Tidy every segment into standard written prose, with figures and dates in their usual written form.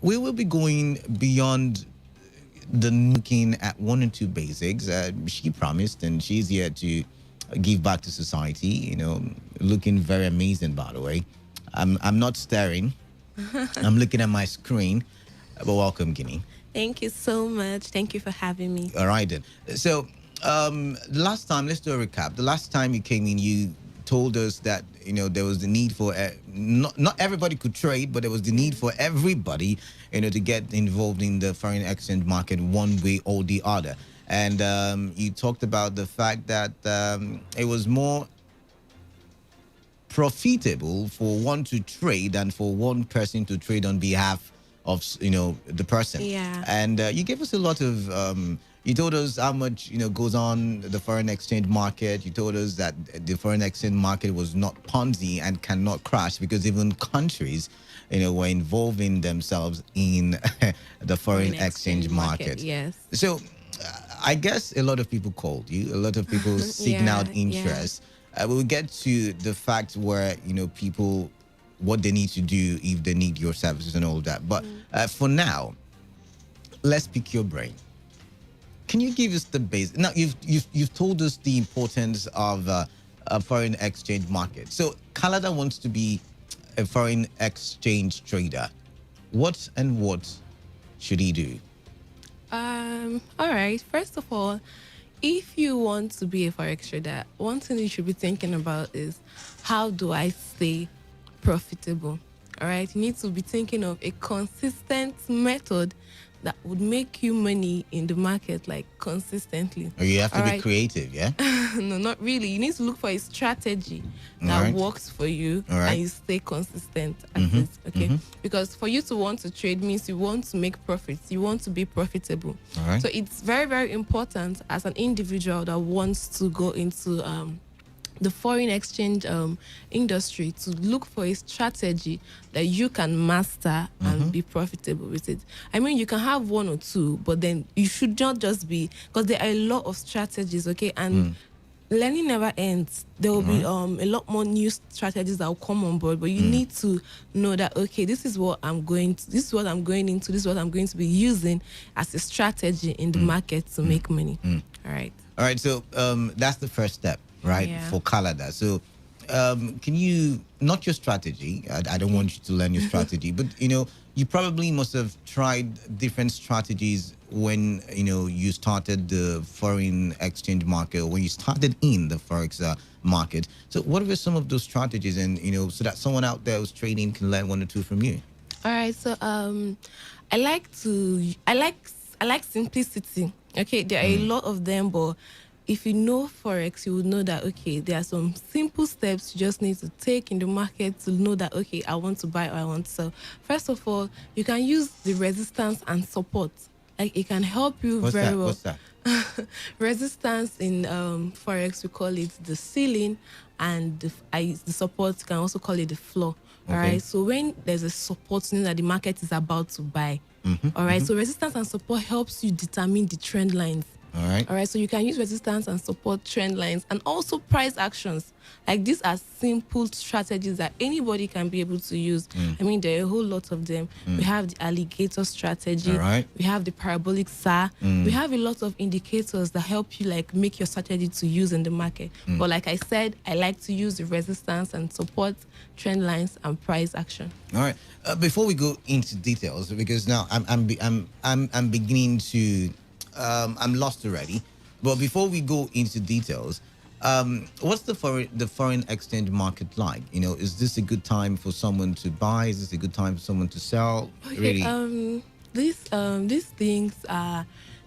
we will be going beyond the looking at one or two basics. She promised, and she's here to give back to society. Looking very amazing, by the way. I'm not staring. I'm looking at my screen. But welcome, Guinea. Thank you so much. Thank you for having me. All right then. So, the last time, let's do a recap. The last time you came in, you told us that there was the need for not everybody could trade, but there was the need for everybody, to get involved in the foreign exchange market one way or the other. And you talked about the fact that it was more profitable for one to trade than for one person to trade on behalf of the person. Yeah. And you gave us a lot of you told us how much goes on the foreign exchange market. You told us that the foreign exchange market was not Ponzi and cannot crash because even countries were involving themselves in the foreign exchange market. Yes. So I guess a lot of people called you, a lot of people signaled interest. We'll get to the fact where people, what they need to do if they need your services and all that. But for now, let's pick your brain. Can you give us the base? Now you've told us the importance of a foreign exchange market. So Canada wants to be a foreign exchange trader. What should he do? All right. First of all, if you want to be a forex trader, one thing you should be thinking about is, how do I stay profitable? All right. You need to be thinking of a consistent method that would make you money in the market, like consistently. Or you have to be creative, yeah? No, not really. You need to look for a strategy that works for you and you stay consistent at it, okay? Because for you to want to trade means you want to make profits. You want to be profitable. So it's very, very important as an individual that wants to go into the foreign exchange industry to look for a strategy that you can master and be profitable with it. I mean, you can have one or two, but then you should not just be, because there are a lot of strategies, okay? And learning never ends. There will be a lot more new strategies that will come on board, but you need to know that, okay, this is what I'm going into, this is what I'm going to be using as a strategy in the market to make money. All right. So that's the first step, right? For Canada. So can you, not your strategy, I don't want you to learn your strategy, but you probably must have tried different strategies when you started the foreign exchange market, when you started in the forex market. So what were some of those strategies, and so that someone out there who's trading can learn one or two from you? All right. So I like simplicity. Okay, there are a lot of them, but if you know forex, you would know that, okay, there are some simple steps you just need to take in the market to know that, okay, I want to buy or I want to sell. First of all, you can use the resistance and support. Like, it can help you well. What's that? Resistance in forex, we call it the ceiling, and the support, you can also call it the floor. All right. So when there's a support, you know that the market is about to buy. All right. So resistance and support helps you determine the trend lines. All right. So you can use resistance and support trend lines, and also price actions. Like, these are simple strategies that anybody can be able to use. I mean, there are a whole lot of them. We have the alligator strategy. We have the parabolic SAR. We have a lot of indicators that help you, like, make your strategy to use in the market. But like I said, I like to use the resistance and support, trend lines, and price action. All right. Before we go into details, because now I'm beginning to I'm lost already. But before we go into details, what's the foreign exchange market like? Is this a good time for someone to buy? Is this a good time for someone to sell? Okay, Really? these things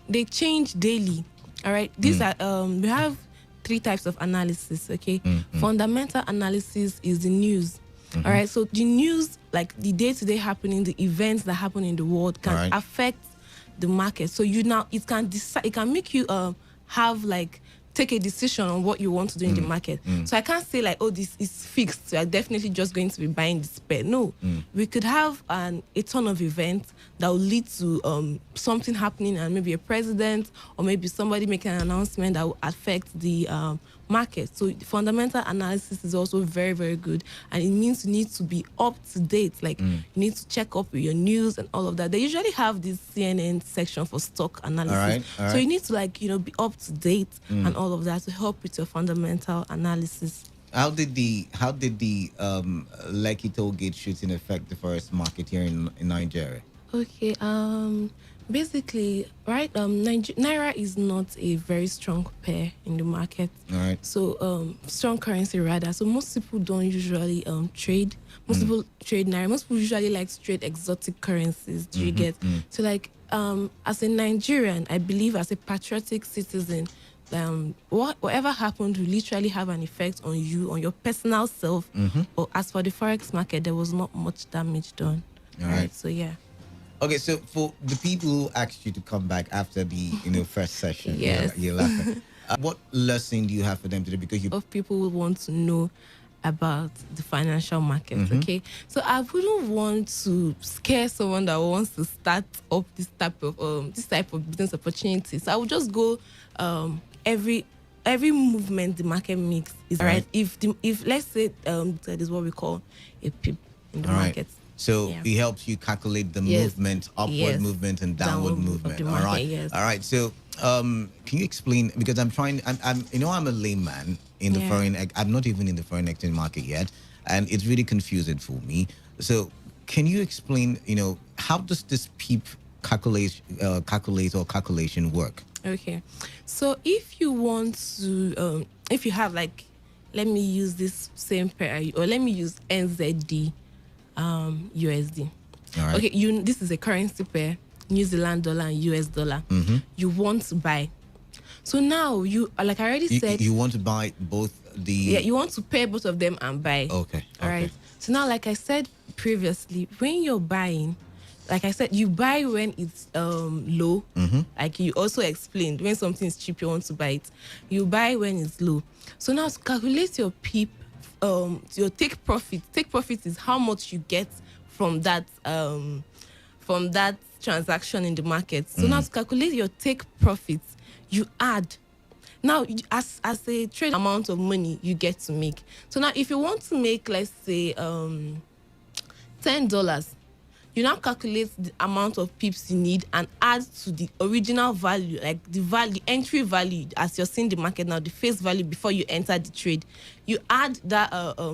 they change daily. All right. These are we have three types of analysis. Okay. Fundamental analysis is the news. All right. So the news, like the day-to-day happening, the events that happen in the world, can affect the market. So it can decide, it can make you have, like, take a decision on what you want to do in the market. So I can't say, like, oh, this is fixed, so I'm definitely just going to be buying this pair. No, we could have a ton of events that will lead to something happening, and maybe a president or maybe somebody making an announcement that will affect the market. So fundamental analysis is also very, very good. And it means you need to be up to date. Like you need to check up with your news and all of that. They usually have this CNN section for stock analysis. All right. So you need to be up to date and all of that to help with your fundamental analysis. How did the Lekki toll gate shooting affect the forex market here in Nigeria? Okay. Basically, right. Naira is not a very strong pair in the market. All right. So strong currency rather. So most people don't usually trade. Most people trade Naira. Most people usually like to trade exotic currencies. Do you get? So as a Nigerian, I believe as a patriotic citizen, whatever happened will literally have an effect on you, on your personal self. Or as for the forex market, there was not much damage done. All right. So yeah. Okay, so for the people who asked you to come back after the first session, yes, you're laughing. What lesson do you have for them today? Because of people will want to know about the financial market. Okay, so I wouldn't want to scare someone that wants to start up this type of business opportunity. So I would just go every movement the market makes is right. If let's say that is what we call a pip in the market. So it helps you calculate the movement, upward movement and downward movement. All right. Yes. All right. So can you explain, because I'm a layman in the foreign, I'm not even in the foreign exchange market yet, and it's really confusing for me. So can you explain, how does this PEEP calculation work? Okay. So if you want to, if you have let me use this same pair, or let me use NZD. USD. All right. Okay, this is a currency pair, New Zealand dollar and US dollar. You want to buy. So now you, like I already said, you want to buy both the. Yeah, you want to pair both of them and buy. Okay. All right. So now, like I said previously, when you're buying, like I said, you buy when it's low. Like you also explained, when something is cheap, you want to buy it. You buy when it's low. So now to calculate your PEEP. Your take profit is how much you get from that transaction in the market. So now to calculate your take profits, you add now as a trade amount of money you get to make. So now if you want to make, let's say $10, you now calculate the amount of pips you need and add to the original value, like the entry value as you're seeing the market now, the face value before you enter the trade. You add that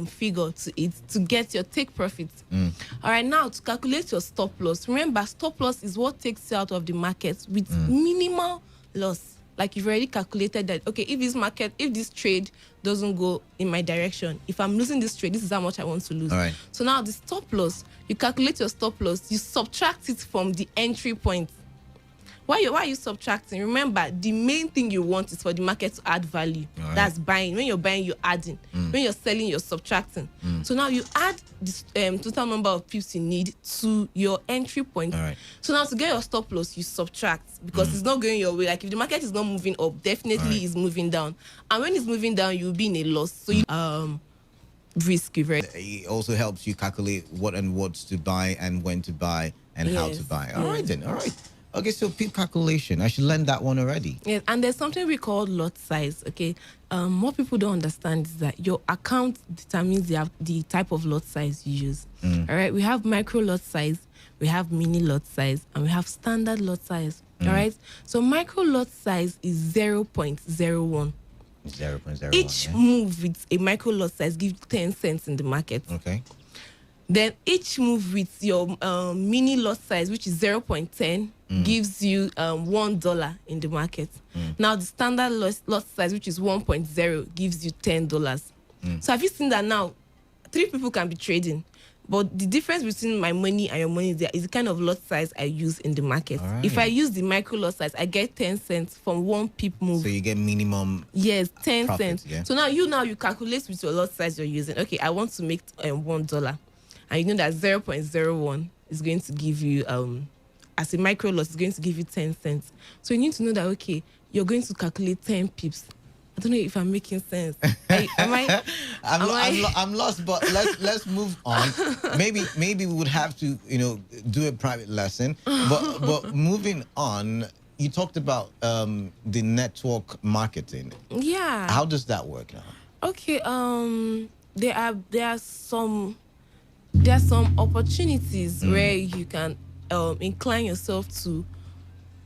figure to it to get your take profit. All right, now to calculate your stop loss. Remember, stop loss is what takes you out of the market with minimal loss. Like you've already calculated that, okay, if this trade doesn't go in my direction, if I'm losing this trade, this is how much I want to lose. All right. So now the stop loss, you calculate your stop loss, you subtract it from the entry point. Why are you subtracting? Remember, the main thing you want is for the market to add value. Right. That's buying. When you're buying, you're adding. When you're selling, you're subtracting. So now you add this total number of pips you need to your entry point. All right. So now to get your stop loss, you subtract because it's not going your way. Like if the market is not moving up, definitely is moving down. And when it's moving down, you'll be in a loss. So you risk. It also helps you calculate what to buy and when to buy and how to buy. All right then. All right. Okay, so PEEP calculation. I should learn that one already. Yes, and there's something we call lot size. Okay, what people don't understand is that your account determines the type of lot size you use. All right, we have micro lot size, we have mini lot size, and we have standard lot size. All right, so micro lot size is 0.01. 0.01. Each move with a micro lot size gives 10 cents in the market. Okay. Then each move with your mini lot size, which is 0.10, gives you $1 in the market. Now the standard lot size, which is 1.0, gives you $10. So have you seen that now? 3 people can be trading, but the difference between my money and your money there is the kind of lot size I use in the market. Right. If I use the micro lot size, I get 10 cents from 1 pip move. So you get minimum. Yes, 10 profit, cents. Yeah? So now you calculate with your lot size you're using. Okay, I want to make $1. And you know that 0.01 is going to give you, as a micro loss, it's going to give you 10 cents. So you need to know that, okay, you're going to calculate 10 pips. I don't know if I'm making sense. I'm lost, but let's move on. Maybe we would have to, do a private lesson. But moving on, you talked about the network marketing. Yeah. How does that work now? Okay. There are some opportunities where you can incline yourself to,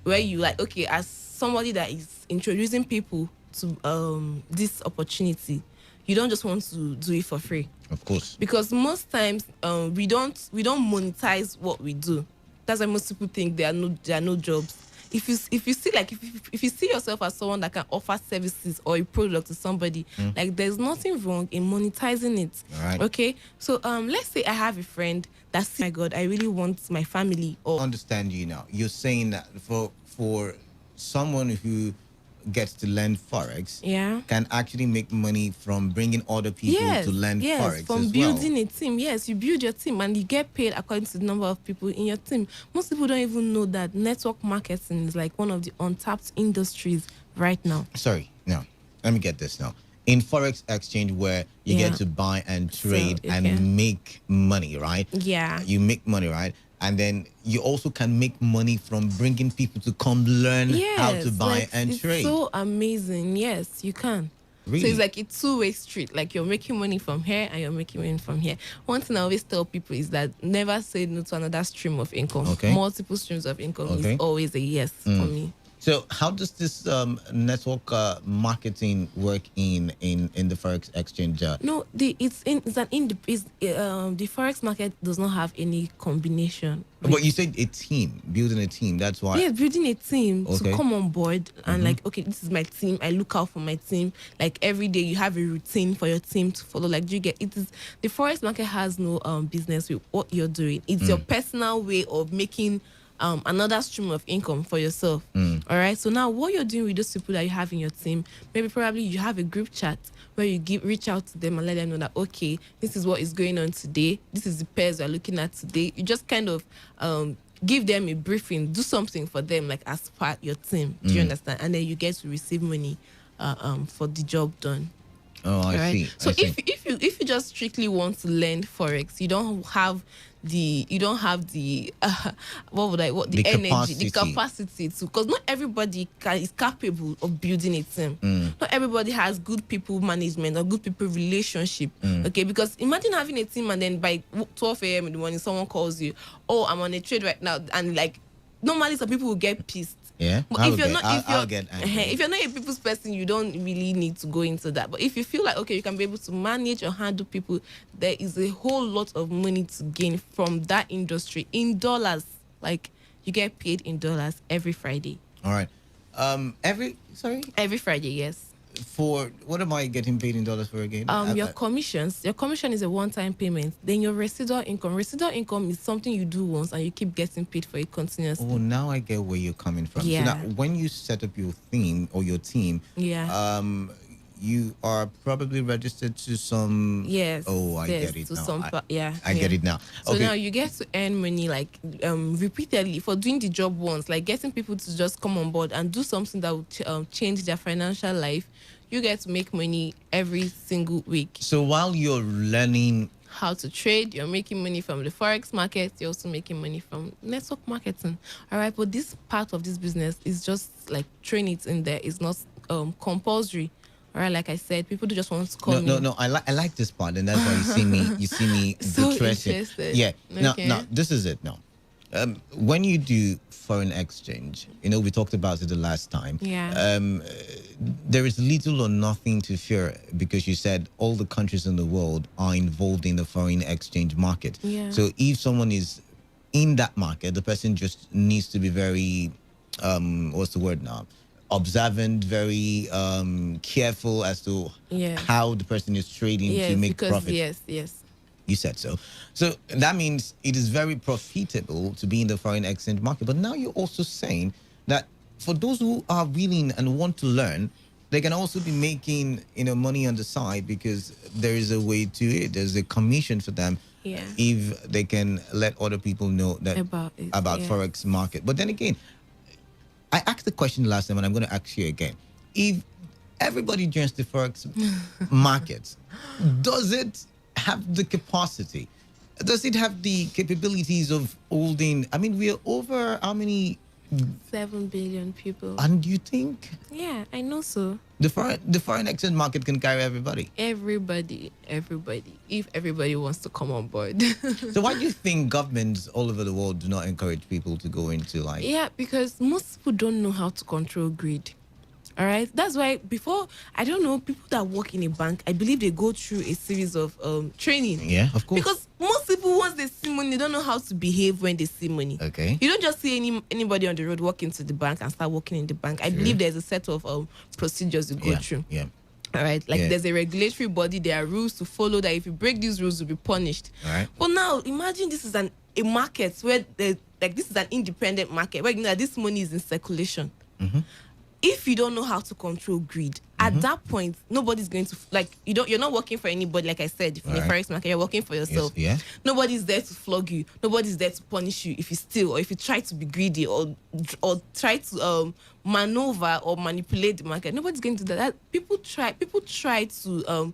where you like, okay, as somebody that is introducing people to this opportunity, you don't just want to do it for free. Of course. Because most times we don't monetize what we do. That's why most people think there are no jobs. If you see, like, if you see yourself as someone that can offer services or a product to somebody, like, there's nothing wrong in monetizing it. Right. Okay, so let's say I have a friend that says, my God, I really want my family, or Understand you now. You're saying that for someone who gets to learn forex, can actually make money from bringing other people to learn forex from as building well. a team. Yes, you build your team and you get paid according to the number of people in your team. Most people don't even know that network marketing is like one of the untapped industries right now. Sorry, no. Let me get this now. In forex exchange, where you get to buy and trade and make money, right? Yeah. You make money, right? And then you also can make money from bringing people to come learn how to buy and trade. It's so amazing. Yes, you can. Really? So it's like a two-way street. Like, you're making money from here and you're making money from here. One thing I always tell people is that never say no to another stream of income. Okay. Multiple streams of income is always a yes for me. So how does this network marketing work in the forex exchange? No, the forex market does not have any combination. But you said a team, building a team. That's why. Yeah, building a team to come on board and like, okay, this is my team. I look out for my team. Like, every day you have a routine for your team to follow. Like, do you get it? Is the forex market has no business with what you're doing. It's your personal way of making another stream of income for yourself. All right. So now, what you're doing with those people that you have in your team, maybe probably you have a group chat where you reach out to them and let them know that, okay, this is what is going on today. This is the pairs we're looking at today. You just kind of give them a briefing, do something for them, like, as part your team. Do you understand? And then you get to receive money for the job done. Oh, I see. So if you just strictly want to learn forex, you don't have the the energy, the capacity to, because not everybody is capable of building a team. Not everybody has good people management or good people relationship. Okay, because imagine having a team and then by 12 a.m. in the morning someone calls you, oh, I'm on a trade right now, and like, normally some people will get pissed. Yeah, but if you're not a people's person, you don't really need to go into that. But if you feel like, okay, you can be able to manage or handle people, there is a whole lot of money to gain from that industry in dollars. Like, you get paid in dollars every Friday. All right. Every Friday, yes. For what am I getting paid in dollars for again? Your commissions. Your commission is a one-time payment. Then your residual income. Residual income is something you do once and you keep getting paid for it continuously. Oh, now I get where you're coming from. Yeah. So now, when you set up your theme or your team, you are probably registered to some. Yes. Oh, I get it now. I get it now. So now you get to earn money, like, repeatedly for doing the job once, like getting people to just come on board and do something that will change their financial life. You get to make money every single week. So while you're learning how to trade, you're making money from the forex market, you're also making money from network marketing. All right, but this part of this business is just like, train it in there. It's not compulsory. All right, like I said, people do just want to come. No. I like this part, and that's why you see me so interested. Yeah. Okay. Now, this is it. Now, when you do foreign exchange, we talked about it the last time. Yeah. There is little or nothing to fear, because you said all the countries in the world are involved in the foreign exchange market. Yeah. So if someone is in that market, the person just needs to be very, what's the word now? Observant, very careful as to how the person is trading to make profit. Yes. You said so. So that means it is very profitable to be in the foreign exchange market. But now you're also saying that for those who are willing and want to learn, they can also be making money on the side, because there is a way to it. There's a commission for them if they can let other people know that about forex market. But then again, I asked the question last time, and I'm going to ask you again. If everybody joins the forex market, does it have the capacity? Does it have the capabilities of holding? I mean, we are over how many 7 billion people. And you think? Yeah, I know so. The foreign exchange market can carry everybody. Everybody. If everybody wants to come on board. So why do you think governments all over the world do not encourage people to go into like? Yeah, because most people don't know how to control greed. All right. That's why before, I don't know, people that work in a bank, I believe they go through a series of training. Yeah, of course. Because most people, once they see money, they don't know how to behave when they see money. Okay. You don't just see anybody on the road walk into the bank and start working in the bank. I believe there's a set of procedures you go through. Yeah. All right. Like there's a regulatory body, there are rules to follow that if you break these rules, you'll be punished. All right. But now imagine this is a market where this is an independent market where you know that this money is in circulation. Mm-hmm. If you don't know how to control greed, at that point, nobody's going to you're not working for anybody. Like I said, if in a forex market, you're working for yourself. Yes, yeah. Nobody's there to flog you. Nobody's there to punish you if you steal or if you try to be greedy or try to maneuver or manipulate the market. Nobody's going to do that. People try to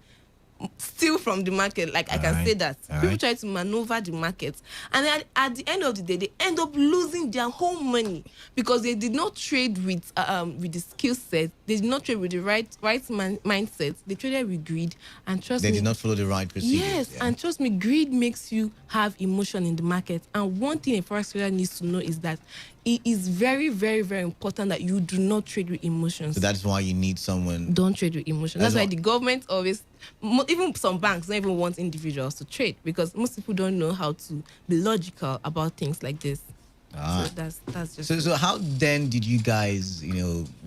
steal from the market, like I can say that. People try to maneuver the market, and then at the end of the day, they end up losing their whole money because they did not trade with the skill set. They did not trade with the right mindset. They traded with greed, and trust me, they did not follow the right procedures. Yes, and trust me, greed makes you have emotion in the market. And one thing a forex trader needs to know is that it is very, very, very important that you do not trade with emotions. So that's why you need someone. Don't trade with emotions. That's why the government always, even some banks, don't even want individuals to trade because most people don't know how to be logical about things like this. So that's just. So how then did you guys,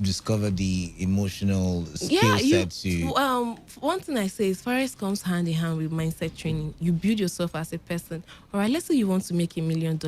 discover the emotional skill set to? One thing I say is forex comes hand in hand with mindset training. You build yourself as a person. All right, let's say you want to make $1 million.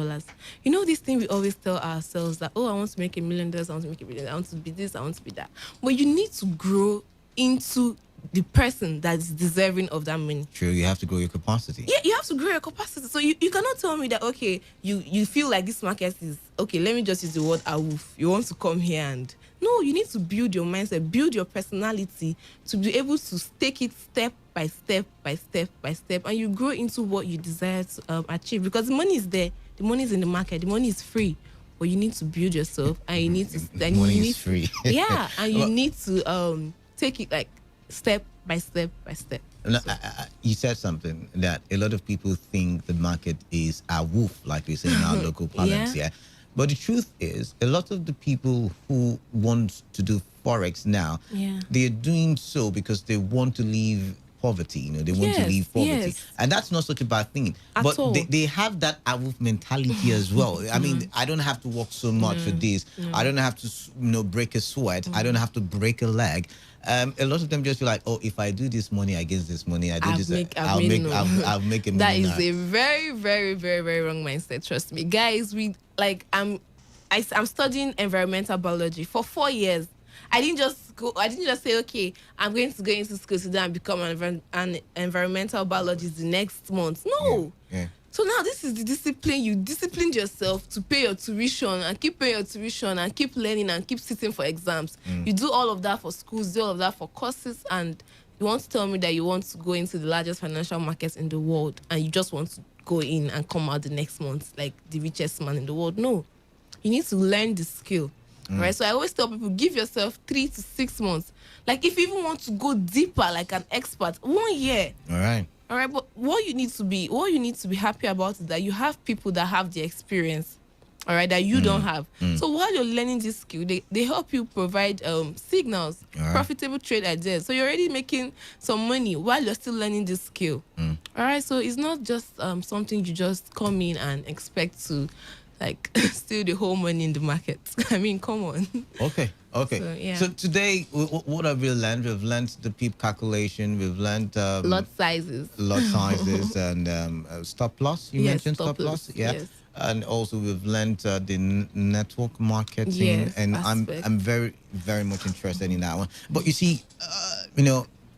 You know this thing we always tell ourselves that, oh, I want to make $1 million. I want to make $1 million. I want to be this. I want to be that. But you need to grow into the person that's deserving of that money. True, you have to grow your capacity. Yeah, you have to grow your capacity. So you cannot tell me that, okay, you feel like this market is, okay, let me just use the word awoof. You want to come here and... No, you need to build your mindset, build your personality to be able to take it step by step by step by step, and you grow into what you desire to achieve. Because the money is there. The money is in the market. The money is free. But you need to build yourself, and you need to... And money is free. Yeah, and you need to take it like step by step by step. No, you said something that a lot of people think the market is a wolf, like we say in our local parlance. Yeah. But the truth is, a lot of the people who want to do forex now, they're doing so because they want to leave poverty. They want to leave poverty, and that's not such a bad thing. But they have that wolf mentality as well. I mean, I don't have to work so much for this. I don't have to, break a sweat. I don't have to break a leg. A lot of them just feel like, oh, if I do this money against this money, I'll make $1 million. That is a very, very, very, very wrong mindset. Trust me, guys. I'm studying environmental biology for 4 years. I didn't just say, okay, I'm going to go into school today and become an environmental biologist the next month. No. Yeah. So now this is the discipline. You disciplined yourself to pay your tuition and keep paying your tuition and keep learning and keep sitting for exams. You do all of that for schools, do all of that for courses, and you want to tell me that you want to go into the largest financial markets in the world and you just want to go in and come out the next month like the richest man in the world. No. You need to learn the skill. Right? So I always tell people, give yourself 3 to 6 months. Like if you even want to go deeper like an expert, 1 year. All right, but what you need to be happy about is that you have people that have the experience, all right, that you don't have. So while you're learning this skill, they help you provide signals, profitable trade ideas. So you're already making some money while you're still learning this skill. All right, so it's not just something you just come in and expect to like steal the whole money in the market. I mean, come on. Okay. So today, what have we learned? We've learned the PEEP calculation. We've learned lot sizes, and stop loss. You mentioned stop loss. Yeah. Yes. And also we've learned the network marketing. Yes, and I'm very, very much interested in that one. But you see,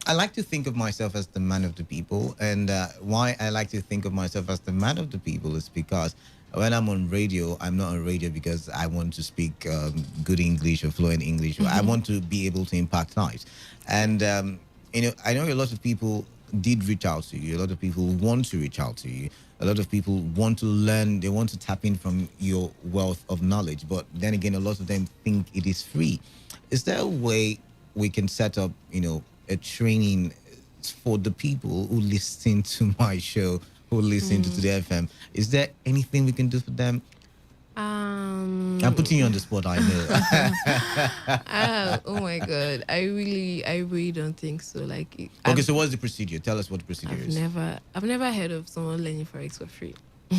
I like to think of myself as the man of the people. And why I like to think of myself as the man of the people is because when I'm on radio, I'm not on radio because I want to speak good English or fluent English. I want to be able to impact lives. And, I know a lot of people did reach out to you. A lot of people want to reach out to you. A lot of people want to learn. They want to tap in from your wealth of knowledge. But then again, a lot of them think it is free. Is there a way we can set up, a training for the people who listen to my show, who listen to Today FM? Is there anything we can do for them? I'm putting you on the spot, I know. Oh my god, I really don't think so. Like, okay, so what's the procedure? Tell us what the procedure is. I've never heard of someone learning forex for free.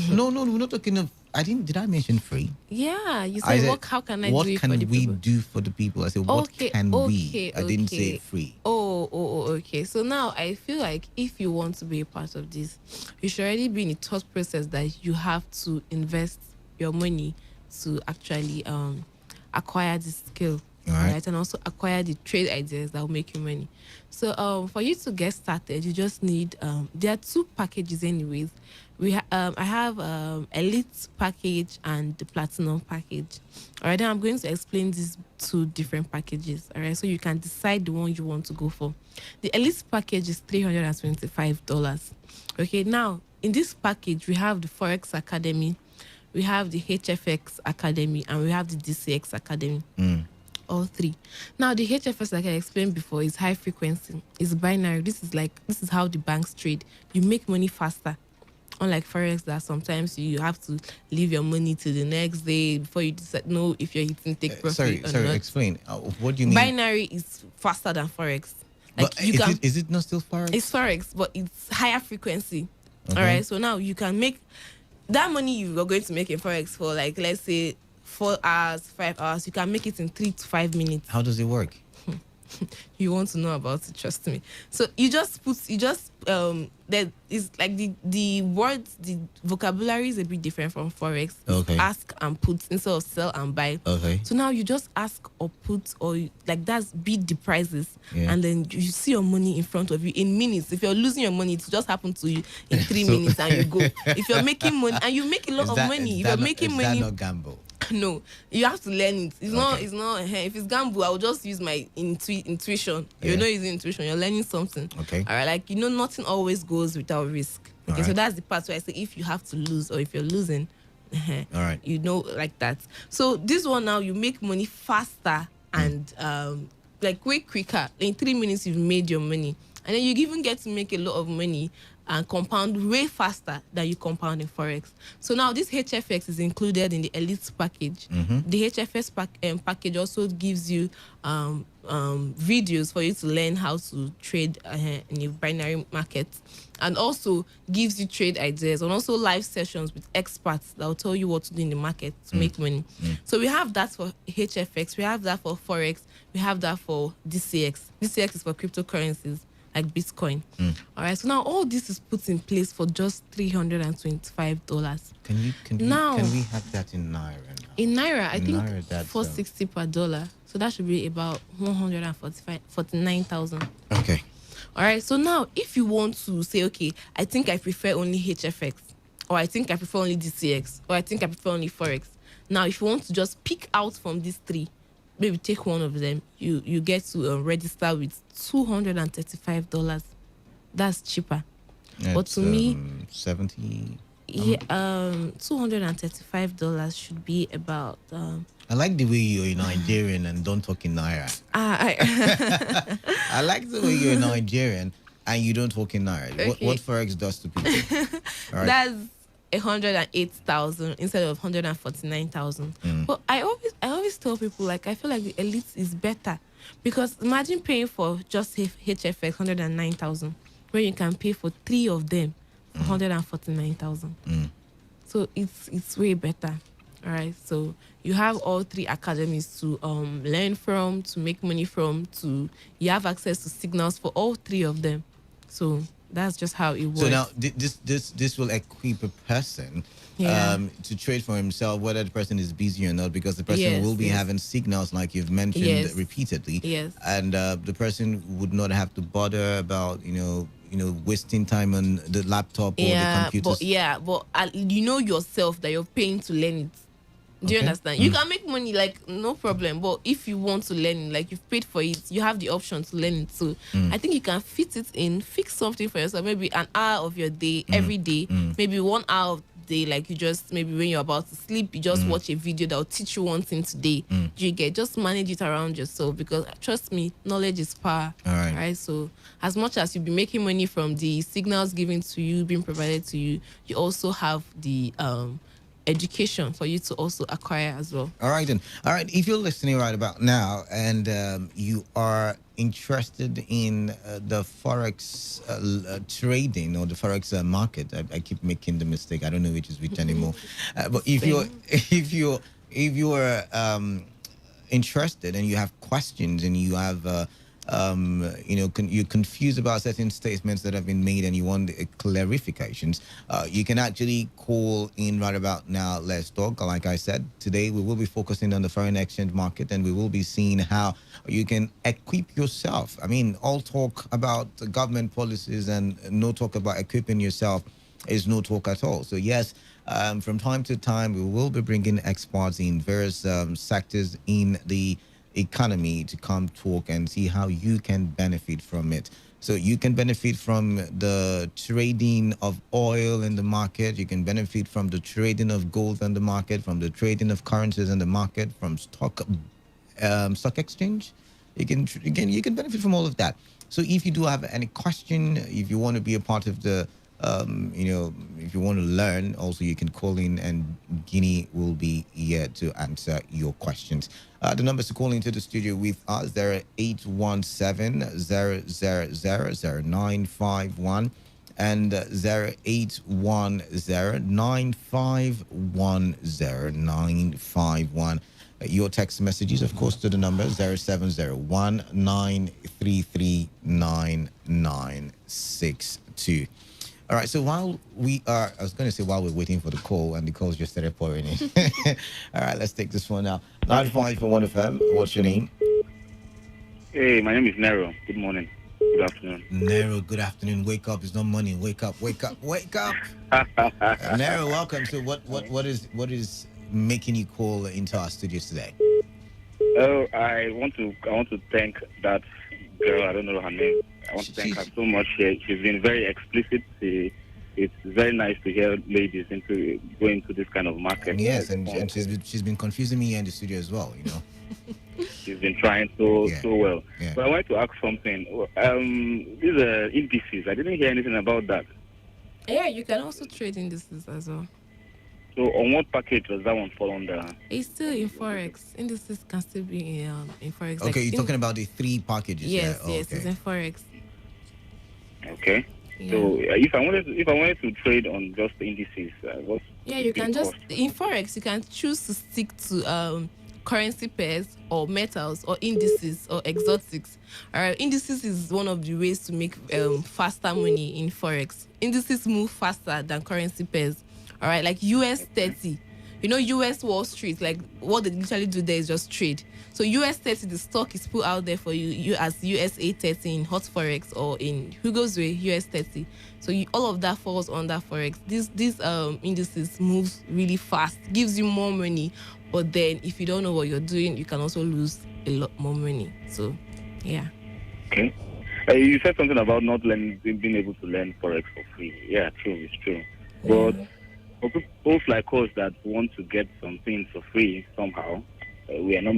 No, we're not talking of. Did I mention free? Yeah, you said, how can I do what it can for the we people? do for the people? I said, what can we? I didn't say free. Okay. So now I feel like if you want to be a part of this, you should already be in the thought process that you have to invest your money to actually acquire this skill, right? And also acquire the trade ideas that will make you money. So for you to get started, you just need there are 2 packages anyways. I have elite package and the platinum package. All right, then I'm going to explain these 2 different packages. All right, so you can decide the one you want to go for. The elite package is $325. Okay, now in this package we have the Forex Academy, we have the HFX Academy, and we have the DCX Academy. All 3. Now the HFX, like I explained before, is high frequency. It's binary. This is how the banks trade. You make money faster. Unlike forex, that sometimes you have to leave your money to the next day before you know if you're hitting take profit or not. Explain. What do you mean? Binary is faster than forex. Like, is it not still forex? It's forex, but it's higher frequency. Okay. All right. So now you can make that money you are going to make in forex for, like, let's say 4 hours, 5 hours. You can make it in 3 to 5 minutes. How does it work? You want to know about it, trust me. So that is like the words, the vocabulary is a bit different from forex. Okay. Ask and put instead of sell and buy. Okay. So now you just ask or put, or that's bid the prices, and then you see your money in front of you in minutes. If you're losing your money, it just happen to you in 3 minutes and you go. If you're making money and you make a lot of money, if you're making money, is that not gamble? No, you have to learn it. It's not. If it's gamble, I will just use my intuition. You're not using intuition. You're learning something. Okay. All right. Like, nothing always goes without risk. Okay. So that's the part where I say if you have to lose or if you're losing, all right. Like that. So this one now, you make money faster and like way quicker. In 3 minutes, you've made your money, and then you even get to make a lot of money and compound way faster than you compound in forex. So now this HFX is included in the elite package. The HFX package also gives you videos for you to learn how to trade in a binary market, and also gives you trade ideas, and also live sessions with experts that will tell you what to do in the market to make money. So we have that for HFX, we have that for forex, we have that for DCX. DCX is for cryptocurrencies like Bitcoin. All right. So now all this is put in place for just $325. Can we have that in naira? Now? In naira, I think $460 per dollar. So that should be about 149,000. Okay. All right. So now, if you want to say, okay, I think I prefer only HFX, or I think I prefer only DCX, or I think I prefer only forex. Now, if you want to just pick out from these 3, maybe take one of them, you get to register with $235. That's cheaper. But to me, 70. Yeah, $235 should be about. I like the way you're Nigerian and don't talk in naira. I like the way you're Nigerian and you don't talk in naira. Okay. What forex does to people? Right. That's 108,000 instead of 149,000. But I always tell people, like, I feel like the elite is better, because imagine paying for just HFX 109,000 when you can pay for 3 of them for 149,000. So it's way better. All right. So you have all 3 academies to learn from, to make money from, you have access to signals for all 3 of them. So that's just how it works. So now this will equip a person to trade for himself, whether the person is busy or not, because the person will be having signals like you've mentioned repeatedly. Yes. And the person would not have to bother about wasting time on the laptop or the computer. But you know yourself that you're paying to learn it. Do you understand? You can make money, like, no problem. But if you want to learn, like, you've paid for it, you have the option to learn it. So I think you can fit it in, fix something for yourself. Maybe an hour of your day, every day. Maybe 1 hour of the day, like, you just, maybe when you're about to sleep, you just watch a video that will teach you one thing today. Do you get? Just manage it around yourself, because trust me, knowledge is power. All right. Right? So as much as you'll be making money from the signals given to you, being provided to you, you also have the education for you to also acquire as well. All right, then. All right, if you're listening right about now and you are interested in the forex trading or the forex market, I keep making the mistake. I don't know which is which anymore. But if you're interested and you have questions and you have you're confused about certain statements that have been made and you want clarifications, you can actually call in right about now. Let's talk. Like I said, today we will be focusing on the foreign exchange market, and we will be seeing how you can equip yourself. I mean, all talk about government policies and no talk about equipping yourself is no talk at all. So yes, from time to time, we will be bringing experts in various sectors in the economy to come talk and see how you can benefit from it. So you can benefit from the trading of oil in the market. You can benefit from the trading of gold in the market, from the trading of currencies in the market, from stock exchange. You can benefit from all of that. So if you do have any question, if you want to be a part of the if you want to learn, also you can call in and Guinea will be here to answer your questions. The numbers to call into the studio with us, there are 817-000-0951 and 0810-951-0951. Your text messages, of course, to the number 0701-933-9962. All right, so while we're waiting for the call, and the calls just started pouring in. All right, let's take this one now. 95.1 FM, what's your name? Hey, my name is Nero. Good morning. Good afternoon. Nero, good afternoon. Wake up, it's not morning. Wake up, wake up, wake up. Nero, welcome. So what is making you call into our studios today? Oh, I want to thank that girl. I don't know her name. I want to thank her so much. She's been very explicit. It's very nice to hear ladies go into this kind of market. Yes, and she's been confusing me here in the studio as well. She's been trying so well. Yeah. But I want to ask something. These are indices. I didn't hear anything about that. Yeah, you can also trade indices as well. So on what package does that one fall under? It's still in Forex. Indices can still be in Forex. Okay, you're talking about the 3 packages. Yes, yes, it's in Forex. Okay. Yeah. So if I wanted to trade on just indices, you can just in Forex you can choose to stick to currency pairs or metals or indices or exotics. All right, indices is one of the ways to make faster money in Forex. Indices move faster than currency pairs. All right, like US 30. US Wall Street, like what they literally do there is just trade. So US 30, the stock is put out there for you as USA 30 in Hot Forex or in Hugo's Way US 30. So all of that falls under Forex. These indices moves really fast, gives you more money. But then if you don't know what you're doing, you can also lose a lot more money. So, yeah. Okay. You said something about not being able to learn Forex for free. Yeah, true, it's true. But for people like us that want to get some things for free somehow, we are not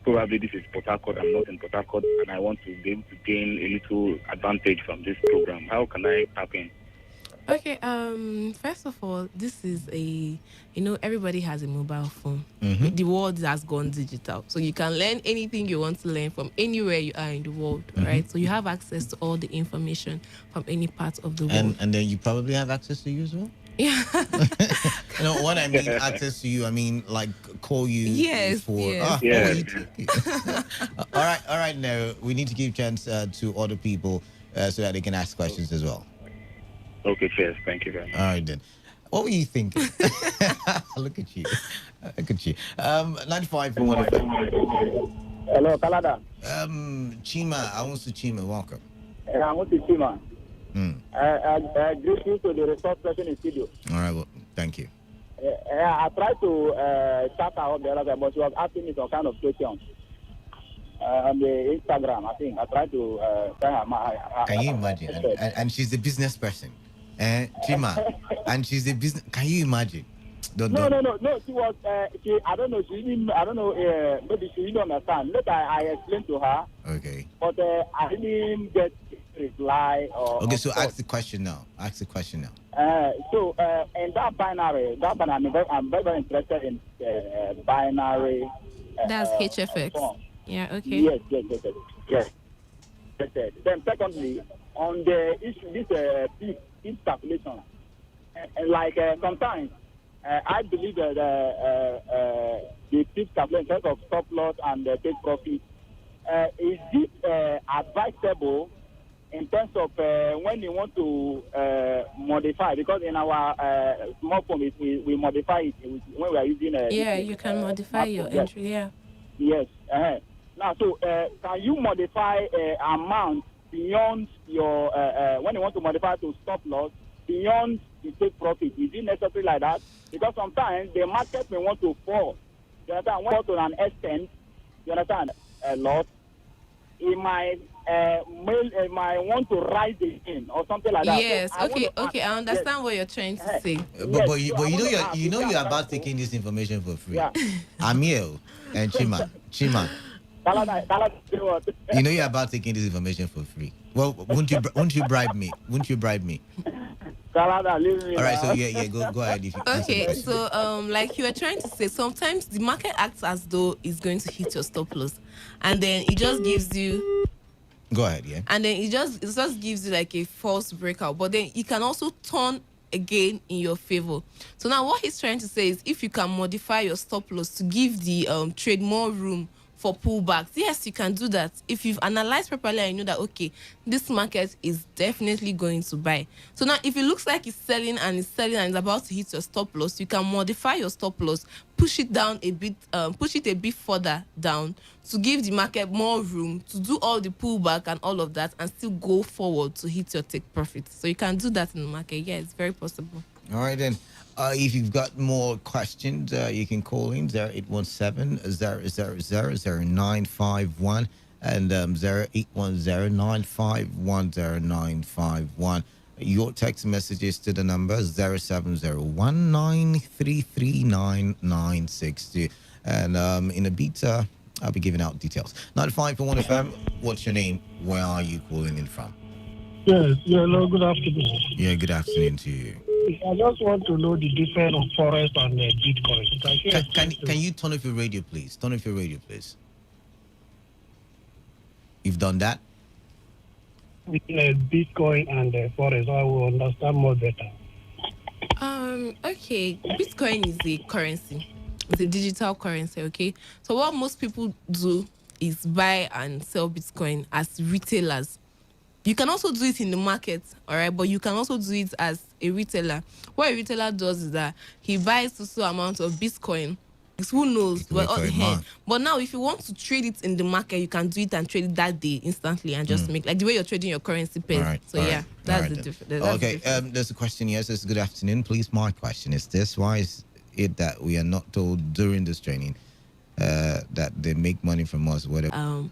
probably this is Port Harcourt, I'm not in Port Harcourt, and I want to be able to gain a little advantage from this program. How can I tap in? Okay, first of all, this is everybody has a mobile phone. Mm-hmm. The world has gone digital. So you can learn anything you want to learn from anywhere you are in the world, right? So you have access to all the information from any part of the world. And then you probably have access to you as well? Yeah. What I mean, access to you, I mean, like, call you. Yes, for. Yes. All right. Now we need to give chance to other people so that they can ask questions as well. Okay, cheers. Thank you very much. All right then. What were you thinking? Look at you. 95.1 FM. Hello, Kalada. Chima, I want to Chima. Welcome. I want to Chima. I greet you to the resource person in studio. All right, well, thank you. I tried to chat out the other day, but she was asking me some kind of question on the Instagram. I think I tried to tell her Can you imagine? And she's a business person, Chima, and she's a business. Can you imagine? No. She was. I don't know. She didn't. I don't know. Maybe she didn't understand. Later, I explained to her. Okay. But I didn't get reply. Okay, so ask the question now. So in that binary, I'm very interested in binary. That's HFX. Form. Yeah. Okay. Yes. Then secondly, on the issue, this peak calculation, like sometimes I believe that the peak calculation in terms of stop loss and take profit, is this advisable in terms of when you want to modify? Because in our small form, we modify it when we are using. You can modify your entry. Yeah. Yes. Now, so can you modify amount beyond your when you want to modify to stop loss beyond the take profit? Is it necessary like that? Because sometimes the market may want to fall. You understand? Want to an extent. You understand? A lot. It might want to rise again or something like that. Yes. So okay. I understand what you're trying to say. But you know you're about taking this information for free. Yeah. Amiel and Chima. You know you're about taking this information for free. Well, won't you bribe me? All right, so go ahead. Okay, so like you were trying to say, sometimes the market acts as though it's going to hit your stop loss, and then it just gives you. Go ahead, yeah. And then it just gives you like a false breakout, but then it can also turn again in your favor. So now what he's trying to say is, if you can modify your stop loss to give the trade more room for pullbacks, yes, you can do that. If you've analyzed properly and you know that, okay, this market is definitely going to buy. So now if it looks like it's selling and it's about to hit your stop loss, you can modify your stop loss, push it down a bit, push it a bit further down to give the market more room to do all the pullback and all of that and still go forward to hit your take profit. So you can do that in the market. Yeah, it's very possible. All right, then. If you've got more questions, you can call in 0817-000-0951 and 0810-951-0951. Your text messages to the number 0701933962. And in a bit, I'll be giving out details. 95.1 FM, what's your name? Where are you calling in from? Yes, hello, good afternoon. Yeah, good afternoon to you. I just want to know the difference of Forex and Bitcoin. Can you turn off your radio, please? You've done that? Between Bitcoin and Forex, I will understand more better. Okay. Bitcoin is a currency. It's a digital currency, okay? So what most people do is buy and sell Bitcoin as retailers. You can also do it in the market, all right? But you can also do it as a retailer. What a retailer does is that he buys a amount of Bitcoin. Who knows? But now, if you want to trade it in the market, you can do it and trade it that day instantly and just make, like the way you're trading your currency pairs. Right, that's the difference. Okay, there's a question here. It says, good afternoon. Please, my question is this. Why is it that we are not told during this training that they make money from us, whatever?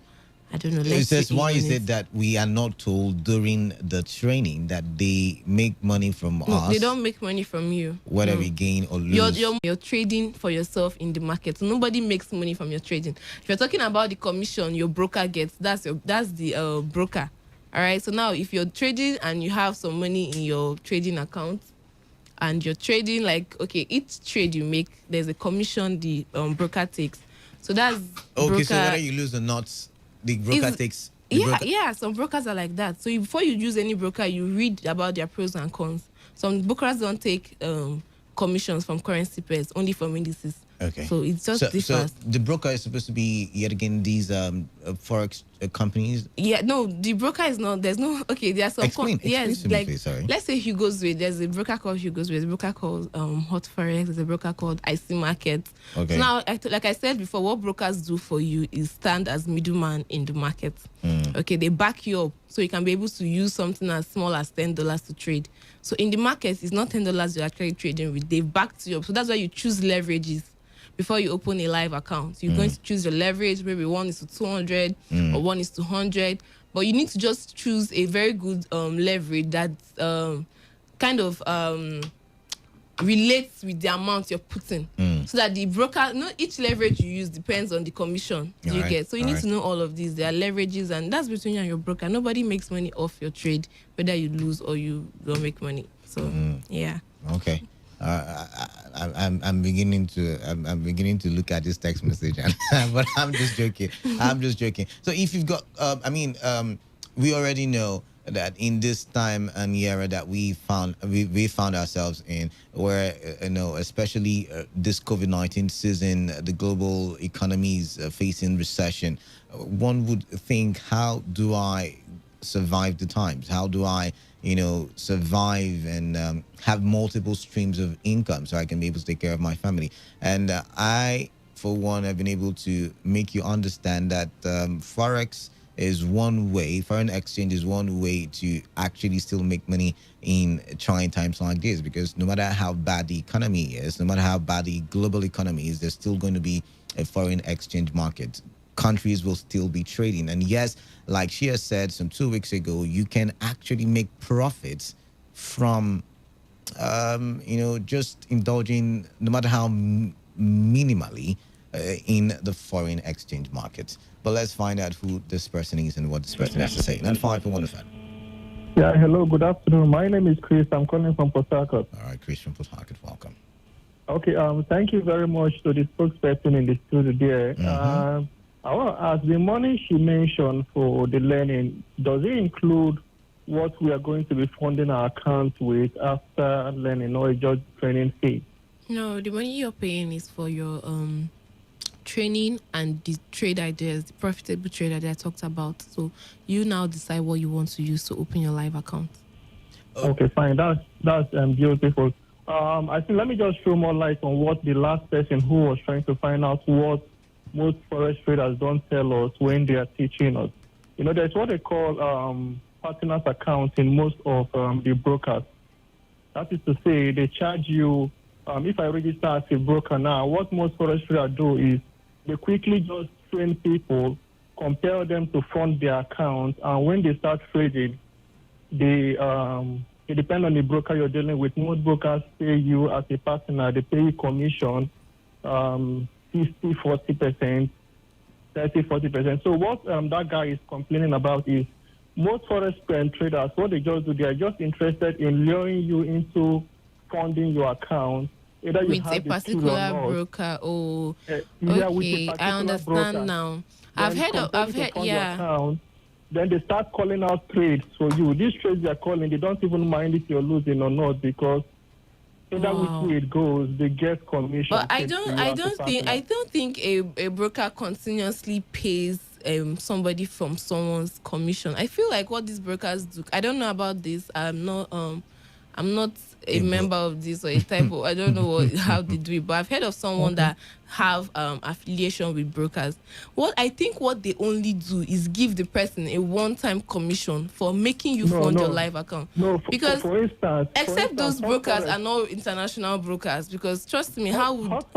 I don't know. It says, why is it that we are not told during the training that they make money from us? They don't make money from you. Whether we gain or lose. You're trading for yourself in the market. So nobody makes money from your trading. If you're talking about the commission your broker gets, that's the broker. All right. So now if you're trading and you have some money in your trading account and you're trading, like, okay, each trade you make, there's a commission the broker takes. So that's okay. So whether you lose or not, the broker takes. Some brokers are like that. So before you use any broker, you read about their pros and cons. Some brokers don't take commissions from currency pairs, only from indices. Okay. So it's just different. So the broker is supposed to be yet again these forex companies? Yeah, no, the broker is not. There's no. Okay, there are some. Explain Yes, to me, like please, sorry. let's say Hugo's Way. There's a broker called Hugo's Way. There's a broker called Hot Forex. There's a broker called IC Market. Okay. So now, like I said before, what brokers do for you is stand as middleman in the market. Okay, they back you up so you can be able to use something as small as $10 to trade. So in the market, it's not $10 you're actually trading with. They've backed you up. So that's why you choose leverages. Before you open a live account, you're going to choose your leverage. Maybe 1:200 or 1:100, but you need to just choose a very good leverage that kind of relates with the amount you're putting, so that the broker, not each leverage you use depends on the commission you get. So you need to know all of these. There are leverages, and that's between you and your broker. Nobody makes money off your trade, whether you lose or you don't make money. So yeah. Okay. I'm beginning to look at this text message, but I'm just joking. So if you've got, we already know that in this time and era that we found ourselves in, where especially this COVID-19 season, the global economy is facing recession. One would think, how do I survive the times? How do I survive and have multiple streams of income so I can be able to take care of my family? And I, for one, have been able to make you understand that Forex is one way, foreign exchange is one way to actually still make money in trying times like this, because no matter how bad the economy is, no matter how bad the global economy is, there's still going to be a foreign exchange market. Countries will still be trading. And yes, like she has said some 2 weeks ago, you can actually make profits from, just indulging, no matter how minimally, in the foreign exchange market. But let's find out who this person is and what this person has to say. 95.1fm. Yeah, hello, good afternoon. My name is Chris. I'm calling from Port Harcourt. All right, Chris from Port Harcourt, welcome. Okay, thank you very much to the spokesperson in the studio there. I want to ask, the money she mentioned for the learning, does it include what we are going to be funding our accounts with after learning, or just training fee? No, the money you're paying is for your training and the trade ideas, the profitable trade idea I talked about. So you now decide what you want to use to open your live account. Okay, fine. That's beautiful. I think let me just throw more light on what the last person who was trying to find out what most forex traders don't tell us when they are teaching us. There's what they call partners accounts in most of the brokers. That is to say, they charge you. If I register as a broker now, what most forex traders do is they quickly just train people, compel them to fund their account, and when they start trading, they depend on the broker you're dealing with. Most brokers pay you as a partner. They pay you commission, 50%, 40%, 30%, 40%. So what that guy is complaining about is most forex traders, what they just do, they are just interested in luring you into funding your account. Either with a particular broker. Okay, I understand broker. Now. I've heard, yeah. Account, then they start calling out trades for you. These trades they're calling, they don't even mind if you're losing or not, because either which way it goes, they get commission. But I don't think a broker continuously pays somebody from someone's commission. I feel like what these brokers do, I don't know about this. I'm not a member of this or a type of, I don't know how they do it, but I've heard of someone that have affiliation with brokers. What they only do is give the person a one-time commission for making you fund your live account. Because for instance, those brokers are not international brokers, because trust me, how would... Hot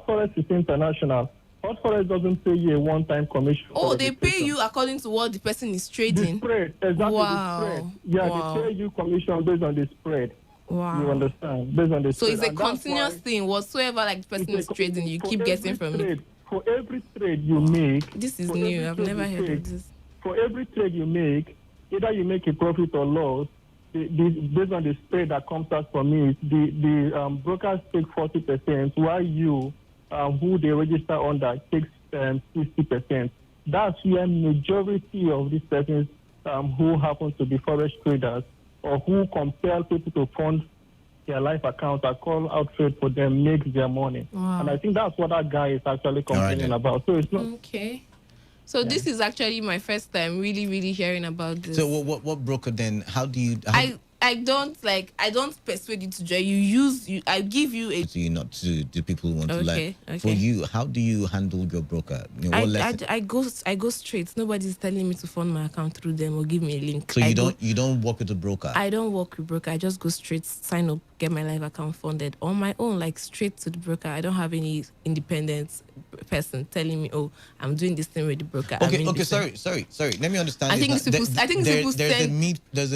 Forex is international. Hot Forex doesn't pay you a one-time commission. Oh, they pay you according to what the person is trading? The spread, exactly. Wow. The spread. Yeah, they pay you commission based on the spread. Wow. You understand? Based on the so spread. It's a continuous thing. Whatsoever the person is trading, you keep getting from it. For every trade you make... This is new. I've never heard of this. For every trade you make, either you make a profit or loss, based on the spread that comes out from it, the brokers take 40%, while you, who they register under, takes 60%. That's where majority of these persons who happen to be forex traders or who compel people to fund their life account or call out trade for them make their money. Wow. And I think that's what that guy is actually complaining about. So it's not... Okay. So this is actually my first time really hearing about this. So what broker then? How do you? I don't persuade you to join. I give you a. To you, not to the people who want to learn. Okay. For you, how do you handle your broker? I go straight. Nobody's telling me to fund my account through them or give me a link. So you don't work with a broker? I don't work with broker. I just go straight, sign up, get my live account funded on my own, like straight to the broker. I don't have any independent person telling me, oh, I'm doing this thing with the broker. Okay, sorry. Let me understand. I think these people there's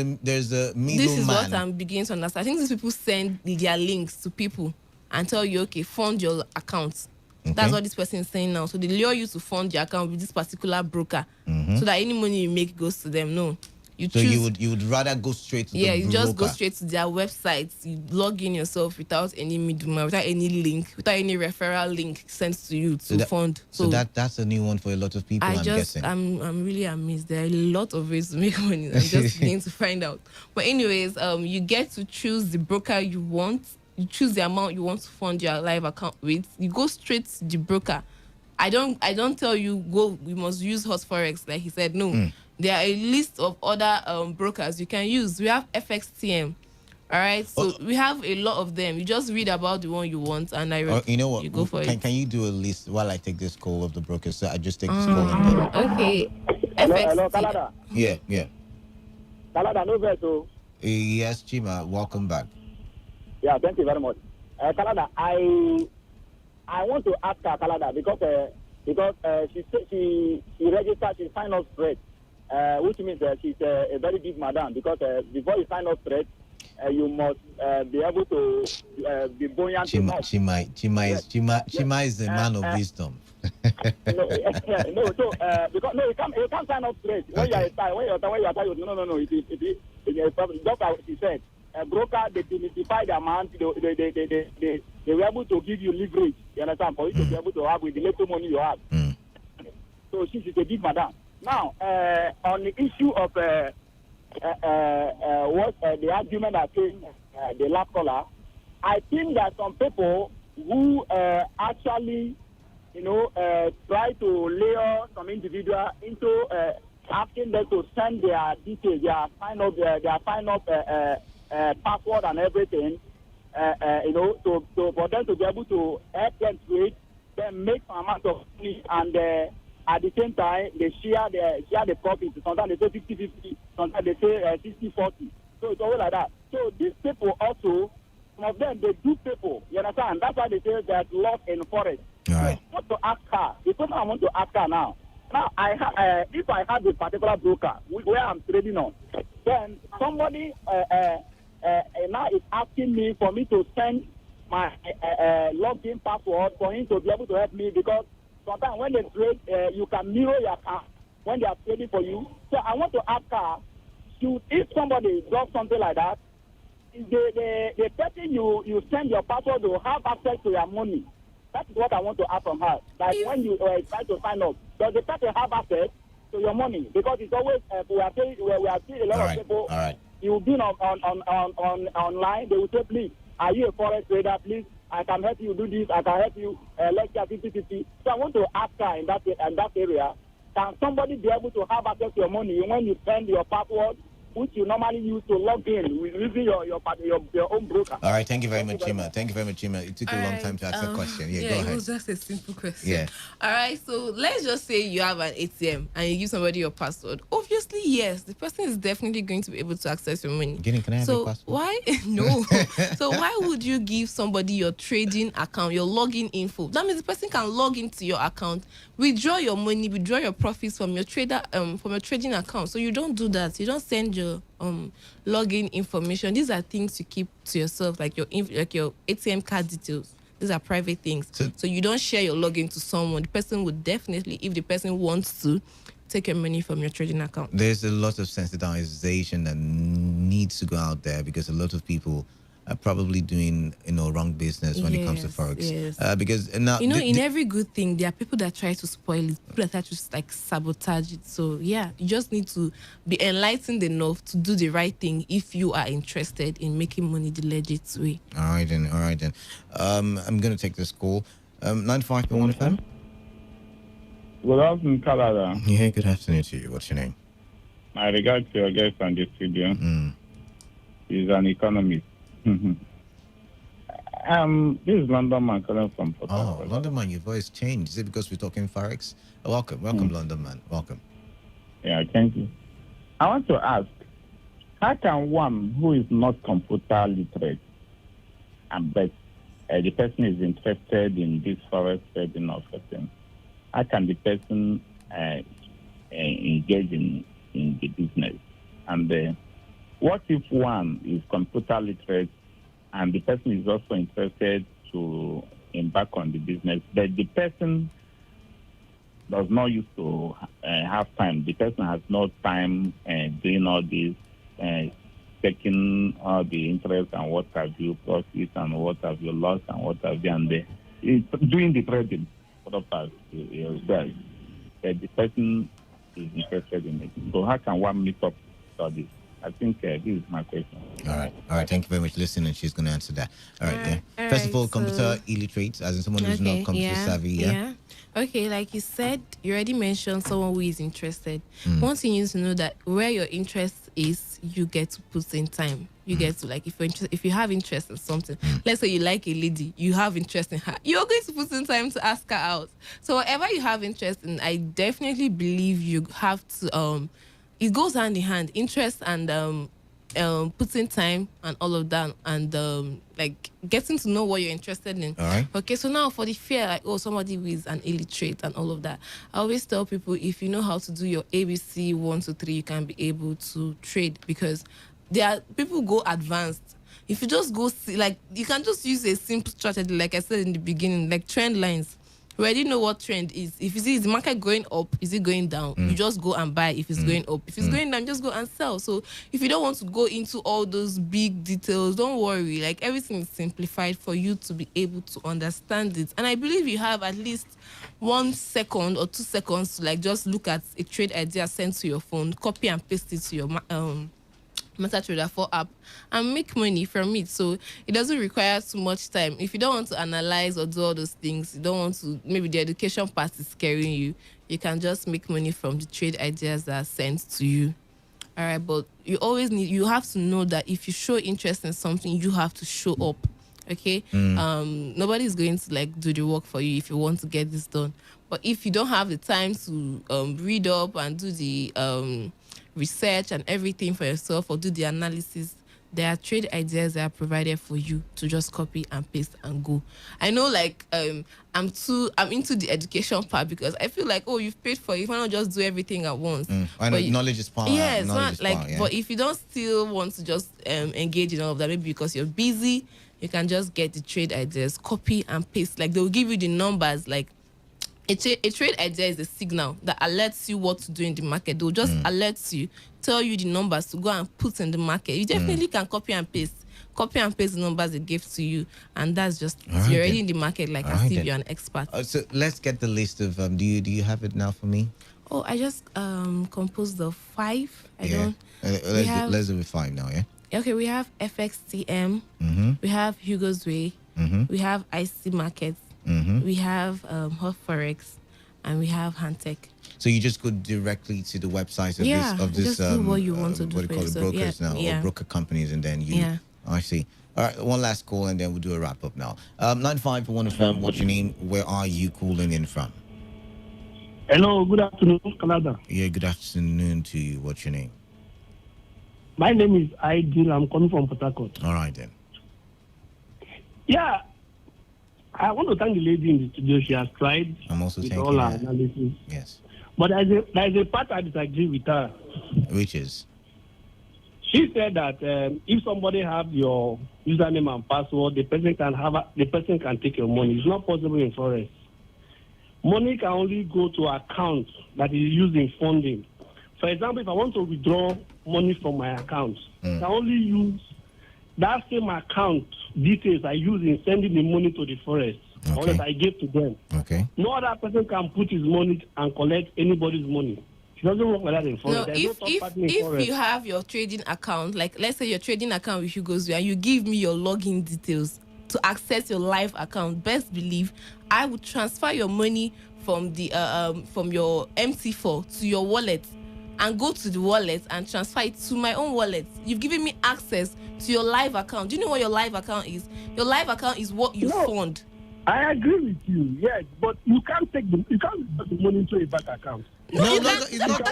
a middleman. This is what I'm beginning to understand. I think these people send their links to people and tell you, okay, fund your account. Okay. That's what this person is saying now. So they lure you to fund your account with this particular broker, so that any money you make goes to them. No. You would rather go straight to the broker. You just go straight to their website. You log in yourself without any middleman, without any link, without any referral link sent to you to fund. So that's a new one for a lot of people. I'm guessing. I'm really amazed. There are a lot of ways to make money. I'm just beginning to find out. But anyways, you get to choose the broker you want. You choose the amount you want to fund your live account with. You go straight to the broker. I don't tell you we must use Hot Forex like he said. No. There are a list of other brokers you can use. We have FXTM. All right. So we have a lot of them. You just read about the one you want and you know what? You go for it. Can you do a list while I take this call of the brokers? So I just take this call and then... Okay. Hello, Canada. Yeah. Canada, no better. Yes, Chima, welcome back. Yeah, thank you very much. Canada, I want to ask her, Canada, because she registered, she signed up straight, which means she's a very big madam, because before you sign up straight, you must be able to be buoyant enough. Chima is the man of wisdom. So because you can't sign up straight when you are tired. No. It is just as she said. A broker, they demystify the amount. They were able to give you leverage. You understand? For you to be able to have with the little money you have. So she's a big madam. Now, on the issue of what the argument I came the last caller, I think that some people who actually, try to lure some individual into asking them to send their details, their sign up password and everything, for them to be able to help them trade, then make some amount of money, and at the same time they share the profit. Sometimes they say 50-50, sometimes they say 60-40. So it's always like that. So these people also, some of them, they do people. You understand? That's why they say there's loss in forest. All right. So I want to ask her. The question I want to ask her now. Now, if I have a particular broker where I'm trading on, then somebody now is asking me for me to send my login password for him to be able to help me, because sometimes when they trade, you can mirror your account when they are trading for you. So I want to ask her, if somebody does something like that, the person you send your password to have access to your money. That is what I want to ask from her. Like when you try to sign up, does the person have access to your money? Because it's always we are seeing a lot of people. All right. You've been on online. They will say, please, are you a forex trader? Please, I can help you do this. I can help you lecture 50-50. So I want to ask her in that area, can somebody be able to have access to your money when you send your password, which you normally use to log in using your own broker? All right, thank you very much, Chima. Thank you very much, Chima. It took a long time to ask that question. Yeah, go ahead. It was just a simple question. Yeah. All right, so let's just say you have an ATM and you give somebody your password. Obviously, yes, the person is definitely going to be able to access your money. Jenny, can I have your password? Why? No. So why would you give somebody your trading account, your login info? That means the person can log into your account, withdraw your money, withdraw your profits from your trading account. So you don't do that. You don't send your login information. These are things you keep to yourself, like your ATM card details. These are private things. So you don't share your login to someone. The person would definitely, if the person wants to, take your money from your trading account. There's a lot of sensitization that needs to go out there, because a lot of people are probably doing wrong business when it comes to forex. Yes. Because now in every good thing there are people that try to spoil it, people that try to sabotage it. So yeah, you just need to be enlightened enough to do the right thing if you are interested in making money the legit way. All right then. I'm gonna take this call. 95.1 FM. Good afternoon, Canada. Yeah, good afternoon to you. What's your name? My regards to your guest on the studio. He's an economist. This is London man calling from Port Harcourt. Oh, London man, your voice changed. Is it because we're talking Forex? Welcome, London man. Welcome. Yeah, thank you. I want to ask, how can one who is not computer literate, but the person is interested in this Forex trading or something, how can the person engage in the business? And what if one is computer literate and the person is also interested to embark on the business, but the person does not used to have time. The person has no time doing all this, taking all the interest and what have you profit and what have you lost and what have you, and doing the trading for the past years. The person is interested in it. So how can one meet up for this? I think this is my question. All right. Thank you very much. Listen, and she's going to answer that. All right. First of all, computer illiterate, as in someone who's not computer savvy. Yeah. Okay, like you said, you already mentioned someone who is interested. One thing you need to know that where your interest is, you get to put in time. You get to, like, if you have interest in something, let's say you like a lady, you have interest in her, you're going to put in time to ask her out. So whatever you have interest in, I definitely believe you have to it goes hand in hand, interest and putting time and all of that, and like getting to know what you're interested in. All right. Okay, so now for the fear, like, oh, somebody who is an illiterate and all of that, I always tell people, if you know how to do your ABC 1 to 3, you can be able to trade, because there are people who go advanced. If you just go see, like, you can just use a simple strategy, like I said in the beginning, like trend lines. We already know what trend is. If you see is the market going up, is it going down? You just go and buy if it's going up. If it's going down, just go and sell. So if you don't want to go into all those big details, don't worry. Like, everything is simplified for you to be able to understand it. And I believe you have at least 1 second or 2 seconds to, like, just look at a trade idea sent to your phone, copy and paste it to your MetaTrader 4 app and make money from it. So it doesn't require too much time. If you don't want to analyze or do all those things, you don't want to, maybe the education part is scaring you, you can just make money from the trade ideas that are sent to you. All right, but you have to know that if you show interest in something, you have to show up. Okay, nobody's going to, like, do the work for you if you want to get this done. But if you don't have the time to read up and do the research and everything for yourself, or do the analysis, there are trade ideas that are provided for you to just copy and paste and go. I know, like, I'm into the education part, because I feel like, oh, you've paid for it, why not just do everything at once? I know knowledge is power. Yeah, it's knowledge not like power, yeah. But if you don't still want to just engage in all of that, maybe because you're busy, you can just get the trade ideas, copy and paste. Like, they'll give you the numbers. Like, a trade idea is a signal that alerts you what to do in the market. They'll just alert you, tell you the numbers to go and put in the market. You definitely can copy and paste the numbers they give to you, and that's just you're already in the market, like, as if you're an expert. So let's get the list of do you have it now for me? Oh, I just composed the 5. Let's do it 5 now. Yeah. Okay, we have FXTM, we have Hugo's Way, we have IC Markets, we have Hot Forex, and we have Handtech. So you just go directly to the website of this just do what you want to do. What do you call it, brokers now, or broker companies, and then you. Yeah. I see. All right, one last call, and then we'll do a wrap up now. 95.1fm. What's your name? Where are you calling in from? Hello, good afternoon, Canada. Yeah, good afternoon to you. What's your name? My name is Aidil. I'm calling from Port Harcourt. All right then. Yeah, I want to thank the lady in the studio. She has tried. I'm also with thanking all her her. analysis. Yes. But there's a part I disagree with her. Which is? She said that if somebody have your username and password, the person can take your money. It's not possible in Forex. Money can only go to account that is used in funding. For example, if I want to withdraw money from my account, I can only use that same account details I use in sending the money to the Forex, or that I gave to them. Okay. No other person can put his money and collect anybody's money. It doesn't work like that in Forex. No, if you have your trading account, like, let's say your trading account with Hugo's Way, and you give me your login details to access your live account, best believe I would transfer your money from your MT4 to your wallet and go to the wallet and transfer it to my own wallet. You've given me access to your live account. Do you know what your live account is? Your live account is what you fund. I agree with you, yes, but you can't put the money into a bank account. No, she's not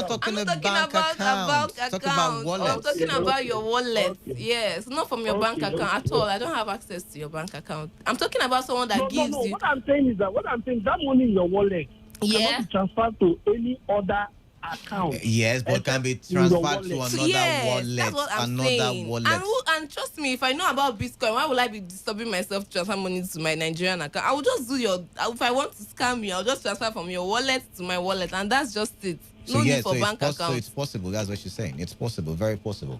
talking about bank account. Talking about wallet. I'm talking about your wallet. Okay. Yes, not from your bank account at all. I don't have access to your bank account. I'm talking about someone that gives you. What I'm saying is that that money in your wallet cannot be transferred to any other account. Yes, but can be transferred to another wallet. That's what I'm saying. And trust me, if I know about Bitcoin, why would I be disturbing myself to transfer money to my Nigerian account? I will just do if I want to scam you, I'll just transfer from your wallet to my wallet, and that's just it. No need for bank account. So it's possible. That's what she's saying. It's possible. Very possible.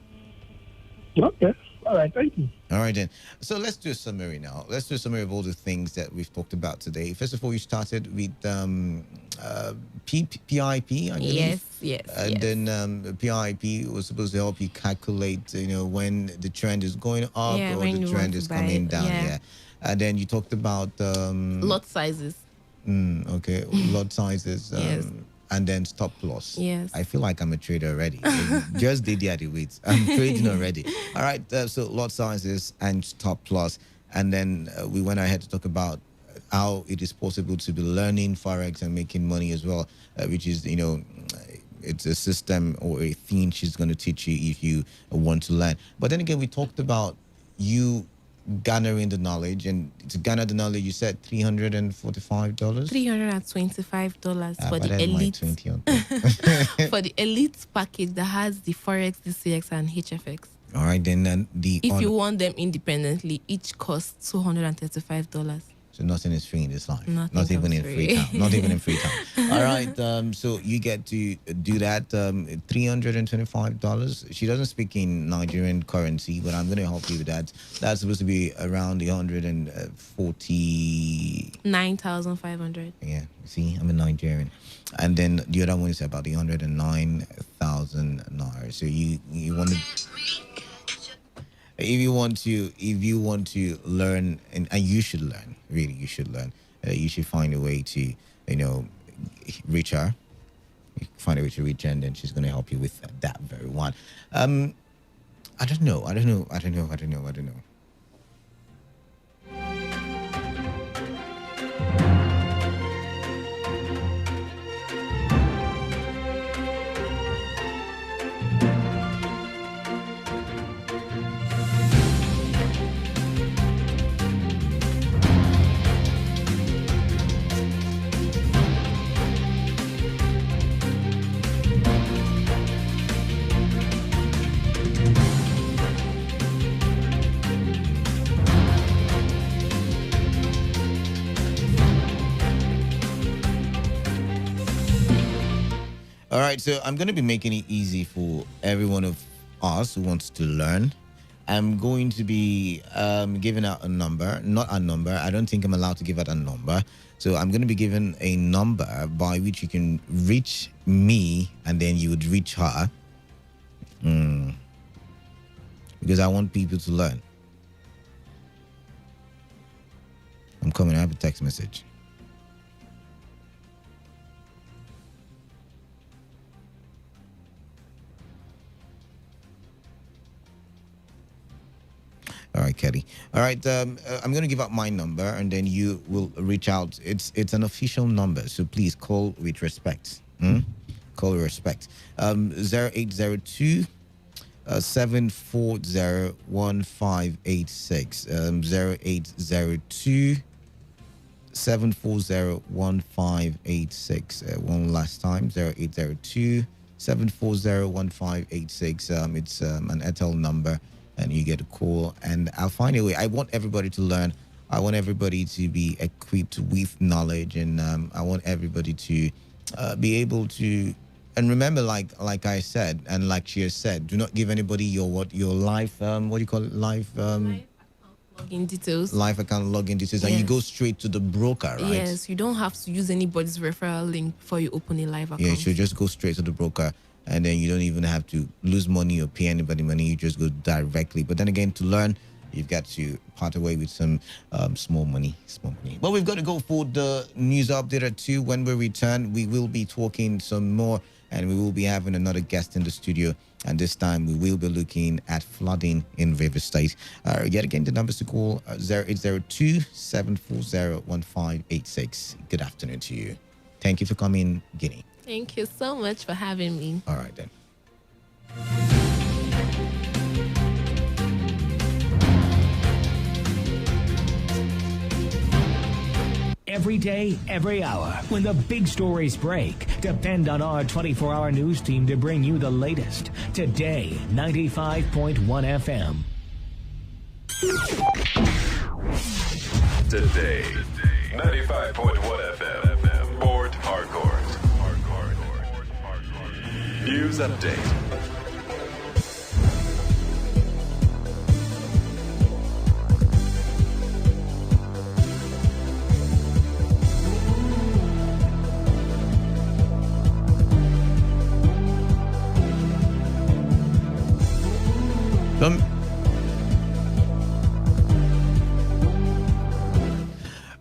Okay. All right, thank you. All right, then. So let's do a summary now. Let's do a summary of all the things that we've talked about today. First of all, you started with PIP, I believe. Yes. And then PIP was supposed to help you calculate, when the trend is going up or the trend is coming down. Yeah. And then you talked about lot sizes. Okay, lot sizes. Yes. And then stop loss. Yes. I feel like I'm a trader already. Just did the weights. I'm trading already. All right. So lot sizes and stop loss. And then we went ahead to talk about how it is possible to be learning Forex and making money as well, which is, it's a system or a thing she's going to teach you if you want to learn. But then again, we talked about you garnering the knowledge, and to garner the knowledge, you said $345. $325 for the elite. For the elite package that has the Forex, DCX, and HFX. All right, then if you want them independently, each costs $235. So nothing is free in this life. Not even in Freetown. Not even in Freetown. All right. So you get to do that. $325. She doesn't speak in Nigerian currency, but I'm going to help you with that. That's supposed to be around the 9,500. Yeah. See, I'm a Nigerian. And then the other one is about the 109,000 naira. So you want to. If you want to learn, and you should learn, really, you should learn. You should find a way to, reach her. Find a way to reach her, and then she's going to help you with that very one. I don't know. All right, so I'm going to be making it easy for every one of us who wants to learn. I'm going to be giving out a number, not a number. I don't think I'm allowed to give out a number. So I'm going to be given a number by which you can reach me, and then you would reach her. Because I want people to learn. I'm coming. I have a text message. All right, Kelly. All right, I'm going to give out my number, and then you will reach out. It's an official number, so please call with respect. Call with respect. 0802 740 1586. 0802 740 1586. One last time, 0802 740 1586. It's an Airtel number, and you get a call, and I'll find a way. I want everybody to learn. I want everybody to be equipped with knowledge, and I want everybody to be able to. And remember, like I said, and like she has said, do not give anybody your life. What do you call it? Life account login details. Life account login details, yes. And you go straight to the broker, right? Yes, you don't have to use anybody's referral link before you open a live account. Yeah, you just go straight to the broker. And then you don't even have to lose money or pay anybody money. You just go directly. But then again, to learn, you've got to part away with some small money. But we've got to go for the news update at 2. When we return, we will be talking some more, and we will be having another guest in the studio. And this time, we will be looking at flooding in River State. Yet again, the numbers to call 0802 740 1586. Good afternoon to you. Thank you for coming, Guinea. Thank you so much for having me. All right, then. Every day, every hour, when the big stories break, depend on our 24-hour news team to bring you the latest. Today, 95.1 FM. Today, 95.1 FM. Port Harcourt. News update.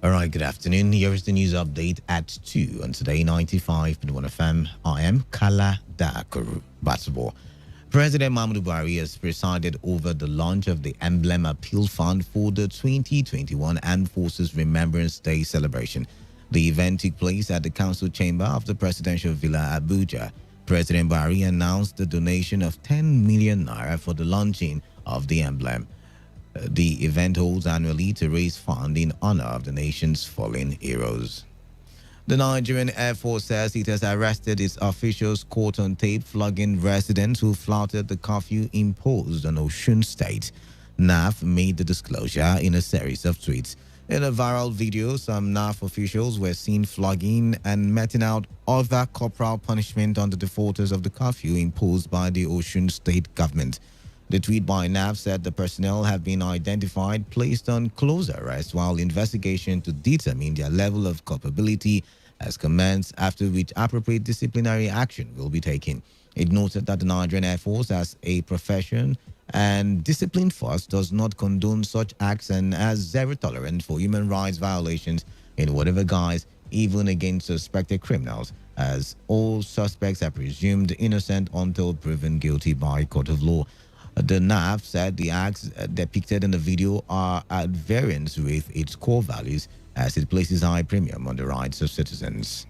All right, good afternoon. Here is the news update at 2 on Today 95.1 FM. I am Kala Dakaru Batabo. President Muhammadu Buhari has presided over the launch of the Emblem Appeal Fund for the 2021 Armed Forces Remembrance Day celebration. The event took place at the Council Chamber of the Presidential Villa, Abuja. President Buhari announced the donation of 10 million naira for the launching of the emblem. The event holds annually to raise funds in honor of the nation's fallen heroes. The Nigerian Air Force says it has arrested its officials caught on tape flogging residents who flouted the curfew imposed on Osun State. NAF made the disclosure in a series of tweets. In a viral video, some NAF officials were seen flogging and meting out other corporal punishment on the defaulters of the curfew imposed by the Osun State government. The tweet by NAF said the personnel have been identified, placed on close arrest, while investigation to determine their level of culpability has commenced, after which appropriate disciplinary action will be taken. It noted that the Nigerian Air Force, as a profession and disciplined force, does not condone such acts and has zero tolerance for human rights violations in whatever guise, even against suspected criminals, as all suspects are presumed innocent until proven guilty by court of law. The NAF said the acts depicted in the video are at variance with its core values, as it places high premium on the rights of citizens.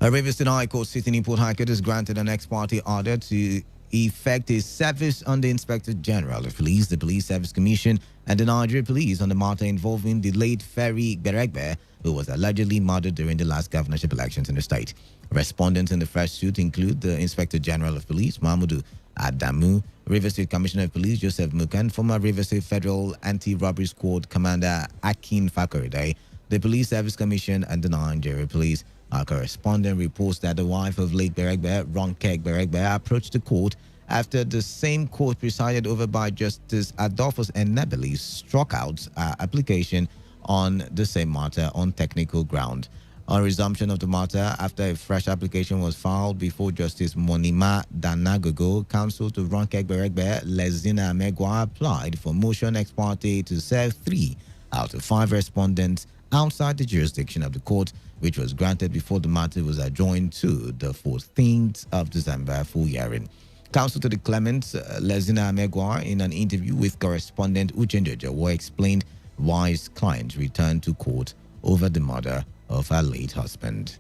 A Rivers State High Court sitting in Port Harcourt has granted an ex-parte order to effect his service on the Inspector General of Police, the Police Service Commission, and the Nigerian Police on the matter involving the late Ferry Beregbe, who was allegedly murdered during the last governorship elections in the state. Respondents in the first suit include the Inspector General of Police, Mahmoud Adamu, Rivers State Commissioner of Police Joseph Mukan, former Rivers State Federal Anti-Robbery Squad Commander Akin Fakoride, the Police Service Commission, and the Nigeria Police. Our correspondent reports that the wife of late Beregbe, Ronkek Beregbe, approached the court after the same court presided over by Justice Adolphus Enebeli struck out application on the same matter on technical ground. On resumption of the matter, after a fresh application was filed before Justice Monima Danagogo, counsel to Ronkek Beregbe, Lezina Megwa, applied for motion ex parte to serve 3 out of 5 respondents outside the jurisdiction of the court, which was granted before the matter was adjourned to the 14th of December for hearing. Counsel to the claimants, Lezina Megwa, in an interview with correspondent Uchenjo Jawo, explained why his client returned to court over the murder of her late husband.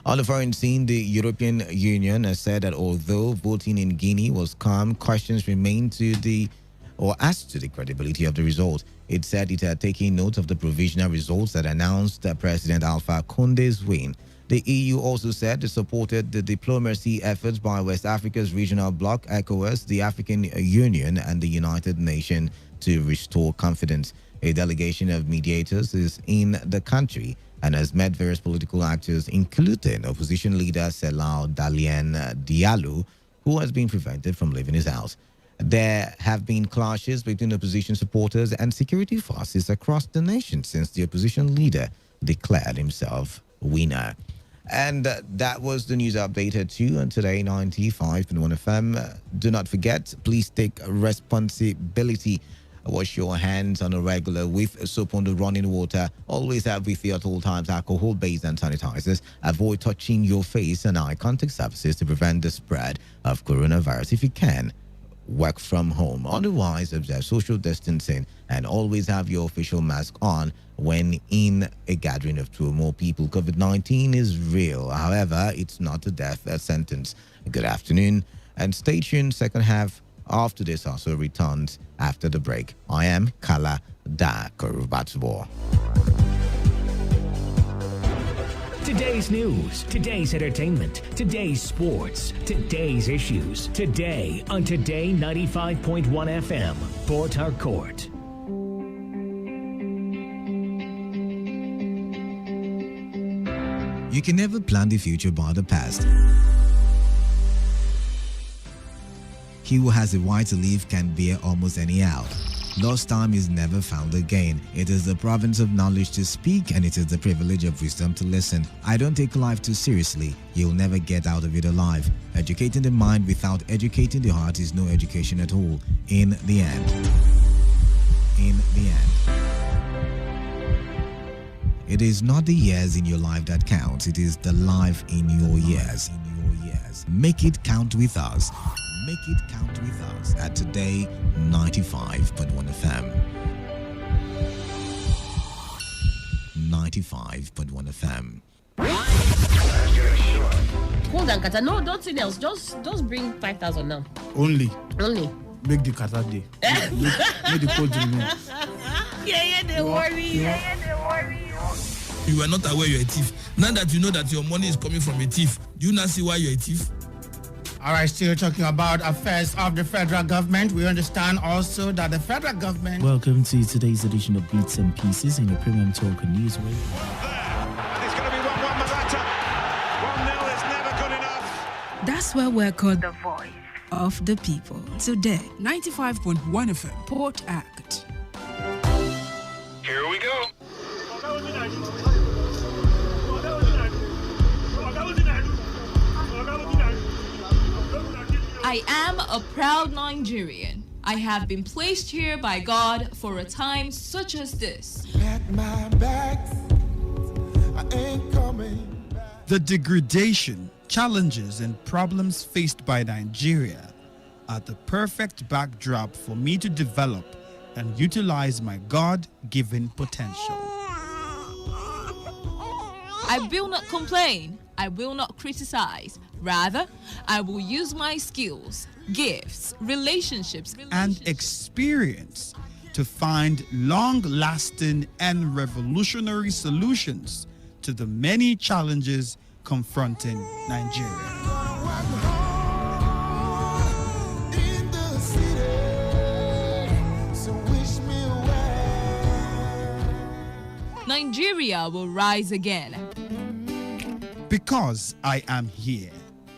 On the foreign scene, the European Union has said that although voting in Guinea was calm, questions remain as to the credibility of the result. It said it had taken note of the provisional results that announced President Alpha Conde's win. The EU also said it supported the diplomacy efforts by West Africa's regional bloc, ECOWAS, the African Union, and the United Nations to restore confidence. A delegation of mediators is in the country and has met various political actors, including opposition leader Selao Dalien Diallo, who has been prevented from leaving his house. There have been clashes between opposition supporters and security forces across the nation since the opposition leader declared himself winner. And that was the news updated too on Today 95.1 FM. Do not forget, please take responsibility. Wash your hands on a regular with soap on the running water. Always have with you at all times alcohol-based and sanitizers. Avoid touching your face and eye contact surfaces to prevent the spread of coronavirus if you can. Work from home. Otherwise, observe social distancing and always have your official mask on when in a gathering of two or more people. COVID-19 is real. However, it's not a death sentence. Good afternoon and stay tuned. Second half of today's also returns after the break. I am Kala Da Korubatsubo. Today's news, today's entertainment, today's sports, today's issues. Today on Today 95.1 FM, Port Harcourt. You can never plan the future by the past. He who has a right to live can bear almost any out. Lost time is never found again. It is the province of knowledge to speak, and it is the privilege of wisdom to listen. I don't take life too seriously. You'll never get out of it alive. Educating the mind without educating the heart is no education at all. In the end. It is not the years in your life that counts. It is the life in your years. Make it count with us. Make it count with us at Today 95.1 FM. 95.1 FM. Hold on, Kata. No, don't say else. Just bring 5,000 now. Only. Make the Kata day. Make the code remain. Yeah, they worry. You were not aware you're a thief. Now that you know that your money is coming from a thief, do you not see why you're a thief? All right, still talking about affairs of the federal government. We understand also that the federal government... Welcome to today's edition of Beats and Pieces in the Premium Talk and Newsway. And it's going to be 1-1 Morata. 1-0 is never good enough. That's why we're called the voice of the people. Today, 95.1 FM, Port Act. Here we go. I am a proud Nigerian. I have been placed here by God for a time such as this. The degradation, challenges, and problems faced by Nigeria are the perfect backdrop for me to develop and utilize my God-given potential. I will not complain. I will not criticize. Rather, I will use my skills, gifts, relationships, and experience to find long-lasting and revolutionary solutions to the many challenges confronting Nigeria. Nigeria will rise again. Because I am here,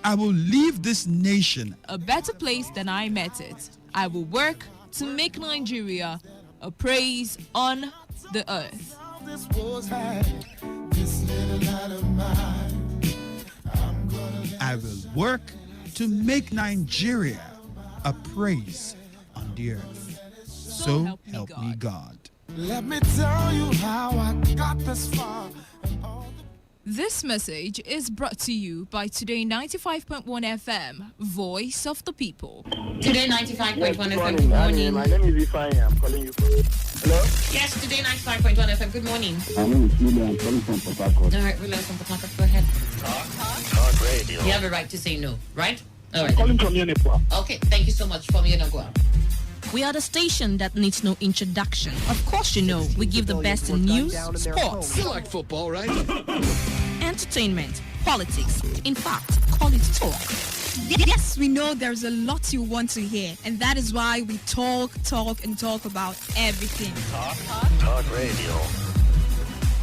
I will leave this nation a better place than I met it. I will work to make Nigeria a praise on the earth. I will work to make Nigeria a praise on the earth. So help me God. Let me tell you how I got this far. This message is brought to you by Today 95.1 FM, Voice of the People. Today 95.1 FM, good morning. My name is Ifeanyi. I'm calling you from... Hello? Yes, Today 95.1 FM, good morning. My name is William. I'm calling from Port Harcourt. All right, William from Port Harcourt, go ahead. Talk radio. You have a right to say no, right? All right. I'm calling from Unipua. Okay, thank you so much from Unipua. We are the station that needs no introduction. Of course, you know, we give the best in news, sports. You like football, right? Entertainment, politics. In fact, call it talk. Yes, we know there's a lot you want to hear, and that is why we talk about everything. Talk radio.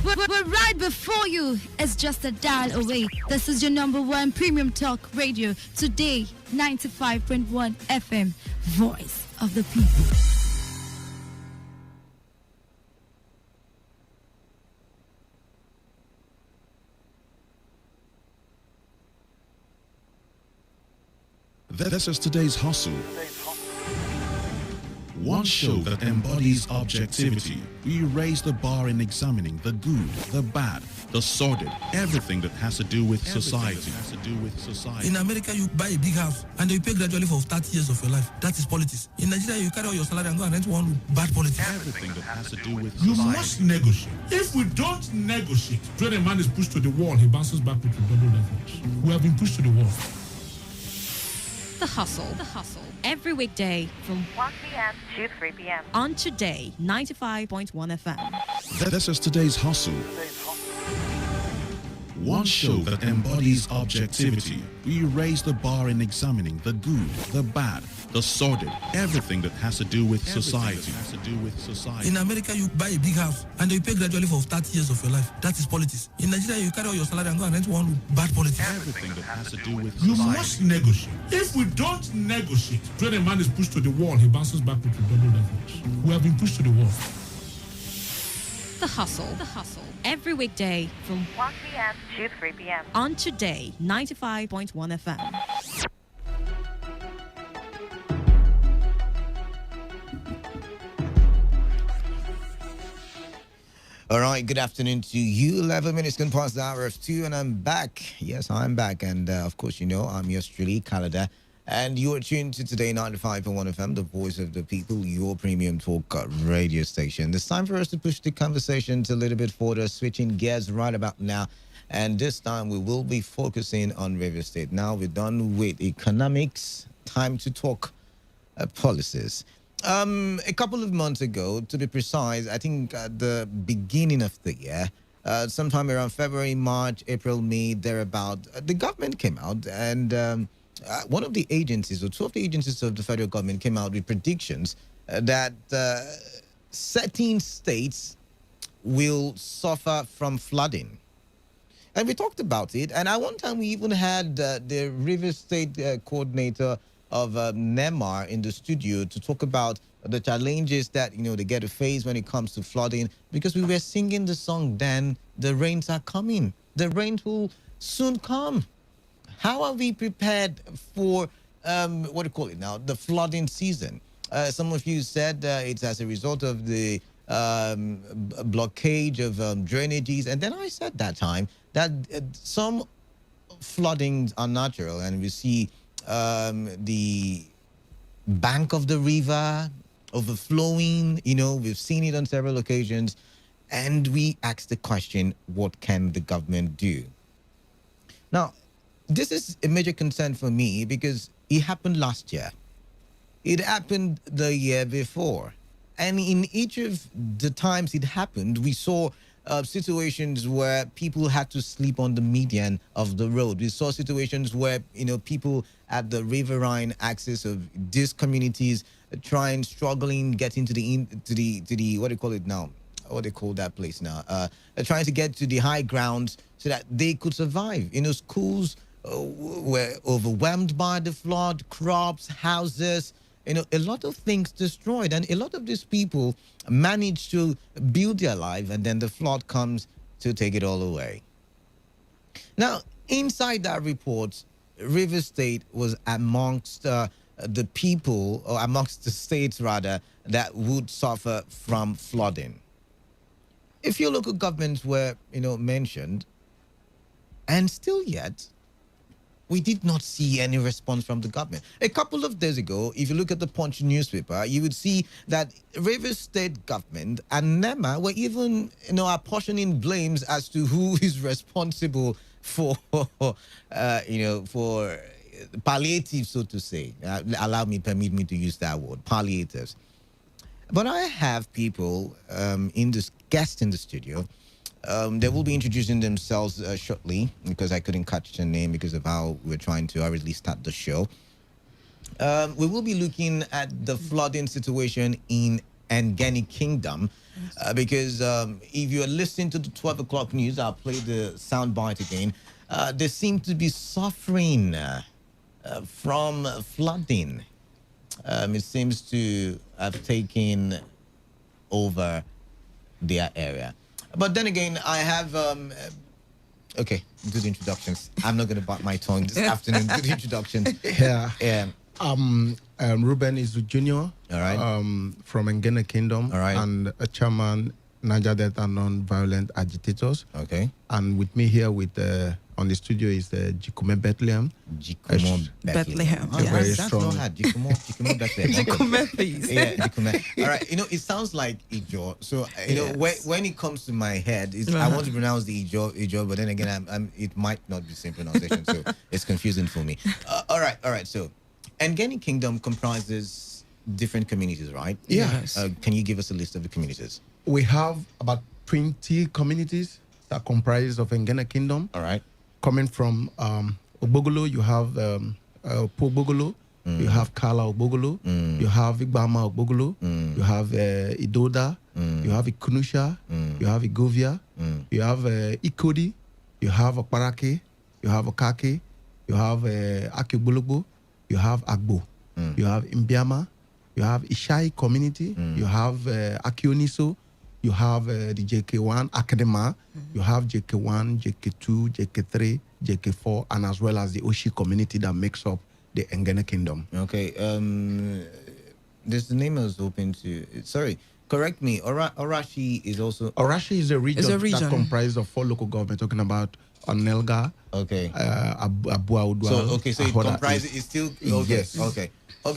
We're right before you. It's just a dial away. This is your number one premium talk radio. Today, 95.1 FM, Voice of the People. This is today's hustle. One show that embodies objectivity. We raise the bar in examining the good, the bad, the sordid, everything that has to do with society. In America, you buy a big house and you pay gradually for 30 years of your life. That is politics. In Nigeria, you carry all your salary and go and rent one room. Bad politics. Everything that has to do with you society. must negotiate. If we don't negotiate, when a man is pushed to the wall, he bounces back with double levels. We have been pushed to the wall. The Hustle. Every weekday from 1 p.m. to 3 p.m. on Today 95.1 FM. This is today's hustle. One show that embodies objectivity. We raise the bar in examining the good, the bad, the sordid, everything that has to do with society. In America, you buy a big house and you pay gradually for 30 years of your life. That is politics. In Nigeria, you carry all your salary and go and rent one room. Bad politics. Everything that has to do with You society. must negotiate. If we don't negotiate, when a man is pushed to the wall, he bounces back with double levels. We have been pushed to the wall. The Hustle. Every weekday from 1 p.m. to 3 p.m. on Today 95.1 FM. All right, good afternoon to you. 11 minutes gone past the hour of 2, and I'm back. Yes, I'm back. And of course, you know, I'm yours truly, Canada. And you are tuned to Today 95.1 FM, the voice of the people, your premium talk radio station. It's time for us to push the conversations a little bit further, switching gears right about now. And this time we will be focusing on River State. Now we're done with economics. Time to talk policies. A couple of months ago, to be precise, I think at the beginning of the year, sometime around February, March, April, May, thereabout, the government came out and one of the agencies, or two of the agencies of the federal government came out with predictions that certain states will suffer from flooding. And we talked about it. And at one time, we even had the River State coordinator of NEMAR in the studio to talk about the challenges that, you know, they get to face when it comes to flooding, because we were singing the song then, the rains are coming. The rains will soon come. How are we prepared for, what do you call it now, the flooding season? Some of you said it's as a result of the blockage of drainages. And then I said that time that some floodings are natural, and we see the bank of the river overflowing. You know, we've seen it on several occasions. And we asked the question, what can the government do? Now, this is a major concern for me because it happened last year. It happened the year before. And in each of the times it happened, we saw situations where people had to sleep on the median of the road. We saw situations where, you know, people at the riverine axis of these communities struggling, getting to the what do you call it now? What they call that place now? Trying to get to the high grounds so that they could survive. You know, schools were overwhelmed by the flood, crops, houses, you know, a lot of things destroyed. And a lot of these people managed to build their life, and then the flood comes to take it all away. Now, inside that report, River State was amongst the people, or amongst the states rather, that would suffer from flooding. A few local governments were, you know, mentioned, and still yet, we did not see any response from the government. A couple of days ago, if you look at the Punch newspaper, you would see that River State government and NEMA were even, you know, apportioning blames as to who is responsible for, you know, for palliatives, so to say. Permit me to use that word, palliatives. But I have people guests in the studio. They will be introducing themselves shortly, because I couldn't catch their name because of how we're trying to hurriedly start the show. We will be looking at the flooding situation in Ngeni Kingdom, because if you're listening to the 12 o'clock news, I'll play the soundbite again. They seem to be suffering from flooding. It seems to have taken over their area. But then again, I have Okay, do the introductions. I'm not going to bite my tongue this afternoon. Do the introductions. Yeah. Ruben is a junior. All right. From Ngene Kingdom. All right. And a chairman, Niger Delta Non-Violent Agitators. Okay. And with me here on the studio is Jikume Bethlehem. Jikume Bethlehem. Very that's strong. not hard. Jikume Bethlehem. Jikume, please. Yeah, Jikume. All right. It sounds like Ijo. So, when it comes to my head, I want to pronounce the Ijo, but then again, it might not be the same pronunciation, so it's confusing for me. All right. So, Ngeni Kingdom comprises different communities, right? Yes. Can you give us a list of the communities? We have about 20 communities that comprise of Ngene Kingdom. All right. Coming from Ogbogolo, you have Pobogolo, you have Kala Ogbogolo, you have Igbama Ogbogolo, you have Idoda, you have Ikunusha, you have Igovia, you have Ikodi, you have Okparake, you have Okake, you have Akibulugbo, you have Agbo, you have Imbiama, you have Ishai community, you have Akioniso, you have the JK1 Academa, you have JK1, JK2, JK3, JK4, and as well as the Oshi community that makes up the Ngene Kingdom. Okay. This name I was hoping to. Sorry, correct me. Orashi is also. Orashi is a region that comprises of 4 local governments. Talking about Onelga. Okay. Abua Udwa. So it comprises. It's still. Okay. Yes. Okay.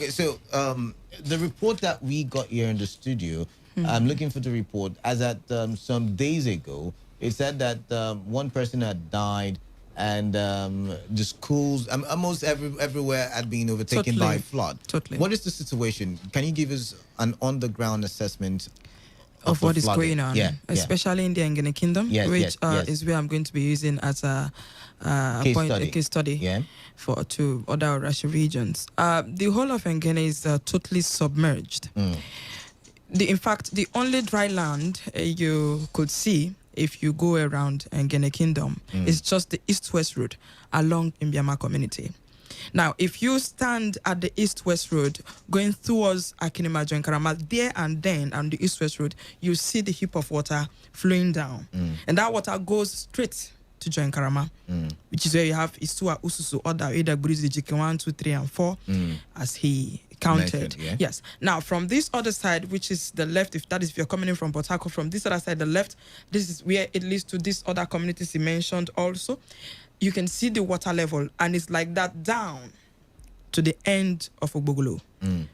So the report that we got here in the studio. I'm looking for the report. As at some days ago, it said that one person had died, and the schools, almost everywhere, had been overtaken by flood. Totally. What is the situation? Can you give us an on-the-ground assessment of what is going on, especially in the Ngene Kingdom, which is where I'm going to be using as a case study to other Russia regions. The whole of Ngene is totally submerged. In fact, the only dry land you could see if you go around Ngene Kingdom is just the east-west road along Imbiama community. Now, if you stand at the east-west road going towards Akinima Joinkarama, there and then on the east-west road, you see the heap of water flowing down. And that water goes straight to Joinkarama, which is where you have Isua, Ususu, Oda, Eda, Burizi, JK 1, 2, 3, and 4, as he counted. Yes. Now, from this other side, which is the left, if you're coming in from Port Harcourt, from this other side, the left, this is where it leads to this other communities he mentioned also. You can see the water level, and it's like that down to the end of Ogbogolo.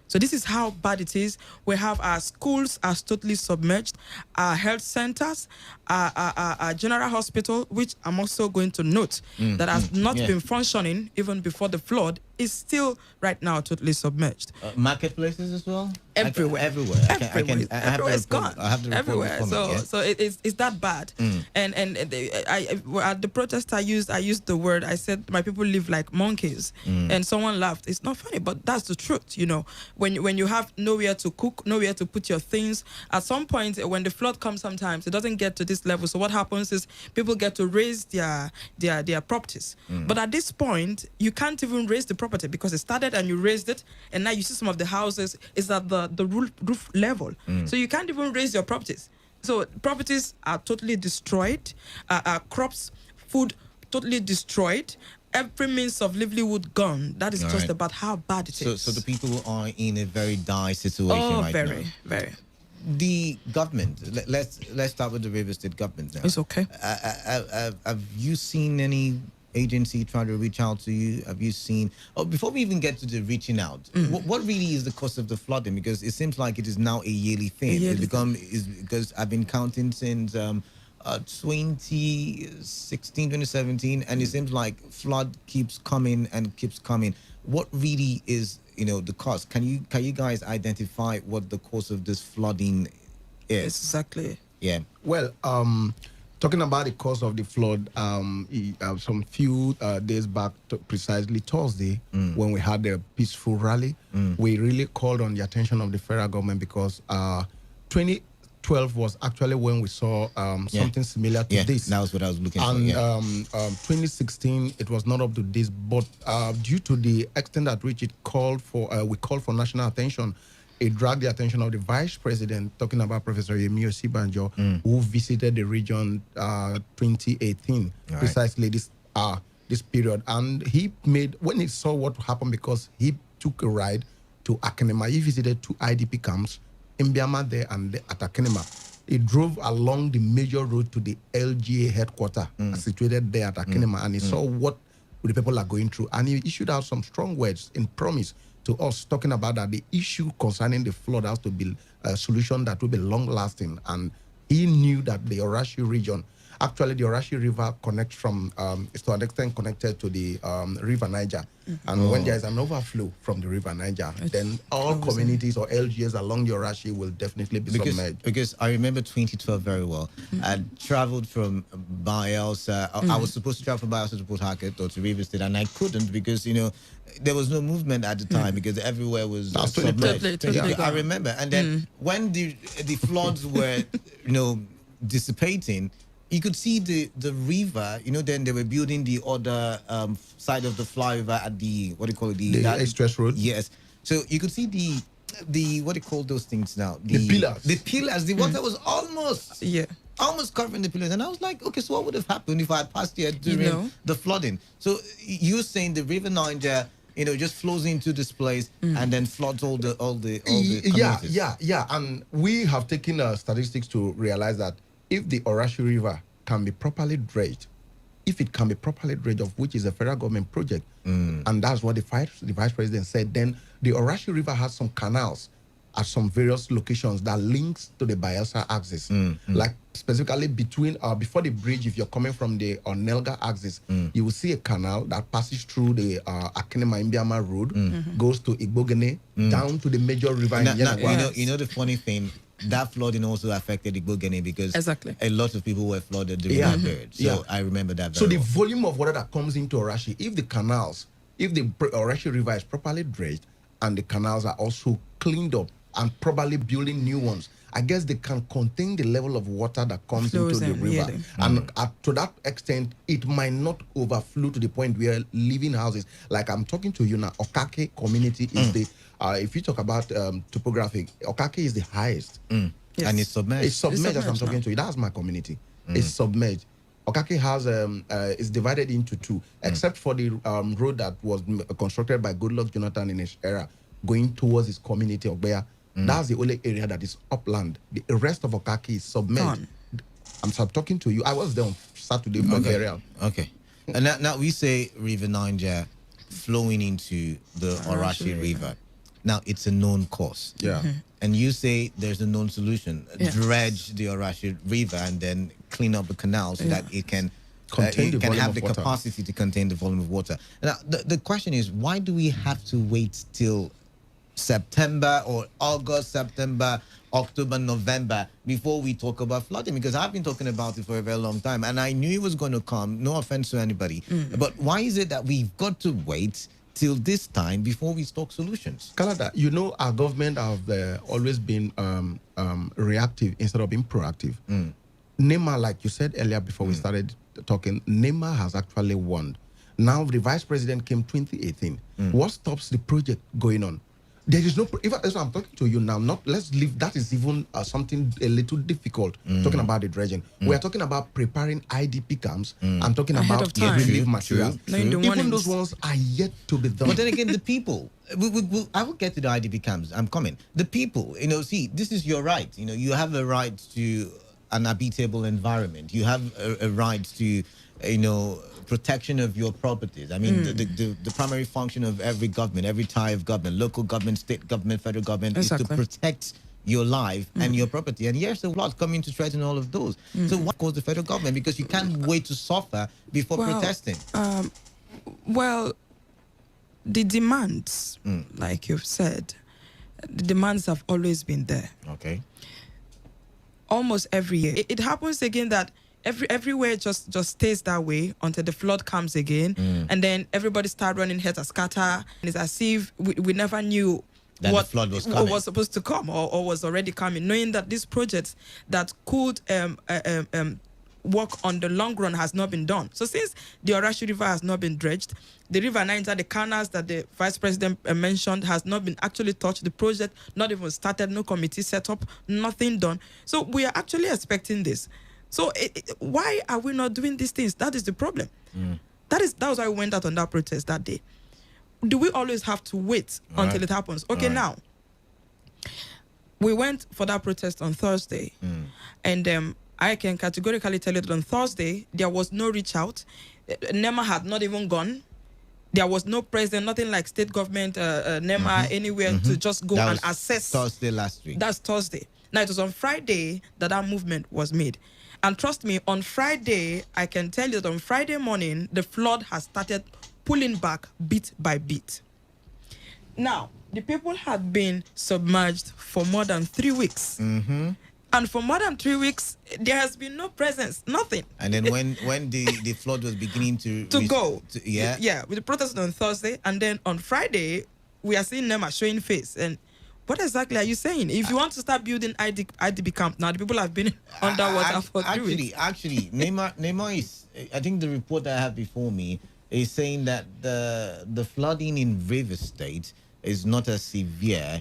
So this is how bad it is. We have our schools are totally submerged, our health centers, our general hospital, which I'm also going to note that has not been functioning even before the flood, is still right now totally submerged. Marketplaces as well? Everywhere. Everywhere. Everywhere's gone. I have the report everywhere. So it's that bad. And at the protest I used the word, I said my people live like monkeys. And someone laughed. It's not funny, but that's the truth, you know. When you have nowhere to cook, nowhere to put your things, at some point when the flood comes, sometimes it doesn't get to this level. So what happens is people get to raise their properties. But at this point, you can't even raise the property because it started and you raised it, and now you see some of the houses is at the roof level. So you can't even raise your properties. So properties are totally destroyed, crops, food totally destroyed. Every means of livelihood gone. That is just about how bad it is. So the people are in a very dire situation right now. Very. The government. Let's start with the River State government now. It's okay. Have you seen any agency trying to reach out to you? Have you seen? Oh, before we even get to the reaching out, what really is the cause of the flooding? Because it seems like it is now a yearly thing. Because I've been counting since 2016, 2017, and it seems like flood keeps coming and keeps coming. What really is, the cause? Can you guys identify what the cause of this flooding is? Exactly. Yeah. Well, talking about the cause of the flood, some few days back, precisely Thursday, when we had the peaceful rally, we really called on the attention of the federal government because 2012 was actually when we saw something similar to this. That was what I was looking for. And 2016, it was not up to this, but due to the extent at which we called for national attention, it dragged the attention of the vice president, talking about Professor Yemi Osibanjo, who visited the region 2018, precisely this period. And he made, when he saw what happened, because he took a ride to Akenema, he visited 2 IDP camps, in Biama there and at Akenema. He drove along the major road to the LGA headquarters situated there at Akenema, and he saw what the people are going through. And he issued out some strong words in promise to us, talking about that the issue concerning the flood has to be a solution that will be long-lasting. And he knew that the Orashi region, actually the Orashi River connects from, is to an extent connected to the River Niger. And when there is an overflow from the River Niger, then all communities or LGAs along the Orashi will definitely be submerged. Because I remember 2012 very well. I traveled from Bayelsa. I was supposed to travel from Bayelsa to Port Harcourt or to River State, and I couldn't because, there was no movement at the time because everywhere was submerged. I remember. And then when the floods were, dissipating, you could see the river, then they were building the other side of the flyover at the, what do you call it? The express road? Yes. So you could see the what do you call those things now? The pillars. The pillars. The water was almost covering the pillars. And I was like, okay, so what would have happened if I had passed here during the flooding? So you're saying the River Niger, just flows into this place and then floods all the communities. Yeah. And we have taken statistics to realize that if the Orashi River can be properly dredged, of which is a federal government project, and that's what the vice president said, then the Orashi River has some canals at some various locations that links to the Bayelsa axis. Like specifically between, before the bridge, if you're coming from the Onelga axis, you will see a canal that passes through the Akenema Imbiama road, goes to Igbogene, down to the major river in Yenagoa. You know the funny thing, that flooding also affected Igbogene because a lot of people were flooded during that period. So I remember that very well. The volume of water that comes into Orashi, if the Orashi River is properly dredged and the canals are also cleaned up and probably building new ones, I guess they can contain the level of water that comes into the river. And to that extent, it might not overflow to the point where living houses, like I'm talking to you now, Okake community is the, if you talk about topography, Okake is the highest. And it's submerged. It's submerged as I'm talking to you. That's my community. It's submerged. Okake has is divided into 2, except for the road that was constructed by Goodluck Jonathan in his era, going towards his community of Ogbea. That's the only area that is upland. The rest of Okake is submerged. I'm talking to you. I was there on Saturday for burial. Okay. And now we say River Niger flowing into the Orashi River. Now it's a known cause. Yeah. And you say there's a known solution. Dredge the Orashi River and then clean up the canal so that it can have the capacity to contain the volume of water. Now the question is, why do we have to wait till September or August, September, October, November before we talk about flooding? Because I've been talking about it for a very long time and I knew it was going to come. No offense to anybody. But why is it that we've got to wait till this time before we talk solutions? Canada, our government have always been reactive instead of being proactive. NEMA, like you said earlier before we started talking, NEMA has actually won. Now the vice president came 2018. What stops the project going on? There is no, if I'm talking to you now, let's leave, that is even something a little difficult, talking about the dredging. We are talking about preparing IDP camps and talking about relief materials. Even those ones are yet to be done. But then again, the people, I will get to the IDP camps, I'm coming. The people, see, this is your right. You have a right to an habitable environment. You have a right to, protection of your properties. I mean, the primary function of every government, every tie of government, local government, state government, federal government, is to protect your life and your property. And here's a lot coming to threaten all of those. So what caused the federal government? Because you can't wait to suffer before protesting. Well, the demands, like you've said, the demands have always been there. Okay. Almost every year. It happens again that everywhere just stays that way until the flood comes again, and then everybody start running head to scatter, and it's as if we never knew that what the flood was coming. Was supposed to come or was already coming, knowing that these projects that could work on the long run has not been done. So since the Orashi River has not been dredged, the River Niger, the canals that the Vice President mentioned has not been actually touched. The project not even started, no committee set up, nothing done. So we are actually expecting this. So why are we not doing these things? That is the problem. That was why we went out on that protest that day. Do we always have to wait until it happens? Okay, now, we went for that protest on Thursday, and I can categorically tell you that on Thursday, there was no reach out. NEMA had not even gone. There was no president, nothing like state government, NEMA, anywhere to just go and assess. Thursday last week. That's Thursday. Now, it was on Friday that movement was made. And trust me, on Friday, I can tell you that on Friday morning, the flood has started pulling back bit by bit. Now, the people had been submerged for more than 3 weeks. And for more than 3 weeks, there has been no presence, nothing. And then when the flood was beginning to go, with the protest on Thursday, and then on Friday, we are seeing NEMA showing face. And what exactly are you saying? If you want to start building IDP camp now, the people have been underwater for 3 weeks. Actually, NEMA is, I think the report that I have before me is saying that the flooding in Rivers State is not as severe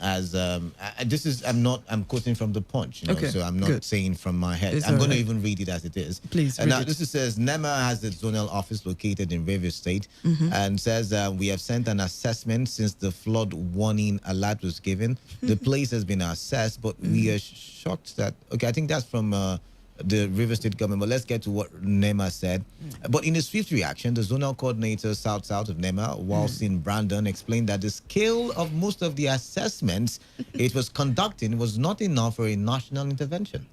as I'm quoting from the Punch, so I'm not saying from my head. I'm going to even read it as it is. Please. And now this says NEMA has its zonal office located in Rivers State, and says we have sent an assessment since the flood warning alert was given. The place has been assessed, but we are shocked that I think that's from the River State government, but let's get to what NEMA said. But in a swift reaction, the zonal coordinator south of NEMA, Walsin Brandon, explained that the scale of most of the assessments it was conducting was not enough for a national intervention.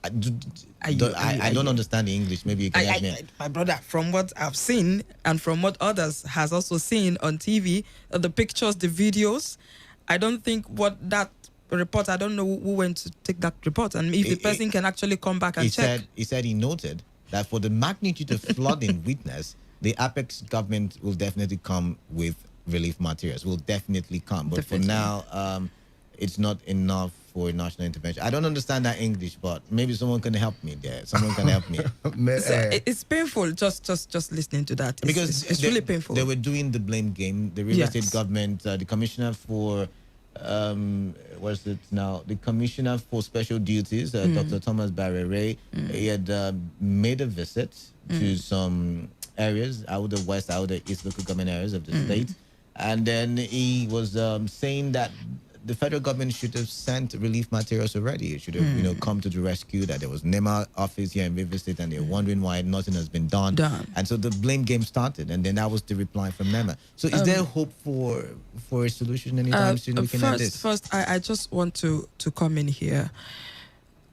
I don't understand the English. Maybe you can help me. My brother, from what I've seen and from what others has also seen on TV, the pictures, the videos, I don't think what that report, I don't know who went to take that report, and if the person can actually come back and check. He noted that for the magnitude of flooding witnessed, the Apex government will definitely come with relief materials. Will definitely come, but for now, it's not enough for a national intervention. I don't understand that English, but maybe someone can help me there. Someone can help me. It's painful just listening to that. Because it's really painful. They were doing the blame game. The real estate government, the commissioner for what's it now? The Commissioner for Special Duties, Dr. Thomas Barrere, he had made a visit to some areas, out of West, out of East local government areas of the state, and then he was saying that the federal government should have sent relief materials already. It should have, come to the rescue. That there was NEMA office here in River State, and they're wondering why nothing has been done. And so the blame game started, and then that was the reply from NEMA. So, is there hope for a solution anytime soon? We can have this. First, I just want to come in here.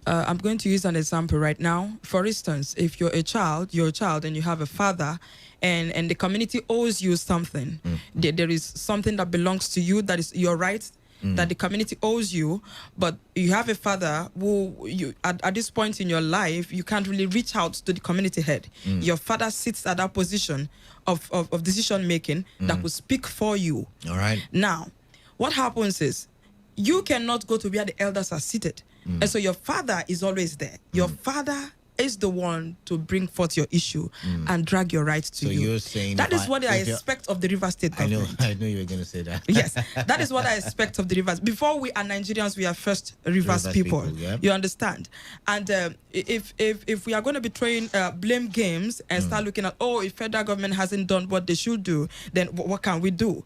I'm going to use an example right now. For instance, if you're a child, and you have a father, and the community owes you something. There is something that belongs to you that is your right. That the community owes you, but you have a father who at this point in your life, you can't really reach out to the community head. Your father sits at that position of decision making that will speak for you. All right. Now, what happens is you cannot go to where the elders are seated. And so your father is always there. Your father is the one to bring forth your issue and drag your rights to you. So you're saying that is what I expect of the River State government. I know you were going to say that. Yes, that is what I expect of the Rivers. Before we are Nigerians, we are first Rivers people. You understand? And if we are going to be throwing blame games and start looking at, if federal government hasn't done what they should do, then what can we do?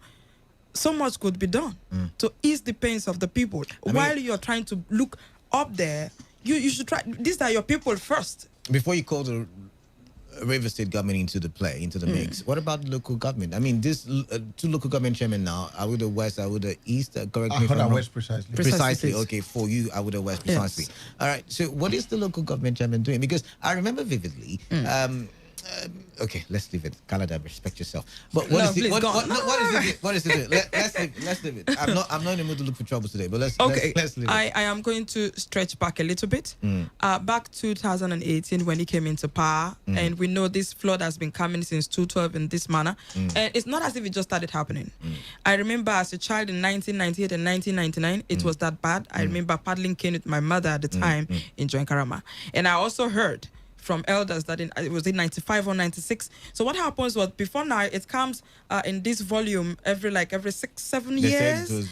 So much could be done to ease the pains of the people. While you're trying to look up there, you should try. These are your people first. Before you call the River State government into the mix, what about the local government? I mean, this two local government chairmen now, Awuda West, Awuda East, correct me if I'm wrong. West precisely. Precisely, okay, for you, Awuda West, precisely. Yes. All right, so what is the local government chairman doing? Because I remember vividly, Okay, let's leave it. Canada, respect yourself. But what is it? What is it? Let's leave it. I'm not in the mood to look for trouble today. But let's leave it. I am going to stretch back a little bit. Back 2018 when he came into power, and we know this flood has been coming since 2012 in this manner. And it's not as if it just started happening. I remember as a child in 1998 and 1999, it was that bad. I remember paddling cane with my mother at the time in Joinkarama, and I also heard from elders that it was in 95 or 96. So what happens was before now it comes in this volume every 6-7 years. It was,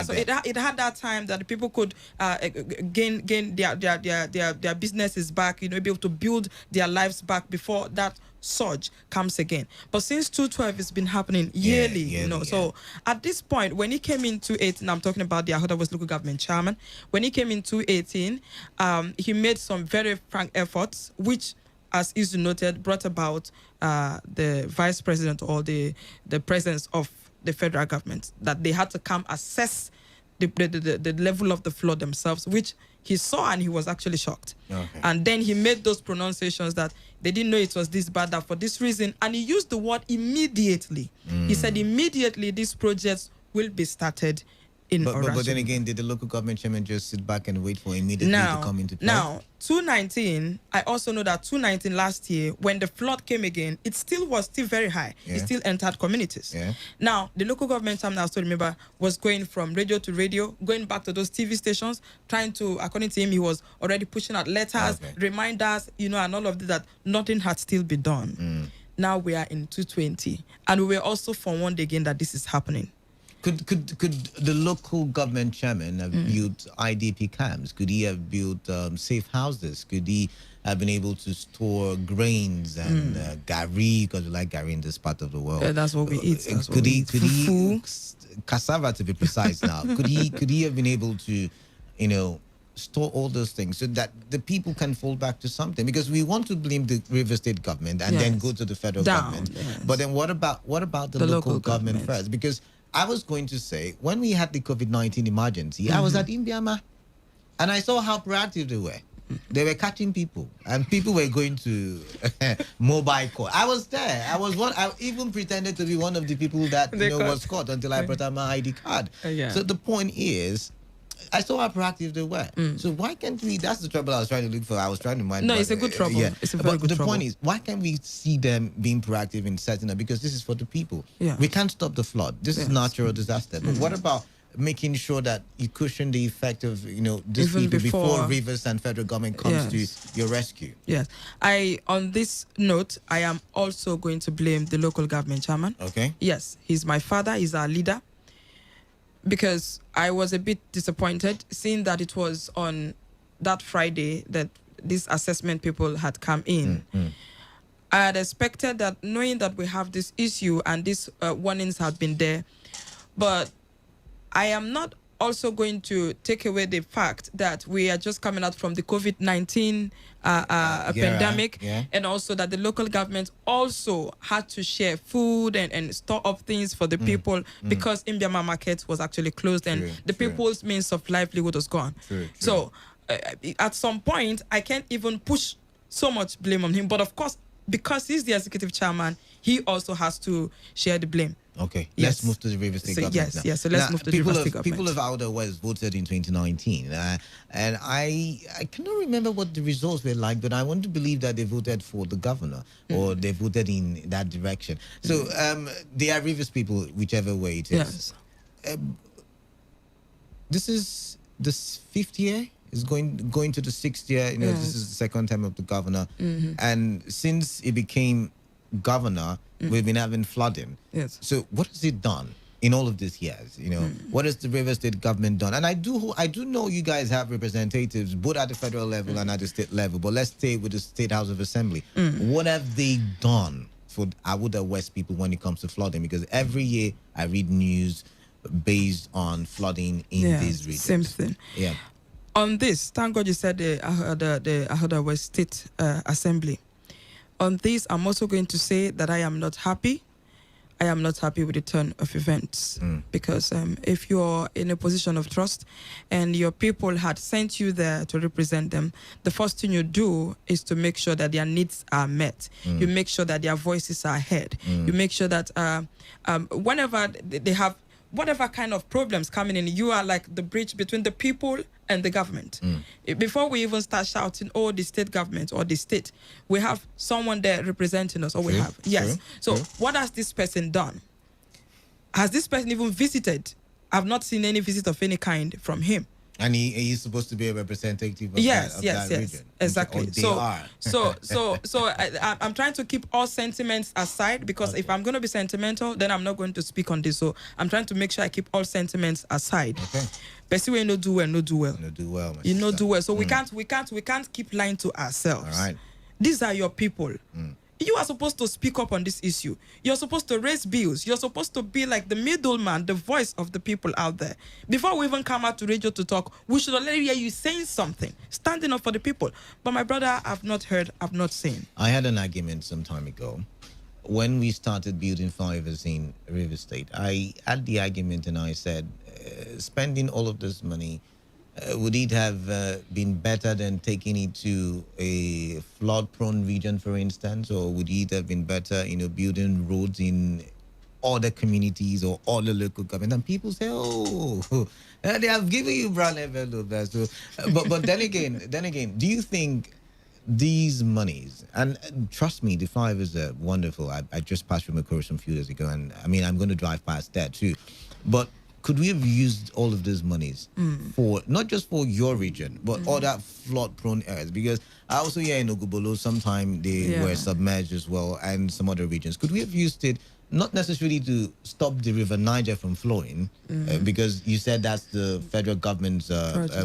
so it had that time that people could gain their businesses back, be able to build their lives back before that surge comes again. But since 2012, it's been happening yearly, So at this point, when he came into 2018, I'm talking about the Ahoda West local government chairman. When he came into 2018, he made some very frank efforts, which, as is noted, brought about the vice president or the presence of the federal government, that they had to come assess the level of the flood themselves, which he saw, and he was actually shocked. And then he made those pronunciations that they didn't know it was this bad, that for this reason, and he used the word immediately. He said immediately these projects will be started in Orashu. But then again, did the local government chairman just sit back and wait for immediately to come into play? Now, 2019, I also know that 2019 last year, when the flood came again, it was still very high. It still entered communities. Now, the local government chairman, I still remember, was going from radio to radio, going back to those TV stations, trying to, according to him, he was already pushing out letters, reminders, and all of that nothing had still been done. Now we are in 2020, and we were also forewarned again that this is happening. Could the local government chairman have built IDP camps? Could he have built safe houses? Could he have been able to store grains and gari, because we like gari in this part of the world? That's what we eat. Could he cassava, to be precise now? Could he have been able to, store all those things so that the people can fall back to something? Because we want to blame the River State government and then go to the federal government. But then what about the local government first? Because I was going to say, when we had the COVID-19 emergency, I was at Imbiama, and I saw how proactive they were. They were catching people, and people were going to mobile court. I was there. I even pretended to be one of the people that was caught until I brought out my ID card. So the point is, I saw how proactive they were. So why can't we? That's the trouble I was trying to look for. I was trying to mind. No, it's a good trouble. It's a very good trouble. The point is, why can't we see them being proactive in setting up? Because this is for the people. We can't stop the flood. This is natural disaster. But what about making sure that you cushion the effect of these people before Rivers and federal government comes to your rescue? Yes. On this note, I am also going to blame the local government chairman. Okay. Yes, he's my father. He's our leader. Because I was a bit disappointed seeing that it was on that Friday that these assessment people had come in. I had expected that, knowing that we have this issue and these warnings have been there, but I am not also going to take away the fact that we are just coming out from the COVID-19 pandemic, and also that the local government also had to share food and store up things for the people because Imbiama market was actually closed and the people's means of livelihood was gone. So at some point, I can't even push so much blame on him. But of course, because he's the executive chairman, he also has to share the blame. Okay, let's move to the River State government now. So let's move to the River State government. People of Outer West voted in 2019, and I cannot remember what the results were like, but I want to believe that they voted for the governor or they voted in that direction. So they are Rivers people, whichever way it is. This is the 5th year. Is going to the 6th year. This is the second term of the governor, and since he became governor, we've been having flooding. So what has it done in all of these years? What has the River State government done? And I do know you guys have representatives both at the federal level and at the state level, but let's stay with the State House of Assembly. What have they done for Awuda West people when it comes to flooding? Because every year I read news based on flooding in these regions. Same thing. On this, thank God you said the Ahoda West State Assembly. On this, I'm also going to say that I am not happy. I am not happy with the turn of events because if you're in a position of trust and your people had sent you there to represent them, the first thing you do is to make sure that their needs are met. You make sure that their voices are heard. You make sure that whenever they have whatever kind of problems coming in, you are like the bridge between the people and the government. Before we even start shouting, oh, the state government or the state, we have someone there representing us, or we have. Yes. So what has this person done? Has this person even visited? I've not seen any visit of any kind from him. And he's supposed to be a representative of yes, that region. Exactly. So I'm trying to keep all sentiments aside because if I'm going to be sentimental, then I'm not going to speak on this. So I'm trying to make sure I keep all sentiments aside. Okay. But we no do well. No do well. You know do well. So we can't keep lying to ourselves. All right. These are your people. You are supposed to speak up on this issue. You're supposed to raise bills. You're supposed to be like the middleman, the voice of the people out there. Before we even come out to radio to talk, we should already hear you saying something, standing up for the people. But my brother, I've not heard, I've not seen. I had an argument some time ago. When we started building flyovers in River State, I had the argument and I said, spending all of this money, would it have been better than taking it to a flood-prone region, for instance, or would it have been better, building roads in other communities or other local government? And people say, "Oh, they have given you brown envelope." So, but then again, do you think these monies, and trust me, the flyovers are wonderful. I just passed through Makuru some few days ago, and I mean, I'm going to drive past there too, but could we have used all of those monies for not just for your region, but other flood-prone areas? Because I also hear in Ogubolo, sometime they were submerged as well, and some other regions. Could we have used it not necessarily to stop the River Niger from flowing, because you said that's the federal government's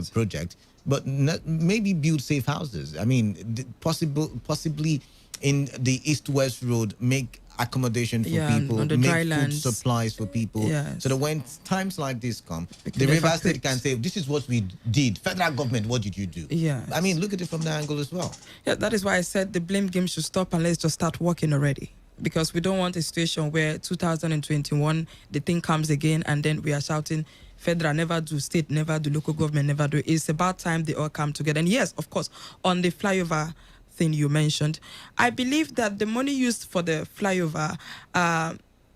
project, but maybe build safe houses? I mean, possibly in the East-West Road, make accommodation for people, make food supplies for people, so that when times like this come, the River State can say, this is what we did. Federal government, what did you do? I mean, look at it from that angle as well. Yeah, that is why I said the blame game should stop and let's just start working already. Because we don't want a situation where 2021, the thing comes again and then we are shouting, federal never do, state never do, local government never do. It's about time they all come together. And yes, of course, on the flyover thing you mentioned, I believe that the money used for the flyover,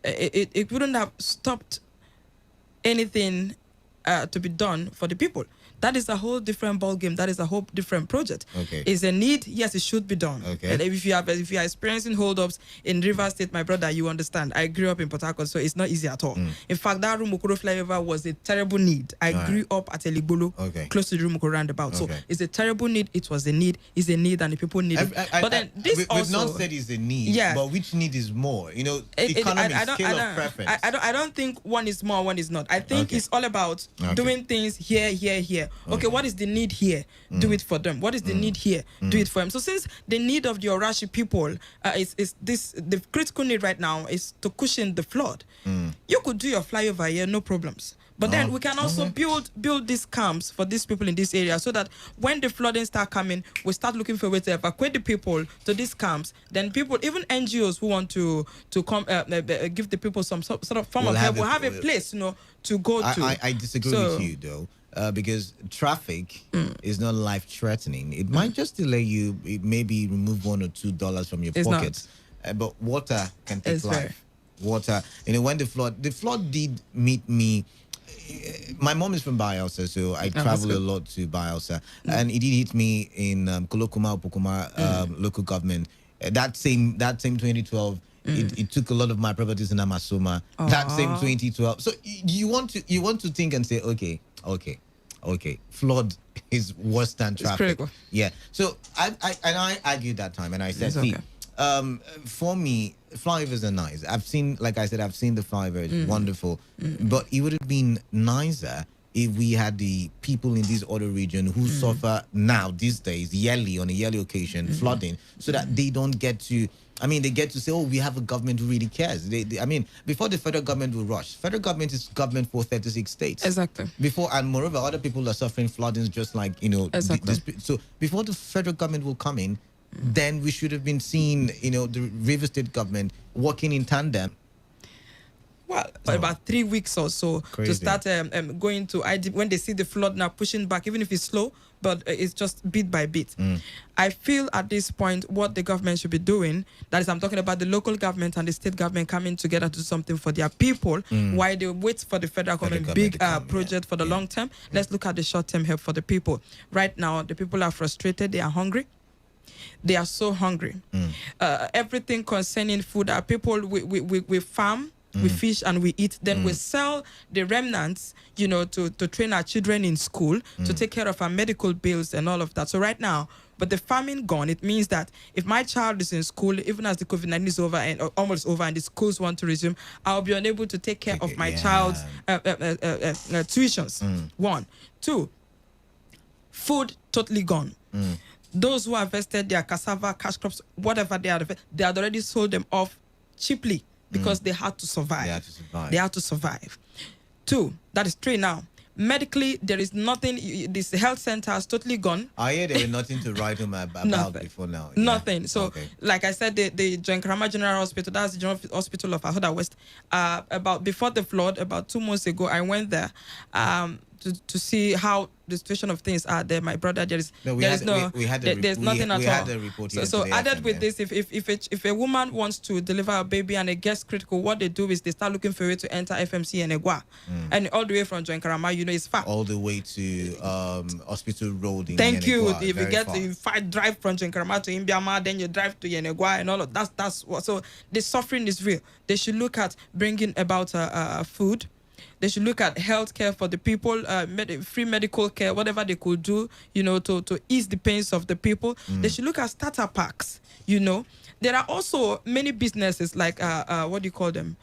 it wouldn't have stopped anything to be done for the people. That is a whole different ball game. That is a whole different project. Is a need? Yes, it should be done. And if you are experiencing holdups in River State, my brother, you understand. I grew up in Port Harcourt, so it's not easy at all. In fact, that Rumokoro flyover was a terrible need. I grew up at Eligbolo, close to the Rumokoro roundabout. So it's a terrible need. It was a need. It's a need, and the people need it. But then this we've not said it's a need. But which need is more? Economy scale of preference. I don't think one is more, one is not. I think it's all about doing things here. Okay, what is the need here? Do it for them. What is the need here? Do it for them. So since the need of the Orashi people is this, the critical need right now is to cushion the flood. You could do your flyover here, no problems. But then we can also build these camps for these people in this area so that when the flooding start coming, we start looking for a way to evacuate the people to these camps. Then people, even NGOs who want to come give the people some sort of form of help, will have a place, to go to. I disagree with you though. Because traffic is not life-threatening. It might just delay you, maybe remove $1 or $2 from your pockets. But water can take life. Water, when the flood did meet me. My mom is from Bayelsa, so I travel a lot to Bayelsa, and it did hit me in Kolokuma, Pokuma local government. That same 2012. It took a lot of my properties in Amasoma. That same 2012. So you want to think and say, okay, flood is worse than traffic. It's critical. Yeah. So I argued that time, and I said, for me, flyovers are nice. I've seen the flyovers, wonderful. But it would have been nicer if we had the people in this other region who suffer now these days, yearly, on a yearly occasion, flooding, so that they don't get to. They get to say, oh, we have a government who really cares. Before the federal government will rush. Federal government is government for 36 states. Exactly. And moreover, other people are suffering floodings just like, so before the federal government will come in, then we should have been seeing, the River State government working in tandem. about 3 weeks or so to start going to ID when they see the flood now pushing back, even if it's slow, but it's just bit by bit. I feel at this point what the government should be doing, that is, I'm talking about the local government and the state government coming together to do something for their people while they wait for the federal government big project for the long term. Let's look at the short term help for the people. Right now, the people are frustrated, they are hungry. They are so hungry. Everything concerning food, our people, we farm, we fish and we eat. Then we sell the remnants, to train our children in school, to take care of our medical bills and all of that. So right now, but the farming gone, it means that if my child is in school, even as the COVID-19 is over and almost over and the schools want to resume, I'll be unable to take care of my child's tuitions. 1. 2, food totally gone. Those who harvested their cassava, cash crops, whatever they had already sold them off cheaply because they had to survive. They had to survive. 2, that is 3 now. Medically, there is nothing. This health center has totally gone. I hear there was nothing to write home about before now. Nothing. So, like I said, the John Karama General Hospital, that's the General Hospital of Ahoda West. About before the flood, about 2 months ago, I went there to see how the situation of things are there. My brother, there's nothing at all. So added with this, if a woman wants to deliver a baby and it gets critical, what they do is they start looking for a way to enter FMC and Egua, and all the way from John Karama, it's far. All the way to Hospital Road. Thank you. If you get drive from John Karama to Imbiama, then you drive to Yenegua and all of that's what. So the suffering is real. They should look at bringing about food. They should look at healthcare for the people, free medical care, whatever they could do, to ease the pains of the people. They should look at starter packs, There are also many businesses like, what do you call them?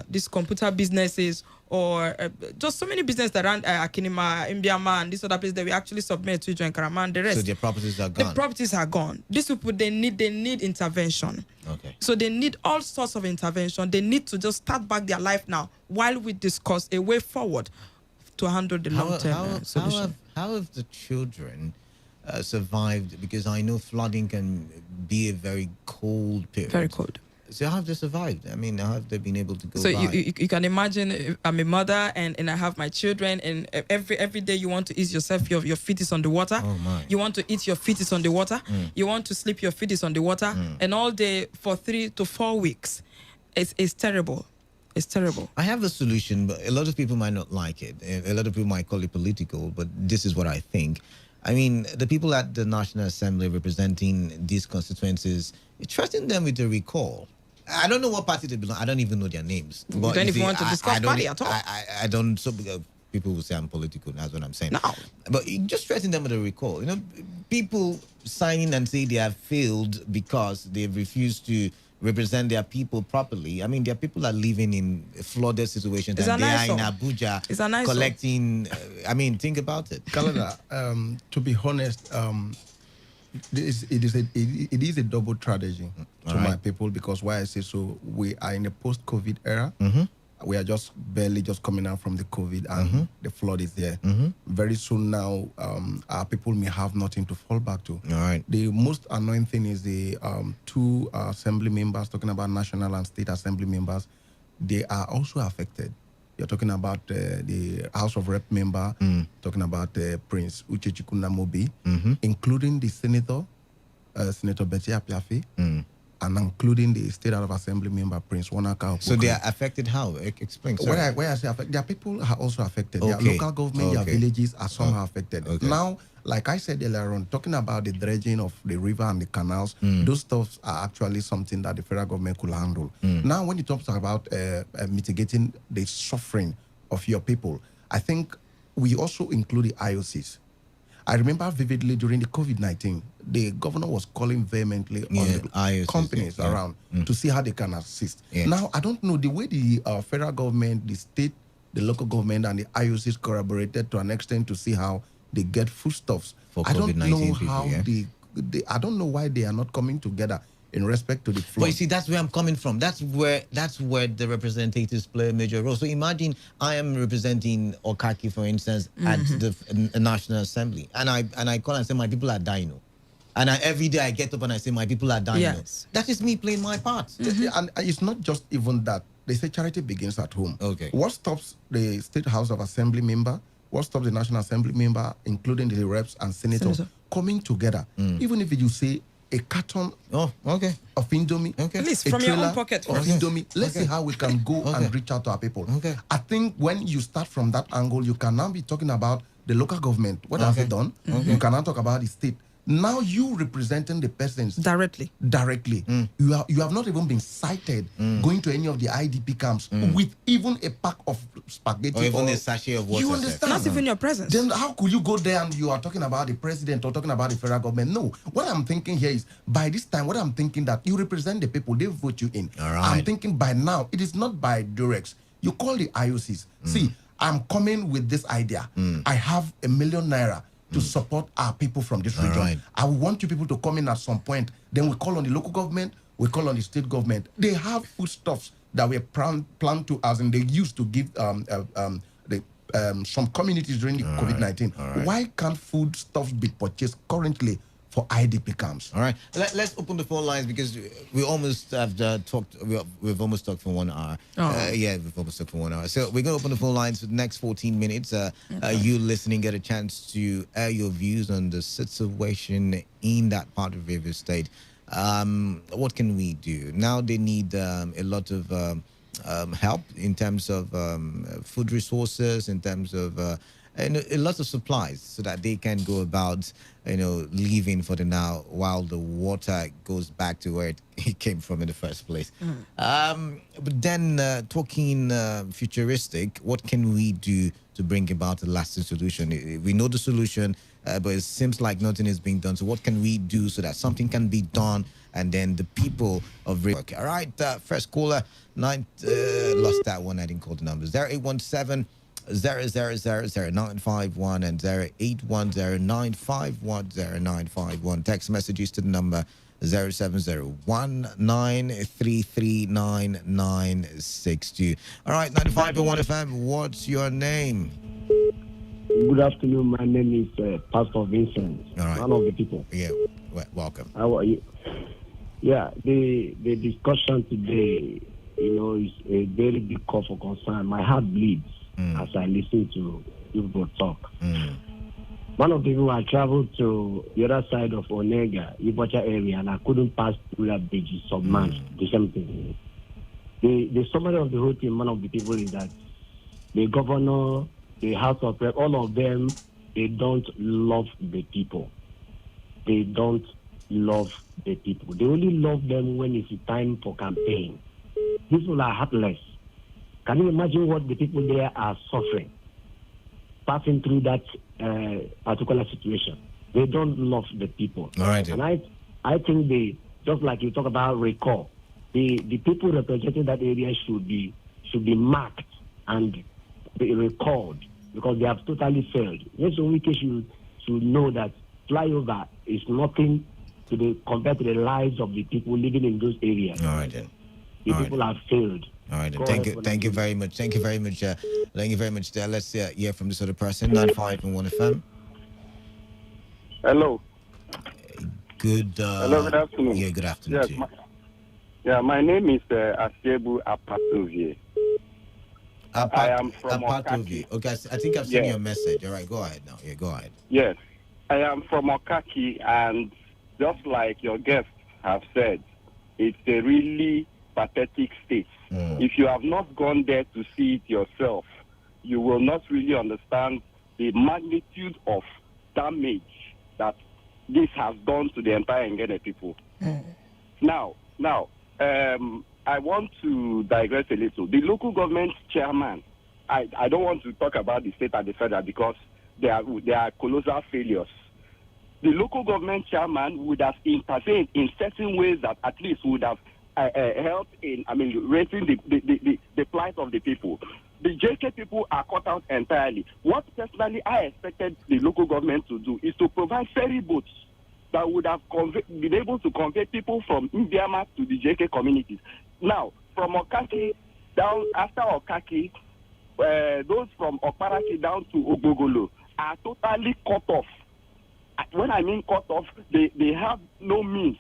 These computer businesses or just so many businesses that run Akinima, Imbiama, and this other place that we actually submit to John Karama and the rest. So their properties are gone. The properties are gone. These people, they need intervention. Okay. So they need all sorts of intervention. They need to just start back their life now while we discuss a way forward to handle the long-term solution. How have the children survived? Because I know flooding can be a very cold period. Very cold. So how have they survived? I mean, how have they been able to go So by? you can imagine, I'm a mother and I have my children, and every day you want to ease yourself, your feet is on the water. Oh my. You want to eat, your feet is on the water. You want to sleep, your feet is on the water. And all day for 3 to 4 weeks. It's terrible. It's terrible. I have a solution, but a lot of people might not like it. A lot of people might call it political, but this is what I think. I mean, the people at the National Assembly representing these constituencies, threaten them with a recall. I don't know what party they belong. I don't even know their names. You don't even want to discuss party at all. I don't. So people will say I'm political. That's what I'm saying. No. But you just threaten them with a recall. People signing and say they have failed because they've refused to represent their people properly. I mean, their people are living in flooded situations and they are in Abuja collecting. I mean, think about it. Canada, to be honest, it is a double tragedy to my people, because why I say so, we are in a post-COVID era. We are just barely coming out from the COVID and the flood is there. Very soon now, our people may have nothing to fall back to. All right. The most annoying thing is the 2 assembly members, talking about national and state assembly members, they are also affected. You're talking about the House of Rep member, talking about Prince Uche Chikunda Mobi, including the Senator, Senator Betty Apiafi, and including the State House of Assembly member, Prince Wanaka. So they are affected how? Explain. When I say affected, their people are also affected. Their local government, their villages are somehow affected. Now, like I said earlier on, talking about the dredging of the river and the canals, those stuffs are actually something that the federal government could handle. Now, when you talk about mitigating the suffering of your people, I think we also include the IOCs. I remember vividly during the COVID-19, the governor was calling vehemently on the IOCs, companies around to see how they can assist. Now, I don't know, the way the federal government, the state, the local government, and the IOCs collaborated to an extent to see how they get foodstuffs. For I don't COVID-19 know people, how I don't know why they are not coming together in respect to the flood. But you see, that's where I'm coming from. That's where the representatives play a major role. So imagine I am representing Okaki, for instance, at the National Assembly, and I call and say my people are dying. And every day I get up and I say my people are dying. Yes. That is me playing my part. And it's not just even that. they say charity begins at home. Okay. What stops the State House of Assembly member? What stops the National Assembly member, including the reps and senators, coming together? Even if you say a carton of Indomie, at least from your own pocket of Indomie, let's see how we can go and reach out to our people. I think when you start from that angle, you can now be talking about the local government. What has it done? You can now talk about the state. Now you representing the persons directly. You have not even been cited going to any of the IDP camps with even a pack of spaghetti or even a sachet of water. You understand? Not even your presence. Then how could you go there and you are talking about the president or talking about the federal government? No. What I'm thinking here is, by this time, what I'm thinking that you represent the people, they vote you in. All right. I'm thinking by now, it is not by Durex. You call the IOCs. See, I'm coming with this idea. I have ₦1 million to support our people from this region. Right. I want you people to come in at some point. Then we call on the local government, we call on the state government. They have foodstuffs that were planned to us, and they used to give some communities during the COVID-19. Right. Why can't foodstuffs be purchased currently for IDP camps? All right, let's open the phone lines because we almost have talked. We've almost talked for 1 hour. We've almost talked for 1 hour. So we're going to open the phone lines for the next 14 minutes. You listening get a chance to air your views on the situation in that part of River State. What can we do now? They need a lot of help in terms of food resources, in terms of and a lot of supplies, so that they can go about, living for the now while the water goes back to where it came from in the first place. But then talking futuristic, what can we do to bring about a lasting solution? We know the solution, but it seems like nothing is being done. So what can we do so that something can be done, and then the people of work? All right, first caller, lost that one. I didn't call the numbers. 0817 0000951 and 081095100951. Text messages to the number 07019339962. All right, 95.1 FM. What's your name? Good afternoon. My name is Pastor Vincent. All right. One of the people. Yeah, welcome. How are you? Yeah, the discussion today, is a very big cause for concern. My heart bleeds as I listen to people talk. One of the people, I traveled to the other side of Onega, Ibocha area, and I couldn't pass through that bridge, submerged, the same thing. The summary of the whole thing, one of the people, is that the governor, the House of Rep, all of them, they don't love the people. They don't love the people. They only love them when it's time for campaign. These people are heartless. Can you imagine what the people there are suffering, passing through that particular situation? They don't love the people. All right. And I think they, just like you talk about recall, the people representing that area should be marked and be recalled, because they have totally failed. Yes, so we should know that flyover is nothing compared to the lives of the people living in those areas. All right then. The people have failed. All right, thank you very much. Thank you very much there. Let's hear from this other person. 95.1 FM. Hello. Hello, good afternoon. Yeah, good afternoon. Yes, my name is Asiebu Apatovi. I am from Okaki. Okay, I think I've seen your message. All right, go ahead now. Yeah, go ahead. Yes, I am from Okaki, and just like your guests have said, it's a really pathetic state. If you have not gone there to see it yourself, you will not really understand the magnitude of damage that this has done to the entire Ngene people. Now, I want to digress a little. The local government chairman, I don't want to talk about the state and the federal because they are colossal failures. The local government chairman would have intervened in certain ways that at least would have helped in, raising the plight of the people. The JK people are cut out entirely. What personally I expected the local government to do is to provide ferry boats that would have been able to convey people from Indiama to the JK communities. Now, from Okaki down, after Okaki, those from Okparaki down to Ogbogolo are totally cut off. When I mean cut off, they have no means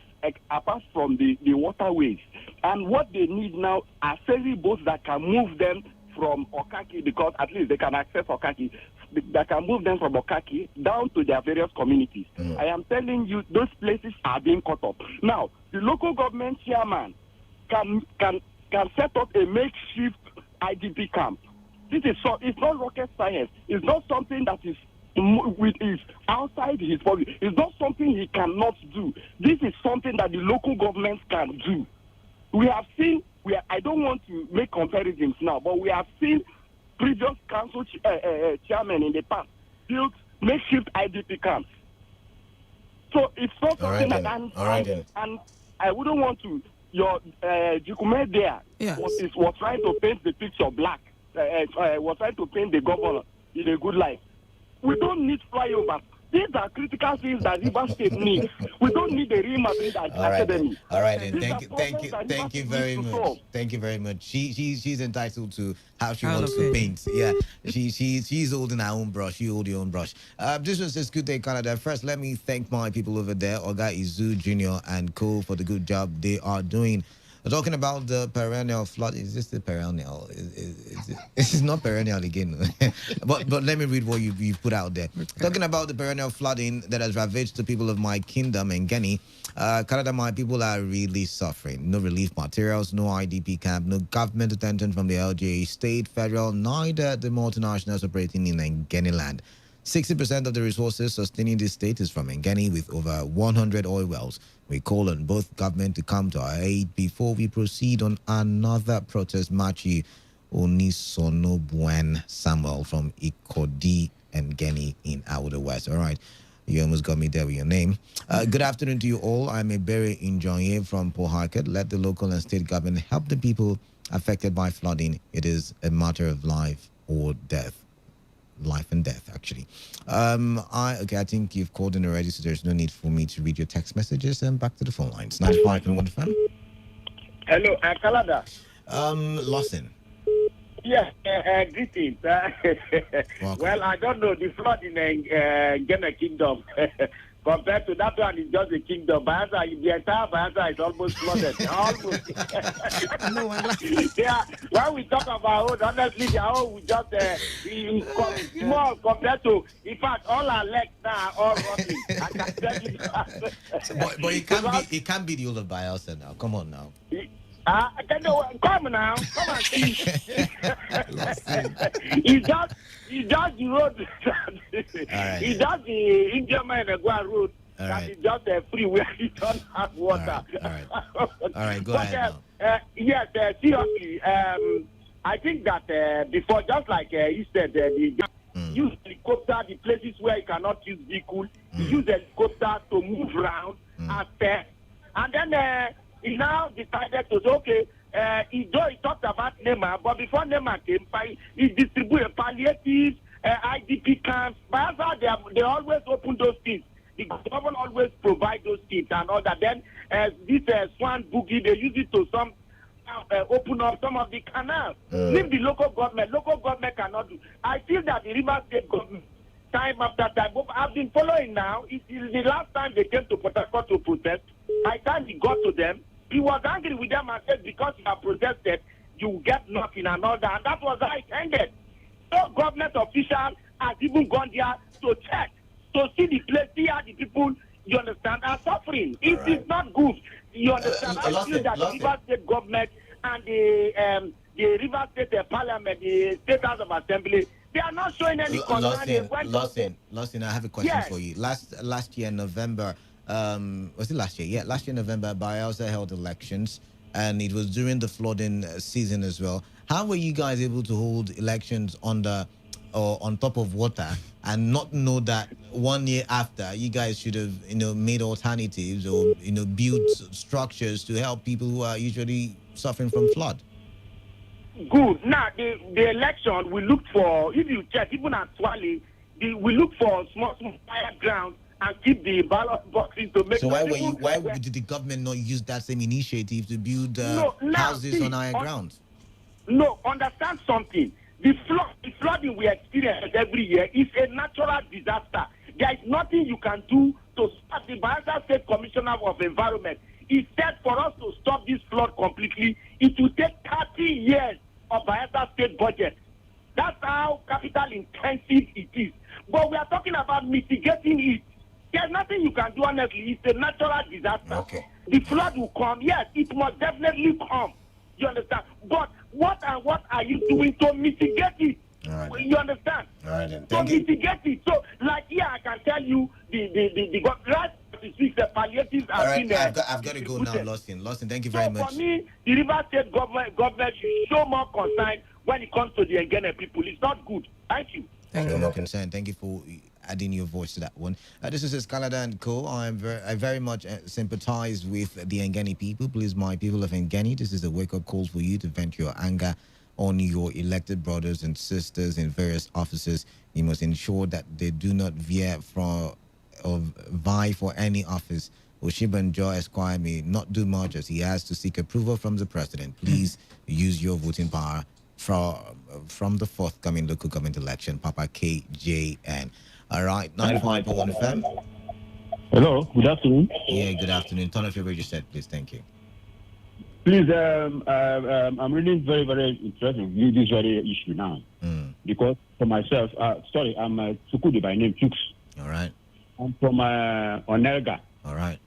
apart from the waterways. And what they need now are ferry boats that can move them from Okaki, because at least they can access Okaki, that can move them from Okaki down to their various communities. I am telling you, those places are being cut up. Now, the local government chairman can set up a makeshift IDP camp. It's not rocket science. It's not something that is outside his body. It's not something he cannot do. This is something that the local government can do. We have seen, I don't want to make comparisons now, but we have seen previous council chairmen in the past build makeshift IDP camps. So it's not something and I wouldn't want to. Your Jukume there was trying to paint the picture black. Was trying to paint the governor in a good light. We don't need flyovers. These are critical things that River State needs. We don't need a Real Madrid academy. All right, and thank you very much. Thank you very much. She's entitled to how she wants to paint. Yeah, she's holding her own brush. You hold your own brush. This was just Good Day Canada. First, let me thank my people over there, Oga Izu Jr. and Co. for the good job they are doing. We're talking about the perennial flood. Is this the perennial? This is not perennial again. but let me read what you've put out there. Talking about the perennial flooding that has ravaged the people of my kingdom and Guinea. Canada, my people are really suffering. No relief materials, no IDP camp, no government attention from the LGA, state, federal, neither the multinationals operating in Ngeni land. 60% of the resources sustaining this state is from Ngeni, with over 100 oil wells. We call on both government to come to our aid before we proceed on another protest. Machi Onisono Buen Samuel from Ikodi and Ngeni in Outer West. All right. You almost got me there with your name. Good afternoon to you all. I'm Ebere Injonye from Port Harcourt. Let the local and state government help the people affected by flooding. It is a matter of life or death. Life and death, actually. I think you've called in already, so there's no need for me to read your text messages. And back to the phone lines. 95.1fm. Hello, Canada. Lawson. Yes, greetings. Well, I don't know, the flood in Ghana Kingdom compared to that one is just a kingdom. Bayelsa, the entire Bayelsa is almost flooded. Almost. Yeah, when we talk about honestly, we just small compared to, in fact, all our legs now are all rotting. I can tell you that. But it can't be the whole of Bayelsa now. Come on now. Come now, come and see. It's just the road. It's just the Indian man and Gua road. That is just a free where you don't have water. All right, go ahead now. Yes, seriously, I think that before, just like you said, use helicopter, the places where you cannot use vehicle, use helicopter to move around and then he now decided to say, okay, he talked about NEMA, but before NEMA came, he distributed palliatives, IDP camps. But they always open those things. The government always provide those things and all that. Then this Swan Boogie, they use it to open up some of the canals. Leave the local government. Local government cannot do. I feel that the River State government, time after time, I've been following now. It is the last time they came to Port Harcourt to protest. By the time he got to them, he was angry with them and said, because you have protested, you get nothing and all that. And that was how it ended. No government official has even gone there to check, to see the place, see how the people, you understand, are suffering. It is not good. You understand? I feel that the River State government and the River State Parliament, the State House of Assembly, they are not showing any concern. Lawson, I have a question for you. Last year, November, was it last year? Yeah, last year, November, Bayelsa held elections, and it was during the flooding season as well. How were you guys able to hold elections on top of water and not know that 1 year after you guys should have, made alternatives or, built structures to help people who are usually suffering from flood? Good. Now, the election, we looked for, if you check, even at Swale, we look for small fire grounds and keep the ballot boxes to make. So why did the government not use that same initiative to build houses on higher ground? No, understand something. The flooding we experience every year is a natural disaster. There is nothing you can do to stop. The Bayelsa State Commissioner of Environment He said for us to stop this flood completely, it will take 30 years of Bayelsa state budget. That's how capital intensive it is. But we are talking about mitigating it. There's nothing you can do, honestly. It's a natural disaster. Okay. The flood will come. Yes, it must definitely come. You understand? But what are you doing to mitigate it? Right. You understand? All right, then. To mitigate it. So, like here, I can tell you the last 6 palliatives are in there. I've got to go now, Lawson, thank you very much. For me, the River State government should show more concern when it comes to the Ngene people. It's not good. Thank you. Thank you. More concern. Thank you for adding your voice to that one. This is Escalada and Co. I very much sympathize with the Ngeni people. Please, my people of Ngeni, this is a wake-up call for you to vent your anger on your elected brothers and sisters in various offices. You must ensure that they do not vie for any office. Oshibanjo Esquire may not do much as he has to seek approval from the president. Please use your voting power from the forthcoming local government election. Papa KJN. All right, 95.1 FM. Hello, good afternoon. Yeah, good afternoon. Turn off your radio set, please. Thank you. Please, I'm really very, very interested in this very issue now. Because for myself, I'm Sukudi by name, Chooks. All right. I'm from Onelga. All right.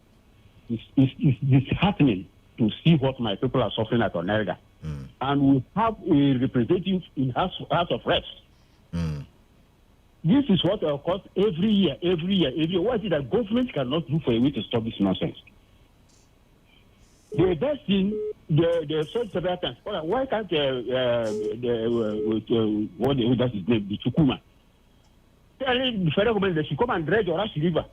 It's disheartening to see what my people are suffering at Onelga. And we have a representative in House of Reps. This is what occurs every year. What is it that government cannot do for a way to stop this nonsense? The best thing, the first several times, why can't what does his name, the Chukuma, telling the federal government they should come and dredge Orashi River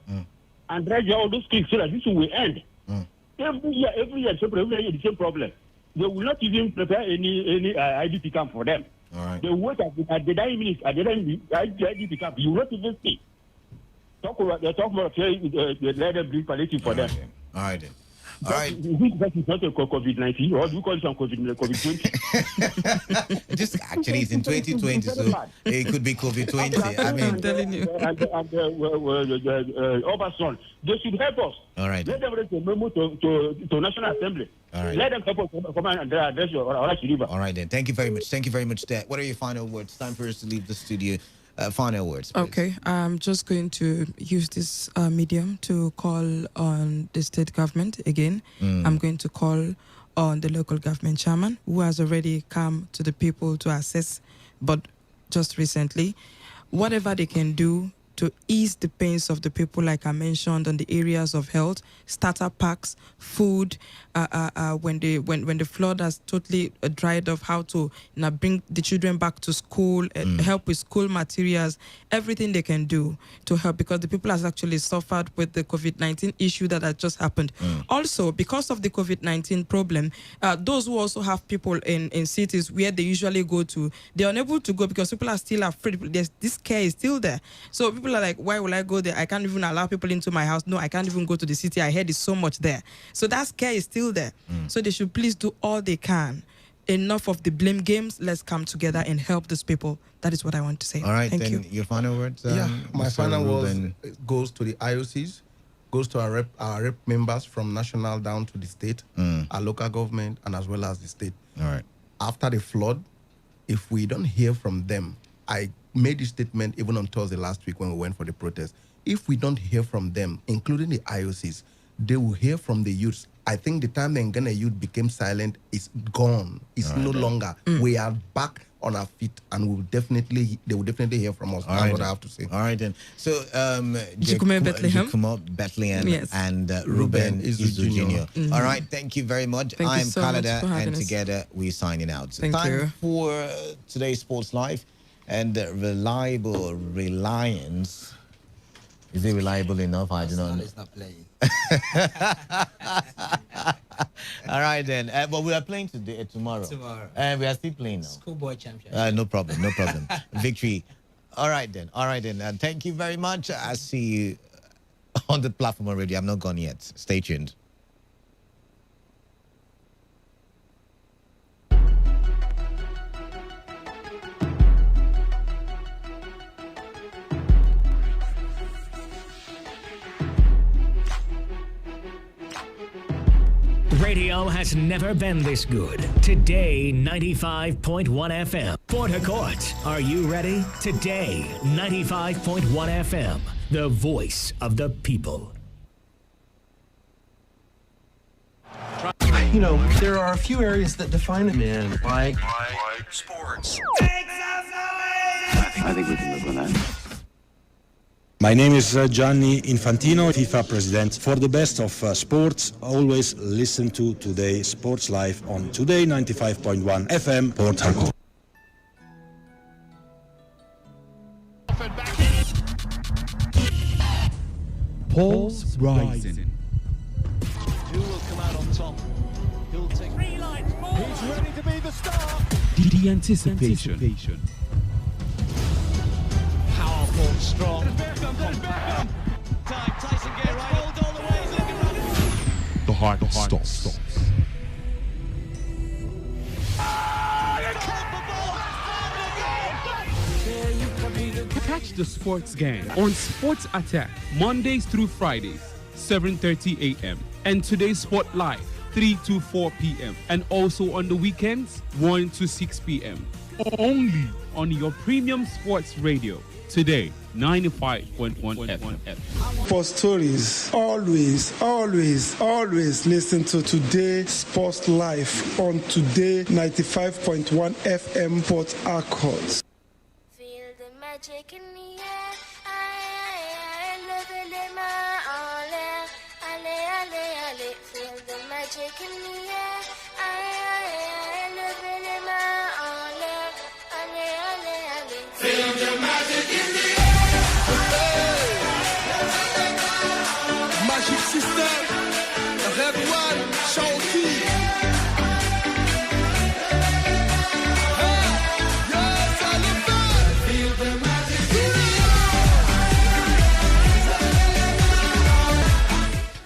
and dredge all those creeks so that this will end. Every year, the same problem. They will not even prepare any IDP camp for them. All right. They wait at the dying minutes, at the IDP camp. You will not even see. Talk about let them bring palliative for them. All right, then. All right. That is not a COVID-19, or do you call it some COVID-20? Just actually, it's in 2020, so it could be COVID-20. I mean, I'm telling you. And Obasan, they should help us. All right. Let them raise a memo to National Assembly. All right. Let them help us come and address your River. All right, then. Thank you very much. Thank you very much, Dad. What are your final words? Time for us to leave the studio. Final words, please. Okay, I'm just going to use this medium to call on the state government again. I'm going to call on the local government chairman who has already come to the people to assess, but just recently, whatever they can do to ease the pains of the people, like I mentioned, on the areas of health, starter packs, food, when the flood has totally dried off, how to bring the children back to school, help with school materials, everything they can do to help, because the people has actually suffered with the COVID-19 issue that has just happened. Also, because of the COVID-19 problem, those who also have people in cities where they usually go to, they're unable to go because people are still afraid. This care is still there. So people are like, why will I go there? I can't even allow people into my house. No, I can't even go to the city. I heard it's so much there. So that scare is still there. So they should please do all they can. Enough of the blame games. Let's come together and help these people. That is what I want to say. All right, Thank then you. Your final words? My final words goes to the IOCs, goes to our rep members from national down to the state, our local government, and as well as the state. All right. After the flood, if we don't hear from them, I made this statement even on Thursday last week when we went for the protest. If we don't hear from them, including the IOCs, they will hear from the youths. I think the time the Ngana youth became silent is gone. It's no longer. We are back on our feet, and they will definitely hear from us. That's what I have to say. All right, then. So, Bethlehem, yes. And Ruben Izu Jr. All right, thank you very much. I'm Kalada, and together we're signing out. Thank Time you. for today's Sports Live and reliable reliance. Is it reliable enough? I don't know. It's not playing. All right, then. But we are playing tomorrow. And we are still playing now. Schoolboy championship. No problem. Victory. All right, then. And thank you very much. I'll see you on the platform already. I'm not gone yet. Stay tuned. radio has never been this good. Today 95.1 FM. Port Harcourt, are you ready? Today 95.1 FM, the voice of the people. You know, there are a few areas that define a man, like sports. I think we can live with that. My name is Gianni Infantino, FIFA president. For the best of sports, always listen to Today Sports Live on Today 95.1 FM, Port Harcourt. Pulse rising. Who will come out on top? He'll take 3 lines. He's ready to be the star. The anticipation. Powerful, strong. Beckham. Time, Tyson Gay right hold all the way. He's looking right. The heart stops. Catch the sports game on Sports Attack Mondays through Fridays, 7:30 a.m. and Today Sport Live, 3 to 4 p.m. and also on the weekends, 1 to 6 p.m. Only on your premium sports radio. Today, 95.1 FM. For stories, always listen to Today Sports Live on Today 95.1 FM Port Harcourt. Feel the magic in the air. I love it in my all air. Ale. Feel the magic in the air. I love it in my all air. Ale. Feel the magic in the air. Magic system. Everyone, shout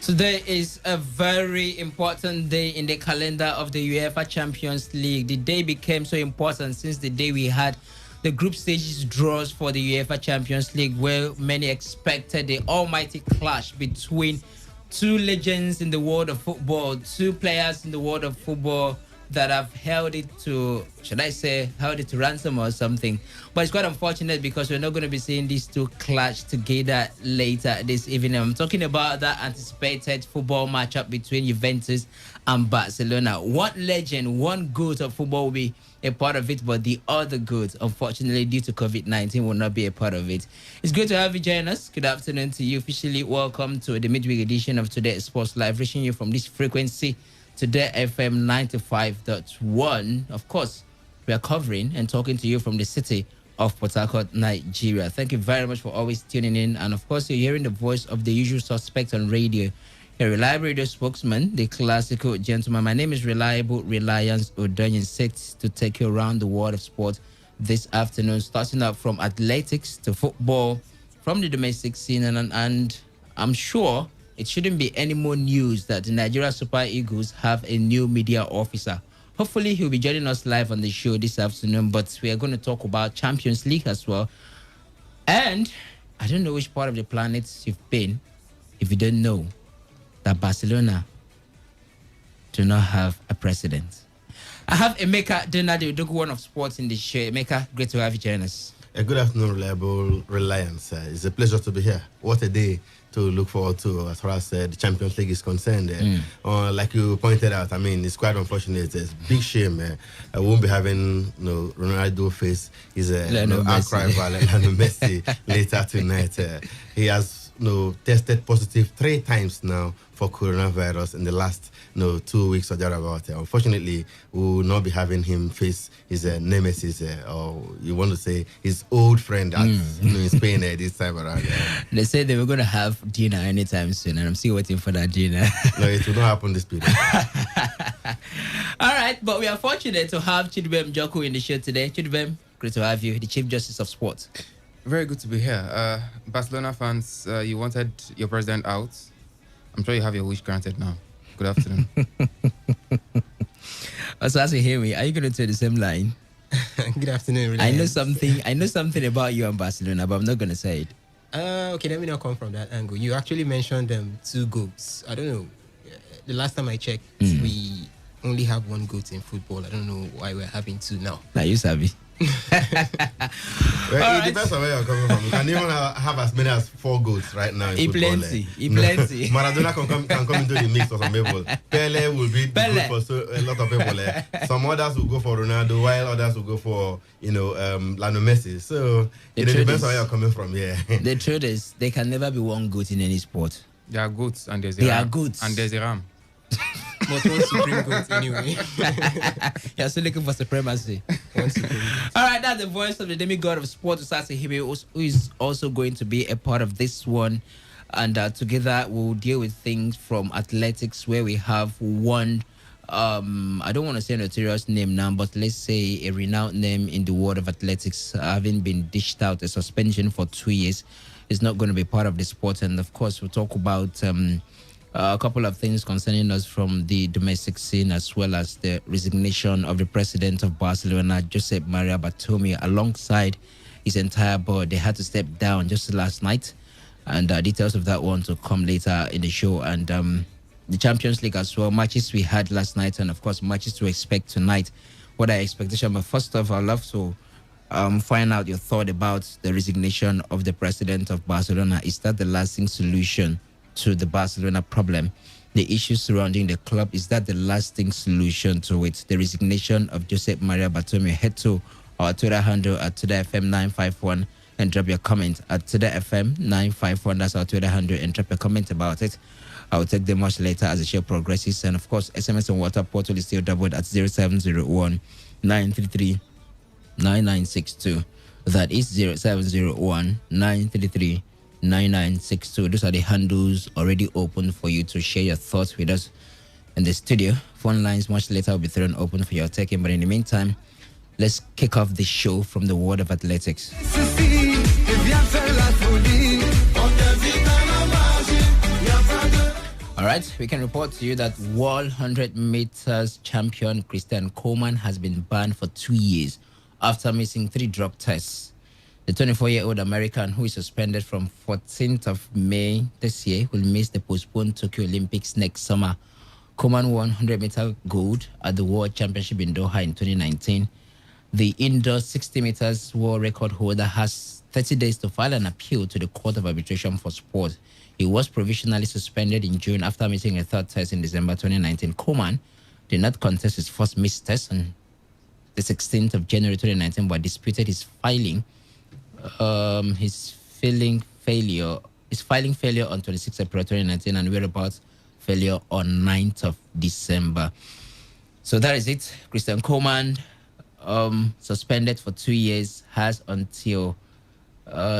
Today is a very important day in the calendar of the UEFA Champions League. The day became so important since the day we had the group stages draws for the UEFA Champions League, where many expected the almighty clash between two legends in the world of football, two players in the world of football that have held it to ransom or something. But it's quite unfortunate because we're not going to be seeing these two clash together later this evening. I'm talking about that anticipated football matchup between Juventus and Barcelona. One legend, one GOAT of football will be a part of it, but the other GOAT, unfortunately, due to COVID-19, will not be a part of it. It's good to have you join us. Good afternoon to you. Officially welcome to the midweek edition of Today Sports Live, reaching you from this frequency, Today FM 95.1. Of course, we are covering and talking to you from the city of Port Harcourt, Nigeria. Thank you very much for always tuning in. And of course, you're hearing the voice of the usual suspect on radio, a reliable radio spokesman, the classical gentleman. My name is Reliable Reliance Odonyin, set to take you around the world of sport this afternoon, starting up from athletics to football, from the domestic scene, and I'm sure it shouldn't be any more news that the Nigeria Super Eagles have a new media officer. Hopefully, he'll be joining us live on the show this afternoon, but we are going to talk about Champions League as well. And I don't know which part of the planet you've been if you don't know that Barcelona do not have a president. I have Emeka Donadi, the one of sports in the show. Emeka, great to have you join us. Good afternoon, Reliable Reliance. It's a pleasure to be here. What a day to look forward to as far as the Champions League is concerned. Like you pointed out, I mean, it's quite unfortunate. It's a big shame. I won't be having Ronaldo face his arch rival, Lionel Messi, later tonight. He has tested positive 3 times now for coronavirus in the last 2 weeks or thereabout. Unfortunately, we will not be having him face his nemesis, or you want to say his old friend in Spain this time around. They said they were going to have dinner anytime soon, and I'm still waiting for that dinner. No, it will not happen this period. All right, but we are fortunate to have Chidubem Joku in the show today. Chidubem, great to have you, the Chief Justice of Sport. Very good to be here. Barcelona fans, you wanted your president out. I'm sure you have your wish granted now. Good afternoon. Also, as you hear me, are you going to say the same line? Good afternoon. Reliance. I know something about you and Barcelona, but I'm not going to say it. Okay, let me not come from that angle. You actually mentioned them 2 goals. I don't know. the last time I checked, we only have one goat in football. I don't know why we're having two now. Now you savvy. It depends on where you're coming from. You can even have as many as 4 goats right now in football. Plenty. Maradona can come into the mix for some people. Pele will be good for a lot of people. Some others will go for Ronaldo, while others will go for Lionel Messi. So it depends on where you're coming from. Yeah. The truth is, there can never be one goat in any sport. There are goats and there's a ram. There are goats and there's a ram. But one supreme goat anyway. You're still looking for supremacy. One supreme goat. All right, that's the voice of the demigod of sport, Usase Hibe, who is also going to be a part of this one. And together we'll deal with things from athletics, where we have one, I don't want to say a notorious name now, but let's say a renowned name in the world of athletics, having been dished out a suspension for 2 years, is not going to be part of the sport. And of course, we'll talk about a couple of things concerning us from the domestic scene, as well as the resignation of the president of Barcelona, Josep Maria Bartomeu, alongside his entire board. They had to step down just last night, and details of that one to come later in the show. And the Champions League as well, matches we had last night, and of course matches to expect tonight. What are expectations? But first off, I'd love to find out your thought about the resignation of the president of Barcelona. Is that the lasting solution to the Barcelona problem? The issues surrounding the club, is that the lasting solution to it? The resignation of Josep Maria Bartomeu. Head to our Twitter handle at Today951 and drop your comment at Today951. That's our Twitter handle, and drop your comment about it. I'll take them much later as the show progresses. And of course, SMS and WhatsApp portal is still doubled at 0701 933 9962. That is 0701 933 9962. Those are the handles already open for you to share your thoughts with us in the studio. Phone lines much later will be thrown open for your taking. But in the meantime, let's kick off the show from the world of athletics. All right, we can report to you that World 100 meters champion Christian Coleman has been banned for 2 years after missing 3 drug tests. The 24-year-old American, who is suspended from 14th of May this year, will miss the postponed Tokyo Olympics next summer. Coleman won 100-meter gold at the World Championship in Doha in 2019. The indoor 60 meters world record holder has 30 days to file an appeal to the Court of Arbitration for Sport. He was provisionally suspended in June after missing a 3rd test in December 2019. Coleman did not contest his first missed test on the 16th of January 2019, but disputed his filing failure on 26 April 2019 and whereabouts failure on 9th of December. So that is it. Christian Coleman, suspended for 2 years, has until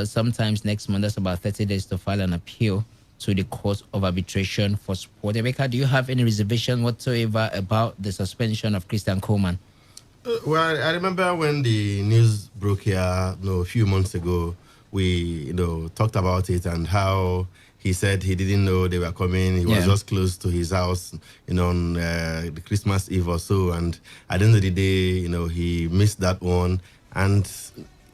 sometimes next month, that's about 30 days, to file an appeal to the Court of Arbitration for Sport. Emeka, do you have any reservation whatsoever about the suspension of Christian Coleman? Well, I remember when the news broke here, a few months ago, we, talked about it and how he said he didn't know they were coming. He was just close to his house, on the Christmas Eve or so. And at the end of the day, he missed that one. And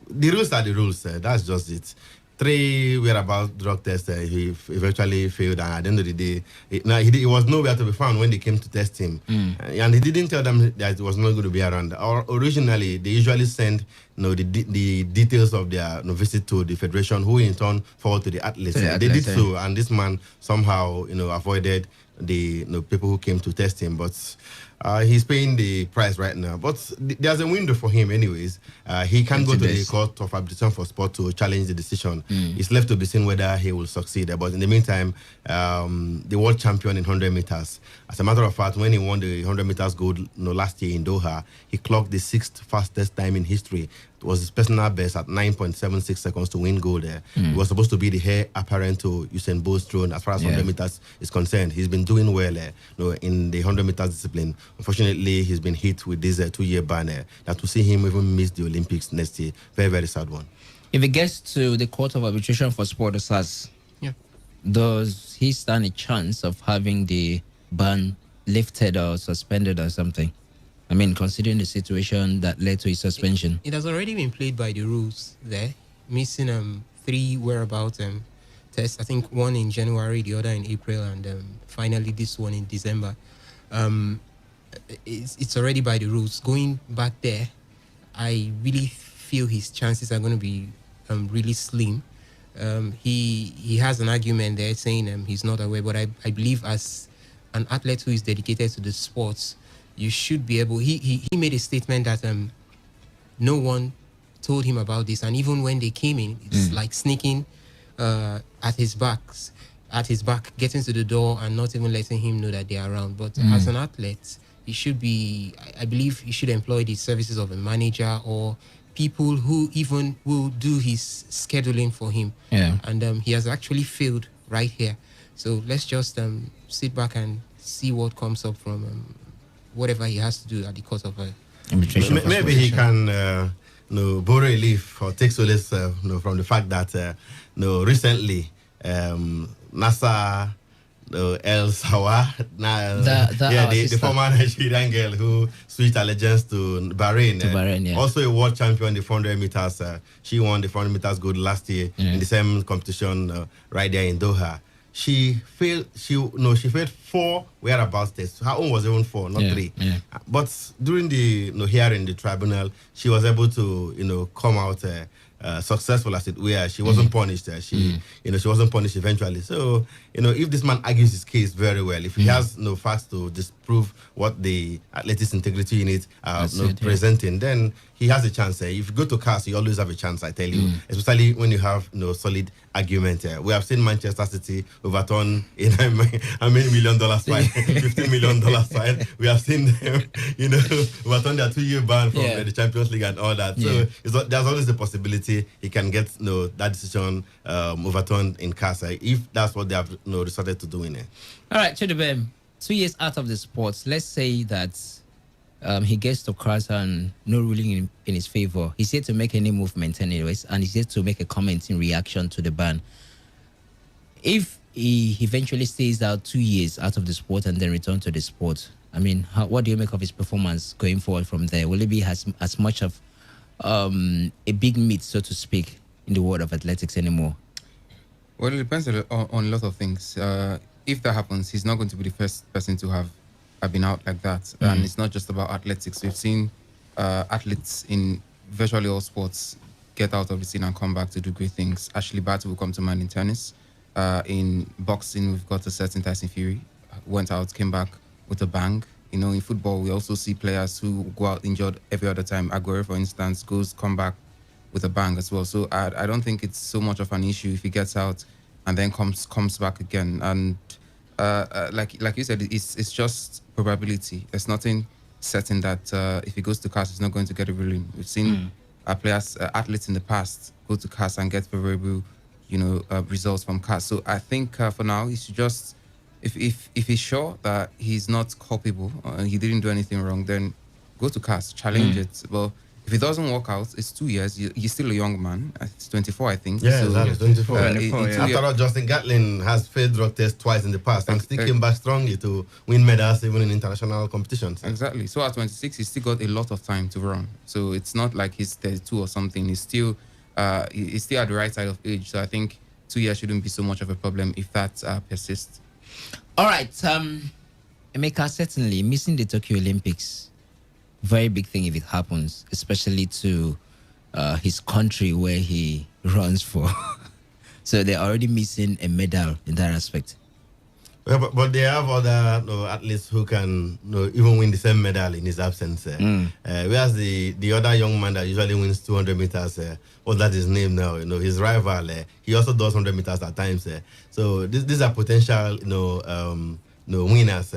the rules are the rules. That's just it. 3 whereabouts drug tests, he eventually failed, and at the end of the day, he was nowhere to be found when they came to test him. And he didn't tell them that he was not going to be around. Or originally, they usually send the details of their visit to the federation, who in turn forward to the athletes. They did so, and this man somehow avoided the people who came to test him. But he's paying the price right now. But there's a window for him anyways. He can go to the Court of Arbitration for Sport to challenge the decision. It's left to be seen whether he will succeed. But in the meantime, the world champion in 100 meters, as a matter of fact, when he won the 100 meters gold last year in Doha, he clocked the 6th fastest time in history. It was his personal best at 9.76 seconds to win gold there. It was supposed to be the heir apparent to Usain Bolt's throne as far as 100 meters is concerned. He's been doing well in the 100 meters discipline. Unfortunately, he's been hit with this 2-year ban. That to see him even miss the Olympics next year, very, very sad one. If it gets to the Court of Arbitration for Sport, does he stand a chance of having the ban lifted or suspended or something? I mean, considering the situation that led to his suspension. It has already been played by the rules there, missing 3 whereabouts tests. I think one in January, the other in April, and finally this one in December. It's already by the rules. Going back there, I really feel his chances are going to be really slim. He has an argument there saying he's not aware, but I believe as an athlete who is dedicated to the sports, you should be able. He made a statement that no one told him about this, and even when they came in, it's like sneaking at his back, getting to the door and not even letting him know that they are around. But as an athlete, he should be. I believe he should employ the services of a manager or people who even will do his scheduling for him. Yeah. And he has actually failed right here. So let's just sit back and see what comes up from whatever he has to do at the course of maybe he can borrow a leaf or take solace from the fact that recently NASA El Sawa, the former Nigerian girl who switched allegiance to Bahrain. Also a world champion, the 400 meters. She won the 400 meters gold last year in the same competition right there in Doha. She failed. She failed 4 whereabouts tests. Her own was even 4, not 3. Yeah. But during the hearing, the tribunal, she was able to come out successful, as it were. She wasn't punished. She wasn't punished eventually. So if this man argues his case very well, if he has no facts to disprove what the Athletics Integrity Unit are presenting, then he has a chance. If you go to CAS, you always have a chance, I tell you, especially when you have solid argument. We have seen Manchester City overturn how many $1 million fine, $15 million fine. We have seen them, overturn their 2-year ban from the Champions League and all that. So there's always the possibility he can get that decision overturned in CAS if that's what they have resorted to doing it. All right, Chidubem, 2 years out of the sports, let's say that he gets to CAS and no ruling in his favor. He's yet to make any movement anyways, and he's yet to make a comment in reaction to the ban. If he eventually stays out 2 years out of the sport and then return to the sport, I mean, what do you make of his performance going forward from there? Will it be as much of a big meet, so to speak, in the world of athletics anymore? Well, it depends on a lot of things. If that happens, he's not going to be the first person to have been out like that. And it's not just about athletics. We've seen athletes in virtually all sports get out of the scene and come back to do great things. Ashley Barty will come to mind in tennis. In boxing, we've got a certain Tyson Fury. Went out, came back with a bang. In football, we also see players who go out injured every other time. Aguero, for instance, come back with a bang as well. So I don't think it's so much of an issue if he gets out and then comes back again. And like you said, it's just probability. There's nothing certain that if he goes to CAS, he's not going to get a ruling. We've seen athletes in the past go to CAS and get favorable, results from CAS. So I think for now, he should just, if he's sure that he's not culpable and he didn't do anything wrong, then go to CAS, challenge it. But if it doesn't work out, it's 2 years. He's still a young man. It's 24, I think. Yeah, so, exactly, 24. After all, Justin Gatlin has failed drug tests twice in the past and still came back strongly to win medals even in international competitions. Exactly. So at 26, he's still got a lot of time to run. So it's not like he's 32 or something. He's still at the right side of age. So I think 2 years shouldn't be so much of a problem if that persists. All right. Emeka, certainly missing the Tokyo Olympics, very big thing if it happens, especially to his country where he runs for. So they're already missing a medal in that aspect. Well, but they have other athletes who can even win the same medal in his absence. Whereas the other young man that usually wins 200 meters, what's that his name now? His rival, he also does 100 meters at times. So these are potential, winners.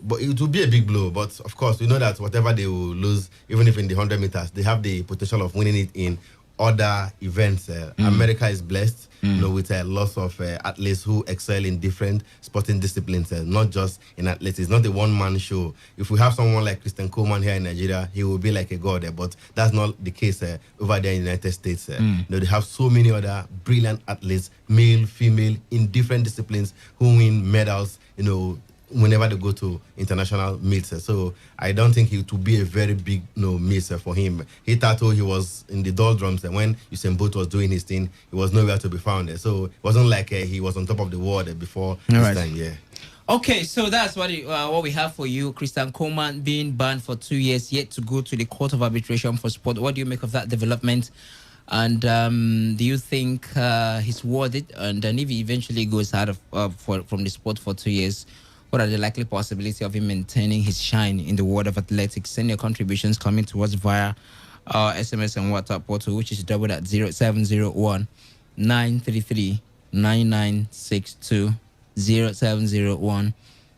But it will be a big blow. But of course, we know that whatever they will lose, even if in the 100 meters, they have the potential of winning it in other events. America is blessed, with lots of athletes who excel in different sporting disciplines, not just in athletics. It's not a one-man show. If we have someone like Christian Coleman here in Nigeria, he will be like a god. But that's not the case over there in the United States. They have so many other brilliant athletes, male, female, in different disciplines, who win medals. whenever they go to international meets. So I don't think it would be a very big miss for him. He thought he was in the doldrums, and when Usain Bolt was doing his thing, he was nowhere to be found. So it wasn't like he was on top of the world before this time. Yeah. Okay, so that's what we have for you. Christian Coleman being banned for 2 years, yet to go to the Court of Arbitration for Sport. What do you make of that development? And do you think he's worth it? And then if he eventually goes out of from the sport for 2 years, what are the likely possibility of him maintaining his shine in the world of athletics? Send your contributions coming to us via our SMS and WhatsApp portal, which is double at 0701 933 9962. 0701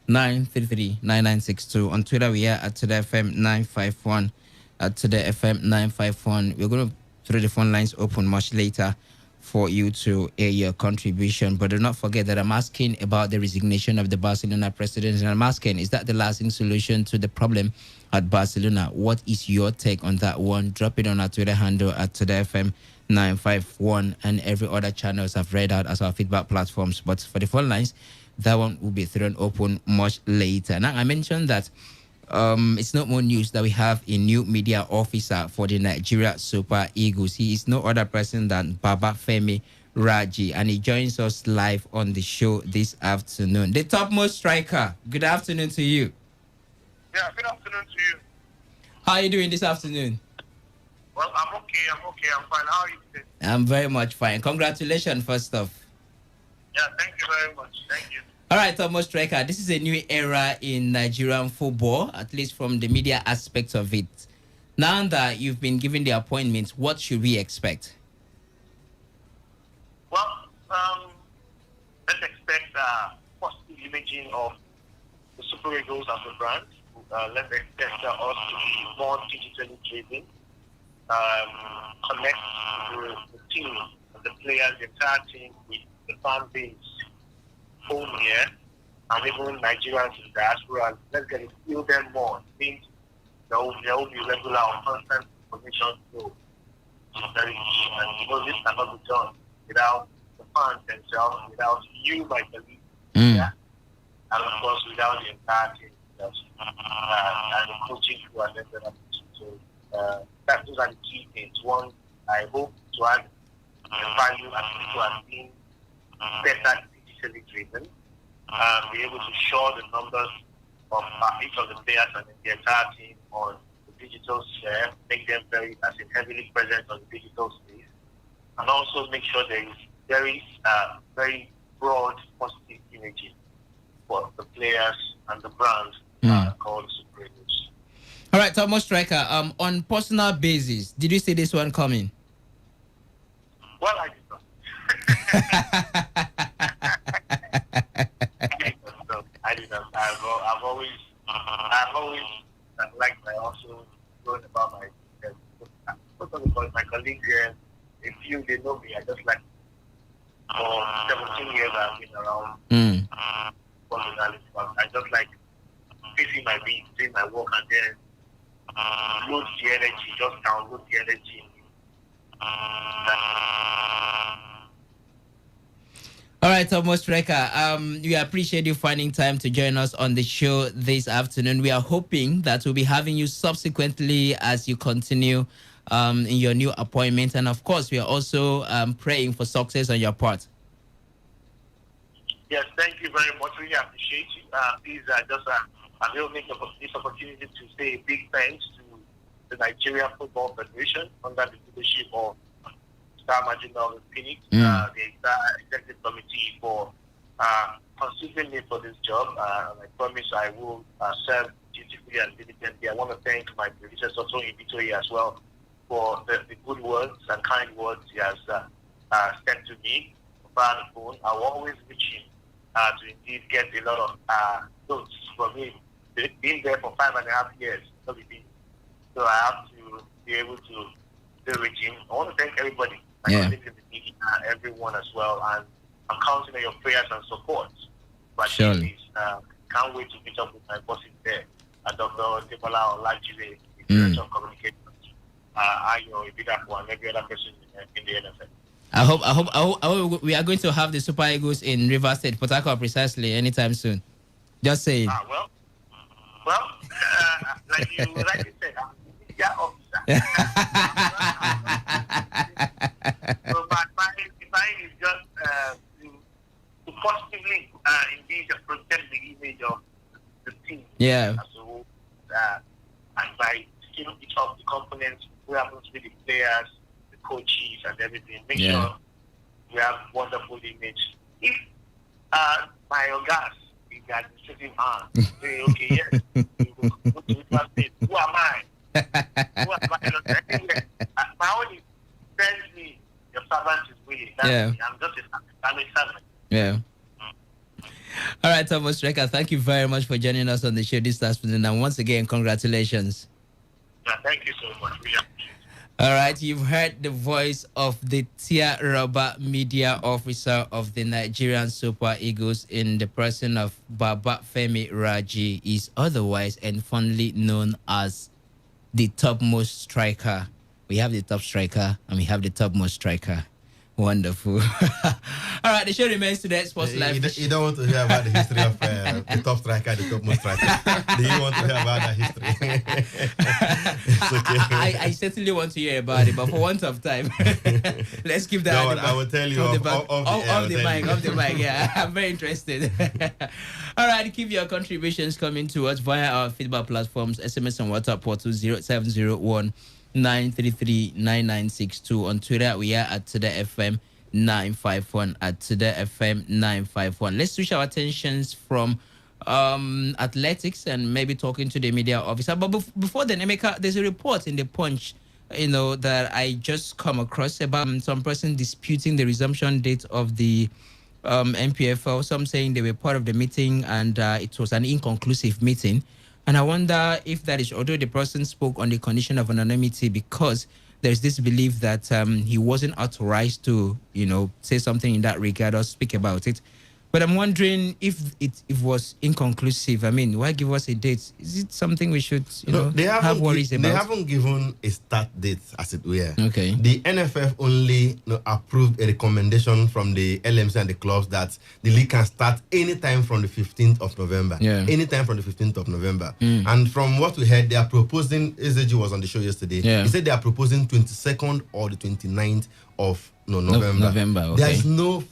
933 9962. On Twitter, we are at Today FM 951. At Today FM 951. We're going to throw the phone lines open much later for you to air your contribution. But do not forget that I'm asking about the resignation of the Barcelona president. And I'm asking, is that the lasting solution to the problem at Barcelona? What is your take on that one? Drop it on our Twitter handle at Today FM 951 and every other channels I've read out as our feedback platforms. But for the phone lines, that one will be thrown open much later. Now, I mentioned that it's not more news that we have a new media officer for the Nigeria Super Eagles. He is no other person than Baba Femi Raji, and he joins us live on the show this afternoon. The topmost striker, good afternoon to you. Yeah, good afternoon to you. How are you doing this afternoon? Well, I'm okay, I'm fine. How are you today? I'm very much fine. Congratulations, first off. Yeah, thank you very much. Thank you. All right, Thomas Striker, this is a new era in Nigerian football, at least from the media aspect of it. Now that you've been given the appointment, what should we expect? Well, let's expect positive imaging of the Super Eagles as a brand. Let's expect us to be more digitally driven. Connect the team, the players, the entire team with the fan base home here, and even Nigerians in diaspora. Let's get to feel them more. I think there will be regular or constant information flow. It's very key, and this cannot be done without the fans themselves, without you, my colleague, yeah, and of course without the entire team, and the coaching crew and everything. So those are the key things. One, I hope to add value and people are being better digitally driven, be able to show the numbers of each of the players and the entire team on the digital sphere, make them very heavily present on the digital space, and also make sure there is very broad positive imaging for the players and the brand called Super Eagles. All right, Thomas Striker, on personal basis, did you see this one coming? Well, I did not. I did not. I've always liked my also going about my because my colleagues here, if they know me, I just like for 17 years I've been around personality. I just like facing my beat, doing my work, and then load the energy, just download the energy. All right, Thomas Striker, we appreciate you finding time to join us on the show this afternoon. We are hoping that we'll be having you subsequently as you continue in your new appointment. And of course, we are also praying for success on your part. Yes, thank you very much. Really appreciate you. Please, I will make this opportunity to say a big thanks to the Nigeria Football Federation under the leadership of Star Marginal Phoenix, the executive committee for considering me for this job. And I promise I will serve dutifully and diligently. I want to thank my predecessor, also in Vitoria, as well, for the good words and kind words he has said to me via the phone. I will always reach him to indeed get a lot of notes from him. Been there for 5.5 years, so I have to be able to deal with him. I want to thank everybody, everyone as well, and I'm counting on your prayers and support. But surely, can't wait to meet up with my bosses there, Dr. Debola Olajile, the Director of Communications, Ayo Ibidapo, and every other person in the NFL. I hope we are going to have the Super Eagles in Rivers State, Port Harcourt, precisely anytime soon. Just say it. Like you said, I'm a media officer. So mine is just to positively indeed protect the image of the team. Yeah. As a whole, and by taking each of the components, who happen to be the players, the coaches, and everything, make sure we have wonderful image. If my gas is the administrative arm, say, okay, yes, who am I? Who am I? My own is tells me your servant is willing. That's me. I'm just a servant. Yeah. All right, Thomas Striker, thank you very much for joining us on the show this afternoon. And once again, congratulations. Yeah, thank you so much. All right, you've heard the voice of the Tia Roba media officer of the Nigerian Super Eagles in the person of Baba Femi Raji. Is otherwise and fondly known as the topmost striker. We have the top striker and we have the topmost striker. Wonderful. All right, the show remains today. Sports Live. You don't want to hear about the history of the top striker, the topmost striker. Do you want to hear about that history? It's okay. I certainly want to hear about it, but for want of time, let's keep that. No, I will tell you off the mic. Yeah, I'm very interested. All right, keep your contributions coming to us via our feedback platforms, SMS and WhatsApp portal 0701 933 9962. On Twitter, we are at Today FM 951 at Today FM 951. Let's switch our attentions from athletics and maybe talking to the media officer. But before then, Emeka, there's a report in the Punch, that I just come across about some person disputing the resumption date of the MPFL. Some saying they were part of the meeting and it was an inconclusive meeting. And I wonder if that is, although the person spoke on the condition of anonymity, because there's this belief that he wasn't authorized to, say something in that regard or speak about it. But I'm wondering if it was inconclusive. I mean, why give us a date? Is it something we should, have worries about? They haven't given a start date, as it were. Okay. The NFF only approved a recommendation from the LMC and the clubs that the league can start anytime from the 15th of November. Yeah. Anytime from the 15th of November. And from what we heard, they are proposing, SAG was on the show yesterday, he said they are proposing 22nd or the 29th of November. Okay. There is no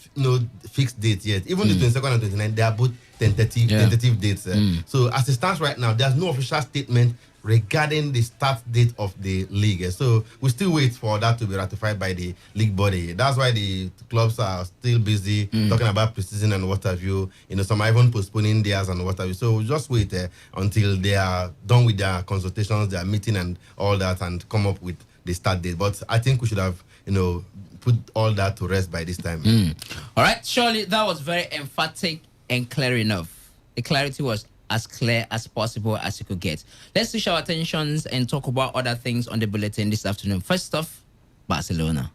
fixed date yet. Even the 22nd and 29th, they are both tentative dates. So as it stands right now, there's no official statement regarding the start date of the league. So we still wait for that to be ratified by the league body. That's why the clubs are still busy talking about preseason and what have you. Some are even postponing theirs and what have you. So we'll just wait until they are done with their consultations, their meeting and all that, and come up with the start date. But I think we should have, put all that to rest by this time. All right, surely that was very emphatic and clear enough. The clarity was as clear as possible as you could get. Let's switch our attentions and talk about other things on the bulletin this afternoon. First off, Barcelona.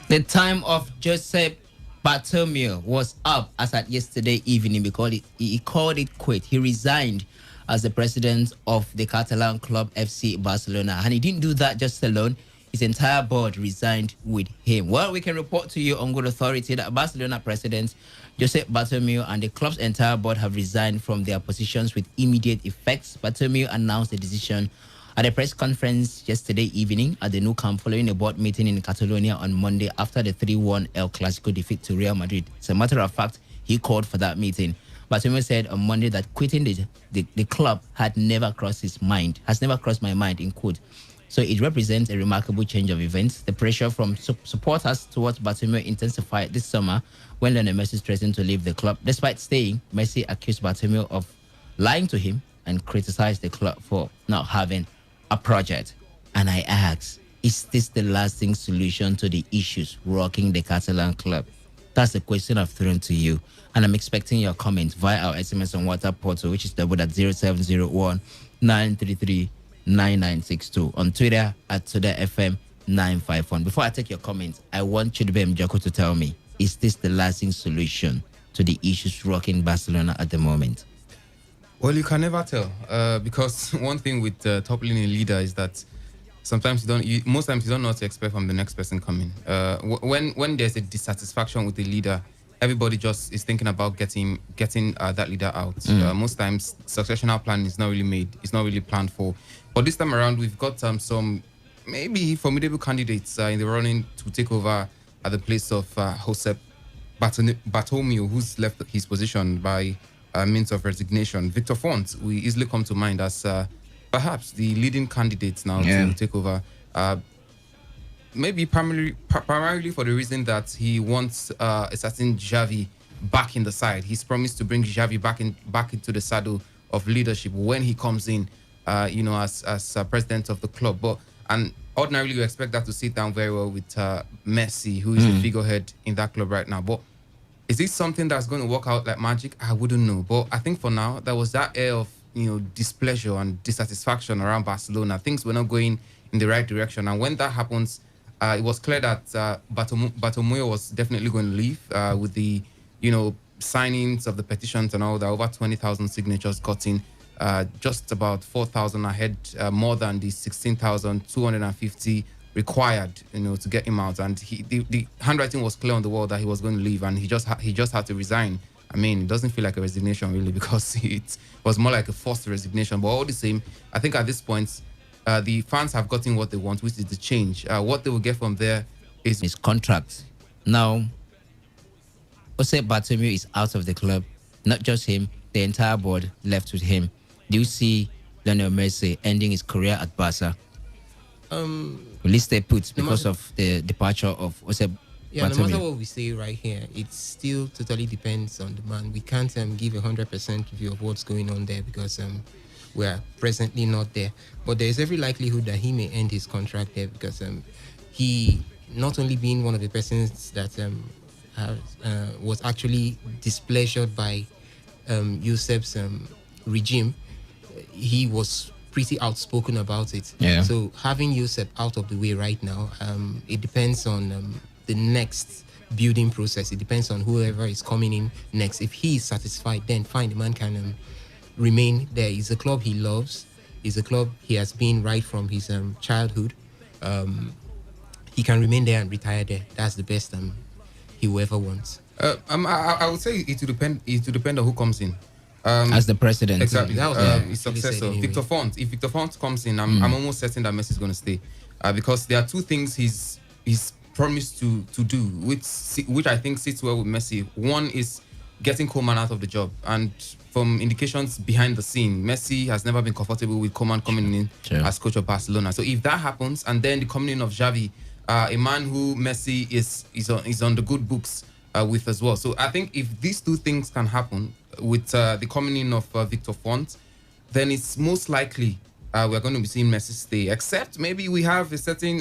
The time of Josep Bartomeu was up as at yesterday evening because he called it quit. He resigned as the president of the Catalan club FC Barcelona. And he didn't do that just alone. His entire board resigned with him. Well, we can report to you on good authority that Barcelona president Josep Bartomeu and the club's entire board have resigned from their positions with immediate effects. Bartomeu announced the decision at a press conference yesterday evening at the Nou Camp following a board meeting in Catalonia on Monday after the 3-1 El Clasico defeat to Real Madrid. As a matter of fact, he called for that meeting. Bartomeu said on Monday that quitting the club has never crossed my mind, in quote. So it represents a remarkable change of events. The pressure from supporters towards Bartomeu intensified this summer when Lionel Messi threatened to leave the club. Despite staying, Messi accused Bartomeu of lying to him and criticized the club for not having a project. And I ask, is this the lasting solution to the issues rocking the Catalan club? That's the question I've thrown to you. And I'm expecting your comments via our SMS and WhatsApp portal, which is doubled at 0701 933 9962. On Twitter at Today FM 951. Before I take your comments, I want Chidubem Joko to tell me, is this the lasting solution to the issues rocking Barcelona at the moment? Well, you can never tell, because one thing with top leading leader is that sometimes most times you don't know what to expect from the next person coming. When there's a dissatisfaction with the leader, everybody just is thinking about getting that leader out. Most times, successional planning is not really made. It's not really planned for. But this time around, we've got some maybe formidable candidates in the running to take over at the place of Josep Bartomeu, who's left his position by means of resignation. Victor Font will easily come to mind as perhaps the leading candidate now to take over. Maybe primarily for the reason that he wants a certain Xavi back in the side. He's promised to bring Xavi back into the saddle of leadership when he comes in, as president of the club. And ordinarily, you expect that to sit down very well with Messi, who is the figurehead in that club right now. But is this something that's going to work out like magic? I wouldn't know. But I think for now, there was that air of displeasure and dissatisfaction around Barcelona. Things were not going in the right direction. And when that happens, it was clear that Bartomeu was definitely going to leave with the signings of the petitions and all that. Over 20,000 signatures got in. Just about 4,000 ahead, more than the 16,250 required, to get him out. And the handwriting was clear on the wall that he was going to leave, and he just had to resign. I mean, it doesn't feel like a resignation really, because it was more like a forced resignation. But all the same, I think at this point, the fans have gotten what they want, which is the change. What they will get from there is his contract. Now, Josep Bartomeu is out of the club. Not just him, the entire board left with him. Do you see Lionel Messi ending his career at Barca? Will he stay put because of the departure of Josep Yeah, Bartomeu? no matter what we say right here, it still totally depends on the man. We can't give 100% view of what's going on there, because we are presently not there. But there is every likelihood that he may end his contract there, because he, not only being one of the persons that was actually displeasured by Josep's regime, he was pretty outspoken about it. Yeah. So having Josep out of the way right now, it depends on the next building process. It depends on whoever is coming in next. If he is satisfied, then fine, the man can remain there. It's a club he loves. It's a club he has been right from his childhood. He can remain there and retire there. That's the best he will ever want. I would say it will depend. It will depend on who comes in. As the president. Exactly. That was his successor. Anyway. Victor Font. If Victor Font comes in, I'm almost certain that Messi is going to stay, because there are two things he's promised to do, which I think sits well with Messi. One is getting Koeman out of the job, and from indications behind the scene, Messi has never been comfortable with Koeman coming in as coach of Barcelona. So if that happens, and then the coming in of Xavi, a man who Messi is on the good books with as well. So I think if these two things can happen with the coming in of Victor Font, then it's most likely we're going to be seeing Messi stay. Except maybe we have a certain,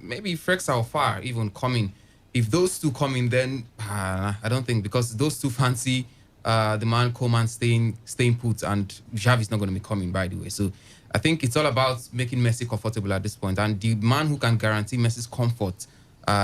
maybe Frex Alfar even coming. If those two come in, then I don't think, because those two fancy the man Koeman staying put, and Xavi's not going to be coming, by the way. So I think it's all about making Messi comfortable at this point. And the man who can guarantee Messi's comfort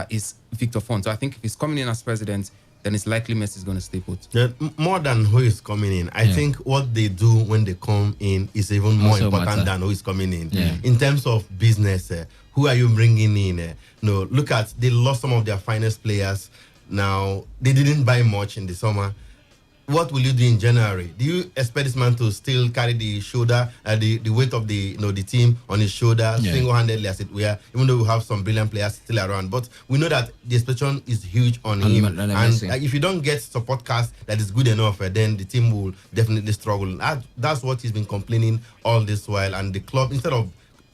is Victor Font. So I think if he's coming in as president, then it's likely Messi is going to stay put. Yeah, more than who is coming in, I think what they do when they come in is even more important than who is coming in. Yeah. In terms of business, who are you bringing in? No, look at, they lost some of their finest players. Now, they didn't buy much in the summer. What will you do in January? Do you expect this man to still carry the shoulder, the weight of the the team on his shoulder, single-handedly, as it were? Even though we have some brilliant players still around, but we know that the expectation is huge on him. And if you don't get support cast that is good enough, then the team will definitely struggle. That's what he's been complaining all this while. And the club, instead of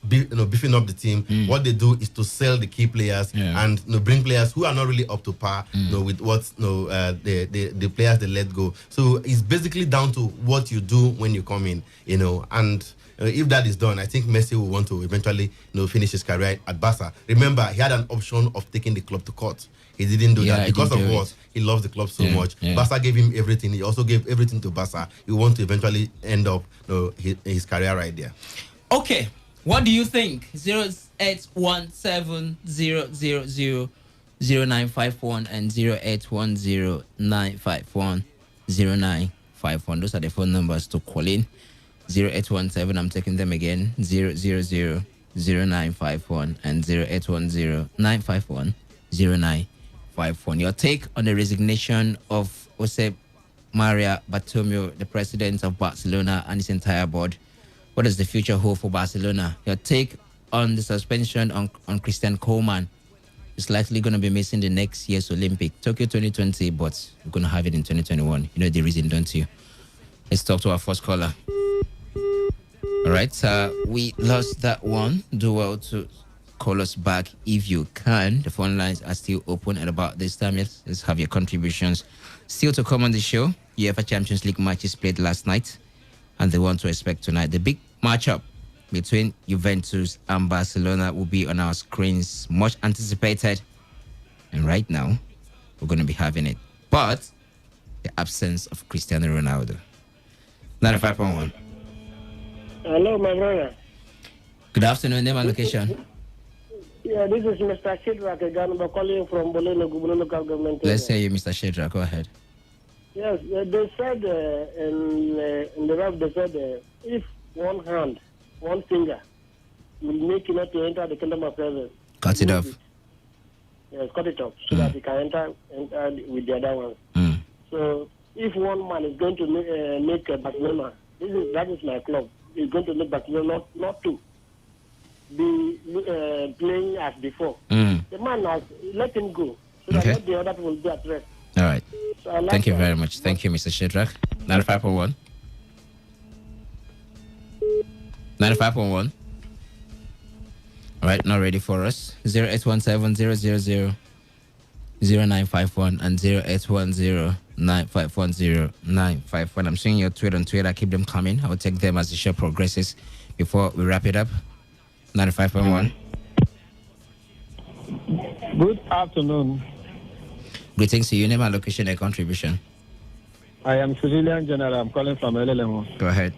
beefing up the team. What they do is to sell the key players and bring players who are not really up to par with what the players they let go. So it's basically down to what you do when you come in, and if that is done, I think Messi will want to eventually finish his career at Barca. Remember, he had an option of taking the club to court. He didn't do that because of what? He loves the club so much. Barca gave him everything. He also gave everything to Barca. He wants to eventually end up his career right there. Okay, what do you think? 0817-000-0951 and 0810-951-0951. Those are the phone numbers to call in. 0817, I'm taking them again. 000-0951 and 0810-951-0951. Your take on the resignation of Jose Maria Bartomeu, the president of Barcelona, and his entire board. What does the future hold for Barcelona? Your take on the suspension on Christian Koeman. It's likely going to be missing the next year's Olympic, Tokyo 2020, but we're going to have it in 2021. You know the reason, don't you? Let's talk to our first caller. All right, we lost that one. Do well to call us back if you can. The phone lines are still open at about this time. Let's have your contributions. Still to come on the show, UEFA Champions League matches played last night, and the one to expect tonight. The big matchup between Juventus and Barcelona will be on our screens, much anticipated. And right now, we're going to be having it. But the absence of Cristiano Ronaldo. 95.1. Hello, my brother. Good afternoon, name and location. Yeah, this is Mr. Shidrak again, calling from Boleno local government. Let's hear you, Mr. Shidrak. Go ahead. Yes, they said in the rap, they said if one hand, one finger will make you not to enter the kingdom of heaven. Cut it off. Yes, cut it off so that you can enter with the other ones. So if one man is going to make Barcelona, that is my club. He's going to make Barcelona not to be playing as before. The man has let him go so that not the other people will be at rest. All right. So thank you very much. Thank you, Mr. Shidrak. 95.1. 95.1. All right, not ready for us. 0817-000-0951 and 0810-951-0951. I'm seeing your tweet on Twitter. Keep them coming. I will take them as the show progresses before we wrap it up. 95.1. Good afternoon. Greetings to you. Name and location and contribution. I am Civilian General. I'm calling from LLM. Go ahead.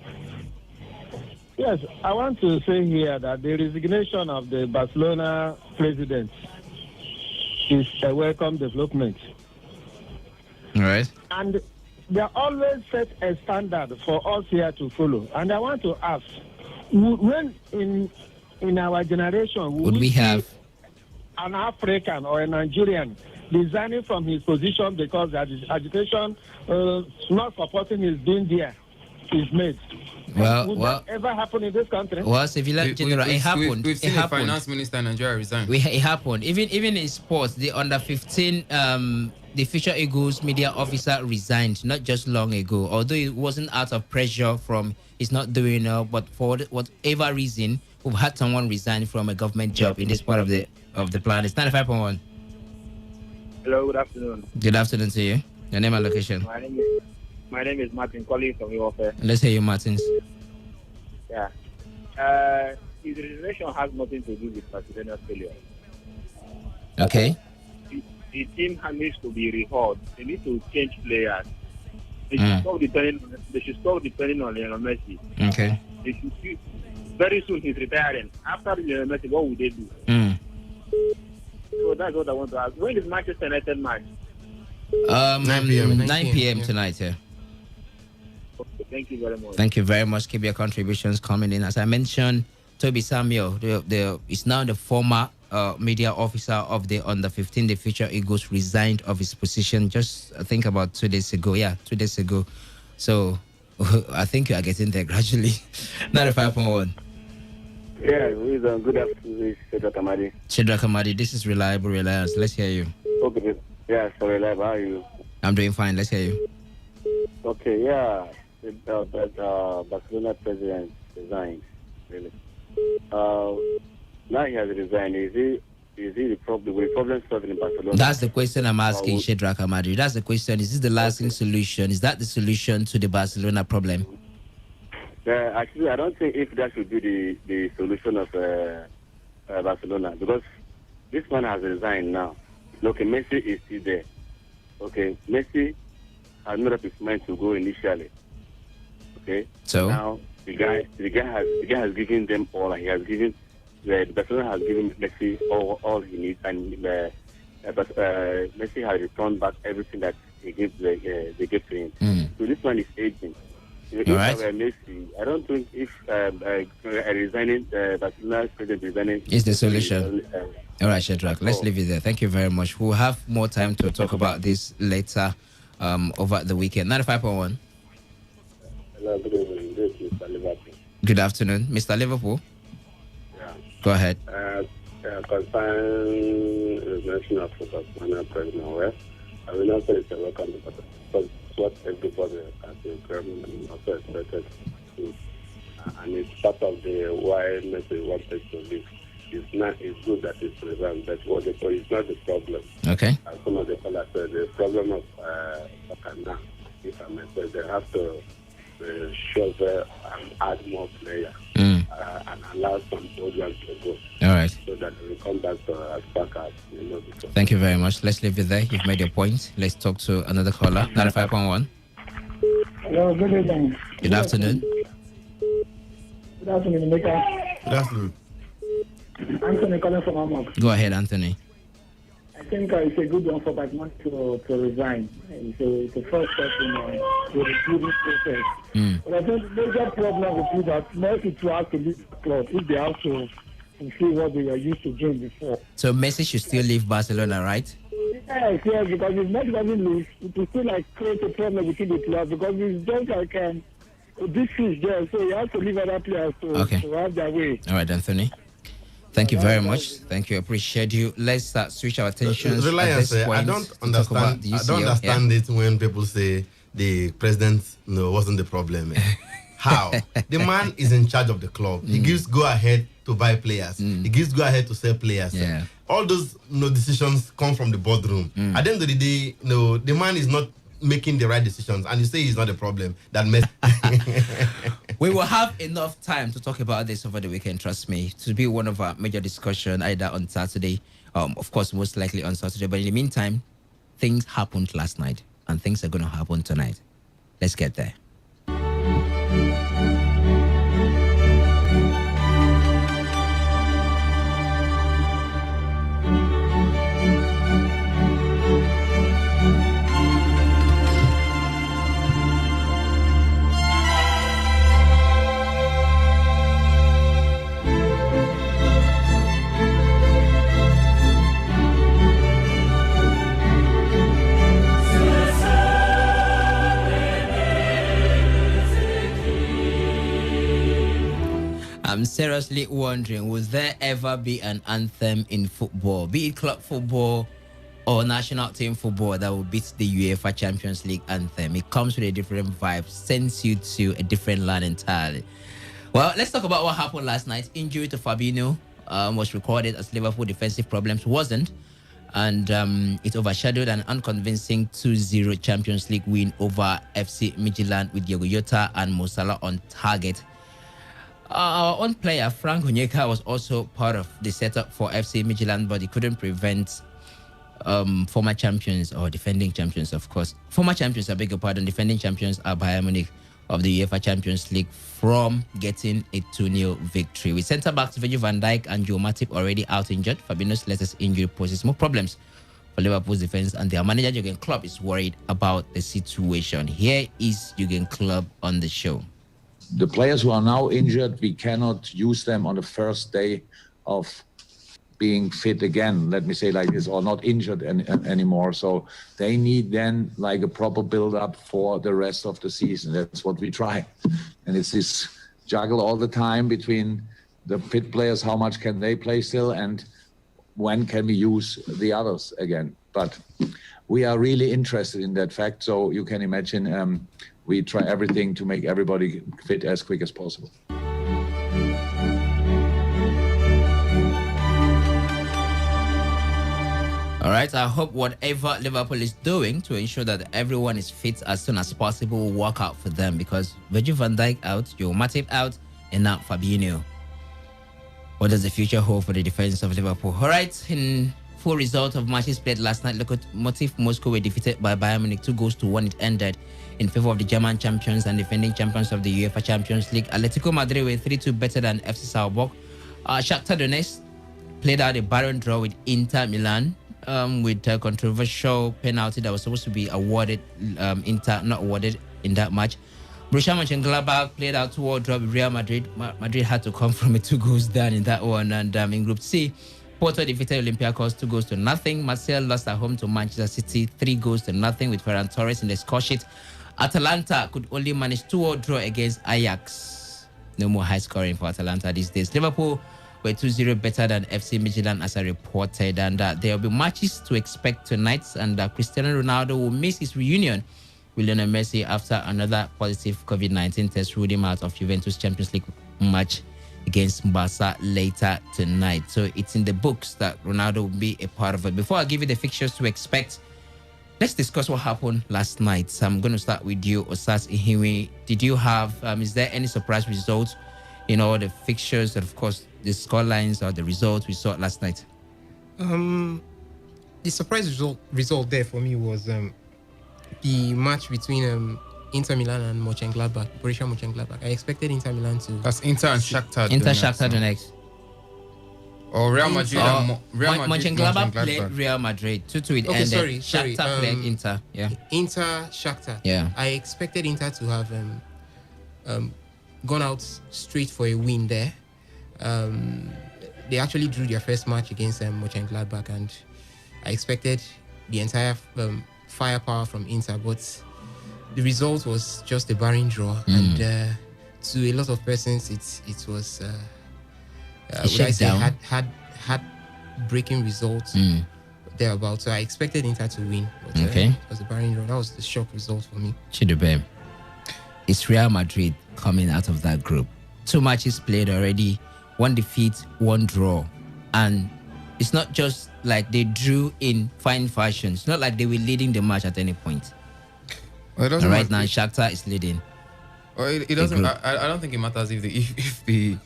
Yes, I want to say here that the resignation of the Barcelona president is a welcome development. All right. And they always set a standard for us here to follow. And I want to ask, when in our generation would we have an African or a Nigerian resigning from his position because the agitation not supporting his being there is made? Would that ever happen in this country? Well, Civilian General, it happened. We've seen the finance minister in Nigeria resign. It happened. Even in sports, the under-15, the Future Eagles media officer resigned not just long ago. Although it wasn't out of pressure from he's not doing well, but for whatever reason, we've had someone resign from a government job in this part of the planet. It's 95.1. Hello, good afternoon. Good afternoon to you. Your name and location. My name is Martin, calling from Warfare. Let's hear you, Martins. Yeah. His resignation has nothing to do with Barcelona's failure. Okay. The team needs to be rehauled. They need to change players. They should stop depending on Lionel Messi. Okay. Very soon he's retiring. After Lionel Messi, what would they do? So that's what I want to ask. When is Manchester United match? 9 p.m. 9 p.m. tonight, yeah. Okay, thank you very much. Thank you very much. Keep your contributions coming in. As I mentioned, Toby Samuel is now the former media officer of the under-15, the Future Eagles, resigned of his position just, I think, about 2 days ago. Yeah, 2 days ago. So I think you are getting there gradually. 95.1. Yeah, good afternoon, Shedrak Amadi. Shedrak Amadi, this is Reliable Reliance. Let's hear you. Okay, yeah, so Reliable, how are you? I'm doing fine. Let's hear you. Okay, yeah, the Barcelona president resigned, really. Now he has resigned. Is he the problem solving in Barcelona? That's the question I'm asking, Shedrack Amadi. That's the question. Is this the lasting solution? Is that the solution to the Barcelona problem? Actually, I don't think if that should be the solution of Barcelona, because this man has resigned now. Okay, Messi is still there. Okay, Messi has made up his mind to go initially. Okay, so now the guy has given them all. He has given the Barcelona has given Messi all he needs, and Messi has returned back everything that they gave to him. So this one is aging. If I were Messi, I don't think if resigning, Barcelona's president resigning is the solution. All right, Shedrack, let's leave it there. Thank you very much. We'll have more time to talk about this later over the weekend. 95.1. Hello, good evening. This is Mr. Liverpool. Good afternoon, Mr. Liverpool. Yeah. Go ahead. Concerning the mention of Barcelona president, well, I will not say it's a welcome because what everybody at the government also expected to, and it's part of the why Messi wanted to leave. It's good that it's resigned, but it's not the problem. Okay. As some of the fellas said, the problem of now, if I may say, they have to show and add more players and allow some programs to go. All right. So that we come back to as back as Thank you very much. Let's leave it there. You've made your point. Let's talk to another caller. 95.1. Hello, good evening. Good afternoon. Good afternoon, Mika. Good afternoon. Anthony calling from Amok. Go ahead, Anthony. I think it's a good one for Batman to resign. It's the first step in the recruiting process. But I think the major problem would be that Messi to have to leave the club if they have to see what they are used to doing before. So Messi should still leave Barcelona, right? Yes, because if Messi doesn't leave, it will still create a problem within the club because it's just like a big fish there, so you have to leave other players to have their way. All right, Anthony. Thank you very much. Thank you. Appreciate you. Let's switch our attention. Reliance, I don't understand it when people say the president wasn't the problem. How? The man is in charge of the club. He gives go ahead to buy players. He gives go ahead to sell players. Yeah. All those decisions come from the boardroom. At the end of the day, the man is not making the right decisions, and you say he's not a problem. That mess. We will have enough time to talk about this over the weekend, trust me, to be one of our major discussion either on Saturday, of course, most likely on Saturday. But in the meantime, things happened last night and things are going to happen tonight. Let's get there. I'm seriously wondering, will there ever be an anthem in football, be it club football or national team football, that will beat the UEFA Champions League anthem? It comes with a different vibe, sends you to a different land entirely. Well, let's talk about what happened last night. Injury to Fabinho was recorded as Liverpool defensive problems wasn't, and it overshadowed an unconvincing 2-0 Champions League win over FC Midtjylland with Diogo Jota and Mo Salah on target. Our own player, Frank Onyeka, was also part of the setup for FC Midtjylland, but he couldn't prevent former champions, or defending champions, of course. Former champions, I beg your pardon, defending champions are Bayern Munich of the UEFA Champions League from getting a 2-0 victory. With centre-backs Virgil van Dijk and Joe Matip already out injured, Fabinho's latest injury poses more problems for Liverpool's defense, and their manager, Jurgen Klopp, is worried about the situation. Here is Jurgen Klopp on the show. The players who are now injured, we cannot use them on the first day of being fit again, let me say like this, or not injured anymore. So they need then like a proper build-up for the rest of the season. That's what we try. And it's this juggle all the time between the fit players, how much can they play still, and when can we use the others again. But we are really interested in that fact. So you can imagine we try everything to make everybody fit as quick as possible. All right. I hope whatever Liverpool is doing to ensure that everyone is fit as soon as possible will work out for them, because Virgil van Dijk out, Joe Matip out, and now Fabinho. What does the future hold for the defense of Liverpool? All right. In full result of matches played last night, Lokomotiv Moscow were defeated by Bayern Munich 2-1. It ended in favor of the German champions and defending champions of the UEFA Champions League. Atletico Madrid were 3-2 better than FC Salzburg. Shakhtar Donetsk played out a barren draw with Inter Milan with a controversial penalty that was supposed to be awarded. Inter not awarded in that match. Borussia Mönchengladbach played out 2-2 draw with Real Madrid. Madrid had to come from a 2 goals down in that one. And in Group C, Porto defeated Olympiacos 2-0. Marseille lost at home to Manchester City 3-0 with Ferran Torres in the score sheet. Atalanta could only manage 2-2 draw against Ajax. No more high scoring for Atalanta these days. Liverpool were 2-0 better than FC Midtjylland, as I reported. And there will be matches to expect tonight. And Cristiano Ronaldo will miss his reunion with Lionel Messi after another positive COVID-19 test ruled him out of Juventus Champions League match against Barca later tonight. So it's in the books that Ronaldo will be a part of it. Before I give you the fixtures to expect, let's discuss what happened last night. So I'm going to start with you, Osas Ihiwe. Did you have, is there any surprise results in all the fixtures, and of course the scorelines or the results we saw last night? The surprise result there for me was the match between Inter Milan and Borussia Mönchengladbach. I expected Inter Milan to. That's Inter and Shakhtar. Inter Shakhtar Donetsk. Or Real Madrid. Mönchengladbach played Real Madrid 2-2. It ended. Sorry. Shakhtar played Inter. Yeah. Inter Shakhtar. Yeah. I expected Inter to have gone out straight for a win there. They actually drew their first match against Mönchengladbach, and I expected the entire firepower from Inter, but the result was just a barren draw, and to a lot of persons, it was had breaking results thereabout. So I expected Inter to win, but it was a barren draw. That was the shock result for me. Chidube, it's Real Madrid coming out of that group. 2 matches played already, 1 defeat, 1 draw, and it's not just like they drew in fine fashion. It's not like they were leading the match at any point. Well, and right now, Shakhtar is leading. Well, it doesn't. I don't think it matters if the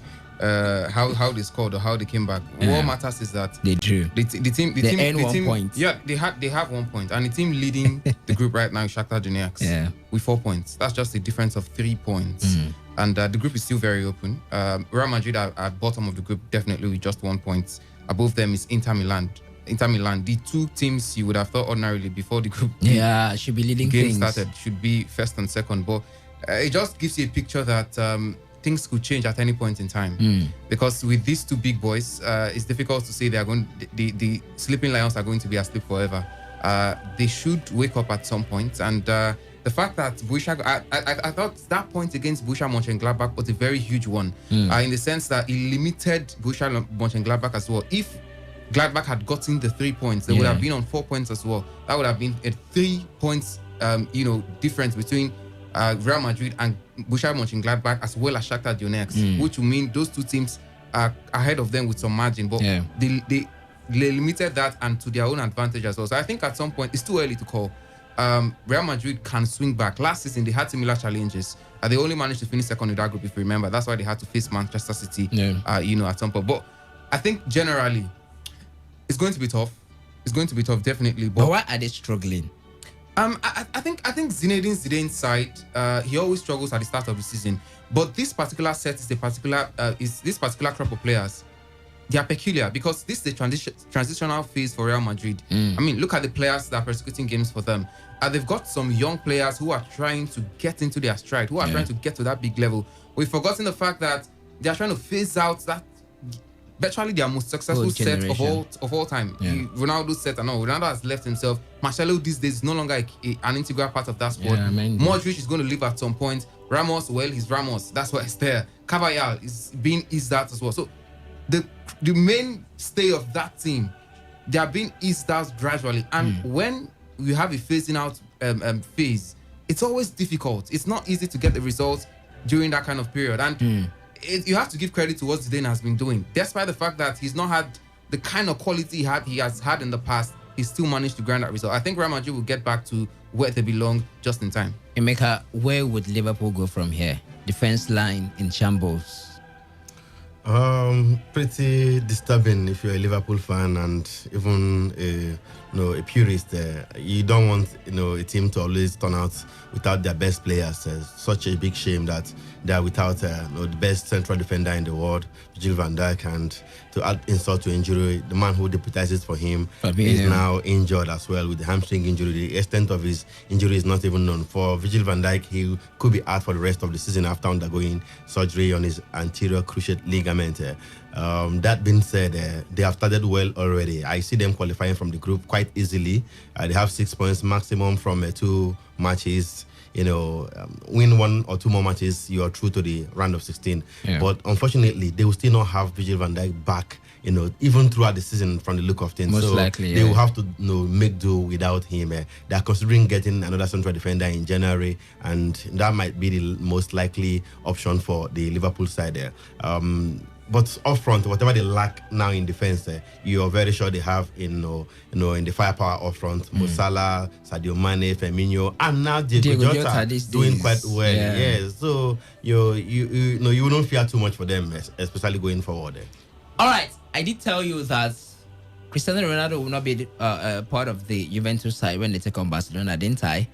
how they scored or how they came back. What matters is that they drew. The team earned 1 point. Yeah, they have 1 point, and the team leading the group right now is Shakhtar Donetsk with 4 points. That's just a difference of 3 points, and the group is still very open. Real Madrid are at bottom of the group, definitely with just 1 point. Above them is Inter Milan. The 2 teams you would have thought ordinarily before the group should be leading game things. started should be first and second, but it just gives you a picture that things could change at any point in time. Because with these 2 big boys, it's difficult to say they are going. The sleeping lions are going to be asleep forever. They should wake up at some point, and the fact that I thought that point against Borussia Mönchengladbach was a very huge one, in the sense that it limited Borussia Mönchengladbach as well. If Gladbach had gotten the 3 points, they would have been on 4 points as well. That would have been a 3 points, difference between Real Madrid and Borussia Mönchengladbach, as well as Shakhtar Donetsk, which would mean those 2 teams are ahead of them with some margin. But they limited that and to their own advantage as well. So I think at some point it's too early to call. Real Madrid can swing back. Last season they had similar challenges. They only managed to finish second in that group, if you remember. That's why they had to face Manchester City. At some point. But I think generally it's going to be tough. It's going to be tough, definitely. But why are they struggling? I think Zinedine Zidane's side, he always struggles at the start of the season. But this particular set is this particular crop of players. They are peculiar because this is a transitional phase for Real Madrid. I mean, look at the players that are persecuting games for them. They've got some young players who are trying to get into their stride, who are trying to get to that big level. We've forgotten the fact that they are trying to phase out that virtually their most successful set of all time. Ronaldo set, Ronaldo has left himself. Marcelo these days is no longer an integral part of that squad. Modric is going to leave at some point. Ramos, well, he's Ramos. That's why it's there. Carvajal is being eased out as well. So the mainstay of that team, they are being eased out gradually. And when you have a phasing out phase, it's always difficult. It's not easy to get the results during that kind of period. And you have to give credit to what Zidane has been doing, despite the fact that he's not had the kind of quality he has had in the past. he still managed to grind that result. I think Real Madrid will get back to where they belong just in time. Emeka, where would Liverpool go from here? Defense line in shambles. Pretty disturbing if you're a Liverpool fan and even a purist. You don't want a team to always turn out without their best players. Such a big shame that they are without the best central defender in the world, Virgil van Dijk, and to add insult to injury, the man who deputizes for him is now injured as well with the hamstring injury. The extent of his injury is not even known. For Virgil van Dijk, he could be out for the rest of the season after undergoing surgery on his anterior cruciate ligament. That being said, they have started well already. I see them qualifying from the group quite easily. They have 6 points maximum from 2 matches. Win 1 or 2 more matches, you are through to the round of 16. Yeah. But unfortunately, they will still not have Virgil van Dijk back, even throughout the season from the look of things. Most likely, they will have to make do without him. They are considering getting another central defender in January, and that might be the most likely option for the Liverpool side there. But up front, whatever they lack now in defense, you're very sure they have in the firepower up front. Mo Salah, Sadio Mane, Firmino, and now Diego Jota doing quite well. Yeah. So you wouldn't fear too much for them, especially going forward. All right, I did tell you that Cristiano Ronaldo will not be part of the Juventus side when they take on Barcelona, didn't I?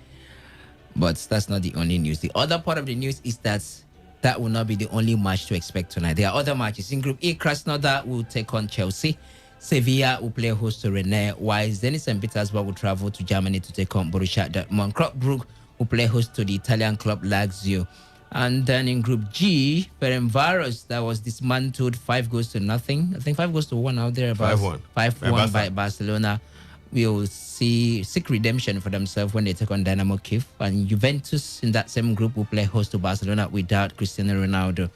But that's not the only news. The other part of the news is that will not be the only match to expect tonight. There are other matches. In Group E, Krasnodar will take on Chelsea. Sevilla will play host to Rennes, while Zenit St. Petersburg will travel to Germany to take on Borussia Dortmund. Club Brugge will play host to the Italian club Lazio. And then in Group G, Ferencváros, that was dismantled 5-0. I think 5-1 out there. 5-1 by Barcelona. Will seek redemption for themselves when they take on Dynamo Kyiv. And Juventus in that same group will play host to Barcelona without Cristiano Ronaldo.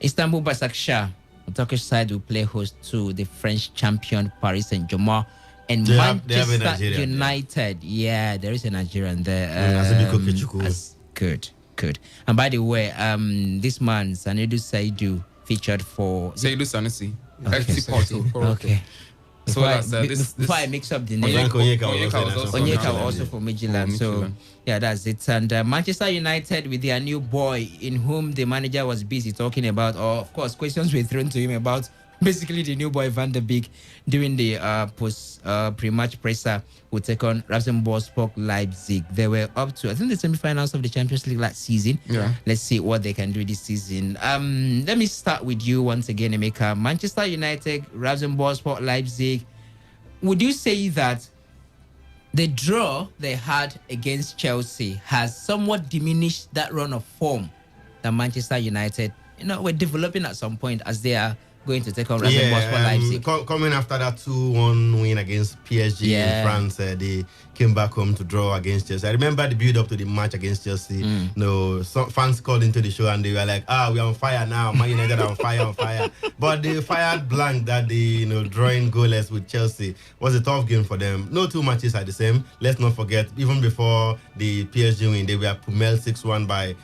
Istanbul Başakşehir, the Turkish side, will play host to the French champion Paris Saint-Germain. And Manchester United, there is a Nigerian there. Good. And by the way, this man, Sanedu Saidu, featured for... Saidu Sanusi, FC Porto. Okay. So before I mix up the name, Onyeka also for Midtjylland. So that's it. And Manchester United with their new boy, in whom the manager was busy talking about, or of course questions were thrown to him about basically the new boy Van der Beek during the pre-match presser, will take on Rasenballsport Leipzig. They were up to, I think, the semi-finals of the Champions League last season. Let's see what they can do this season. Let me start with you once again, Emeka. Manchester United, Rasenballsport Leipzig. Would you say that the draw they had against Chelsea has somewhat diminished that run of form that Manchester United, were developing at some point as they are going to take on Rasenballsport Leipzig? Coming after that 2-1 win against PSG in France, they came back home to draw against Chelsea. I remember the build-up to the match against Chelsea. Some fans called into the show and they were like, we're on fire now. Man United are on fire. But they fired blank that the drawing goalless with Chelsea was a tough game for them. No two matches are the same. Let's not forget, even before the PSG win, they were pummeled 6-1 by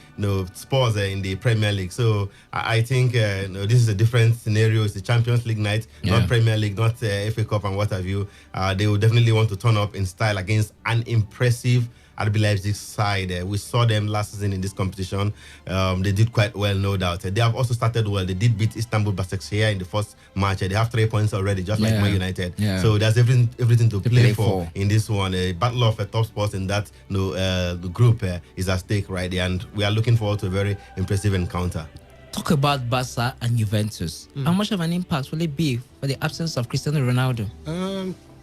Spurs in the Premier League. So I think this is a different scenario. It's the Champions League night, not Premier League, not FA Cup and what have you. They will definitely want to turn up in style against an impressive RB Leipzig side. We saw them last season in this competition. They did quite well, no doubt. They have also started well. They did beat Istanbul Başakşehir in the first match. They have 3 points already, just like Man United. So there's everything to play for in this one. A battle of top spots in that the group is at stake right there, and we are looking forward to a very impressive encounter. Talk about Barca and Juventus. How much of an impact will it be for the absence of Cristiano Ronaldo?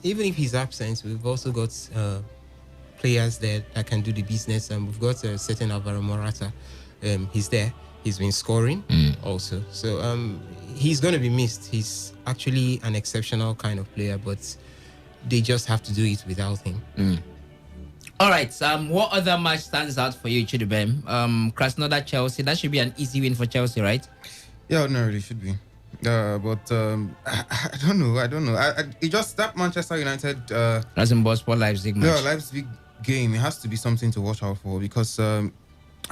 Even if he's absent, we've also got players there that can do the business, and we've got a certain Alvaro Morata. He's there. He's been scoring also. So he's going to be missed. He's actually an exceptional kind of player, but they just have to do it without him. All right. What other match stands out for you, Chidubem? Krasnodar Chelsea. That should be an easy win for Chelsea, right? Yeah, no, it should be. But I don't know. It just that Manchester United Rasenballsport Leipzig match. Yeah, Leipzig game. It has to be something to watch out for, because I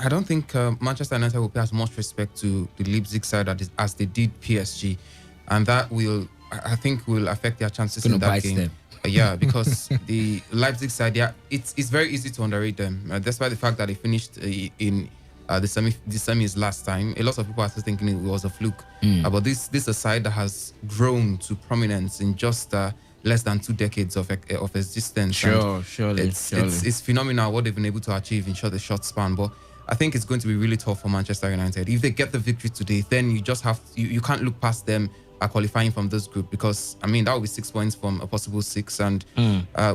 don't think Manchester United will pay as much respect to the Leipzig side as they did PSG, and that will affect their chances in that game. Yeah, because the Leipzig side, it's very easy to underrate them, despite the fact that they finished in the semis last time. A lot of people are still thinking it was a fluke, but this is a side that has grown to prominence in just less than 2 decades of existence. Surely. It's phenomenal what they've been able to achieve in a short span. But I think it's going to be really tough for Manchester United. If they get the victory today, then you just you can't look past them qualifying from this group, because I mean that would be 6 points from a possible 6, and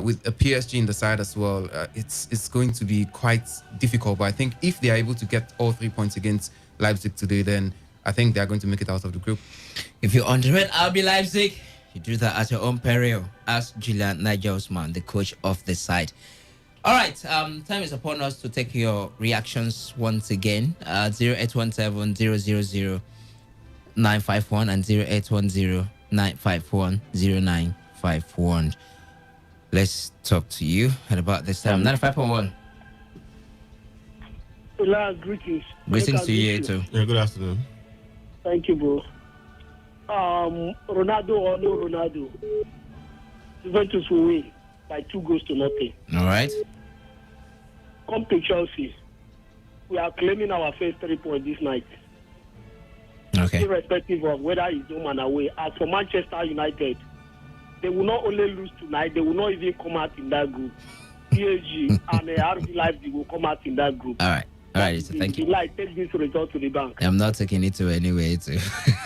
with a PSG in the side as well, it's going to be quite difficult. But I think if they are able to get all 3 points against Leipzig today, then I think they are going to make it out of the group. If you underrate RB Leipzig, you do that at your own peril. Ask Julian Nigelsmann, the coach of the side. All right, time is upon us to take your reactions once again. 0817 000 951 and 0810 951 0951. Let's talk to you at about this time. 95.1. Hello, greetings. Greetings to you too. Yeah, good afternoon. Thank you, bro. Ronaldo or no Ronaldo, Juventus will win by 2-0. All right. Come to Chelsea. We are claiming our first 3 points this night. Okay. Irrespective of whether it's home and away. As for Manchester United, they will not only lose tonight, they will not even come out in that group. PSG and RB Leipzig will come out in that group. All right. So thank you. Like, take this result to the bank. I'm not taking it to anywhere.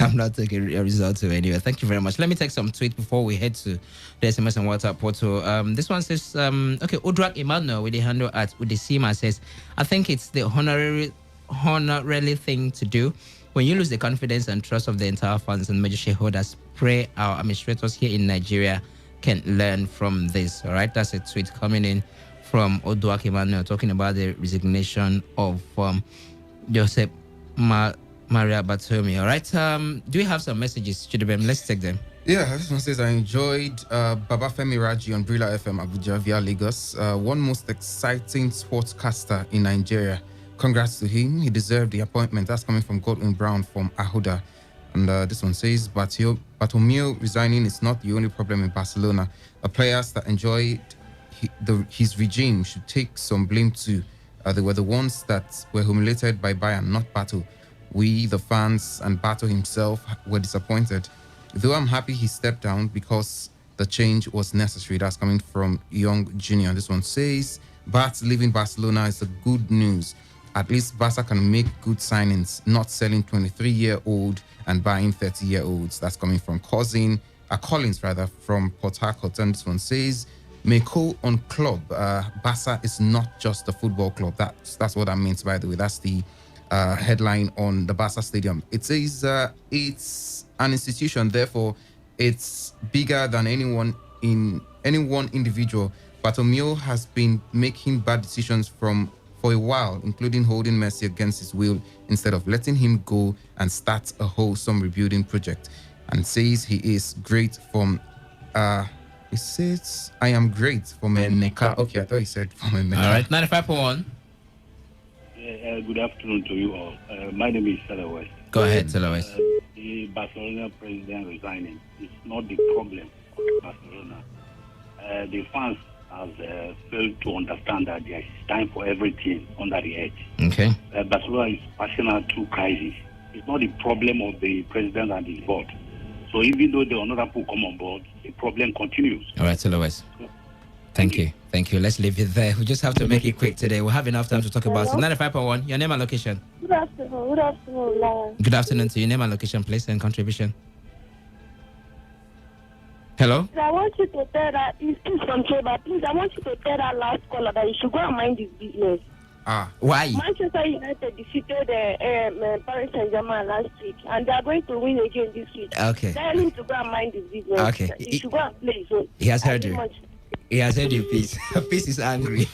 I'm not taking a result to anywhere. Thank you very much. Let me take some tweets before we head to the SMS and WhatsApp portal. This one says, okay, Odrak Emmanuel with the handle at Udesima says, I think it's the honorary thing to do. When you lose the confidence and trust of the entire fans and major shareholders, pray our administrators here in Nigeria can learn from this. All right, that's a tweet coming in from Oduak Emmanuel talking about the resignation of Joseph Maria Batomi. All right, do we have some messages, Chidibem? Let's take them. Yeah, this one says, I enjoyed Babafemi Raji on Brila FM Abuja via Lagos. One most exciting sportscaster in Nigeria. Congrats to him. He deserved the appointment. That's coming from Godwin Brown from Ahuda. And this one says, Bartomeu resigning is not the only problem in Barcelona. The players that enjoyed his regime should take some blame too. They were the ones that were humiliated by Bayern, not Bato. We, the fans, and Bato himself were disappointed. Though I'm happy he stepped down because the change was necessary. That's coming from Young Junior. This one says, Bart leaving Barcelona is a good news. At least Barca can make good signings, not selling 23-year-old and buying 30-year-olds. That's coming from Collins from Port Harcourt. And this one says, Meko on club. Barca is not just a football club. That's what that means, by the way. That's the headline on the Barca Stadium. It says it's an institution, therefore it's bigger than any one individual. Bartomeu has been making bad decisions for a while, including holding Messi against his will instead of letting him go and start a wholesome rebuilding project. And says he is great from he says I am great from a Neka. Okay, I thought he said from a Neka. All right, 95.1. Good afternoon to you all. My name is Stella West. Go ahead, Stella West. The Barcelona president resigning is not the problem of Barcelona. The fans have failed to understand that there is time for everything under the edge. Okay. Barcelona is passing through crisis. It's not the problem of the president and his board. So even though the another people come on board, the problem continues. All right, Stella West. Thank you. Let's leave it there. We just have to make it quick today. We'll have enough time to talk about it. 95.1, your name and location. Good afternoon, Lion. Good afternoon to you. Name and location, please, and contribution. Hello? I want you to tell that, please, from Trevor, please, I want you to tell that last caller that he should go and mind his business. Why? Manchester United defeated Paris Saint-Germain last week, and they are going to win again this week. Okay. Tell him to go and mind his business. Okay. He should go and play. So he has heard you. He has heard you, Peace. Peace is angry.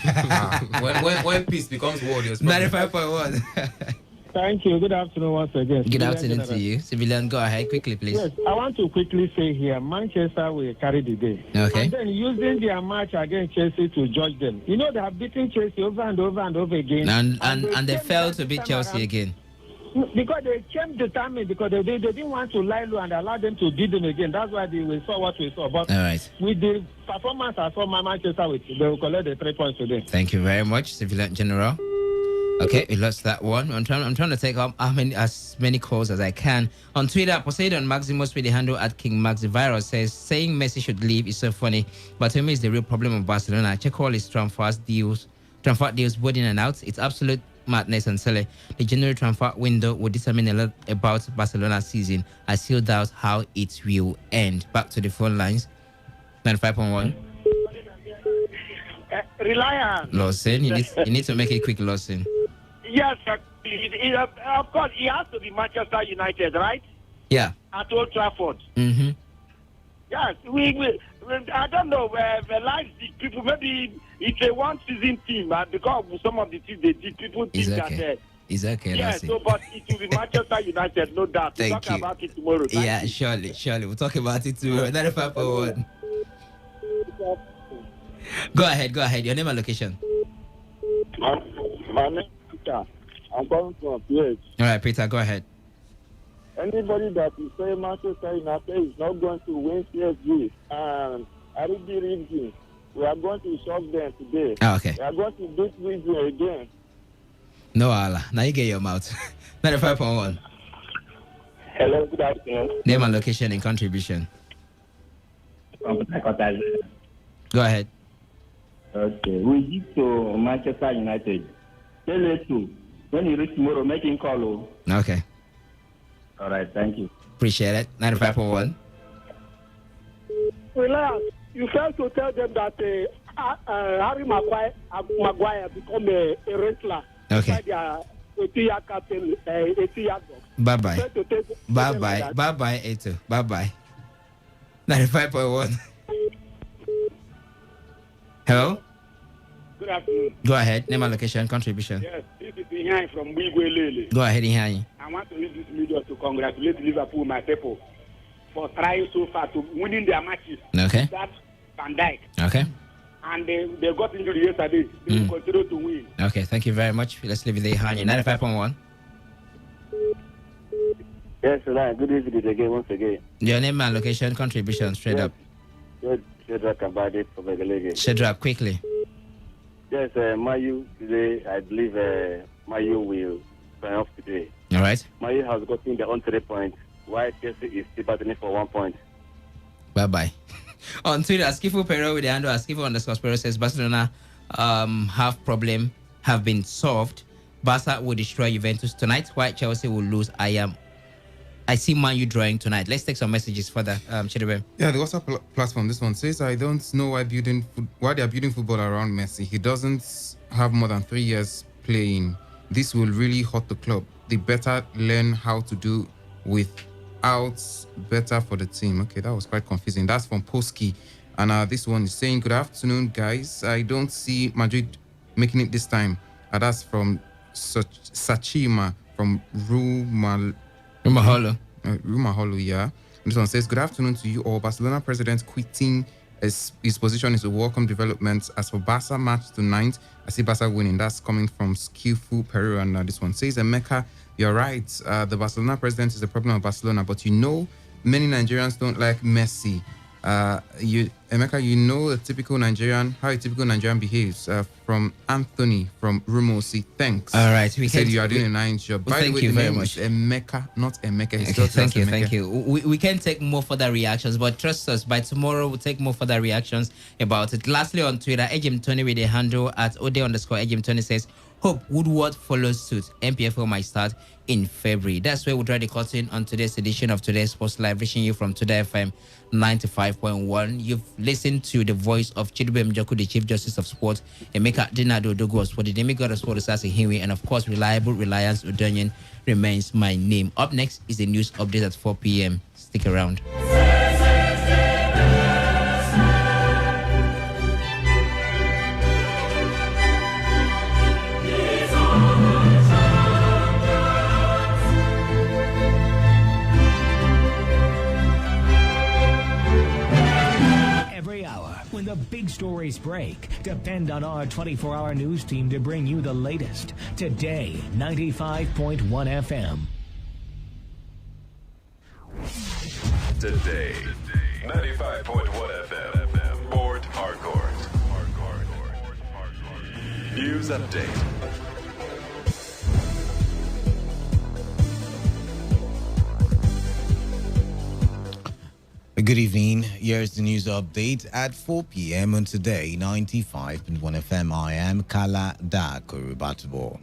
When peace becomes war, 95.1. Thank you. Good afternoon once again. Good afternoon to you. Civilian, go ahead quickly, please. Yes, I want to quickly say here, Manchester will carry the day. Okay. And then using their match against Chelsea to judge them. You know, they have beaten Chelsea over and over and over again. And they failed to beat Chelsea again. Because they changed the timing because they didn't want to lie low and allow them to beat them again. That's why we saw what we saw. But all right, with the performance I saw my Manchester with, they will collect the 3 points today. Thank you very much, Civilian General. Okay, we lost that one. I'm trying to take up as many calls as I can. On Twitter, Poseidon Maximus with the handle at King Max the Virus says, saying Messi should leave is so funny, but to me it's the real problem of Barcelona. Check all his transfer deals both in and out. It's absolute madness and silly. The January transfer window will determine a lot about Barcelona's season. I still doubt how it will end. Back to the phone lines. 95.1. Reliance. Lawson, you need to make it quick, Lawson. Yes, of course, he has to be Manchester United, right? Yeah. At Old Trafford. Mm-hmm. Yes, I don't know where the Leipzig people, maybe it's a one-season team, because some of the teams they did, people think that. It's okay. Yes, so, but it will be Manchester United, no doubt. We'll talk about it tomorrow. Yeah, surely. We'll talk about it tomorrow. 95.1. Go ahead. Your name and location. My name is Peter. I'm calling from PH. All right, Peter, go ahead. Anybody that is saying Manchester United is not going to win PSG, and I really read we are going to shock them today. Oh, okay. We are going to beat Rizzo again. No, Allah. Now you get your mouth. 95.1. Hello, good afternoon. Name and location and contribution. Go ahead. Okay. We give to Manchester United. Tell us to, when you reach tomorrow, make him call. Okay. All right, thank you. Appreciate it. 95.1. Relax. You failed to tell them that Harry Maguire become a wrestler. Okay. Their captain, Bye-bye. Bye-bye, Eto. Bye-bye. 95.1. Hello? Good afternoon. Go ahead. Name and location, contribution. Yes, this is Ihain from Wigwelele. Go ahead, Ihain. I want to use this media to congratulate Liverpool, my people, for trying so far to winning their matches. Okay. That's Van Dijk. Okay. And they got injured yesterday. They will continue to win. Okay, thank you very much. Let's leave it there, Ihain. 95.1. Yes, sir. Good evening again, once again. Your name and location, contribution, straight up. Good. Shadrach about it for Begalege. Shadrach, quickly. Yes, Mayu today, I believe Mayu will triumph today. All right. Mayu has gotten their own 3 points, while Chelsea is still battling for 1 point. Bye-bye. On Twitter, Askifu Pero with the handle Askifu_Pero says Barcelona have been solved. Barca will destroy Juventus tonight, while Chelsea will lose. I see Man U drawing tonight. Let's take some messages further, Chidibem. Yeah, the WhatsApp platform, this one says, I don't know why they are building football around Messi. He doesn't have more than 3 years playing. This will really hurt the club. They better learn how to do without better for the team. Okay, that was quite confusing. That's from Poski. And this one is saying, good afternoon, guys. I don't see Madrid making it this time. That's from Sachima from Rumaholo, yeah. This one says, good afternoon to you all. Barcelona president quitting his position is a welcome development. As for Barca match tonight, I see Barca winning. That's coming from Skillful Peru. And this one says, Emeka, you're right. The Barcelona president is the problem of Barcelona, but many Nigerians don't like Messi. Emeka, how a typical Nigerian behaves. From Anthony from Rumosi. Thanks. All right. He said you are doing a nice job. By the way, the name is Emeka, not Emeka. Okay, thank you. We can take more further reactions, but trust us, by tomorrow we'll take more further reactions about it. Lastly, on Twitter, Ejim20 with a handle at ode_Ejim20 says, hope Woodward follows suit. MPFL might start in February. That's where we'll draw the curtain on today's edition of Today's Sports Live, reaching you from Today FM 95.1. You've listened to the voice of Chidubem Joku, the Chief Justice of Sport, Emeka Dinado Dogos for the demigod of sport, Sasi Hiwi, and of course, Reliable Reliance Udonyan remains my name. Up next is the news update at 4 p.m. Stick around. when the big stories break. Depend on our 24-hour news team to bring you the latest. Today, 95.1 FM. Today, 95.1 FM. Port Harcourt. News update. Good evening. Here's the news update at 4 p.m. on Today 95.1 FM. I am Kala Da Kurubatubo.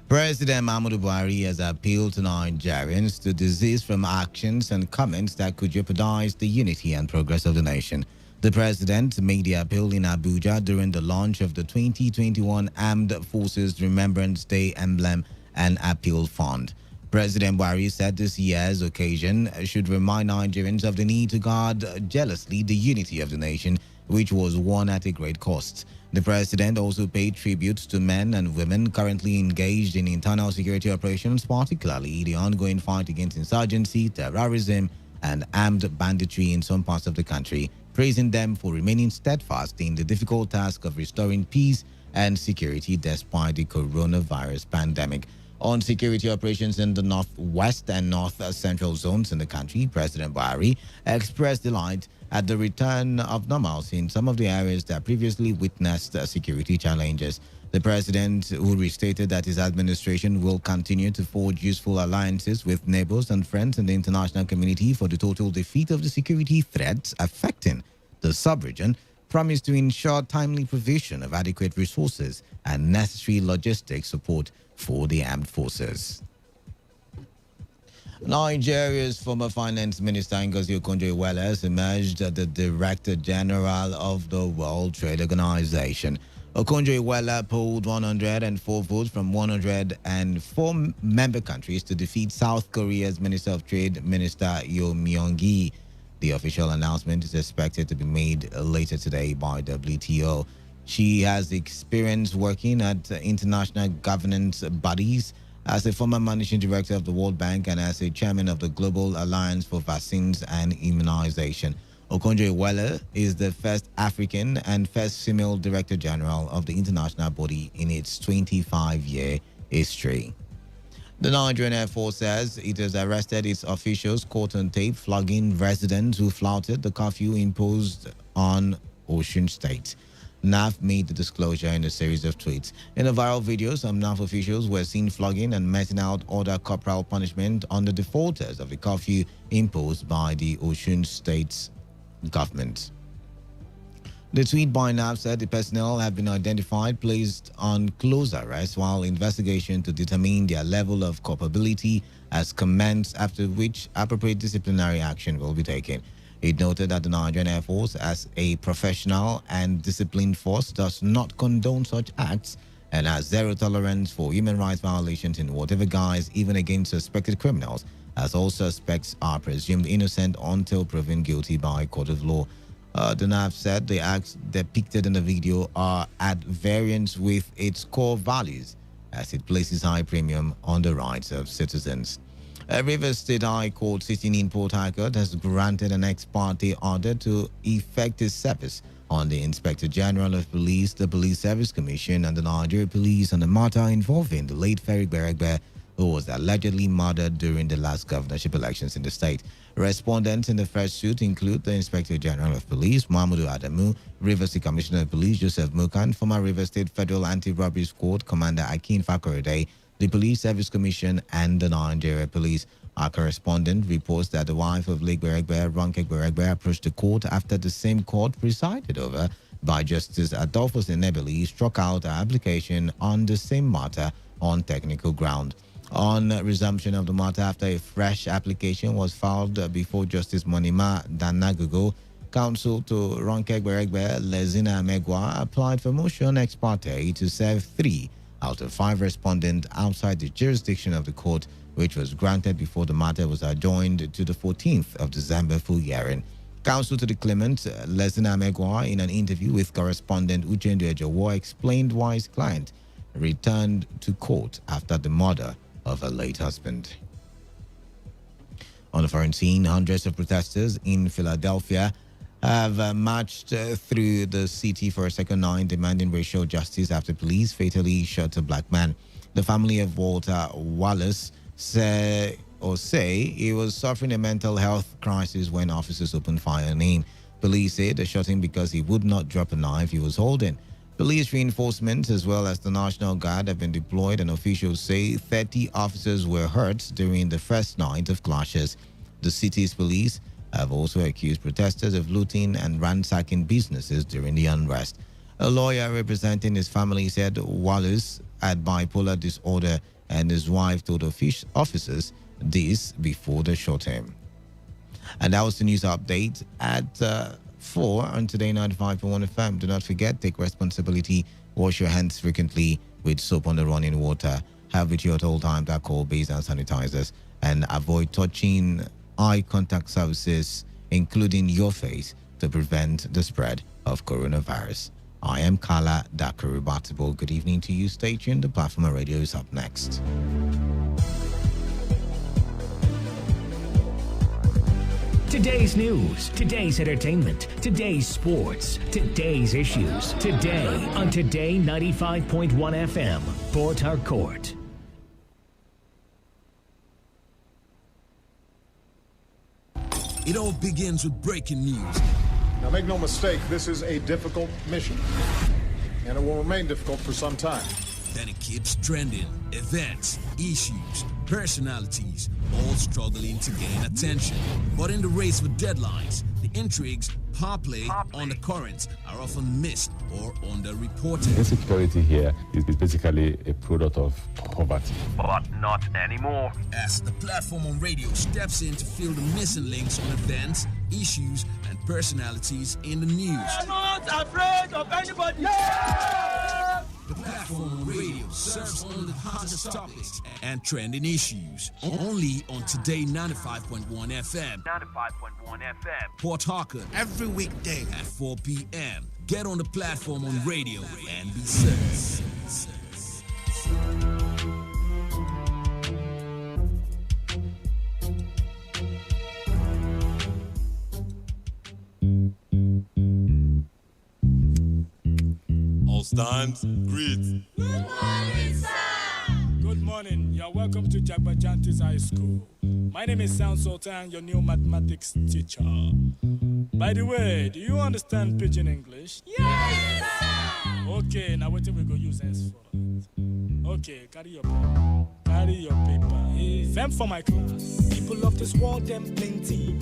President Muhammadu Buhari has appealed to Nigerians to desist from actions and comments that could jeopardize the unity and progress of the nation. The president made the appeal in Abuja during the launch of the 2021 Armed Forces Remembrance Day emblem and appeal fund. President Buhari said this year's occasion should remind Nigerians of the need to guard jealously the unity of the nation, which was won at a great cost. The president also paid tribute to men and women currently engaged in internal security operations, particularly the ongoing fight against insurgency, terrorism, and armed banditry in some parts of the country, praising them for remaining steadfast in the difficult task of restoring peace and security despite the coronavirus pandemic. On security operations in the northwest and north central zones in the country, President Buhari expressed delight at the return of normalcy in some of the areas that previously witnessed security challenges. The president, who restated that his administration will continue to forge useful alliances with neighbors and friends in the international community for the total defeat of the security threats affecting the sub-region, promised to ensure timely provision of adequate resources and necessary logistic support for the armed forces. Nigeria's former finance minister Ngozi Okonjo-Iweala has emerged as the Director General of the World Trade Organization. Okonjo-Iweala polled 104 votes from 104 member countries to defeat South Korea's Minister of Trade, Minister Yo Myung-gi. The official announcement is expected to be made later today by WTO. She has experience working at international governance bodies as a former managing director of the World Bank and as a chairman of the Global Alliance for Vaccines and Immunization. Okonjo-Iweala is the first African and first female director general of the international body in its 25-year history. The Nigerian Air Force says it has arrested its officials caught on tape flogging residents who flouted the curfew imposed on Osun State. NAF made the disclosure in a series of tweets. In a viral video, some NAF officials were seen flogging and meting out order corporal punishment on the defaulters of the curfew imposed by the Osun State's government. The tweet by NAF said the personnel have been identified, placed on close arrest while investigation to determine their level of culpability has commenced, after which appropriate disciplinary action will be taken. It noted that the Nigerian Air Force, as a professional and disciplined force, does not condone such acts and has zero tolerance for human rights violations in whatever guise, even against suspected criminals, as all suspects are presumed innocent until proven guilty by a court of law. The NAV said the acts depicted in the video are at variance with its core values, as it places high premium on the rights of citizens. Rivers State High Court sitting in Port Harcourt has granted an ex parte order to effect a service on the Inspector General of Police, the Police Service Commission, and the Nigeria Police on the matter involving the late Ferric Beregbe, who was allegedly murdered during the last governorship elections in the state. Respondents in the first suit include the Inspector General of Police, Mahmoud Adamu, Rivers State Commissioner of Police, Joseph Mukan, former Rivers State Federal Anti-Robbery Squad Commander Akin Fakorede, the Police Service Commission, and the Nigeria Police. Our correspondent reports that the wife of Lake Beregbe, Ronkek Beregbe, approached the court after the same court presided over by Justice Adolphus Enebeli struck out her application on the same matter on technical ground. On resumption of the matter after a fresh application was filed before Justice Monima Danagogo, counsel to Ronkek Beregbe, Lezina Amegwa, applied for motion ex parte to serve 3 out of 5 respondents outside the jurisdiction of the court, which was granted before the matter was adjourned to the 14th of December for hearing. Counsel to the claimant, Lezina Amegwa, in an interview with correspondent Uchendu Ejowo, explained why his client returned to court after the murder of her late husband. On the foreign scene, hundreds of protesters in Philadelphia have marched through the city for a second night demanding racial justice after police fatally shot a black man. The family of Walter Wallace say he was suffering a mental health crisis when officers opened fire on him. Police say they shot him because he would not drop a knife he was holding. Police reinforcements as well as the National Guard have been deployed, and officials say 30 officers were hurt during the first night of clashes. The city's police have also accused protesters of looting and ransacking businesses during the unrest. A lawyer representing his family said Wallace had bipolar disorder and his wife told officers this before they shot him. And that was the news update at 4 on Today 95.1 FM. Do not forget, take responsibility, wash your hands frequently with soap on the running water, have with you at all times alcohol-based hand sanitizers, and avoid touching eye contact surfaces, including your face, to prevent the spread of coronavirus. I am Kala Dakarubatibo. Good evening to you. Stay tuned. The Platform Radio is up next. Today's news, today's entertainment, today's sports, today's issues. Today on Today 95.1 FM, Port Harcourt. It all begins with breaking news. Now make no mistake, this is a difficult mission, and it will remain difficult for some time. Then it keeps trending. Events, issues, personalities, all struggling to gain attention. But in the race for deadlines, the intrigues, power play, undercurrents are often missed or underreported. Insecurity here is basically a product of poverty. But not anymore. As the platform on radio steps in to fill the missing links on events, issues, and personalities in the news. I'm not afraid of anybody. Yeah! The platform on radio serves all the hottest topics and trending issues. Only on Today 95.1 FM. 95.1 FM. Port Harcourt. Every weekday at 4 p.m. Get on the platform on radio and be served. All stands, greet. Good morning, sir. Good morning. You're welcome to Jagbajantis High School. My name is Sound Sultan, your new mathematics teacher. By the way, do you understand Pidgin English? Yes, sir. Okay, now what we go use henceforth? Okay, carry your paper. Them for my class. People of this world, them plenty.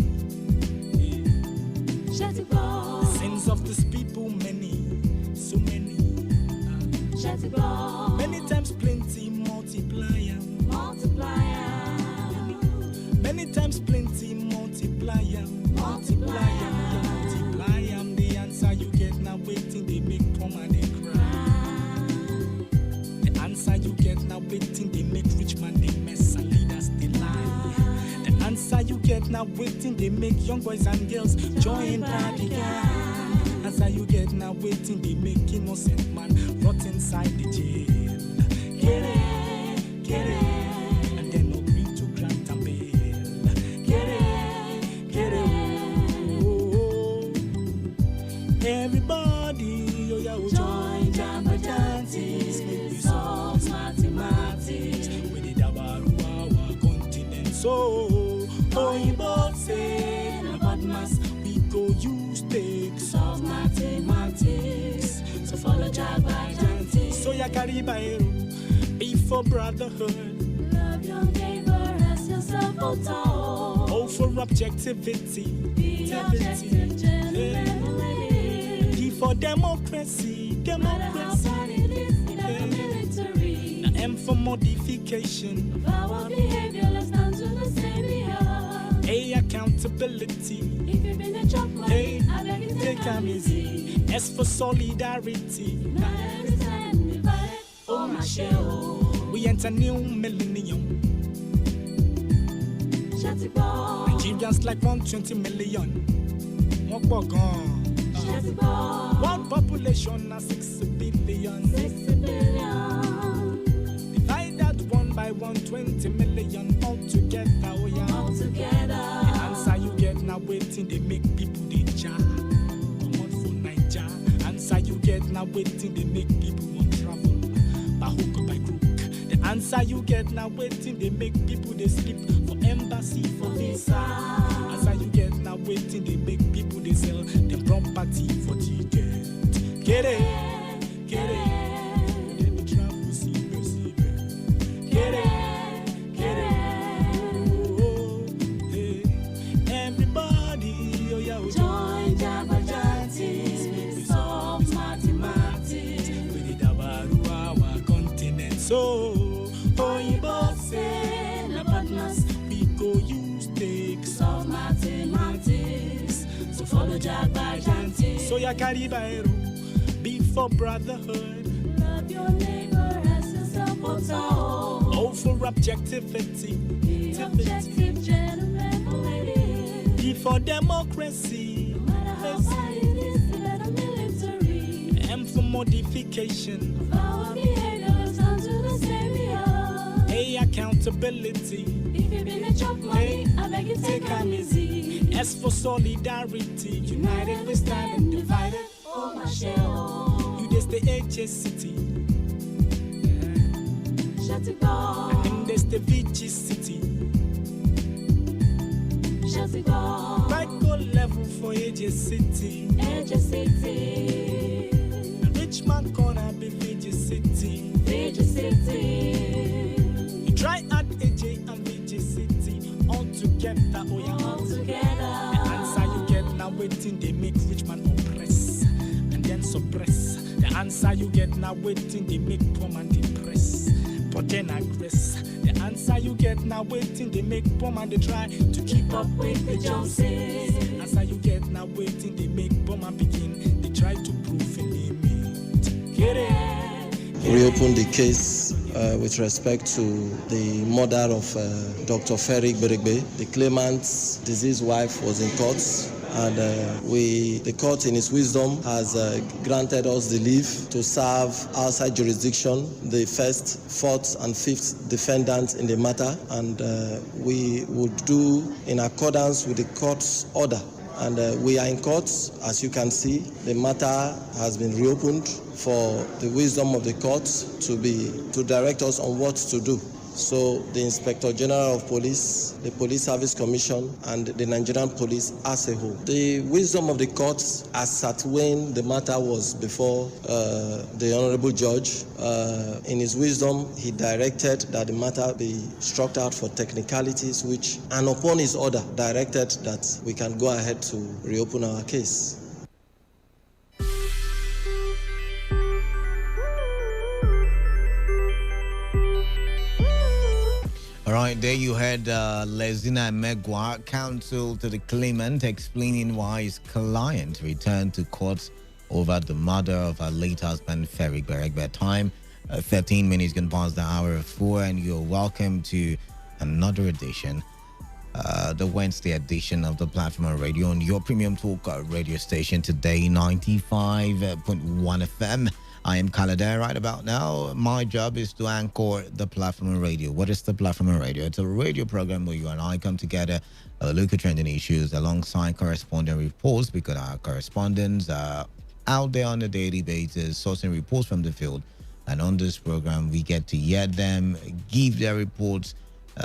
Sins of this people, many, so many. Many times plenty, multiplier. Many times plenty, multiplier. Multiply the answer you get now waiting, they make poor man they cry. The answer you get now waiting, they make rich man they mess and leaders they lie. The answer you get now waiting, they make young boys and girls join party gang. Answer you get now waiting, they make innocent man rot inside the jail. Get it, and then agree to grant and bail. Get it, oh. Everybody, oh yeah, join Jamba-Jantis, make we solve mathematics. We did our continent, so Oyinbo say about mass, we go use take solve mathematics. So follow Jamba-Jantis. So ya carry by be for brotherhood. Love your neighbor as yourself, Oh, for objectivity. Be objective, generally. Be for democracy. Democracy. Now M for modification of our behavior, let's stand to the savior. A, accountability. If you've been a chop money, I beg you take them easy. S for solidarity. Not every time divided, oh my shell. We enter new millennium. Nigerians like 120 million. One population of 6 billion. 6 billion. Divide that 1 by 120 million altogether. Oh yeah. Altogether. The answer you get now waiting, they make people they jar. now waiting, they make people they sleep for embassy, for visa. Answer you get now waiting, they make people they sell the property for ticket. Get it, get it. Then they travel, see, get it, get it. Oh, hey. Everybody, oh yeah, join Jabajantis, we solve mathematics. With the Dabaru, our continent. So, oh, you both say, na partners, we go use takes of mathematics. So follow Jabajantis. So ya carry Bairo, be for brotherhood. Love your neighbor as yourself. Oh, for objectivity. Be objective, gentlemen, ladies. Be for democracy. No matter how far it is, the better military. M for modification of our behaviors onto the stereo. A, accountability. If you been a chop money, I beg you take them easy. S for solidarity. United we stand and divided. Oh, my shell. You just the HSCT. Shut it down. And there's the VG City. Shut it down. Right go level for AJ City. AJ City. Rich man corner be VG City. VG City. You try at AJ and VG City. All together, oh yeah, all together. The answer you get now waiting, they make rich man oppress and then suppress. The answer you get now waiting, they make poor man depress. But then aggress. The answer you get now waiting, they make poor man they try to keep up with the Joneses. Answer you get now waiting, they make poor man begin. They try to prove a limit. Get it. Reopen the case with respect to the murder of Dr. Ferric Beregbe. The claimant's deceased wife was in court. And the court, in its wisdom, has granted us the leave to serve outside jurisdiction the first, fourth, and fifth defendants in the matter. And we would do in accordance with the court's order. And we are in court, as you can see. The matter has been reopened for the wisdom of the court to direct us on what to do. So the Inspector General of Police, the Police Service Commission, and the Nigerian Police as a whole. The wisdom of the court, as at when the matter was before the Honorable Judge, in his wisdom, he directed that the matter be struck out for technicalities, and upon his order, directed that we can go ahead to reopen our case. All right, there you heard Lezina Megwa, counsel to the claimant, explaining why his client returned to court over the murder of her late husband, Ferric Beregbe. Time 13 minutes gone past the hour of 4, and you're welcome to another edition, the Wednesday edition of the Platform Radio on your premium talk radio station, Today 95.1 FM. I am Khaled. Right about now, my job is to anchor the Platform Radio. What is the Platform Radio? It's a radio program where you and I come together, look at trending issues alongside correspondent reports, because our correspondents are out there on a daily basis, sourcing reports from the field. And on this program, we get to hear them give their reports,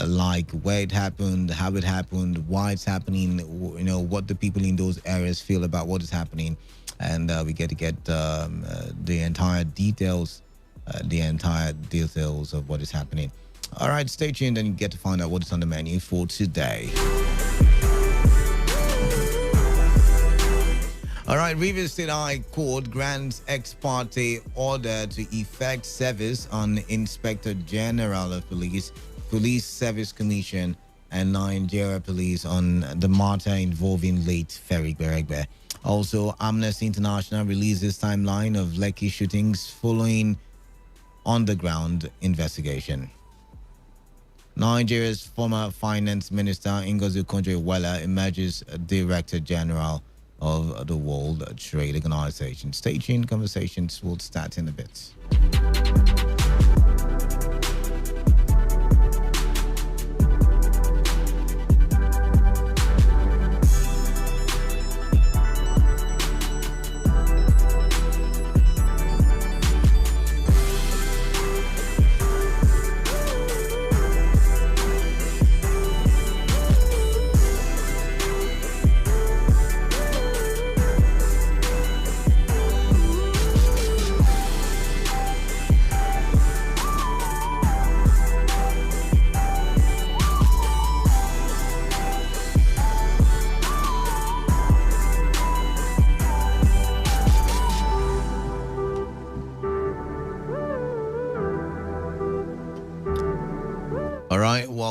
like where it happened, how it happened, why it's happening, what the people in those areas feel about what is happening. And we get to get the entire details of what is happening. All right, stay tuned and you get to find out what is on the menu for today. All right, Rivers State High Court grants ex parte order to effect service on Inspector General of Police, Police Service Commission, and Nigeria Police on the matter involving late Ferric Beregbe. Also, Amnesty International releases timeline of Lekki shootings following on-the-ground investigation. Nigeria's former Finance Minister Ngozi Okonjo-Iweala emerges Director General of the World Trade Organization. Stay tuned, conversations will start in a bit.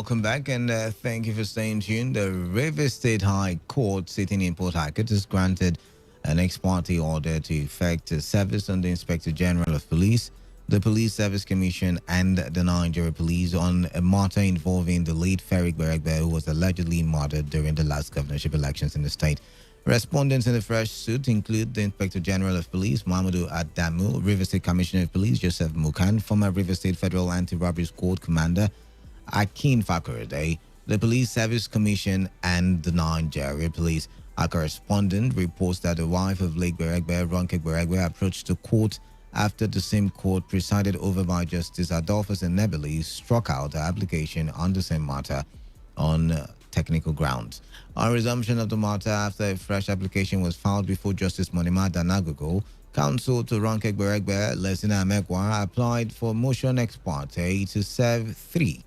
welcome back, and thank you for staying tuned. The Rivers State High Court sitting in Port Harcourt has granted an ex-parte order to effect a service on the Inspector General of Police, the Police Service Commission, and the Nigeria Police on a matter involving the late Ferric Beregbe, who was allegedly murdered during the last governorship elections in the state. Respondents in the fresh suit include the Inspector General of Police, Mamadou Adamu, River State Commissioner of Police, Joseph Mukan, former River State Federal Anti-Robbery Squad Commander, Akin Fakorede, the Police Service Commission, and the Nigeria Police. Our correspondent reports that the wife of Lake Beregbe, Ronke Beregbe, approached the court after the same court, presided over by Justice Adolphus Enebeli, struck out the application on the same matter on technical grounds. On resumption of the matter, after a fresh application was filed before Justice Monima Danagogo, counsel to Ronke Beregbe, Lesina Amegwa, applied for motion ex parte to serve 3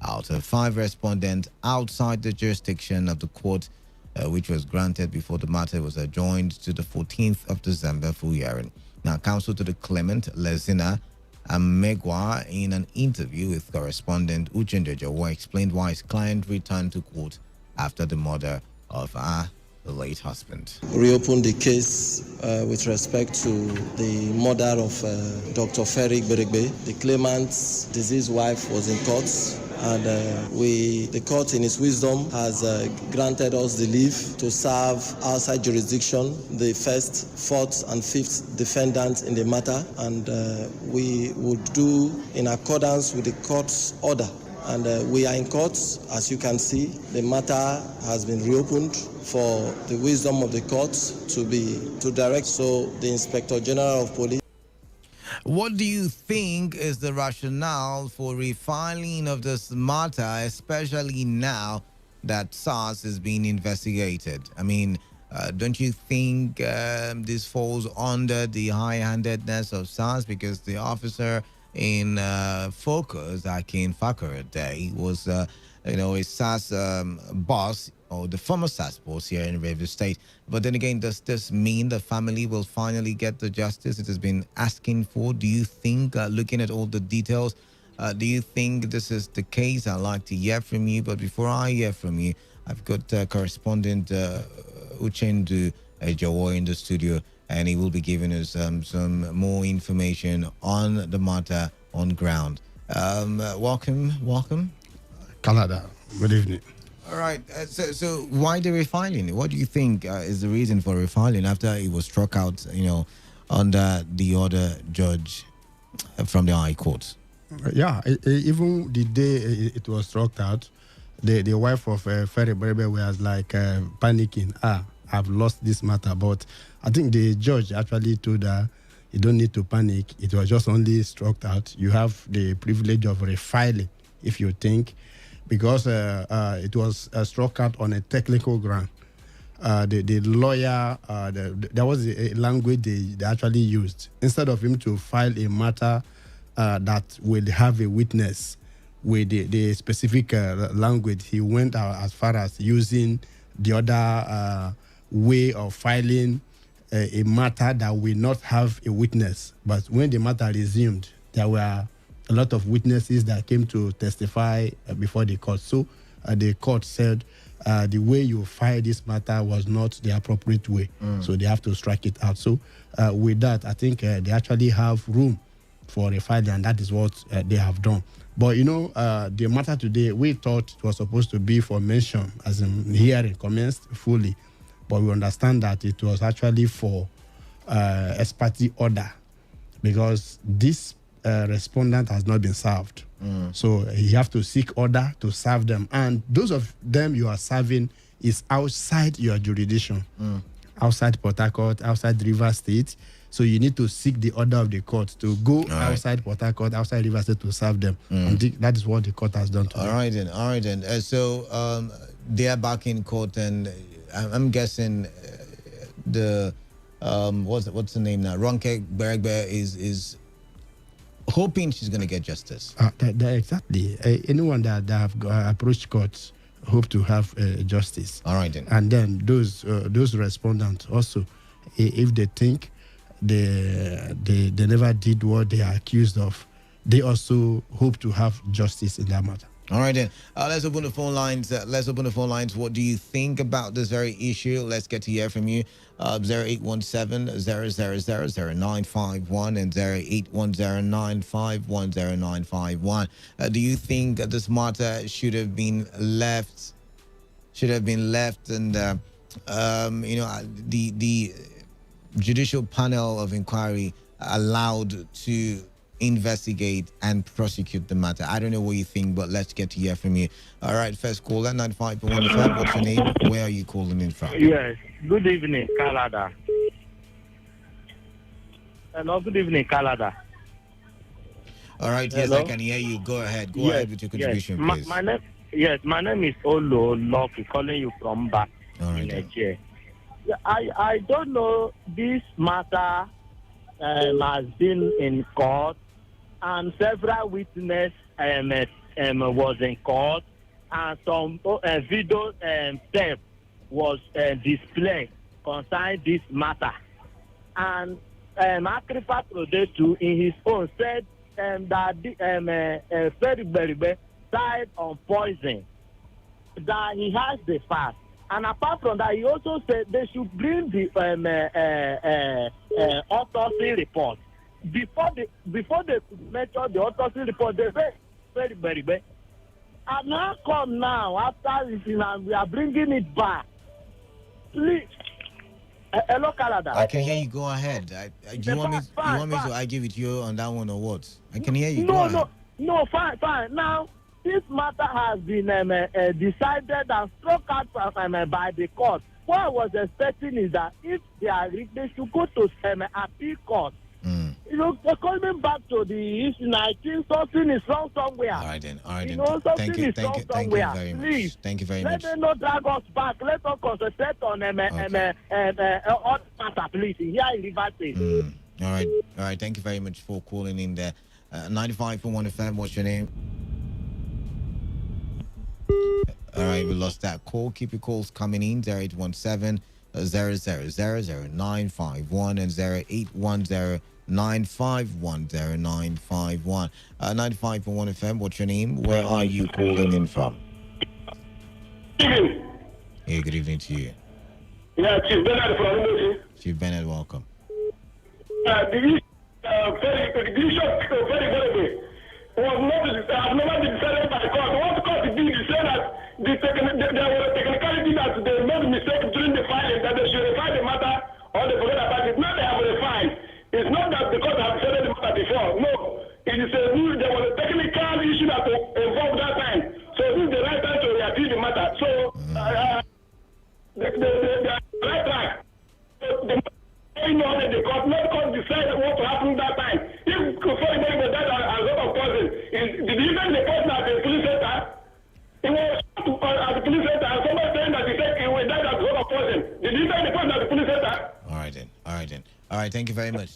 out of 5 respondents outside the jurisdiction of the court, which was granted before the matter was adjourned to the 14th of December for hearing. Now, counsel to the claimant, Lesina Amegwa, in an interview with correspondent Uchendu Jowo, explained why his client returned to court after the murder of the late husband. Reopened the case with respect to the murder of Dr. Ferric Beregbe. The claimant's deceased wife was in court, and the court in its wisdom has granted us the leave to serve outside jurisdiction the first, fourth, and fifth defendants in the matter, and we would do in accordance with the court's order. And we are in court, as you can see. The matter has been reopened for the wisdom of the court to direct. So the Inspector General of Police. What do you think is the rationale for refiling of this matter, especially now that SARS is being investigated? I mean, don't you think this falls under the high-handedness of SARS, because the officer in focus, Akin Fakorede, was a SAS boss, or the former SAS boss here in Rivers State. But then again, does this mean the family will finally get the justice it has been asking for? Do you think, looking at all the details, do you think this is the case? I'd like to hear from you. But before I hear from you, I've got correspondent Uchendu Jowo in the studio, and he will be giving us some more information on the matter on ground. Welcome. Canada, good evening. All right. So why the refiling? What do you think is the reason for refiling after it was struck out, under the other judge from the High Court? Yeah, even the day it was struck out, the wife of Ferric Beregbe was like panicking. I've lost this matter. But I think the judge actually told her, you don't need to panic. It was just only struck out. You have the privilege of refiling if you think, because it was struck out on a technical ground. The lawyer, there was a language they actually used. Instead of him to file a matter that will have a witness with the specific language, he went as far as using the other way of filing a matter that will not have a witness. But when the matter resumed, there were a lot of witnesses that came to testify before the court. So the court said the way you file this matter was not the appropriate way. So they have to strike it out. So with that, I think they actually have room for refiling, and that is what they have done. But the matter today, we thought it was supposed to be for mention, as in hearing commenced fully. But we understand that it was actually for ex parte order, because this respondent has not been served. So you have to seek order to serve them. And those of them you are serving is outside your jurisdiction, outside Port Harcourt, outside Rivers State. So you need to seek the order of the court to go outside Port Harcourt, outside Rivers State to serve them. And that is what the court has done today. All right then. So they are back in court, and I'm guessing the what's the name now? Ronke Beregbe is hoping she's going to get justice. Exactly. Anyone that have approached courts hope to have justice. All right then. And then those respondents also, if they think they never did what they are accused of, they also hope to have justice in that matter. All right, then. Let's open the phone lines. What do you think about this very issue? Let's get to hear from you. 0817 0000951 and 0810 do you think this matter should have been left? And the judicial panel of inquiry allowed to investigate and prosecute the matter. I don't know what you think, but let's get to hear from you. All right, first caller, 95.1 FM. What's your name? Where are you calling in from? Yes. Good evening, Canada. Hello, good evening, Canada. All right, yes, I can hear you. Go ahead. Go ahead with your contribution, please. My name is Olo Loki, calling you from back in Nigeria. I don't know, this matter has been in court, and several witnesses was in court, and some video tape was displayed concerning this matter. And Akrifa today too, in his own, said that Ferry died on poison, that he has the facts. And apart from that, he also said they should bring the autopsy report. Before they mention the autopsy report, they say very. And now come now, after this, and we are bringing it back. Please. Hello, Canada. I can hear you. Go ahead. Do you want me to argue with you on that one or what? I can hear you. No, fine. Now, this matter has been decided and struck out by the court. What I was expecting is that if they agree, they should go to appeal court. You know, coming back to the issue, I think something is wrong somewhere. All right then. Thank you very much. Please, thank you very let much. them not drag us back. Let us concentrate on other matter, please. Here in River State. All right. Thank you very much for calling in there. 95.1 FM. What's your name? All right, we lost that call. Keep your calls coming in. 0817 0000951 and 0810 9510951. 95.1 FM. What's your name? Where are you calling in from? Hey, good evening to you. Yeah, Chief Bernard from Emoji. Chief Bernard, welcome. The issue very was not never been decided by the court. What the court did is say that there was a technicality that they made a mistake during the filing, that they should refile the matter or they forget about it. Now they have refined. It's not that the court have decided the matter before. No. It is a new, there was a technical issue that involved that time. So this is the right time to reappeal the matter. So the right track. The court, not court decide what to happen that time. If before anybody died as a result of poison, did you even the person at the police center? It was at the police center, and somebody saying that he said he died as a result of poison. Did you even the person at the police center? All right, thank you very much.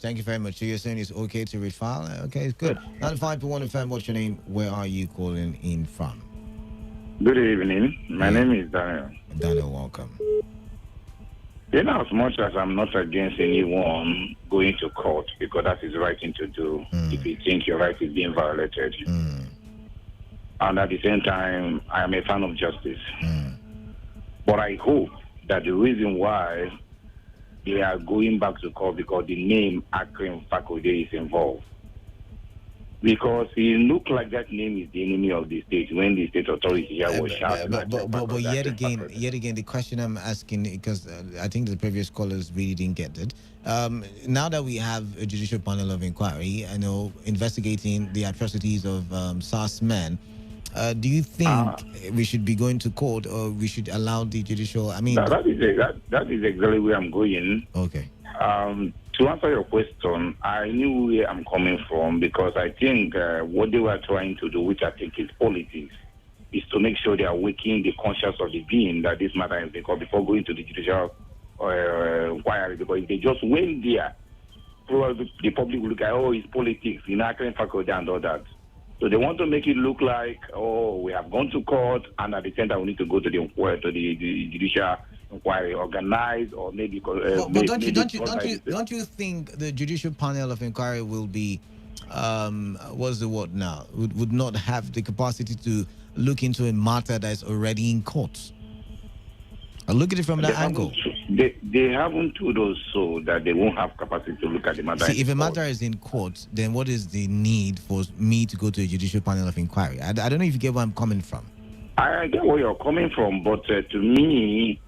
So you're saying it's okay to refile? Okay, it's good. 95.1 FM, what's your name? Where are you calling in from? Good evening. My name is Daniel. Daniel, welcome. In as much as I'm not against anyone going to court, because that is the right thing to do if you think your right is being violated. And at the same time, I am a fan of justice. But I hope that the reason why they are going back to court because the name Akrim Fakode is involved. Because it looked like that name is the enemy of the state when the state authority here was shouting. But yet again, the question I'm asking, because I think the previous callers really didn't get it. Now that we have a judicial panel of inquiry, I know, investigating the atrocities of SARS men, do you think we should be going to court or we should allow the judicial? I mean, that is exactly where I'm going. Okay. To answer your question, I knew where I'm coming from because I think what they were trying to do, which I think is politics, is to make sure they are waking the conscience of the being that this matter is because before going to the judicial inquiry, because if they just went there, probably the public will look at, it's politics, inaccurate faculty and all that. So they want to make it look like, we have gone to court, and at the same time we need to go to the judicial inquiry organized, or maybe. But don't you think the judicial panel of inquiry will be, what's the word now? Would not have the capacity to look into a matter that is already in court? Look at it from that angle. They haven't told us so that they won't have capacity to look at the matter. See, if a matter is in court, then what is the need for me to go to a judicial panel of inquiry? I don't know if you get where I'm coming from. I get where you're coming from, but to me,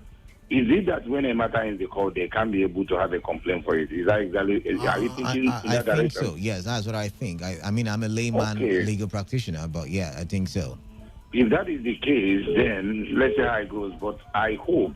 is it that when a matter is in the court, they can't be able to have a complaint for it? Is that exactly? Are you thinking in that direction? I think so. Yes, that's what I think. I mean, I'm a layman legal practitioner, but yeah, I think so. If that is the case, then let's see how it goes. But I hope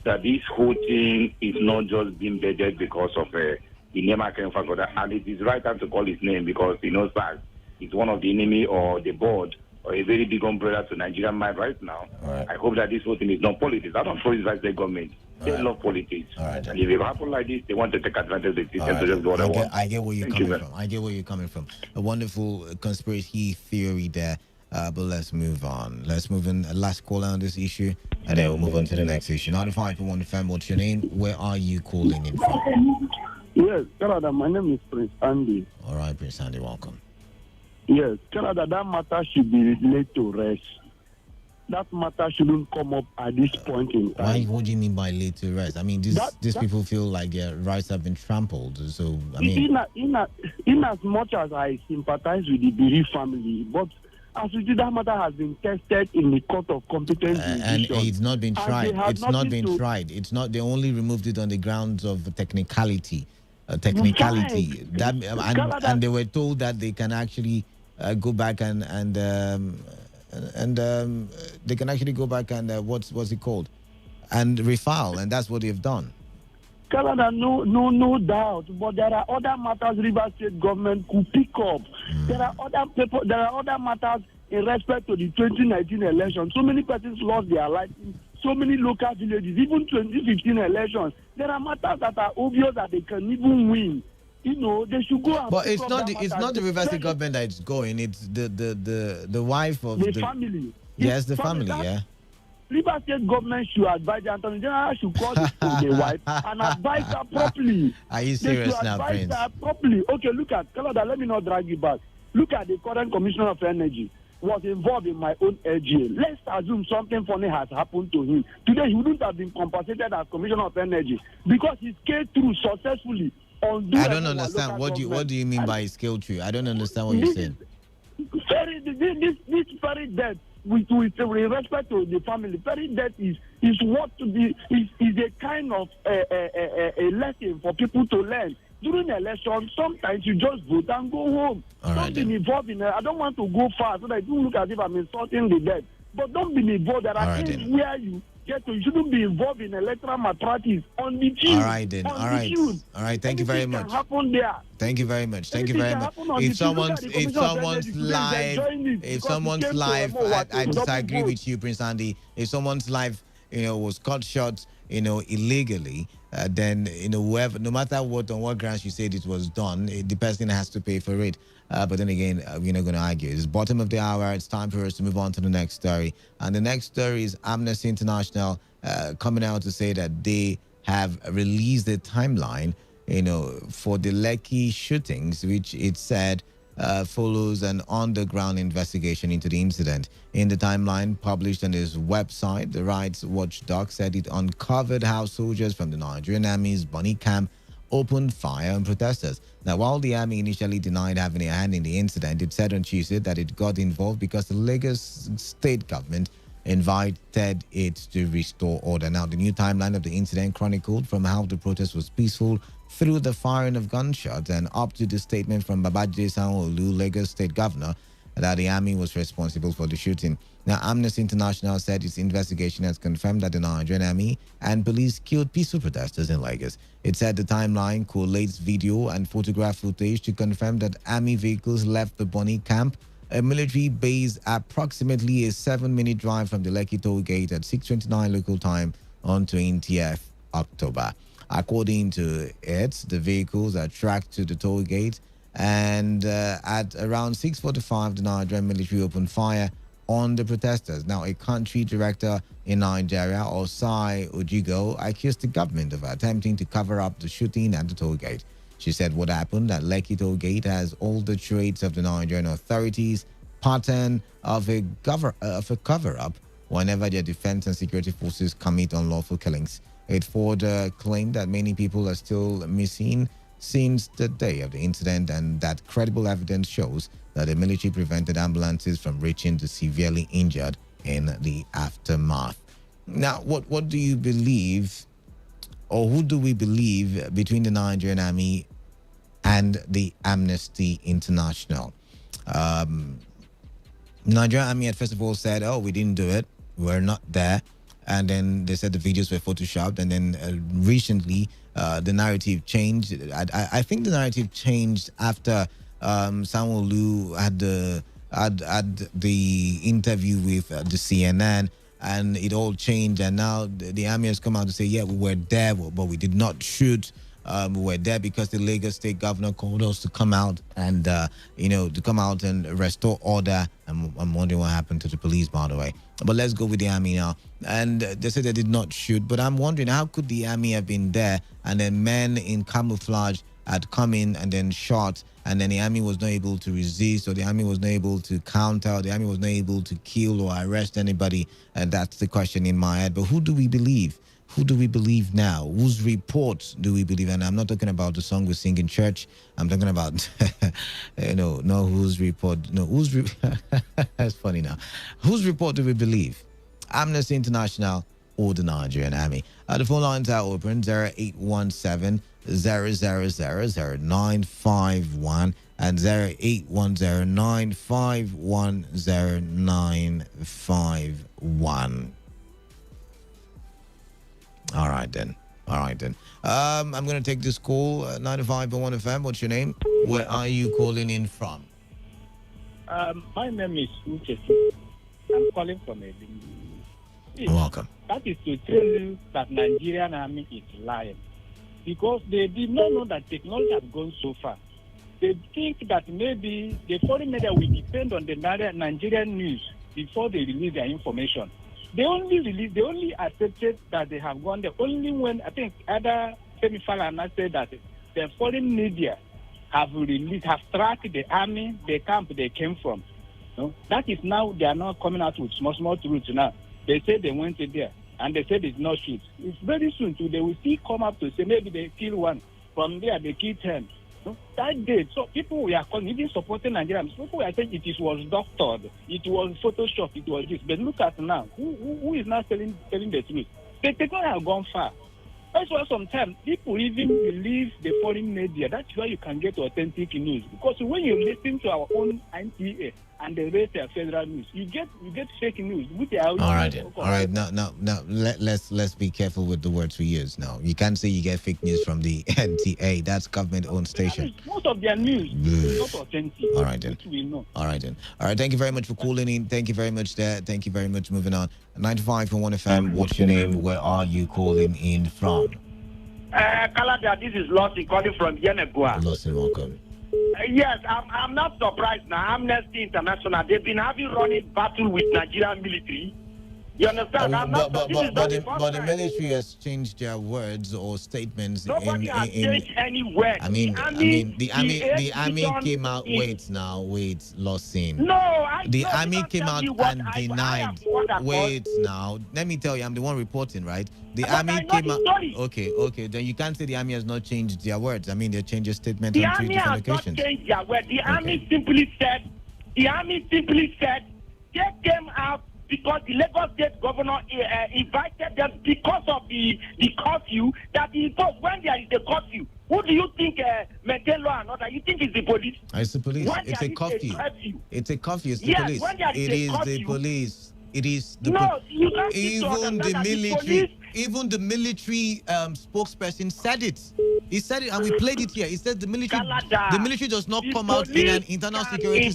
that this whole thing is not just being bedded because of the name I can forget. And it is right time to call his name because he knows that it's one of the enemy or the board or a very big umbrella to Nigerian mind right now. Right. I hope that this whole thing is not politics. I don't criticize the government. They love politics. Right. And if it happens like this, they want to take advantage of it. Right. Just do what I want. I get where you're coming from. I get where you're coming from. A wonderful conspiracy theory there. But let's move on. Let's move in. Last call on this issue, and then we'll move on to the next issue. 95.1fm, what's your name? Where are you calling in from? Yes, Canada, my name is Prince Andy. All right, Prince Andy, welcome. Yes, Canada, that matter should be laid to rest. That matter shouldn't come up at this point in time. What do you mean by laid to rest? I mean, these people feel like their rights have been trampled. So, I mean... In as much as I sympathize with the Biri family, but as you see, that matter has been tested in the court of competence, and it's not been tried. It's not been tried. It's not. They only removed it on the grounds of technicality. Technicality. And they were told that they can actually go back and they can actually go back and what's it called, and refile, and that's what they've done. Canada, no doubt. But there are other matters River State government could pick up. There are other matters in respect to the 2019 election. So many persons lost their lives in so many local villages. Even 2015 elections. There are matters that are obvious that they can even win. You know, they should go and but it's not the River State government that is going. It's the wife of the family. Yes, the family. Yeah. River State government should advise the Attorney General should call the wife and advise her properly. Are you serious now, Prince? Advise her properly. Okay, look at Canada. Let me not drag you back. Look at the current Commissioner of Energy was involved in my own LGA. Let's assume something funny has happened to him. Today, he wouldn't have been compensated as Commissioner of Energy because he scaled through successfully. I don't understand. What do you mean by scale through? I don't understand what you're saying. This very death, with respect to the family, very death is what to be is a kind of a lesson for people to learn. During election, sometimes you just vote and go home. Don't be involved in it. I don't want to go far so that it don't look as if I'm insulting the dead. But don't be involved. There are things where you shouldn't be involved in electoral malpractice on the field. All right then. All right. Thank you very much. Happen there. Thank you very much. Thank you very much. If someone's live, I disagree with you, Prince Andy. If someone's life, was cut short, illegally, then whoever, no matter what on what grounds you said it was done, the person has to pay for it. But then again, we're not going to argue. It's bottom of the hour. It's time for us to move on to the next story. And the next story is Amnesty International coming out to say that they have released the timeline, for the Lekki shootings, which it said follows an underground investigation into the incident. In the timeline published on his website, the rights watchdog said it uncovered how soldiers from the Nigerian Army's Bonny camp opened fire on protesters. Now, while the army initially denied having a hand in the incident, it said on Tuesday that it got involved because the Lagos state government invited it to restore order. Now, the new timeline of the incident chronicled from how the protest was peaceful through the firing of gunshots and up to the statement from Babajide Sanwo-Olu, Lagos state governor, that the army was responsible for the shooting. Now, Amnesty International said its investigation has confirmed that the Nigerian army and police killed peaceful protesters in Lagos. It said the timeline collates video and photograph footage to confirm that army vehicles left the Bonny camp, a military base approximately a 7-minute drive from the Lekki toll gate at 6:29 local time on 20th October. According to it, the vehicles are tracked to the toll gate, and at around 6:45, the Nigerian military opened fire on the protesters. Now, a country director in Nigeria, Osai Ojigo, accused the government of attempting to cover up the shooting at the toll gate. She said what happened at Lekki toll gate has all the traits of the Nigerian authorities: pattern of a cover-up whenever their defense and security forces commit unlawful killings. It further claimed that many people are still missing since the day of the incident, and that credible evidence shows that the military prevented ambulances from reaching the severely injured in the aftermath. Now, what do you believe, or who do we believe between the Nigerian Army and the Amnesty International? Nigerian Army had first of all said, "Oh, we didn't do it. We're not there." And then they said the videos were photoshopped. And then recently, the narrative changed. I think the narrative changed after Samuel Lu had the interview with the CNN, and it all changed. And now the army has come out to say, "Yeah, we were there, but we did not shoot. We were there because the Lagos state governor called us to come out and, to come out and restore order." I'm wondering what happened to the police, by the way. But let's go with the army now. And they said they did not shoot. But I'm wondering, how could the army have been there and then men in camouflage had come in and then shot, and then the army was not able to resist, or the army was not able to counter, or the army was not able to kill or arrest anybody? And that's the question in my head. But who do we believe? Who do we believe now? Whose report do we believe? And I'm not talking about the song we sing in church. I'm talking about, no, whose report? No, that's funny now. Whose report do we believe? Amnesty International or the Nigerian Army? The phone lines are open, 0817 000 0951 and 0810 951 0951. All right then. I'm going to take this call, 95.1 FM. What's your name? Where are you calling in from? My name is Uche. I'm calling from Edinburgh. Welcome. That is to tell you that Nigerian Army is lying, because they did not know that technology has gone so far. They think that maybe the foreign media will depend on the Nigerian news before they release their information. They only accepted that they have gone there only when, I think, other Femi Falana said that the foreign media have tracked the army, the camp they came from. No? That is now, they are not coming out with small truths now. They say they went there, and they said it's not shoot. It's very soon too. They will still come up to say maybe they kill one. From there, they kill 10. No? That day, so people were calling, even supporting Nigerians, people were saying it was doctored, it was Photoshop, it was this. But look at now, who is now telling the truth? The technology have gone far. That's why sometimes people even believe the foreign media. That's why you can get authentic news. Because when you listen to our own NTA and the rest of federal news, you get fake news. All right. Now, let's be careful with the words we use. Now, you can't say you get fake news from the NTA. That's government-owned station. Most of their news is not authentic. All right then. We know. All right then. All right. Thank you very much for calling in. Thank you very much there. Thank you very much. Moving on. 95.1 FM. What's your name? Where are you calling in from? Kalada, this is Lossie calling from Yenegua. Lossie, welcome. Yes, I'm not surprised now. Amnesty International, they've been having running battle with Nigerian military. You understand? But the military has changed their words or statements. Nobody has changed any word. The army came out. Wait, Lossin. The army came out and denied. Wait, now, let me tell you, I'm the one reporting, right? The army came out. Okay. Then you can't say the army has not changed their words. I mean, they changed their statement on 3 different occasions. The army has not changed their words. The army simply said, they came out because the Lagos State governor invited them because of the curfew that he imposed. When there is a curfew, who do you think maintain law and order? You think it's the police? It's the police. It's a curfew. It's a curfew. It's the police. It is the police. It is the you can't even the military. Even the military spokesperson said it. He said it, and we played it here. He said the military does not come out in an internal security.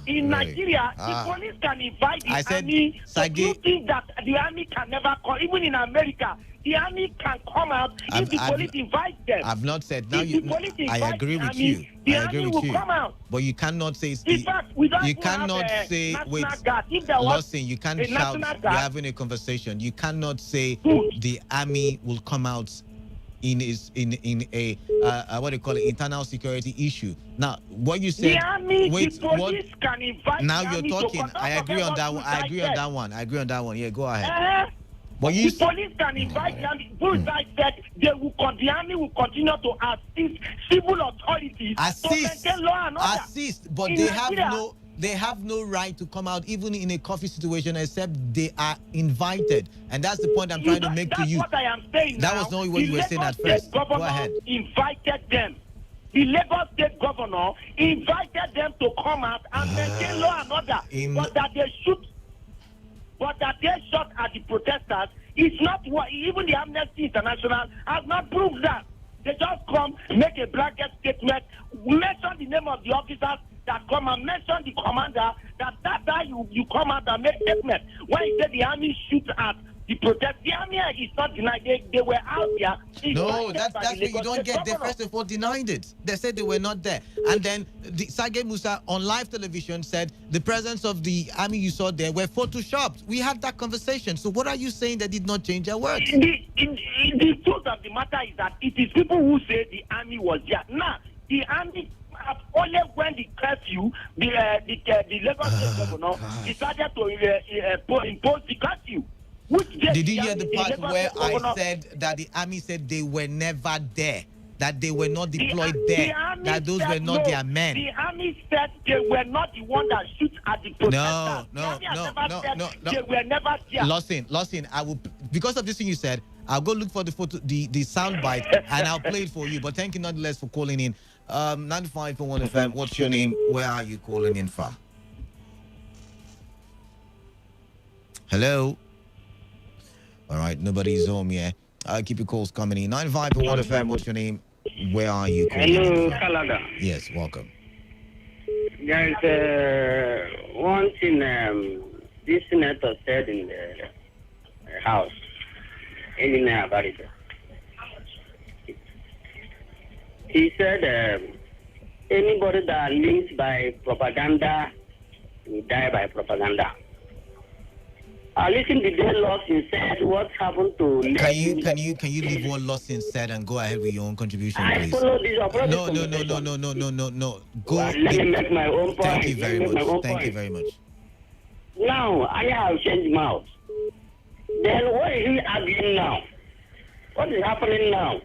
In Nigeria, the police can invite the army. So you think that the army can never come? Even in America, the army can come out if the police invite them. I've not said now. I agree with you. The army will come out. But you cannot say. In fact, you cannot say. Wait, listen. You can't shout. You're having a conversation. You cannot say the army will come out in a what do you call it, internal security issue. Now, what you said. The army, wait, the police can invite. now the you're army talking. To I agree on that one. I agree on that one. I agree on that one. Yeah, go ahead. But the police can invite the army. Bullseye said the army will continue to assist civil authorities to maintain law and order. But in they Nigeria. have no right to come out even in a coffee situation except they are invited. And that's the point I'm trying to make to you. That's what I am saying That now. was not what you were saying at first. Go ahead. Invited them. The Lagos State governor invited them to come out and maintain law and order. But that they shot at the protesters is not what even the Amnesty International has not proved that. They just come, make a blanket statement, mention the name of the officers that come and mention the commander, that you come out and make statement. When you say the army shoot at the protest, the army is not denied. They were out there. No, that's what you don't get. They first of all denied it. They said they were not there. And then Sage Musa on live television said the presence of the army you saw there were photoshopped. We had that conversation. So what are you saying that did not change their words? The truth of the matter is that it is people who say the army was there. Now, the army only when the curfew, the Lagos State governor decided to impose the curfew. Did you hear the part where I said that the army said they were never there, that they were not deployed there, that those were not their men? The army said they were not the one that shoot at the protesters. No. They were never there. Lawson, I will, because of this thing you said, I'll go look for the photo, the sound bite, and I'll play it for you. But thank you nonetheless for calling in. 95.1 FM. What's your name? Where are you calling in from? Hello. All right, nobody's home yet. Keep your calls coming in. 95.1 FM. What's your name? Where are you calling in Hello, from? Canada. Yes, welcome. There's one thing this senator said in the House. Anything about it? He said anybody that lives by propaganda will die by propaganda. I listened to the loss in said what happened to. Can you leave what Lawson said and go ahead with your own contribution, please? I follow this. No. Go. Let me make my own point. Thank you very much. Thank you very much. Now I have changed mouth. Then what is he arguing now? What is happening now?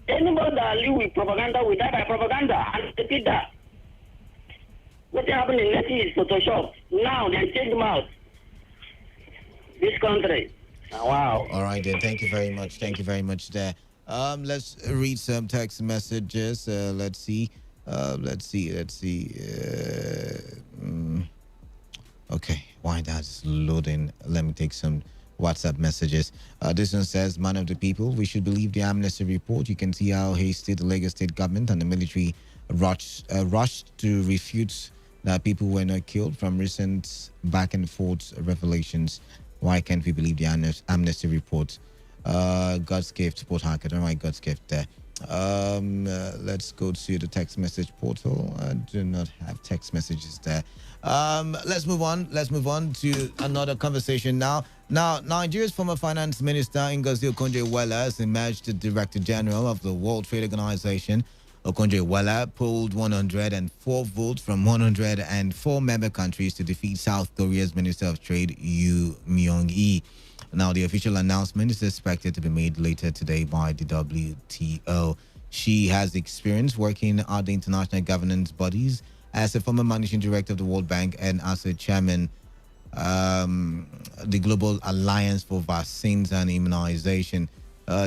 Anybody that live with propaganda will die by propaganda. And repeat that. What happened in Letty is Photoshop. Now they change mouth. This country. Wow. All right then. Thank you very much. Thank you very much there. Let's read some text messages. Let's see. Okay. Why that's loading? Let me take some WhatsApp messages. This one says, "Man of the people, we should believe the amnesty report. You can see how hasty the Lagos state government and the military rushed to refute that people were not killed from recent back and forth revelations. Why can't we believe the amnesty report?" God's gift, Port Harcourt. All right, God's gift there. Let's go to the text message portal. I do not have text messages there. Let's move on. Let's move on to another conversation now. Now, Nigeria's former finance minister, Ngozi Okonjo-Iweala, has emerged the Director General of the World Trade Organization. Okonjo-Iweala polled 104 votes from 104 member countries to defeat South Korea's Minister of Trade, Yoo Myung-hee. Now, the official announcement is expected to be made later today by the WTO. She has experience working at the international governance bodies as a former managing director of the World Bank and as a chairman the Global Alliance for Vaccines and Immunization.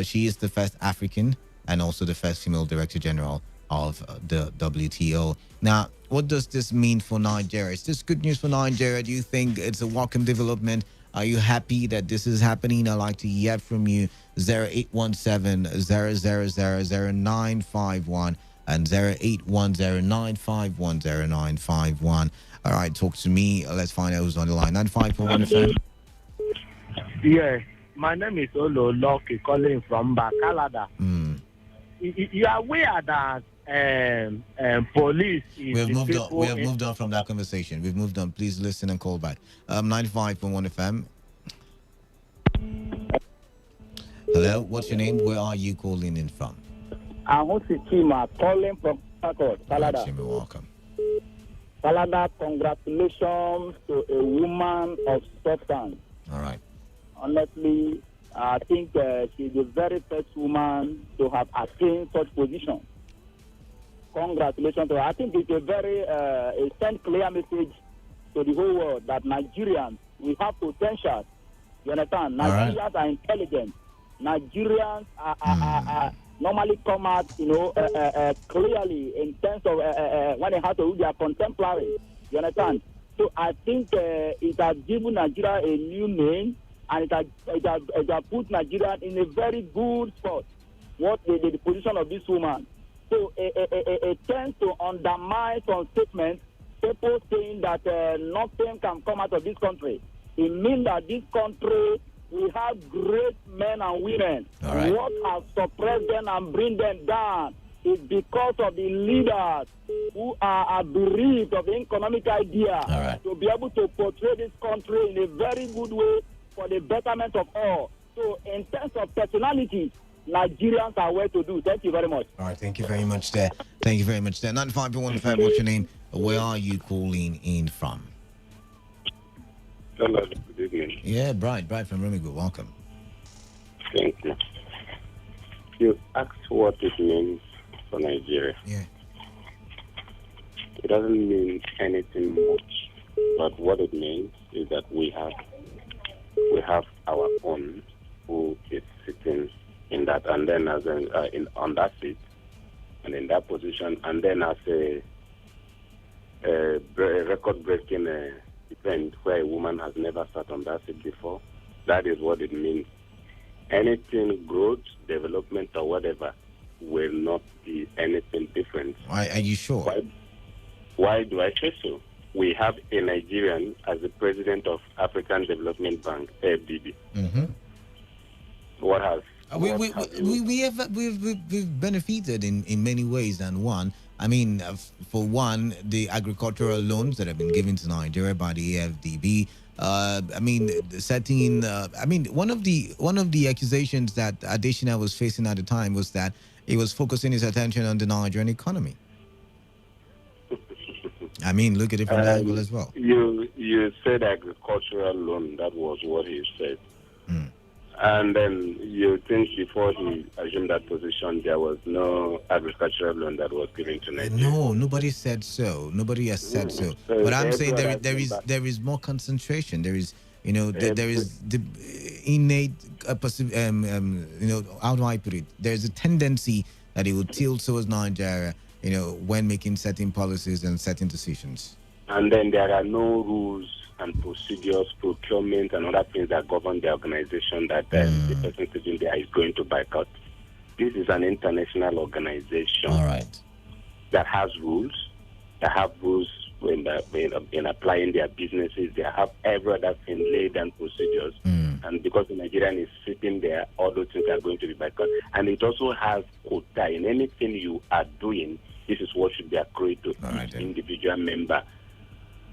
She is the first African and also the first female director general of the WTO. Now, what does this mean for Nigeria? Is this good news for Nigeria? Do you think it's a welcome development? Are you happy that this is happening? I'd like to hear from you. 0817-000-0951 and 0810-951-0951. All right, talk to me. Let's find out who's on the line. 95.1 FM. Yes, my name is Olo Loki, calling from Bakalada. You are aware that police is we have moved on from that conversation. We've moved on. Please listen and call back. 95.1 FM. Hello, what's your name? Where are you calling in from? I'm Chima, calling from Port Canada. Chima, welcome. Canada, congratulations to a woman of substance. All right. Honestly, I think she's the very first woman to have attained such position. Congratulations to her. I think it's a very a send clear message to the whole world that Nigerians, we have potential. You understand? Nigerians are intelligent. Nigerians are normally come out, clearly in terms of when they have to do their contemporary. You understand? So I think it has given Nigeria a new name, and it has put Nigeria in a very good spot. What the position of this woman. So it tends to undermine some statements, people saying that nothing can come out of this country. It means that this country, we have great men and women. Right. What has suppressed them and bring them down is because of the leaders who are bereaved of the economic idea to be able to portray this country in a very good way for the betterment of all. So in terms of personalities, Nigerians are well to do. Thank you very much. All right, thank you very much there. Thank you very much there. 95.1fm, what's your name? Where are you calling in from? Hello, good evening. Yeah, Bright from Remigo. Welcome. Thank you. You asked what it means for Nigeria. Yeah. It doesn't mean anything much, but what it means is that we have our own who is sitting in that, and then as on that seat, and in that position, and then as a record-breaking event where a woman has never sat on that seat before. That is what it means. Anything growth, development, or whatever will not be anything different. Why are you sure? Why do I say so? We have a Nigerian as the president of African Development Bank, AFDB. Mm-hmm. What has we've benefited in many ways, and one, I mean, for one, the agricultural loans that have been given to Nigeria by the AFDB. One of the accusations that Adesina was facing at the time was that he was focusing his attention on the Nigerian economy. I mean, look at it from that angle as well. You said agricultural loan. That was what he said. And then you think before he assumed that position, there was no agricultural loan that was given to Nigeria? No, nobody said so. Nobody has said so. But I'm saying there is more concentration. There is, there is the innate, how do I put it? There's a tendency that it will tilt towards Nigeria, when making certain policies and certain decisions. And then there are no rules and procedures, procurement, and other things that govern the organization that the person sitting there is going to boycott. This is an international organization that has rules, in applying their businesses. They have every other thing laid down procedures. And because the Nigerian is sitting there, all those things are going to be boycotted. And it also has quota. In anything you are doing, this is what should be accrued to each individual member.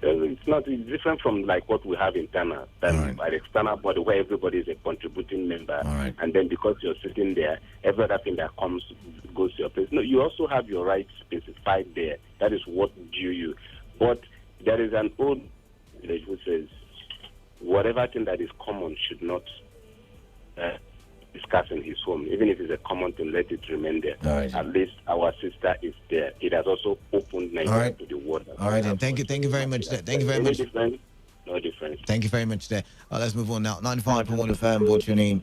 It's different from like what we have internal than by the external body where everybody is a contributing member. And then because you're sitting there, every other thing that comes goes to your place. No, you also have your rights specified there. That is what due you. But there is an old village which says whatever thing that is common should not discuss in his home. Even if it's a common thing, let it remain there. At least our sister is there. It has also opened Nigeria to the world. All right, and thank you very much. Thank you very much. No difference. Thank you very much there. Let's move on now. 95.1 FM, what's your name?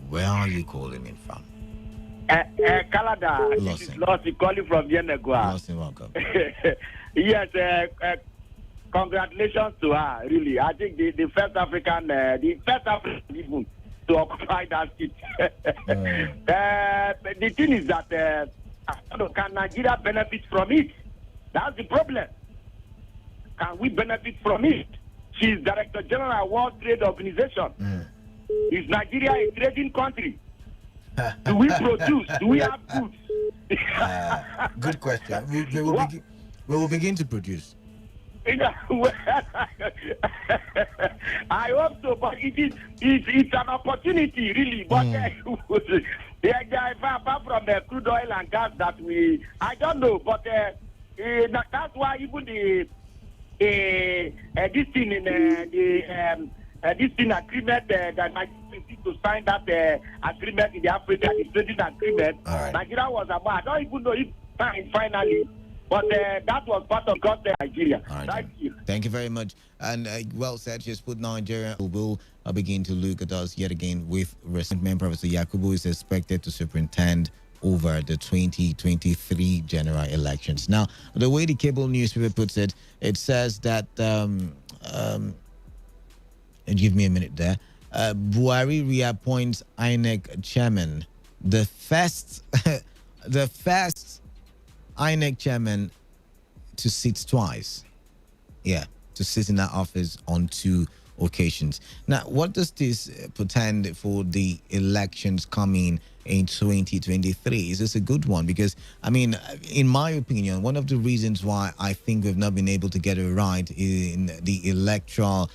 Where are you calling in from? Canada. This is Lossie calling from Vienna. Lossie, welcome. Yes, congratulations to her, really. I think the first African even to occupy that seat. The thing is that can Nigeria benefit from it? That's the problem. Can we benefit from it? She's Director General of World Trade Organization. Is Nigeria a trading country? Do we produce? Do we have goods? Good question. We will begin to produce. I hope so, but it's an opportunity, really. But apart from the crude oil and gas that I don't know, but that's why even this thing in this thing agreement that Nigeria need to sign that agreement in the Africa, the trading agreement. Right. Nigeria was about. I don't even know if signed finally. But that was part of Nigeria. Right, Thank you. Thank you very much. And well said, just put Nigeria. Will begin to look at us yet again with resentment. Professor Yakubu is expected to superintend over the 2023 general elections. Now, the way the cable newspaper puts it, it says that, give me a minute there, Buhari reappoints INEC chairman. The first INEC chairman to sit twice. Yeah, to sit in that office on 2 occasions. Now, what does this portend for the elections coming in 2023? Is this a good one? Because, I mean, in my opinion, one of the reasons why I think we've not been able to get it right in the electoral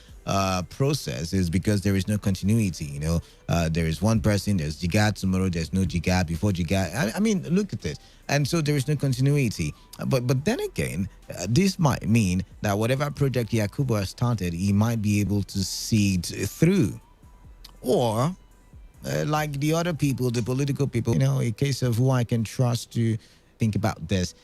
process is because there is no continuity. There is one person, there's Jigad, tomorrow there's no Jigad, before Jigad. I mean, look at this. And so there is no continuity. But then again, this might mean that whatever project Yakubu has started, he might be able to see it through. Or, like the other people, the political people, a case of who I can trust to think about this.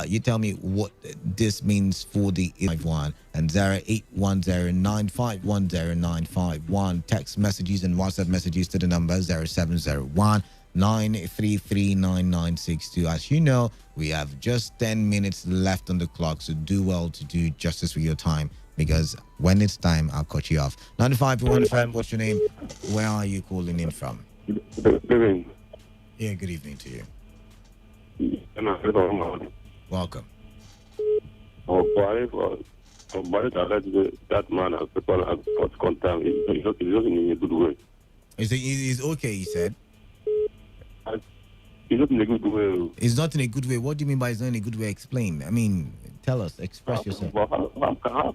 You tell me what this means for the 51 and 0810951091. Text messages and WhatsApp messages to the number 0701 9339962. As you know, we have just 10 minutes left on the clock, so do well to do justice with your time, because when it's time, I'll cut you off. 95.1 FM, what's your name? Where are you calling in from? Good evening. Yeah, good evening to you. Welcome. That man has people as contact. He's not in a good way. Is okay, he said? He's not in a good way. It's not in a good way. What do you mean by it's not in a good way? Explain. I mean, tell us. Express yourself. How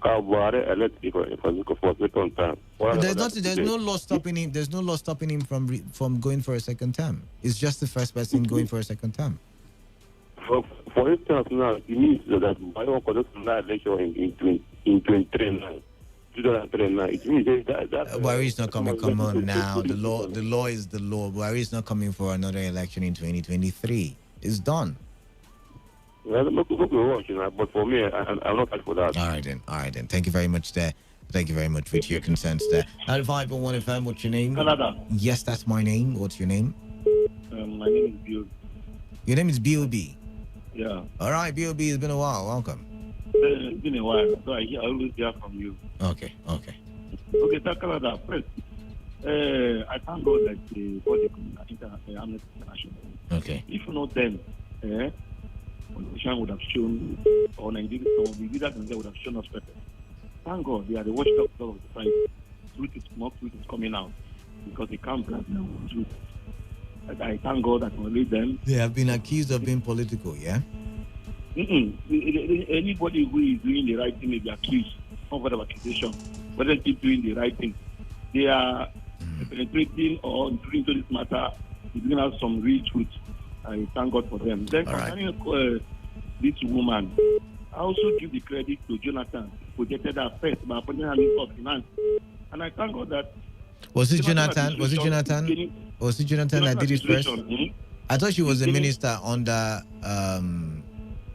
can Buhari elect for a second time? There's no law stopping him. There's no law stopping him from going for a second term. It's just the first person going for a second term. For instance, now, it means that Buhari conducts an election in 2039. It means that Buhari is not coming. Come on now. The law is the law. Buhari is not coming for another election in 2023. It's done. But for me, I'm not for that. All right then. Thank you very much there. Thank you very much for your consents there. 95.1 FM, what's your name? Canada. Yes, that's my name. What's your name? My name is Bill. Your name is B.O.B.? Yeah. All right, B.O.B., it's been a while. Welcome. It's been a while, so I always hear from you. Okay. Okay, thank Canada. First, I thank God that the body Amnesty International. Okay. If not them, politicians would have shown, or Nigeria, some of the leaders would have shown us better. Thank God they are the watchdogs of the society. Truth is coming out, because they can't grab the truth. I thank God that only them. They have been accused of being political, yeah? Anybody who is doing the right thing may be accused of accusation, but they keep doing the right thing. They are penetrating or doing to this matter, giving us some real truth. I thank God for them. Then concerning this woman, I also give the credit to Jonathan, who projected her first by appointing her Minister of Finance. And I thank God that. Was it Jonathan that did it first? I thought she was a minister under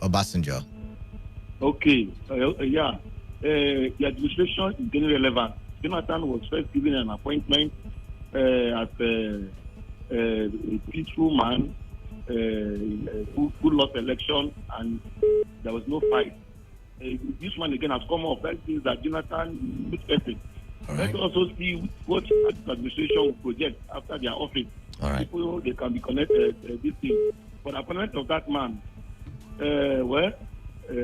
Obasanjo. Okay, yeah. The administration is getting relevant. Jonathan was first given an appointment as a peaceful man who lost election, and there was no fight. This one again has come up. That is that Jonathan is a good person. Let's also see what the administration will project after their office. People, they can be connected this thing. For the appointment of that man, we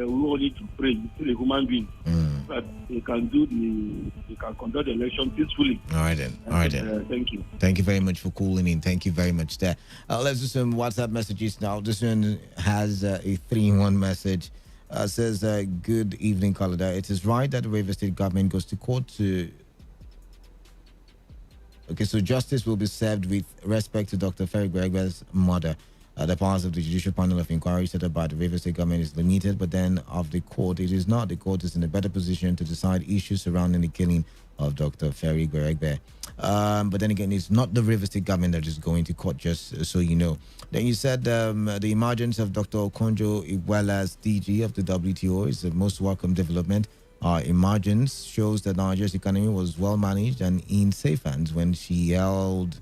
all need to pray. He's still a human being. That they can conduct the election peacefully. All right then. Thank you. Thank you very much for calling in. Thank you very much there. Let's do some WhatsApp messages now. This one has a 3-in-1 message. Says, good evening, Kalada. It is right that the Rivers State government goes to court to... Okay, so justice will be served with respect to Dr. Ferry Gregor's mother. The powers of the judicial panel of inquiry set up by the Rivers State government is limited, but then of the court, it is not. The court is in a better position to decide issues surrounding the killing of Dr. Ferry Gregor. But then again, it's not the Rivers State government that is going to court, just so you know. Then you said the emergence of Dr. Okonjo-Iweala as DG of the WTO is the most welcome development. Emergence shows that Nigeria's economy was well managed and in safe hands when she held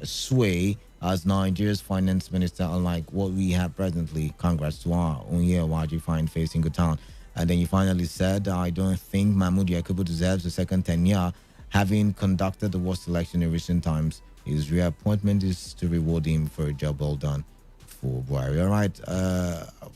sway as Nigeria's finance minister, unlike what we have presently. Congrats to our Onyewaji fine face in good town. And then you finally said, I don't think Mahmoud Yakubu deserves a second tenure, having conducted the worst election in recent times. His reappointment is to reward him for a job well done for Buhari. All right.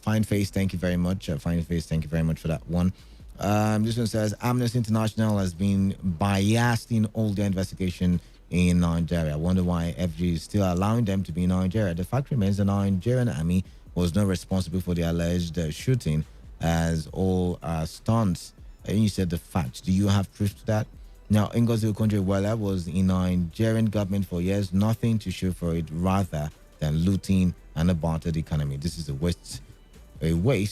Fine face, thank you very much. Fine face, thank you very much for that one. This one says, Amnesty International has been biased in all their investigation in Nigeria. I wonder why FG is still allowing them to be in Nigeria. The fact remains the Nigerian army was not responsible for the alleged shooting, as all stunts. And you said the facts. Do you have proof to that? Now, Ngozi Okonjo-Iweala was in Nigerian government for years, nothing to show for it, rather than looting and a bartered economy. This is a waste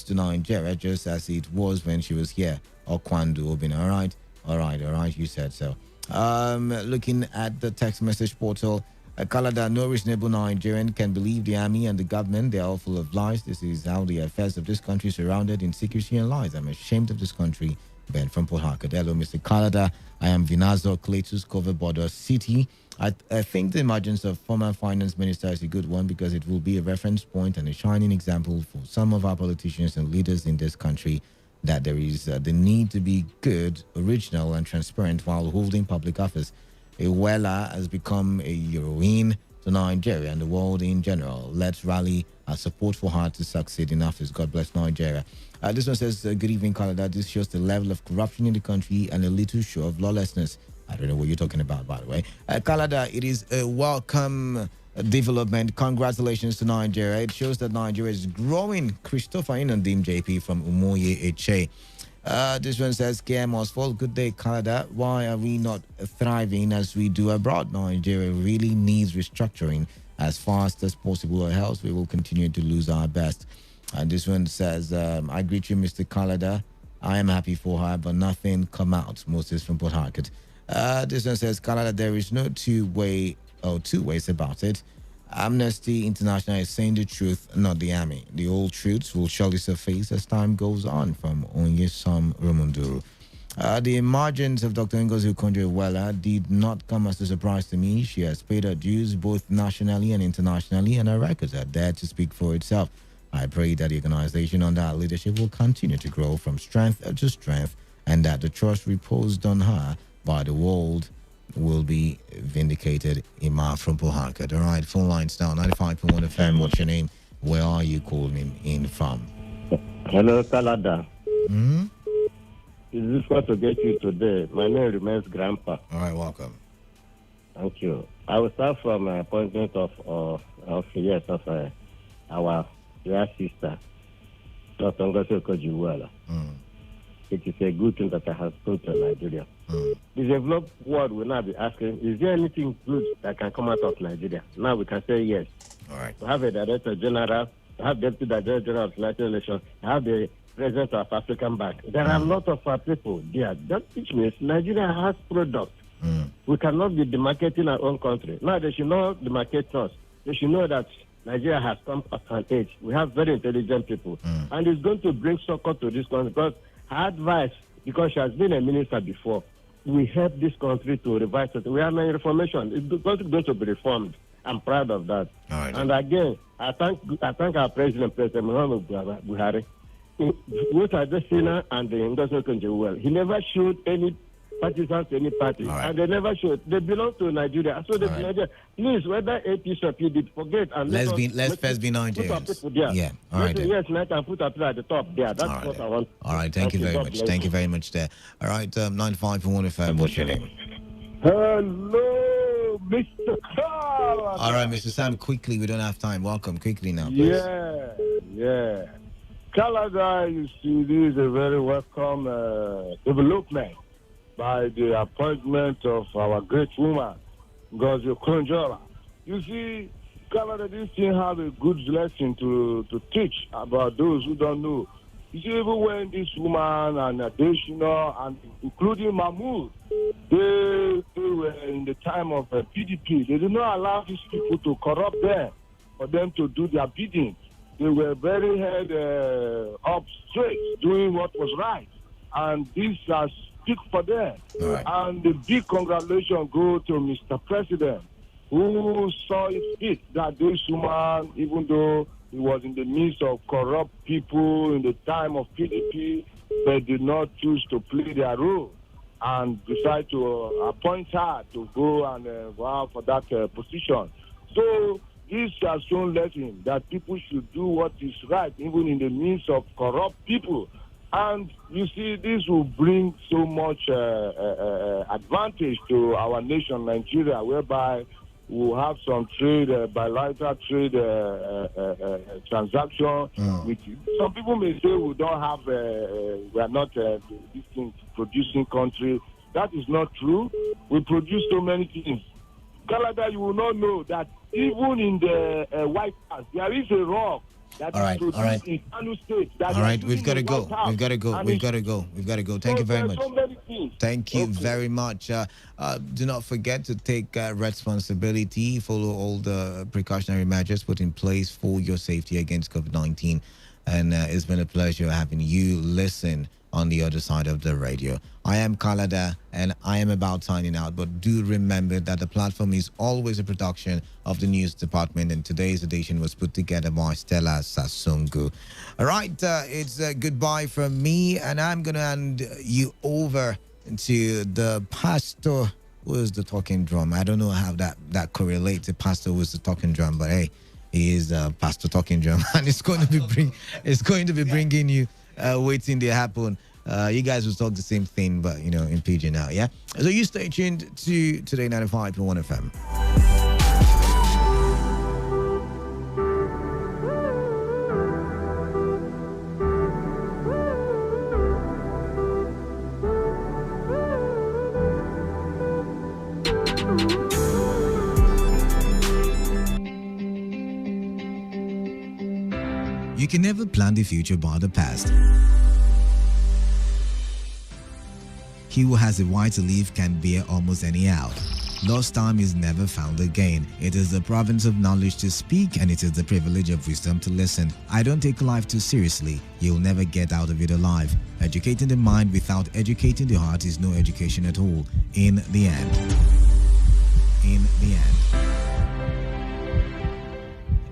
to Nigeria, just as it was when she was here. Okwandu Obin. All right, you said so. Looking at the text message portal, Kalada, no reasonable Nigerian can believe the army and the government. They are all full of lies. This is how the affairs of this country surrounded in secrecy and lies. I'm ashamed of this country. Ben from Port Harcourt. Hello, Mr. Kalada. I am Vinazo Cletus, Cover Border City. I think the emergence of former finance minister is a good one because it will be a reference point and a shining example for some of our politicians and leaders in this country that there is the need to be good, original, and transparent while holding public office. Iweala has become a heroine to Nigeria and the world in general. Let's rally our support for her to succeed in office. God bless Nigeria. This one says, good evening, Canada. This shows the level of corruption in the country and a little show of lawlessness. I don't know what you're talking about, by the way. Canada, it is a welcome development. Congratulations to Nigeria. It shows that Nigeria is growing. Christopher Inandim JP from Umoye Eche. This one says, KM Oswald, good day, Canada. Why are we not thriving as we do abroad? Nigeria really needs restructuring as fast as possible, or else we will continue to lose our best. And this one says, I greet you, Mr. Canada. I am happy for her, but nothing come out. Moses from Port Harcourt. This one says, Canada, there is no two ways about it. Amnesty International is saying the truth, not the army. The old truths will surely surface as time goes on. From Onyesam Romunduru. The emergence of Dr. Ngozi Okonjo-Iweala did not come as a surprise to me. She has paid her dues both nationally and internationally, and her records are there to speak for itself. I pray that the organization under her leadership will continue to grow from strength to strength, and that the trust reposed on her by the world will be vindicated. Ima from Port Harcourt. All right, phone lines now, 95.1 FM. What's your name? Where are you calling in from? Hello, Kalada. It's difficult to get you today. My name remains Grandpa. All right, welcome. Thank you. I will start from an appointment of our dear sister, Dr. Ngozi Okonjo-Iweala. It is a good thing that I have put to Nigeria. The developed world will now be asking, is there anything good that can come out of Nigeria? Now we can say yes. All right. We have a Director General, we have Deputy Director General of United Nations, we have the President of African Bank. There are a lot of our people there. That which means Nigeria has products. We cannot be demarketing our own country. Now they should not demarcate us. They should know that Nigeria has come at an age. We have very intelligent people. And it's going to bring support to this country because her advice, because she has been a minister before, we help this country to revise it. We have an reformation. It's going to be reformed. I'm proud of that. Right. And again, I thank our President Muhammad Buhari. Both Adesina and the Ngozi Okonjo-Iweala. He never showed any partisans to any party. Right. And they never showed. They belong to Nigeria. So they Nigeria. Please, whether APC or PDP, forget and let's first be Nigerians. Yeah. All right. Yes, I can put up at the top there. That's what I want. All right. Thank you very much. Thank you very much there. All right. 95.1 FM. What's your name? Hello, Mr. Carl. All right, Mr. Sam, quickly. We don't have time. Welcome. Quickly now, please. Yeah. Canada, you see, this is a very welcome development by the appointment of our great woman, Ngozi Okonjo-Iweala. You see, Canada, this thing have a good lesson to teach about those who don't know. You see, even when this woman and Adesina and including Mahmoud, they were in the time of PDP. They did not allow these people to corrupt them for them to do their bidding. They were very head up straight, doing what was right. And this has speak for them. Right. And the big congratulations go to Mr. President, who saw it fit that this woman, even though he was in the midst of corrupt people in the time of PDP, they did not choose to play their role and decide to appoint her to go and go for that position. So this has shown lesson that people should do what is right, even in the midst of corrupt people. And you see, this will bring so much advantage to our nation, Nigeria, whereby we'll have some trade, bilateral trade transaction. With some people may say we don't have, we are not this thing producing country. That is not true. We produce so many things. Canada, you will not know that even in the White House, there is a rock. All right. In Kano State. All right, we've got to go. We've got to go. Thank you very much. Thank you very much. Do not forget to take responsibility. Follow all the precautionary measures put in place for your safety against COVID-19. And it's been a pleasure having you listen on the other side of the radio. I am Kalada, and I am about signing out. But do remember that the platform is always a production of the news department, and today's edition was put together by Stella Sasungu. All right, it's goodbye from me, and I'm going to hand you over to the pastor who is the talking drum. I don't know how that correlates. The pastor was the talking drum, but hey, he is Pastor Talking Drum, and it's going to be bringing you waiting to happen. You guys will talk the same thing, but in pidgin now, yeah. So you stay tuned to Today 95.1 FM. You can never plan the future by the past. He who has a right to live can bear almost any out. Lost time is never found again. It is the province of knowledge to speak, and it is the privilege of wisdom to listen. I don't take life too seriously. You'll never get out of it alive. Educating the mind without educating the heart is no education at all. In the end.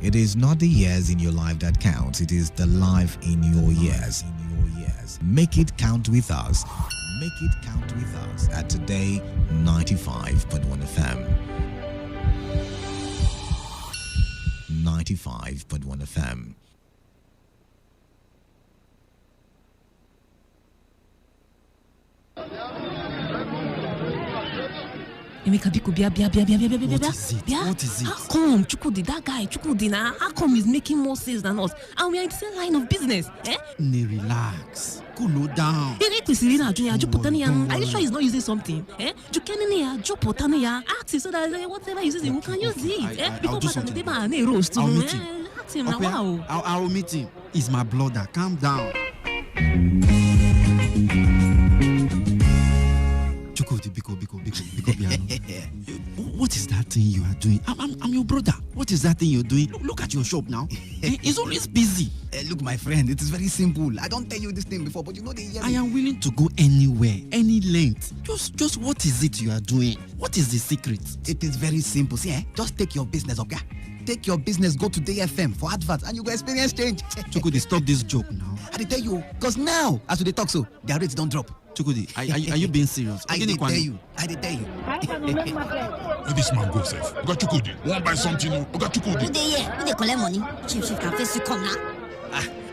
It is not the years in your life that counts. It is the life in your years. Make it count with us. Make it count with us at Today 95.1 FM. 95.1 FM. Emeka, biko, bia. What is it? How come Chukwudi, that guy, Chukwudi, how come he's making more sales than us? And we are in the same line of business, eh? Relax. Cool down. Are you sure he's not using something? Eh? Ask him so that whatever he uses, we can use it. I'll do something. I'll meet him. Ask him now. Wow. I'll meet him. He's my brother. Calm down. What is that thing you are doing? I'm your brother. What is that thing you're doing? Look at your shop now. It's always busy. Look, my friend, it is very simple. I don't tell you this thing before, but you know the. I am willing to go anywhere, any length. Just what is it you are doing? What is the secret? It is very simple. See, just take your business, okay? Take your business, go to Today FM for adverts, and you go experience change. Chukudi, stop this joke now. I tell you, because now, as they talk so, their rates don't drop. Chukudi, are you being serious? I did tell you. Where this man go, sef? You got Chukudi. Want buy something? You got Chukudi. Who they collect money? Chief can face you come now.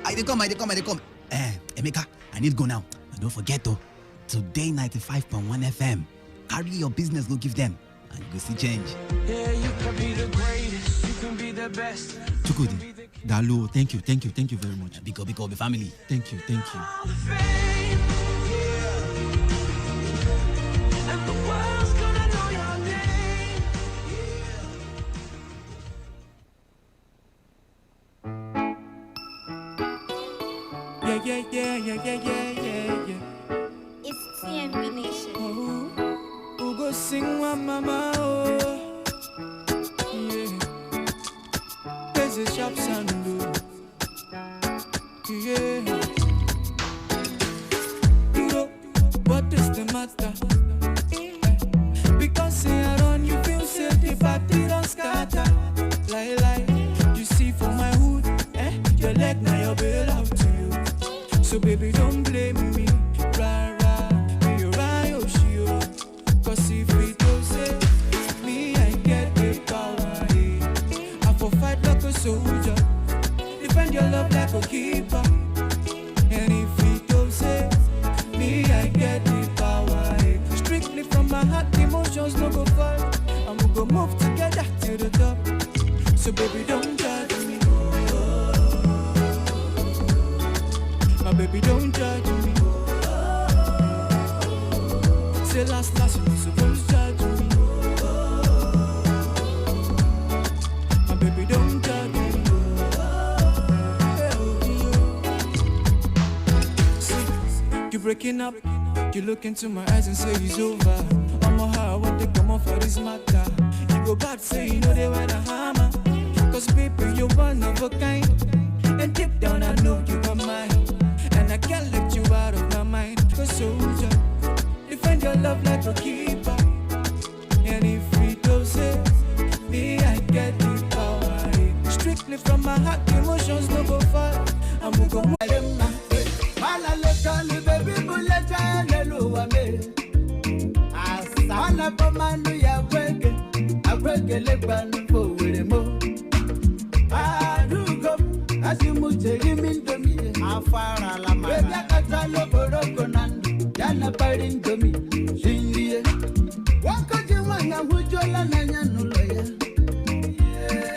I come. Emeka, I need go now. And don't forget though, Today 95.1 FM. Carry your business, go give them, and you go see change. Yeah, you can be the greatest. You can be the best. Chukudi, Dalu, thank you very much. Biko, be family. Thank you. Yeah. It's TMB Nation. Who go sing one mama? Oh, yeah. There's a sharp sound. Yeah. What is the matter? Because say I run, you feel safe, the party don't scatter. Lie, you see for my hood, your leg now your bail out to you. So baby don't blame me, rah, be your Yoshio. Cause if we don't say, me I get the power, I for fight like a soldier, defend your love like a keeper. And if we don't say, me I get the power, strictly from my heart, emotions no go fall, and we go move together to the top. So baby don't judge me, my baby don't judge me. Say last you supposed to judge me, my baby don't judge me. See, you breaking up, you look into my eyes and say it's over. I'm a how I want to come off for this matter. You go back, say you know they were the hammer. Cause baby, you're one of a kind. And deep down I know you are mine. And I can't let you out of my mind. Cause soldier, defend your love like a keeper. And if we don't say, me I get the power. Strictly from my heart, emotions no go far. I'm gonna go more. Afara la mama. Baby akata lo boroko nandu. Yana parin domi. Shingie. Wako jiwanga hujola na nyanuloya.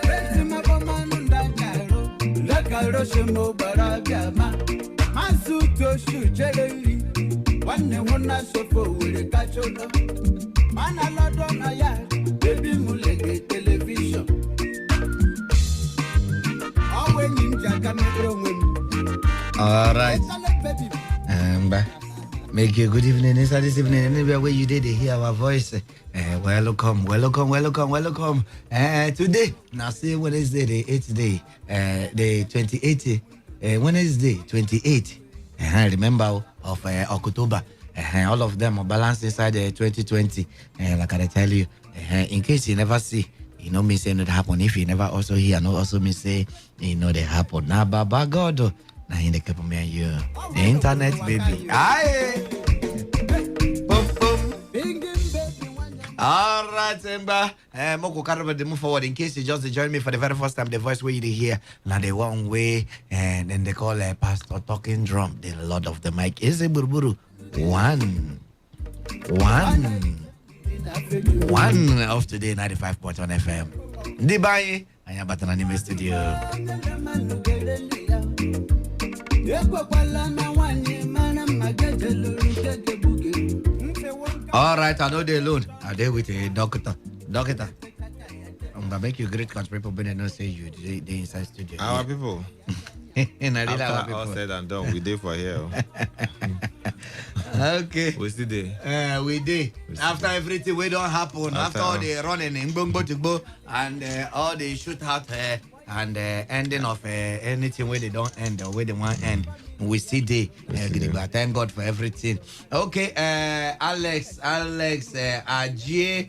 Besi maboma nunda karo. Lakaro shimo barabiama. Masuto shuchereli. Wane wana sofo ule kachola. Mana lodo na ya. Baby mulege television. Awe ninja kamero mwemi. All right. Make you good evening. Inside this evening, anywhere where you did hear our voice. Welcome. Today, now say Wednesday, the 8th day, the 28th, Wednesday, 28th. Remember of October. All of them are balanced inside 2020. Like I tell you, in case you never see, you know me say no happen. If you never also hear, no also me say, you know they happen. Now, Baba God. Now in the couple me and you, the internet baby. Aye. Boom. All right, Emba. Moko Karaba, they move forward. In case you just join me for the very first time, the voice where you hear, now the one way, and then they call Pastor Talking Drum, the Lord of the Mic. Is a Buruburu. One of today 95.1 FM. Dibaye, I am at an anime studio. All right, I know they alone. Are they with a doctor? I'm gonna make you great because people better not say you they inside studio. Our people. After all said and done, we did for here. Okay. We still there. We did. After everything we don't happen, after all the running in Bongo and all the shootout and ending of anything where they don't end or where they want end. We see the thank God for everything. Okay, Alex Ajie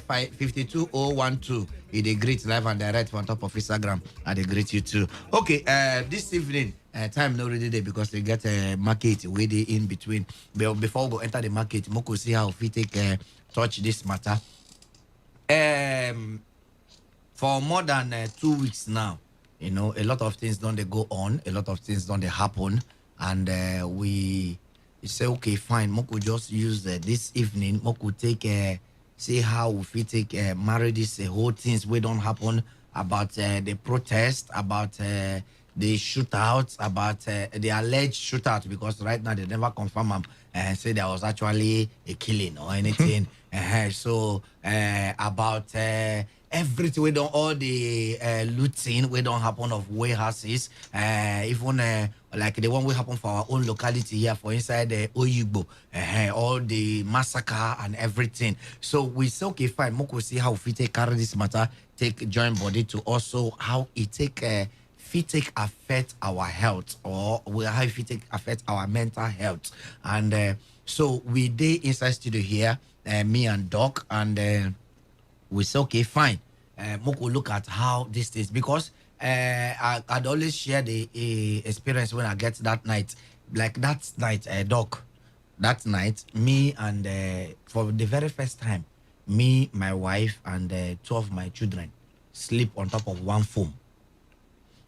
52012. He dey greet live and direct on top of Instagram. I dey greet you too. Okay, this evening time no really there because they get a market where they in between. But before we go enter the market, Moko see how we take touch this matter. For more than 2 weeks now, you know, a lot of things don't they go on, a lot of things don't they happen, and we say okay, fine. Moko just use this evening. Moko take see how we take marry this whole things we don't happen about the protest, about the shootouts, about the alleged shootout, because right now they never confirm and say there was actually a killing or anything. So about everything, we don't all the looting, we don't happen of warehouses, even like the one we happen for our own locality here, for inside the Oyigbo, all the massacre and everything. So we say, okay, fine, Moko see how we take carry this matter, take joint body to also how it take affect our health, or how it take affect our mental health. And so we did inside studio here, me and Doc, and we say, okay, fine. Moko look at how this is, because I'd always share the experience when I get that night. Like that night, Doc, that night, me and for the very first time, me, my wife, and two of my children sleep on top of one foam.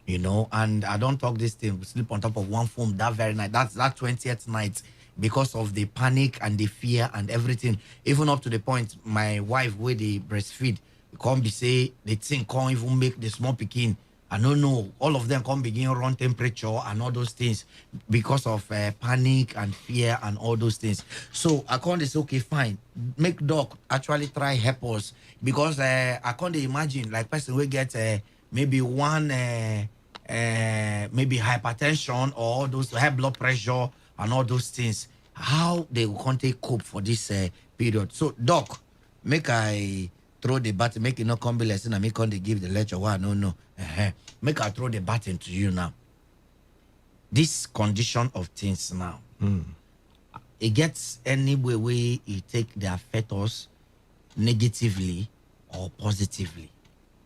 You know, and I don't talk this thing, we sleep on top of one foam that very night. That's that 20th night, because of the panic and the fear and everything. Even up to the point, my wife, where they breastfeed, can't be say the thing can't even make the small picking. I don't know, all of them can't begin run temperature and all those things because of panic and fear and all those things. So I can't say, okay, fine, make doc actually try help us, because I can't imagine like person will get maybe one maybe hypertension or those high blood pressure and all those things, how they will take cope for this period. So doc, make I throw the button, make it not come be lesson and make on they give the lecture. Why? No. Make I throw the button to you now. This condition of things now, it gets any way it take the affect us negatively or positively.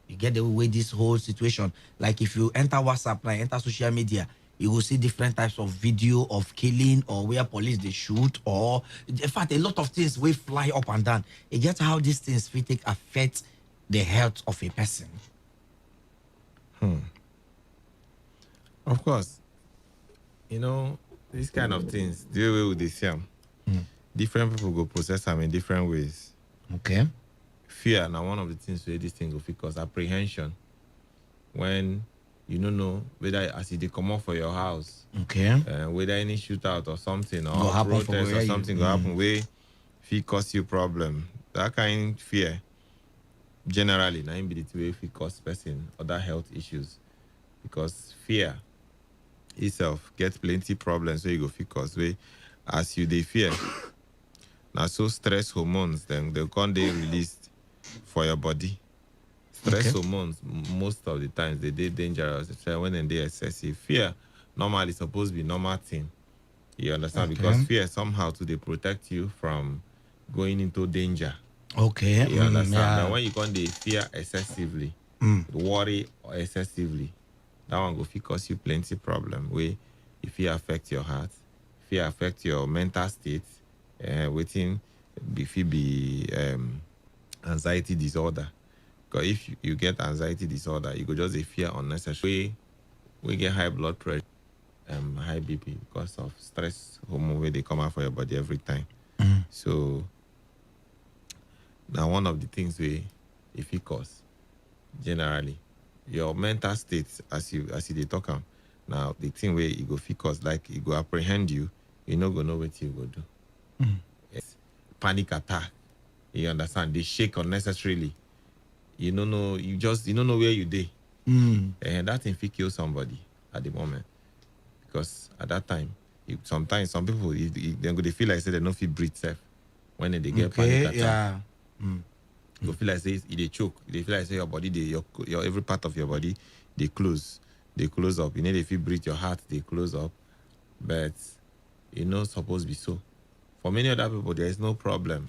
You get the way this whole situation, like if you enter WhatsApp, like enter social media, you will see different types of video of killing, or where police they shoot, or in fact a lot of things will fly up and down. You get how these things will take affect the health of a person. Of course, you know, these kind of things, the way with this different people go process them in different ways. Okay. Fear, now one of the things where this thing go because apprehension. When you don't know whether as they come off for your house, okay, whether any shootout or something, or protest or something go happen, where fear cause you problem. That kind of fear, generally, now be the way fear cause person other health issues, because fear itself gets plenty problems where you go fear cause way as you they fear. Now so stress hormones then they can't they released for your body. Stress hormones, most of the times, they dangerous when they excessive. Fear, normally, supposed to be normal thing. You understand? Because fear somehow they protect you from going into danger. Okay. You understand? But when you can't fear excessively, worry excessively, that one go cause you plenty problem. Where if it affect your heart, if it affect your mental state, waiting, if it be anxiety disorder. Because if you get anxiety disorder, you go just fear unnecessary. We get high blood pressure, high BP because of stress hormone where they come out for your body every time. So now one of the things if it cause generally your mental state as you they talk on now the thing where you go cause like it go apprehend you, you not gonna know what you go do. It's panic attack. You understand? They shake unnecessarily. You don't know. You don't know where you dey, and that thing fit kill somebody at the moment, because at that time, sometimes some people they feel like say they don't feel breathe safe when they get panic attack. You feel like say they choke. They feel like say your body, your every part of your body, they close up. You know, they feel breathe, your heart they close up, but supposed to be so. For many other people, there is no problem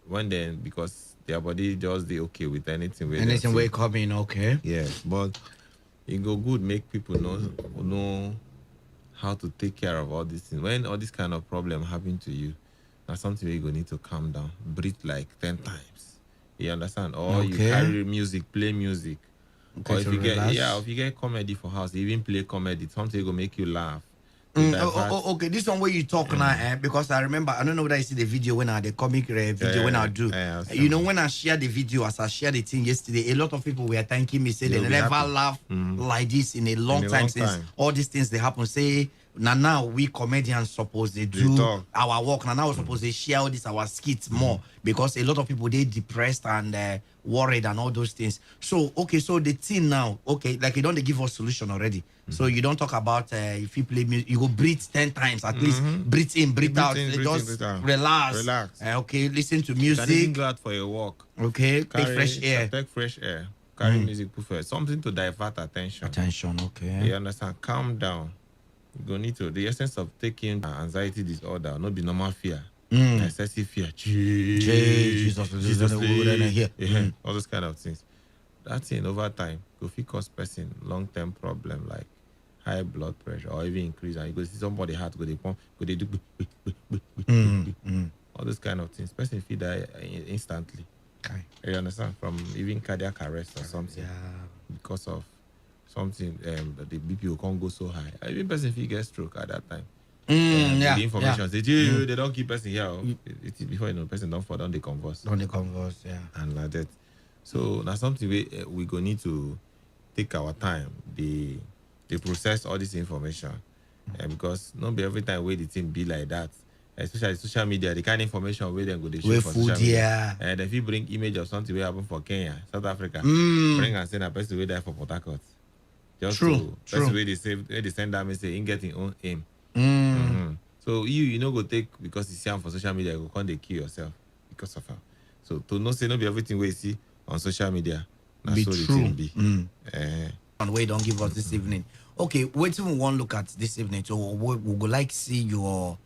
when then because their body just they okay with anything. Anything will come in, okay. Yeah, but it go good make people know how to take care of all these things. When all this kind of problem happen to you, that's something where you go need to calm down, breathe like 10 times. You understand? Or you carry music, play music. Okay, or if you get comedy for house, even play comedy, something will make you laugh. Okay, this one where you talk now, because I remember, I don't know whether I see the video when the comic video when I do. You know, when I share the video, as I shared the thing yesterday, a lot of people were thanking me, say they never laugh like this in a long time since all these things they happen. Say, now we comedians supposed they do our work. Now we're supposed to share all this our skits more because a lot of people they depressed and worried and all those things. So okay, so the thing now, okay, like you don't give us solution already. So you don't talk about if you play music, you go breathe 10 times at least. Breathe in, breathe out. Just relax. Okay, listen to music. You can even go out for a walk. Okay, take fresh air. Take fresh air. Carry music, prefer something to divert attention. Okay. You understand? Calm down. You go need to. The essence of taking anxiety disorder, not be normal fear. Excessive fear. Jesus, all those kind of things. That thing over time could cause person long-term problem like high blood pressure or even increase, and you go see somebody heart go they pump, go they do all those kind of things. Person feel die instantly. You understand? From even cardiac arrest or something because of something the BP will can't go so high. Even person feel get stroke at that time. The information say they don't keep person here. Before you know, person don't fall down, they converse. And like that. So now something we go need to take our time. They process all this information, because not be every time where the thing be like that. Especially social media, the kind of information where they go they show for social media. And if you bring image of something where happen for Kenya, South Africa, bring and send a person where die for Port Harcourt. Just to person where they say where they send that message in getting own aim. So you know go take because you see them for social media, you can't kill yourself because of her. So to not say not be everything we see on social media. That's what true. It be. And we don't give us this evening. Okay, wait till we want to look at this evening. So we would like to see your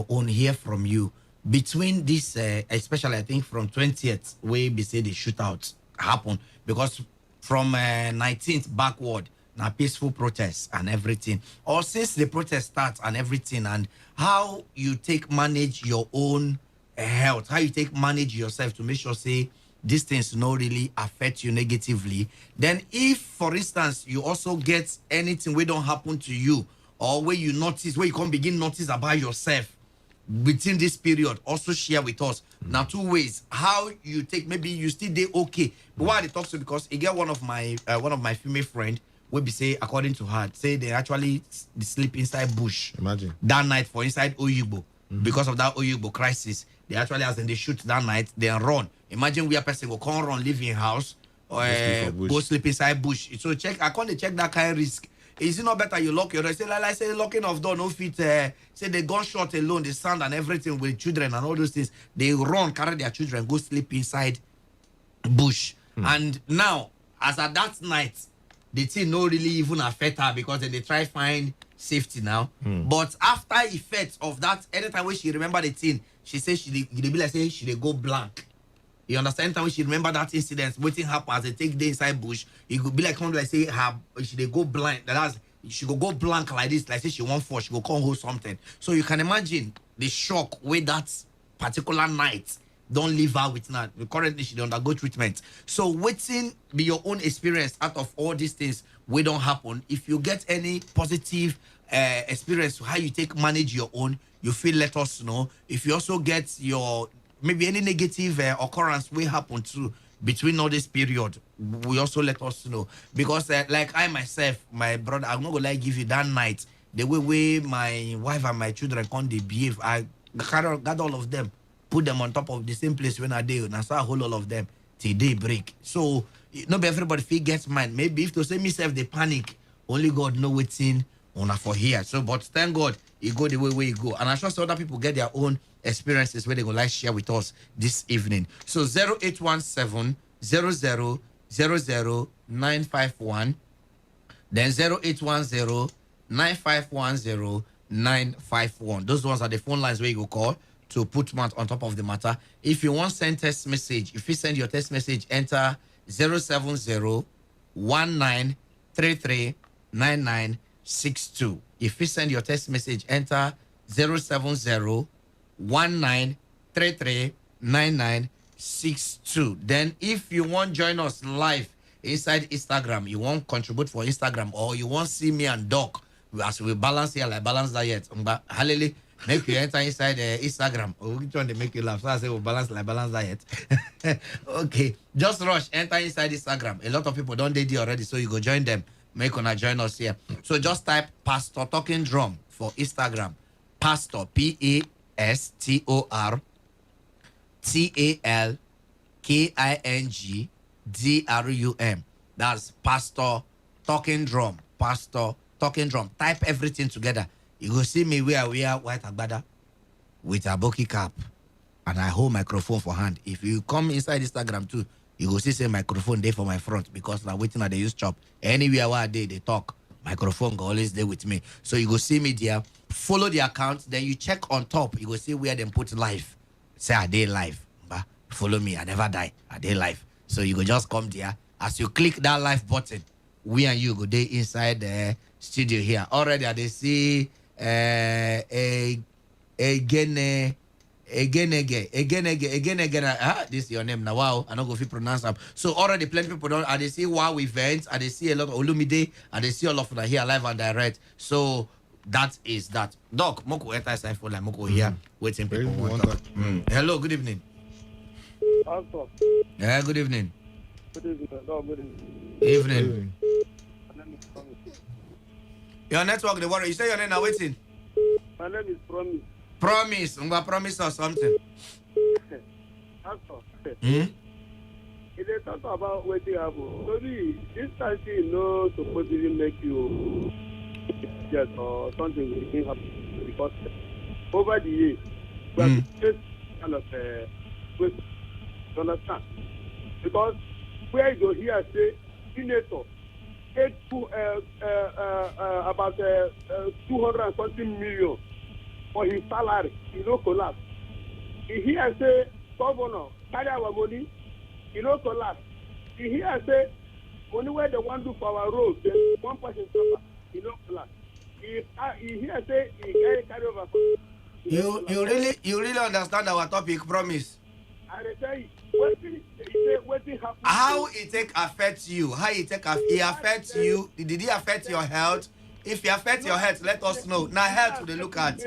own hear from you between this, especially I think from 20th where we say the shootout happened, because from 19th backward now peaceful protests and everything, or since the protest starts and everything, and how you take manage your own health, how you take manage yourself to make sure say these things not really affect you negatively. Then if for instance you also get anything where don't happen to you, or where you notice, where you can begin notice about yourself within this period, also share with us. Now 2 ways how you take, maybe you still day okay, but why they talk to, because you get one of my female friend will be say, according to her, say they actually sleep inside bush. Imagine that night for inside Oyigbo. Because of that Oyigbo crisis, they actually, as in they shoot that night, they run. Imagine where a person will come run, leave in house, or go sleep inside bush. So check, I can't check that kind of risk. Is it not better you lock your door? Say like say locking of door, no fit. Say the gunshot alone, the sound and everything with children and all those things. They run, carry their children, go sleep inside bush. And now, as at that night, the thing no really even affect her, because then they try find safety now. But after effects of that, anytime when she remember the thing, she says she be like say she go blank. You understand? Anytime when she remember that incident, waiting happen as they take the inside bush, it could be like come like say she go blind. That's she go blank like this, like say she won't fall, she go come hold something. So you can imagine the shock with that particular night. Don't leave her with that. Currently, she don't undergo treatment. So waiting be your own experience out of all these things we don't happen. If you get any positive experience, how you take manage your own, you feel let us know. If you also get your maybe any negative occurrence will happen too between all this period, we also let us know. Because like I myself, my brother, I'm not gonna give you that night, the way my wife and my children can't behave, I got all of them, put them on top of the same place when I did, and I saw a whole lot of them till day break. So not everybody feel gets mine. Maybe if to say myself they panic, only God know what's in on for here. So but thank God it go the way you go. And I'm sure other people get their own experiences where they go like share with us this evening. So 0817 00 951, then 0810 9510 951. Those ones are the phone lines where you go call to put mouth on top of the matter. If you want send text message, if you send your text message, enter 070 1933 9962. If you send your text message, enter 070 1933 9962. Then if you want join us live inside Instagram, you want contribute for Instagram, or you want see me and Doc as we balance here, like balance diet. But hallelujah, make you enter inside Instagram. Which one they make you laugh? So I say we balance like balance diet. Okay, just rush, enter inside Instagram. A lot of people don't did it already, so you go join them. Make una join us here. So just type Pastor Talking Drum for Instagram. Pastor PASTOR TALKINGDRUM. That's Pastor Talking Drum. Pastor Talking Drum. Type everything together. You go see me where we are white agbada with a bulky cap, and I hold microphone for hand. If you come inside Instagram too, you go see say microphone there for my front because now waiting at the use chop. Anywhere where they talk, microphone go always there with me. So you go see me there, follow the account, then you check on top. You go see where they put live. Say I dey live. But follow me. I never die. I dey live. So you go just come there. As you click that live button, we and you go there inside the studio here. Already they see again. This is your name now. Wow, I don't go if you pronounce them. So already plenty people don't. And they see wow events, and they see a lot of Olumide, and they see all of them here live and direct. So that is that. Doc, Moko enter side for like Moko here waiting people want talk. Hello, good evening. Yeah, good evening. Good evening. Evening. Your network, the water. You say your name now waiting. My name is Promise. Promise. I'm gonna promise or something. If they talk about what you have, maybe this time no supposed to make you yes or something will happen because over the years we have faced kind of you understand? Because where you go here say senator take about 200 something million for his salary, he no collapse. He hear say governor carry our money, he no collapse. He hear say money where they want to do for our road, then one person suffer, he no collapse. He hear say he carry over. You really understand our topic, Promise? I tell you, what happen? How it take affect you? How it take affect you? Did it affect your health? If it affect your health, let us know. Now health to look at.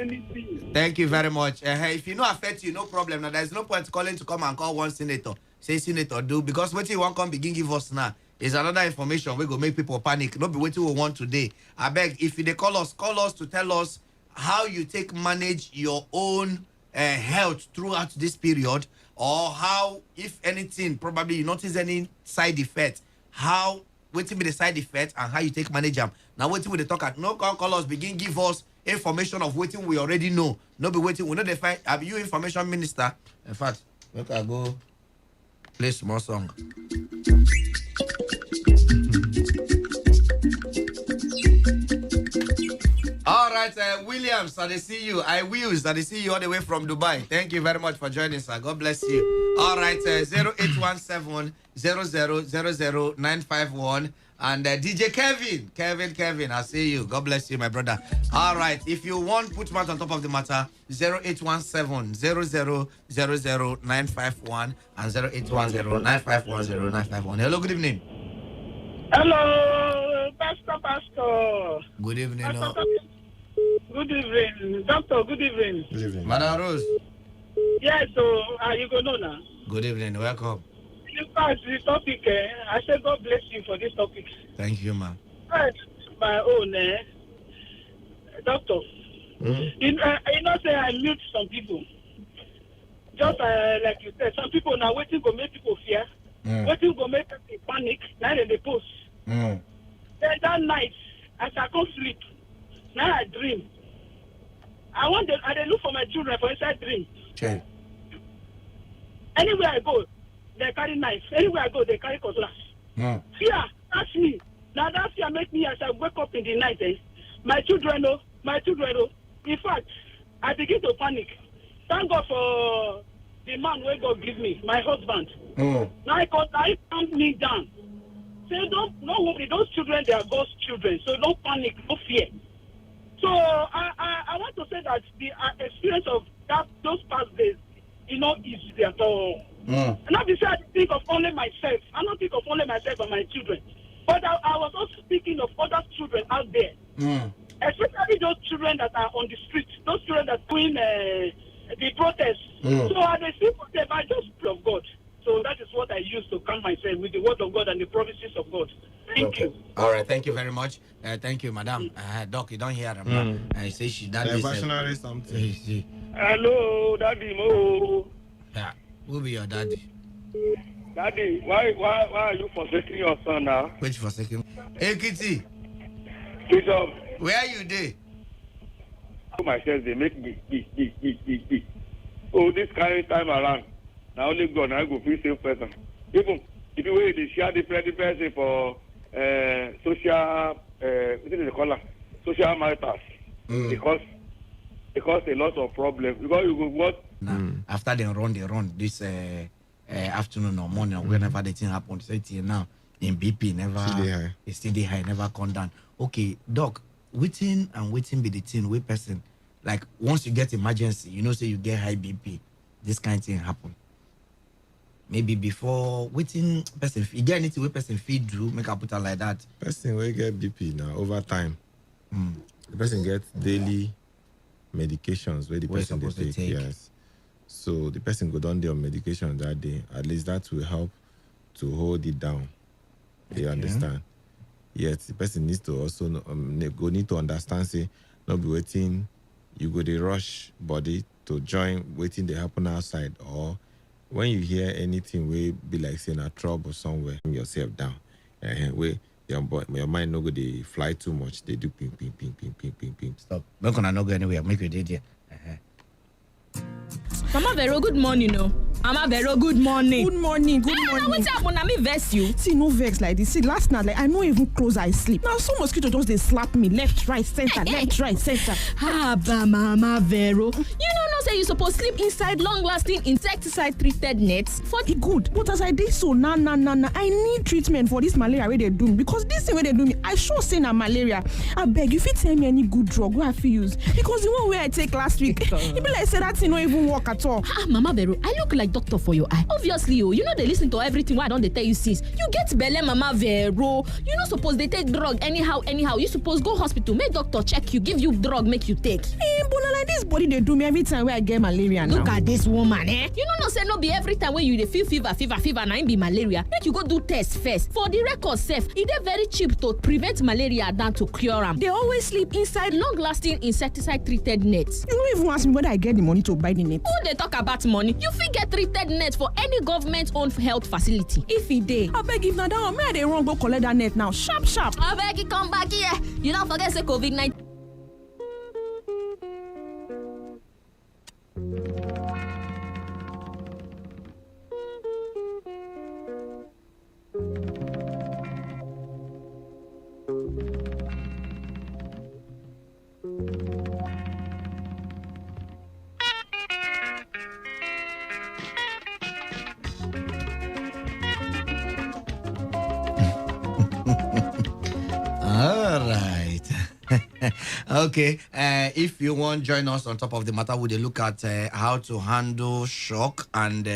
Thank you very much. If you no affect you, no problem. Now there's no point calling to come and call one senator. Say senator do because what you want come begin give us now is another information we go make people panic. Not be what we want today. I beg if they call us to tell us how you take manage your own health throughout this period, or how, if anything, probably you notice any side effect, how waiting be the side effect and how you take manage them. Now waiting with the talk at no call us begin give us information of waiting we already know. No be waiting we know the find. Are you information minister? In fact, let I go play small song. All right, Williams, I see you. I Wills, I see you all the way from Dubai. Thank you very much for joining, sir. God bless you. All right, 0817 0000951 and DJ Kevin, I see you. God bless you, my brother. All right, if you want put mouth on top of the matter, 0817 0000951 and 0810951091. Hello, good evening. Hello, Pastor. Good evening. Good evening, Doctor. Good evening. Good evening. Madam Rose. Yes, so you go know now. Good evening. Welcome. In fact, the topic, I say God bless you for this topic. Thank you, ma'am. My own, Doctor. You know, say I mute some people. Just like you said, some people now waiting to make people fear. Waiting to make people panic. Now they post. Then that night, as I come sleep, now I dream. I look for my children for inside dream. Okay. Anywhere I go, they carry knife. Anywhere I go, they carry cutlass. Fear, that's me. Now that fear make me as I wake up in the night. My children know. In fact, I begin to panic. Thank God for the man where God give me, my husband. Now he calm me down. Say don't worry, those children they are God's children, so don't panic, no fear. So I want to say that the experience of those past days, not easy at all. Not to say I think of only myself. I don't think of only myself and my children, but I was also thinking of other children out there. especially those children that are on the street, those children that doing the protest. So as they see for them, I just pray of God. So that is what I use to calm myself with the word of God and the promises of God. Thank you. All right, thank you very much. Thank you, madam. Doc, you don't hear them. I say she done this. Something. Hello, Daddy Mo. Yeah, who be your daddy? Daddy, why are you forsaking your son now? Which forsaking? Hey, Kitty. Bishop. Where you dey? Myself, they make me. Oh, this kind of time around. Now only God, I go feel safe person. Even if you wait, they share different person for social, what is it called? Social matters. Because a lot of problems. Because you go what? After they run this afternoon or morning or whenever the thing happens, say till now in BP never it's still high, never come down. Okay, Doc, waiting be the thing with person. Like once you get emergency, you know, say you get high BP, this kind of thing happen. Maybe before waiting person, you get anything with person feed do, make a put her like that. Person will get BP now over time. The person gets daily medications where the person they take. Yes. So the person go down there on medication that day. At least that will help to hold it down. You understand? Yes, the person needs to also need to understand. Say, not be waiting. You go the rush body to join waiting they happen outside, or when you hear anything we be like saying a trouble somewhere, calm yourself down. Where your mind no go they fly too much. They do ping. Stop. We're gonna not go anywhere. Make you did. Mama Vero, good morning, Mama Vero, good morning. Good morning. What's up when I me vex you? See, no vex like this. See, last night, like I no even close I sleep. Now, so mosquito just they slap me left, right, center, left, right, center. Mama Vero. You know, say you supposed sleep inside long-lasting insecticide-treated nets for the good. But as I did so, nah. I need treatment for this malaria where they do me, because this thing where they do me, I sure say na malaria. I beg you, if you tell me any good drug where I feel use, because the one where I take last week, it be like say that thing no even work at all. Mama Vero, I look like doctor for your eye. Obviously, you know they listen to everything. Why don't they tell you since you get belle, Mama Vero? You not supposed they take drug anyhow. You supposed go hospital, make doctor check you, give you drug, make you take. But like this body they do me every time where I get malaria now. Look at this woman, You know say no be every time when you feel fever, now be malaria. Make you go do test first. For the record safe, it is very cheap to prevent malaria than to cure them. They always sleep inside long-lasting insecticide-treated nets. You don't even ask me whether I get the money to buy the net. Who they talk about money? You fit get treated net for any government-owned health facility. If it dey, I beg if not that one, may they run go collect that net now. Sharp. I beg you come back here. You don't forget say COVID-19. Okay, if you want join us on top of the matter, we look at how to handle shock and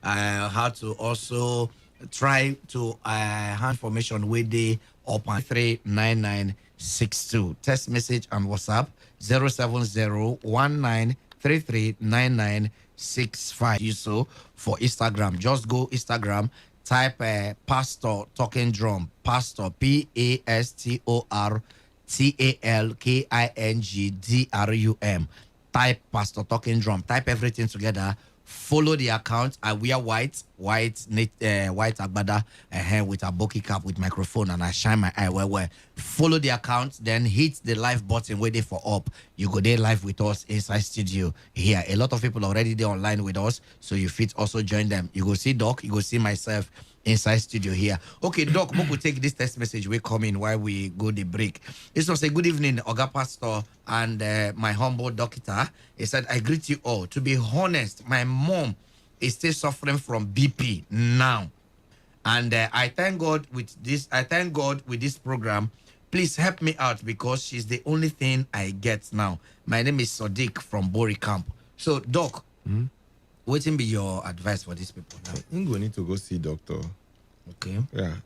how to also try to hand information with the open 39962. Text message and WhatsApp 07019339965. You so for Instagram, just go Instagram, type Pastor Talking Drum, Pastor PASTOR TALKINGDRUM. Type Pastor Talking Drum. Type everything together. Follow the account. I wear white agbada with a bulky cap with microphone, and I shine my eye where. Follow the account, then hit the live button waiting for up. You go there live with us inside studio here. A lot of people already there online with us, so you fit also join them. You go see Doc, you go see myself inside studio here. Okay, Doc, we could take this text message we come in while we go the break. This was a good evening, Oga Pastor and my humble doctor. He said, I greet you all. To be honest, my mom is still suffering from BP now. And I thank God with this program. Please help me out because she's the only thing I get now. My name is Sadiq from Bori Camp. So, Doc, what will be your advice for these people now? I'm going to need to go see doctor. Okay. Yeah.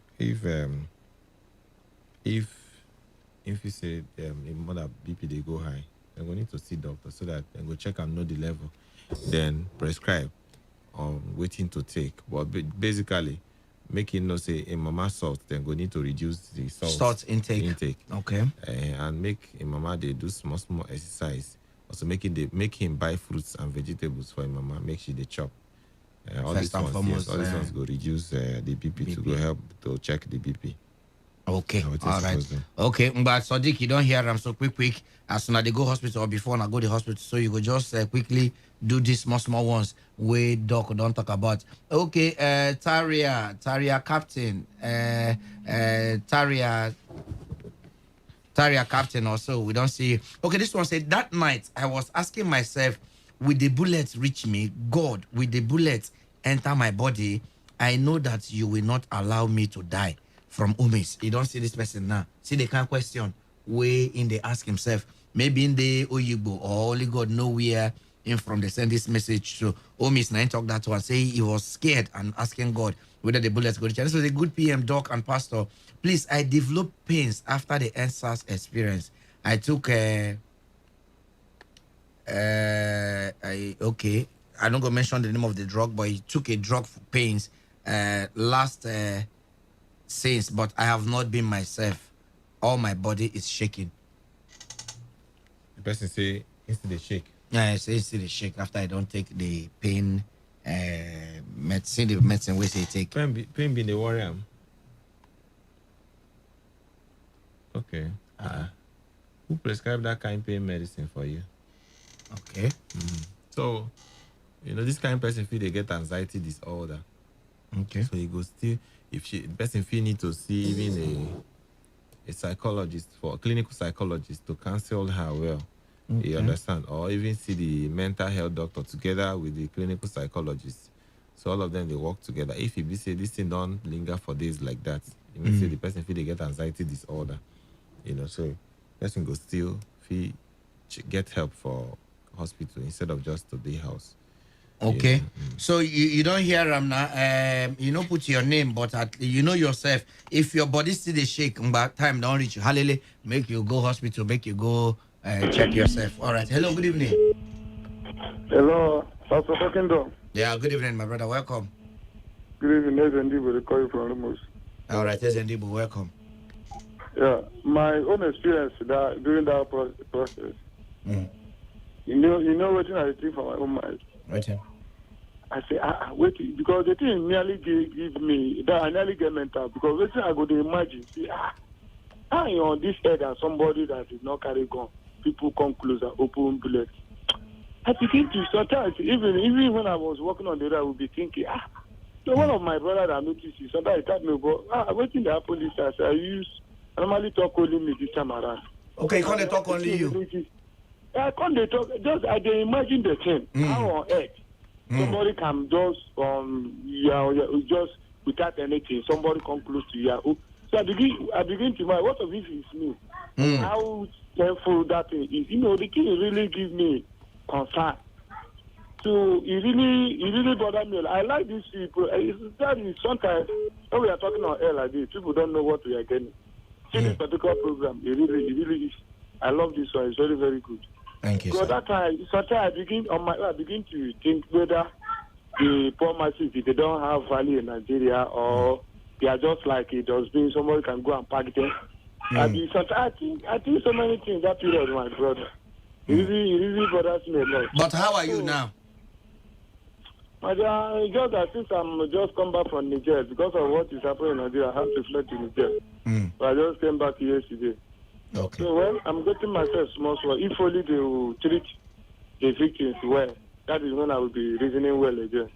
If if you say a mother BP they go high, they're going to need to see doctor so that they go check and know the level, then prescribe waiting to take. But basically, making no say a mama salt, then go need to reduce the salt intake. Okay. And make a mama they do small exercise. Also make him buy fruits and vegetables for a mama. Make sure they chop. All these ones go reduce the BP to go help to check the BP. Okay, all right. Okay, but Sadiq, you don't hear them so quick. As soon as they go hospital or before I go to hospital, so you go just quickly do these small ones where doc don't talk about. Okay, Taria captain, Taria captain also. We don't see. Okay, this one said that night I was asking myself, will the bullets reach me? God, will the bullets enter my body? I know that you will not allow me to die. From Umis. You don't see this person now. See the kind of question where in they ask himself. Maybe in the Oyibo or only God know where in from they send this message to Umis. Now talk that one. Say he was scared and asking God whether the bullets go to church. This was a good PM, doc and pastor. Please, I developed pains after the NSAS experience. I took I don't go mention the name of the drug, but he took a drug for pains since, but I have not been myself. All my body is shaking. The person say instead they shake. Yeah, I say instead they shake after I don't take the pain medicine. The medicine we say take. Pain be the worry. Okay. Who prescribed that kind of pain medicine for you? Okay. So, this kind of person feel they get anxiety disorder. Okay. So he goes still. If the person feel need to see even a psychologist, for a clinical psychologist to counsel her well, you understand, or even see the mental health doctor together with the clinical psychologist. So all of them they work together. If you say this thing don't linger for days like that, you may say the person feel they get anxiety disorder, so person go still feel get help for hospital instead of just to the house. Okay, so you don't hear them now. You don't put your name, but you know yourself. If your body still they shake, but time don't reach you. Hallelujah, make you go hospital, make you go check yourself. All right. Hello, good evening. Hello, Pastor Fakendo. Yeah, good evening, my brother. Welcome. Good evening, Ezendibo. They call you from Ramos. All right, Ezendibo, welcome. Yeah, my own experience during that process. You know what I think for my own mind. Right. I say, wait, because the thing nearly give me that I nearly get mental because let's say I go to imagine, see, I on this head and somebody that is not carry gun, people come closer, open bullets. I begin to sometimes even when I was walking on the road, I would be thinking, so one of my brothers that noticed it, sometimes he told me about waiting the police as I normally talk only me this time around. Okay, can't they talk only you? I can't they talk just I dey imagine the thing. How on earth somebody can just just without anything, somebody come close to you. So I begin to mind, what of if it's me? How painful that thing is. The thing really gives me concern. So it really bothers me. I like these people. That is sometimes when we are talking on air like this, people don't know what we are getting. See this particular program, it really is. I love this one. It's very, very good. Thank you. So that time, sometimes I begin to think whether the poor masses, if they don't have value in Nigeria, or they are just like it does being somebody can go and pack them. I think so many things that period, my brother. It really bothers me a lot. But how are you now? Just that since I'm just come back from Niger because of what is happening in Nigeria, I have to fly to Niger. So I just came back yesterday. Okay. So I'm getting myself small. If only they will treat the victims well, that is when I will be reasoning well again.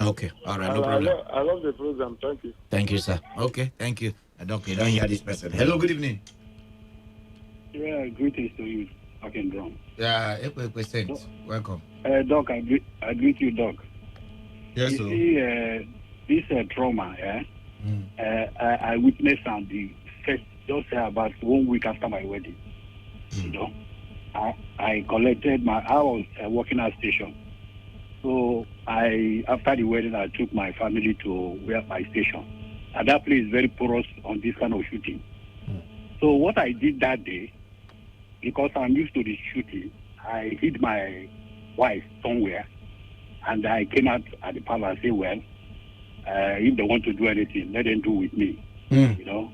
Okay. All right. No problem. I love the program. Thank you. Thank you, sir. Okay. Thank you. Doc, you don't hear this person. Hello. Good evening. Yeah. Greetings to you. Fucking drum. Yeah. Welcome. Doc, I greet you, Doc. Yes, you see, this trauma, I witnessed on the first, just about 1 week after my wedding. I collected I was working at station. So after the wedding, I took my family to my station. And that place is very porous on this kind of shooting. So So what I did that day, because I'm used to the shooting, I hid my wife somewhere, and I came out at the palace and said, well, if they want to do anything, let them do with me, you know.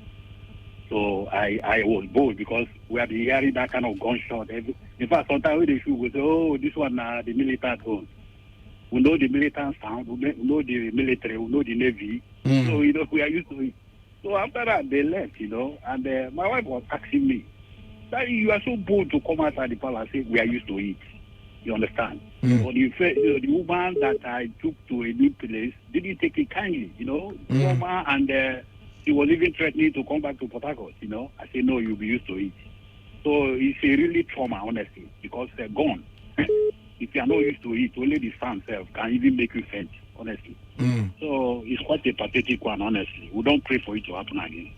So I was bold because we have been hearing that kind of gunshot. In fact, sometimes when they shoot, we say, oh, this one, the militant zone. We know the militant sound, we know the military, we know the Navy. So, you know, we are used to it. So after that, they left, you know, and my wife was asking me, Daddy, you are so bold to come out at the palace and say, we are used to it. You understand? But the woman that I took to a new place didn't take it kindly, you know. The woman, and she was even threatening to come back to Port Harcourt, you know. I said, no, you'll be used to it. So it's a really trauma, honestly, because they're gone. If you are not used to it, only the sound itself can even make you faint, honestly. So it's quite a pathetic one, honestly. We don't pray for it to happen again.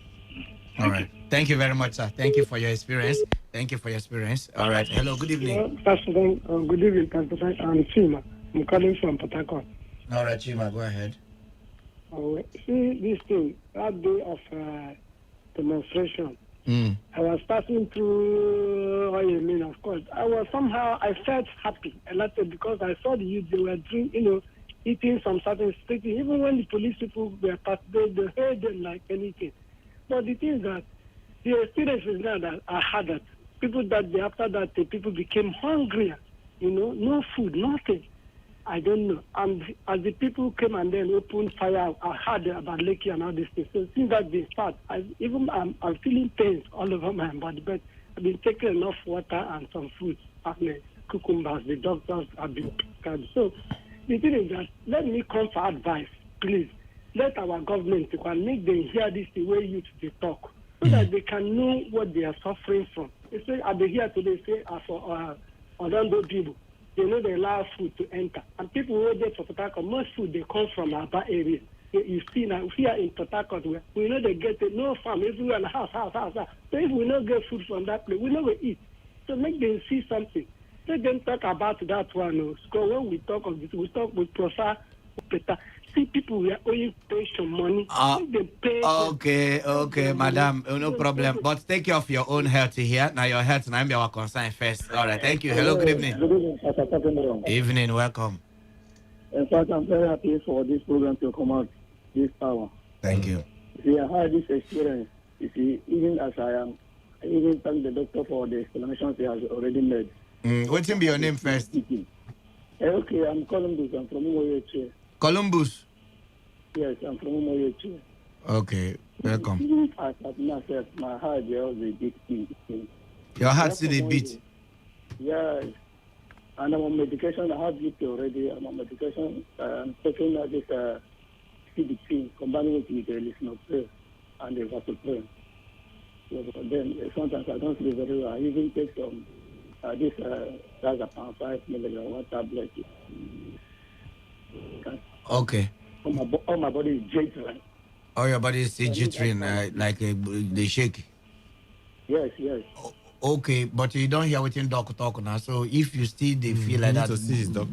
All right. Thank you very much, sir. Thank you for your experience. Thank you for your experience. All right. Hello. Good evening. President, good evening, President. I'm Chima. I'm calling from Port Harcourt. All right, Chima. Go ahead. See this thing, that day of demonstration. I was passing through Oyemi, of course. I felt happy a lot because I saw the youth, they were drinking, you know, eating some certain street. Even when the police people were passed, they heard them like anything. But the thing is that the experience is now that I had that people that day after that the people became hungrier, you know, no food, nothing. I don't know. And as the people came and then opened fire, I heard about Lekki and all these things. So since that day start, I'm feeling pains all over my body, but I've been taking enough water and some fruits, and cucumbers. The doctors have been prescribed. So the thing is that let me come for advice, please. Let our government make them hear this the way youth they talk, so that they can know what they are suffering from. They say, I'll be here today, say, for Orlando people. They know they allow food to enter. And people who are there for Port Harcourt, most food, they come from our area. You see now, here in Port Harcourt, we know they get no farm, everywhere, house. So if we don't get food from that place, we know we eat. So make them see something. Let them talk about that one. So when we talk of this, we talk with Professor Peter. See people we are owing pension money. They pay. Okay, madam, no problem. But take care of your own health here. Now your health now be our concern first. All right, thank you. Hello, good evening. Good evening, Pastor. Evening, welcome. In fact, I'm very happy for this program to come out this hour. Thank you. See, I had this experience. You see, even as I am, I even thank the doctor for the explanations he has already made. What's be your name first? Okay, I'm Columbus. I'm from Umoyeche. Columbus? Yes, I'm from Umoyeche. Okay, welcome. Even as myself, my heart there was a big thing. Your heart still a beat? Yes. And I'm on medication. I have it already. I'm on medication. I'm taking this CDC, combining it with the listen of prayer and the vasopressor. So then sometimes I don't sleep very well. I even take some this that's about 5 milligram one tablet. Okay. All my body is jittering. All your body is jittering, like they shake. Yes. Okay, but you don't hear what in doctor talk now. So if you still they feel like that,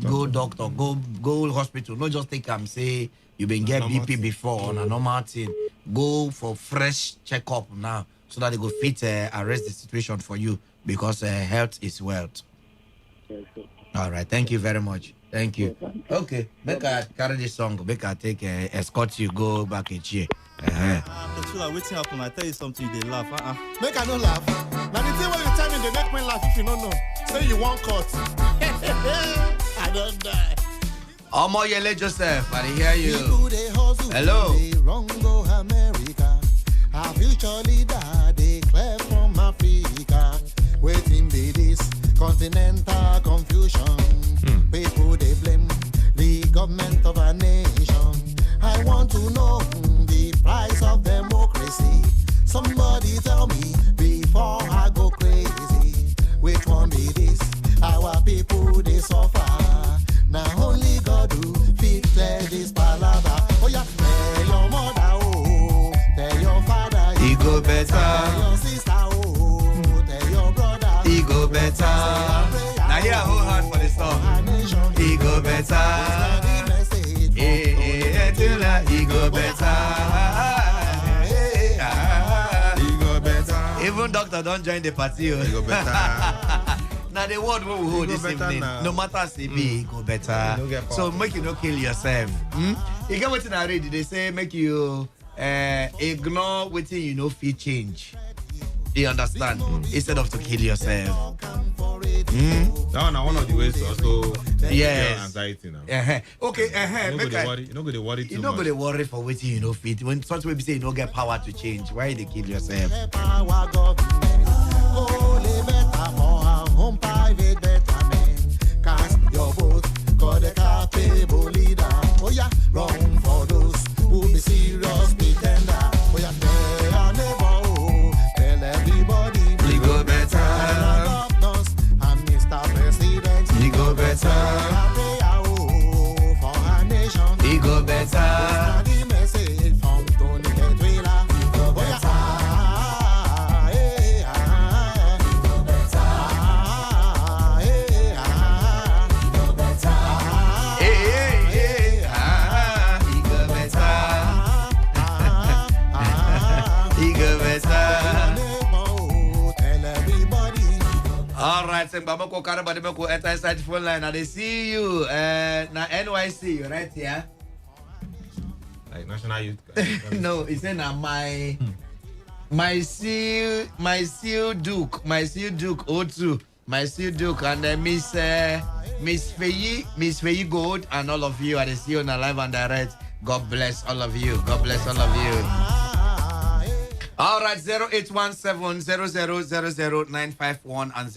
go doctor, go hospital. Not just take say you been get BP before on a normal thing. Go for fresh checkup now, so that they go fit arrest the situation for you, because health is wealth. Yes, sir. All right, thank you very much. Thank you. Okay, make I carry this song. Make I take escort you go back in here. Waiting happen. I tell you something, they laugh. Make I no laugh. Now the thing when you tell me they make me laugh if you don't know. Say you want cut. I don't die. Omoyele Joseph, I hear you. Hello. Our future leader, they clear from Africa. Waiting be this continental confusion. People they blame the government of our nation. I want to know the price of democracy. Somebody tell me before I go crazy. Which one be this? Our people they suffer. Now only God who fit clear this palaver. Oh yeah, tell your mother, oh, tell your father, he go better. Tell your sister, oh, tell your brother, he go better. Now here, hold hard for the song. He go better. He go better. He go better. Even doctor don't join the party. You go better. Now the word we will hold this evening. No matter CB, go better. So make you not kill yourself. You get what I read? They say make you ignore what you know feel change. You understand? Instead of to kill yourself. That one of the ways to also anxiety now. Okay, you don't go to worry too much. You don't go to worry for waiting, you know, fit. When such way say you don't get power to change, why they kill yourself? You're both got a capable leader. Oh yeah, wrong for those who be serious pretender. Oh yeah, tell everybody we go better. And Mr. President, we go better. For our nation, we go better. The message from Tony Ketwila, we go better. All right, so Babako Karabadimoko enter inside the phone line and they see you. Now NYC, you right here? Like National Youth. No, it's in my seal Duke O2, my seal Duke and Miss Feyi Gold and all of you. I see you on live and direct. God bless all of you. God bless all of you. All right, 0817-0000-951 and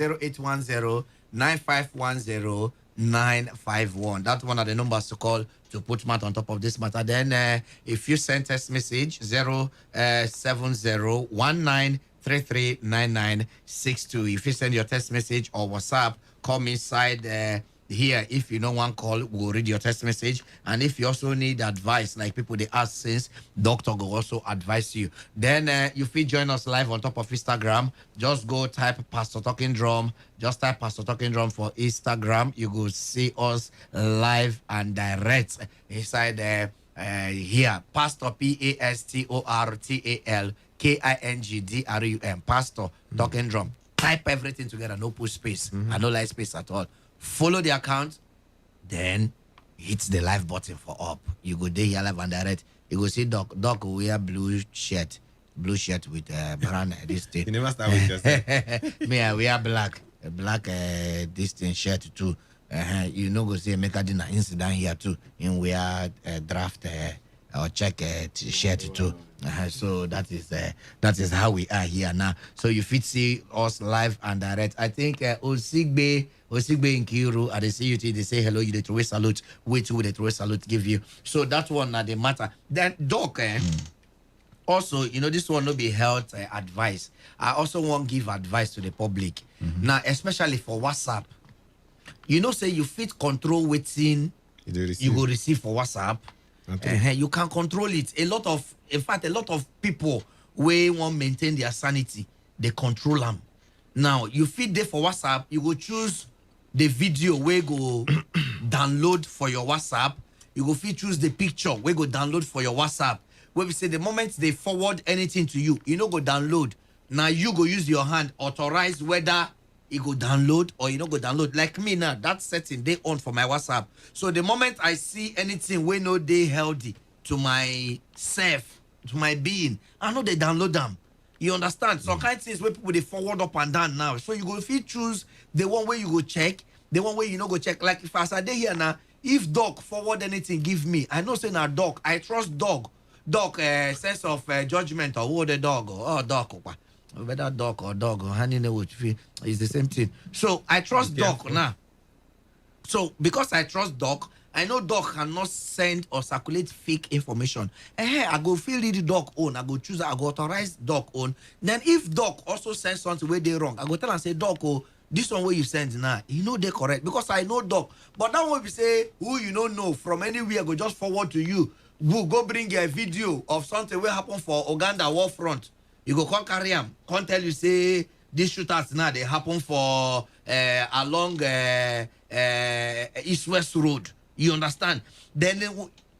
0810-9510-951. That's one of the numbers to call to put Matt on top of this matter. Then if you send us message 070-1933-9962. If you send your text message or WhatsApp, come inside here. If you know one call, we'll read your text message. And if you also need advice, like people they ask since, doctor will also advise you. Then you feel join us live on top of Instagram. Just go type Pastor Talking Drum. Just type Pastor Talking Drum for Instagram. You will see us live and direct inside here. Pastor PastorTalkingDrum. Pastor Talking Drum. Type everything together, no push space. I don't like space at all. Follow the account, then hit the live button for up. You go there here live and direct. You go see Doc wear blue shirt with brown this thing. You never start with yourself. Me, I wear black this thing shirt too. You know go see make a dinner incident here too. In wear draft or check shirt too. So that is how we are here now. So you fit see us live and direct. I think Osigbe in Kiru at the CUT, they say hello, you the throw salute, wait to the throw salute give you. So that one not the matter. Then Doc, also, you know, this one will be health advice. I also want to give advice to the public. Now, especially for WhatsApp. You know, say you fit control waiting you go receive for WhatsApp. You can control it. In fact, a lot of people we want maintain their sanity, they control them. Now, you feed there for WhatsApp, you go choose the video where go download for your WhatsApp. You go choose the picture where go download for your WhatsApp. Where we say the moment they forward anything to you, you know go download. Now you go use your hand authorize whether you go download or you know go download. Like me now, that setting they on for my WhatsApp. So the moment I see anything we know they healthy to my self, to my being, I know they download them. You understand? Some kind of things where people they forward up and down now. So you go if you choose the one where you go check, the one where you know go check. Like if I say here now, if Doc forward anything, give me. I know say now Doc, I trust Doc. Doc sense of judgment or who the dog or Doc. Whether Doc or dog or honey is the same thing. So I trust Doc now. So because I trust Doc, I know Doc cannot send or circulate fake information. I go fill the Doc own. I go choose. I go authorize Doc own. Then if Doc also sends something where they wrong, I go tell and say Doc, this one where you send now, you know they correct because I know Doc. But that one we say who you don't know from anywhere go just forward to you. We'll go bring a video of something will happen for Uganda war front. You go come carry them. Come tell you say these shooters now they happen for along East-West Road. You understand? Then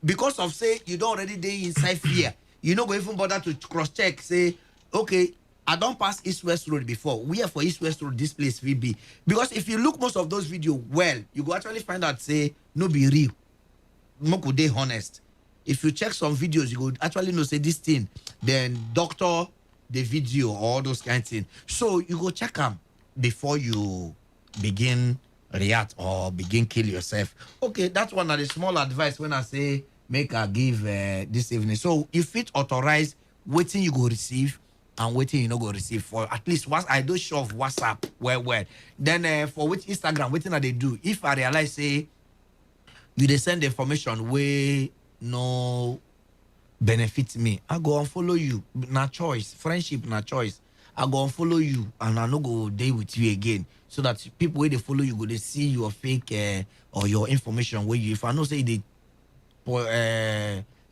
because of say you don't already dey inside fear, you no go even bother to cross check. Say okay, I don't pass East-West Road before. We are for East-West Road, this place will be. Because if you look most of those videos well, you go actually find out, say, no be real. No could they honest. If you check some videos, you would actually know, say, this thing, then doctor the video or all those kinds of things. So you go check them before you begin react or begin kill yourself. Okay, that's one of the small advice when I say, make I give this evening. So if it authorize waiting you go receive, and waiting you no go receive for at least once I do show of WhatsApp well. Then for which Instagram, waiting that they do. If I realize say you they send the information where no benefit me, I go and follow you. Na choice, friendship na choice. I go and follow you and I no go day with you again. So that people where they follow you go they see your fake or your information where you if I know say they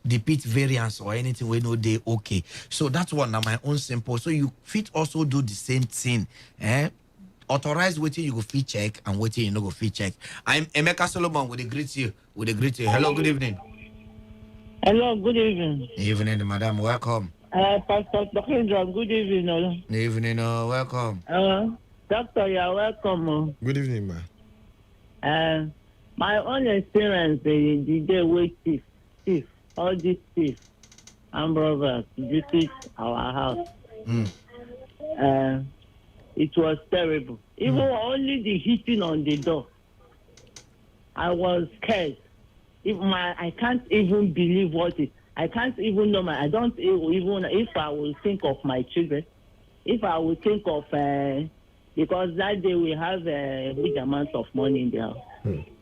depict variance or anything we know they okay. So that's one now my own simple. So you fit also do the same thing. Authorize waiting you go fit check and waiting you no go fit check. I'm Emeka Solomon with the greet you. Hello, good evening. Hello, good evening. Evening, madam, welcome. Pastor Dokindra, good evening. Good evening, welcome. Doctor, you're welcome. Good evening, ma. My own experience the day we thief, all these thieves and brothers visit our house. It was terrible. Even only the hitting on the door, I was scared. I can't even believe what it. I can't even know I don't even if I will think of my children, if I will think of because that day we have a big amount of money in the house.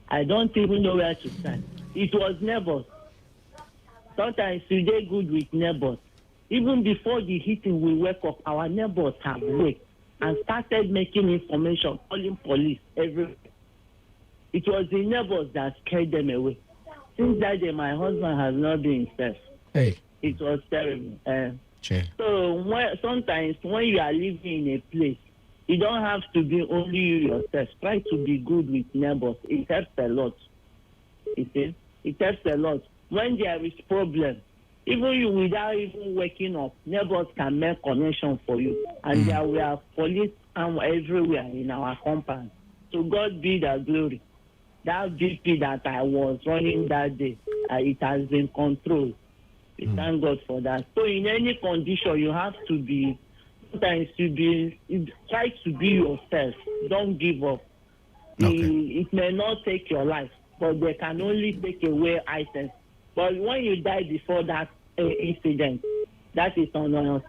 I don't even know where to stand. It was neighbors. Sometimes we did good with neighbors. Even before the hitting, we wake up. Our neighbors have waked and started making information, calling police everywhere. It was the neighbors that scared them away. Since that day, my husband has not been himself. Hey. It was terrible. So sometimes when you are living in a place, you don't have to be only you yourself. Try to be good with neighbors. It helps a lot. You see? It helps a lot. When there is problem, even you without even waking up, neighbors can make connection for you. And there were police everywhere in our compound. So God be the glory. That BP that I was running that day, it has been controlled. We thank God for that. So in any condition, you have to be, sometimes try to be yourself. Don't give up. Okay. It may not take your life, but they can only take away items. But when you die before that incident, that is on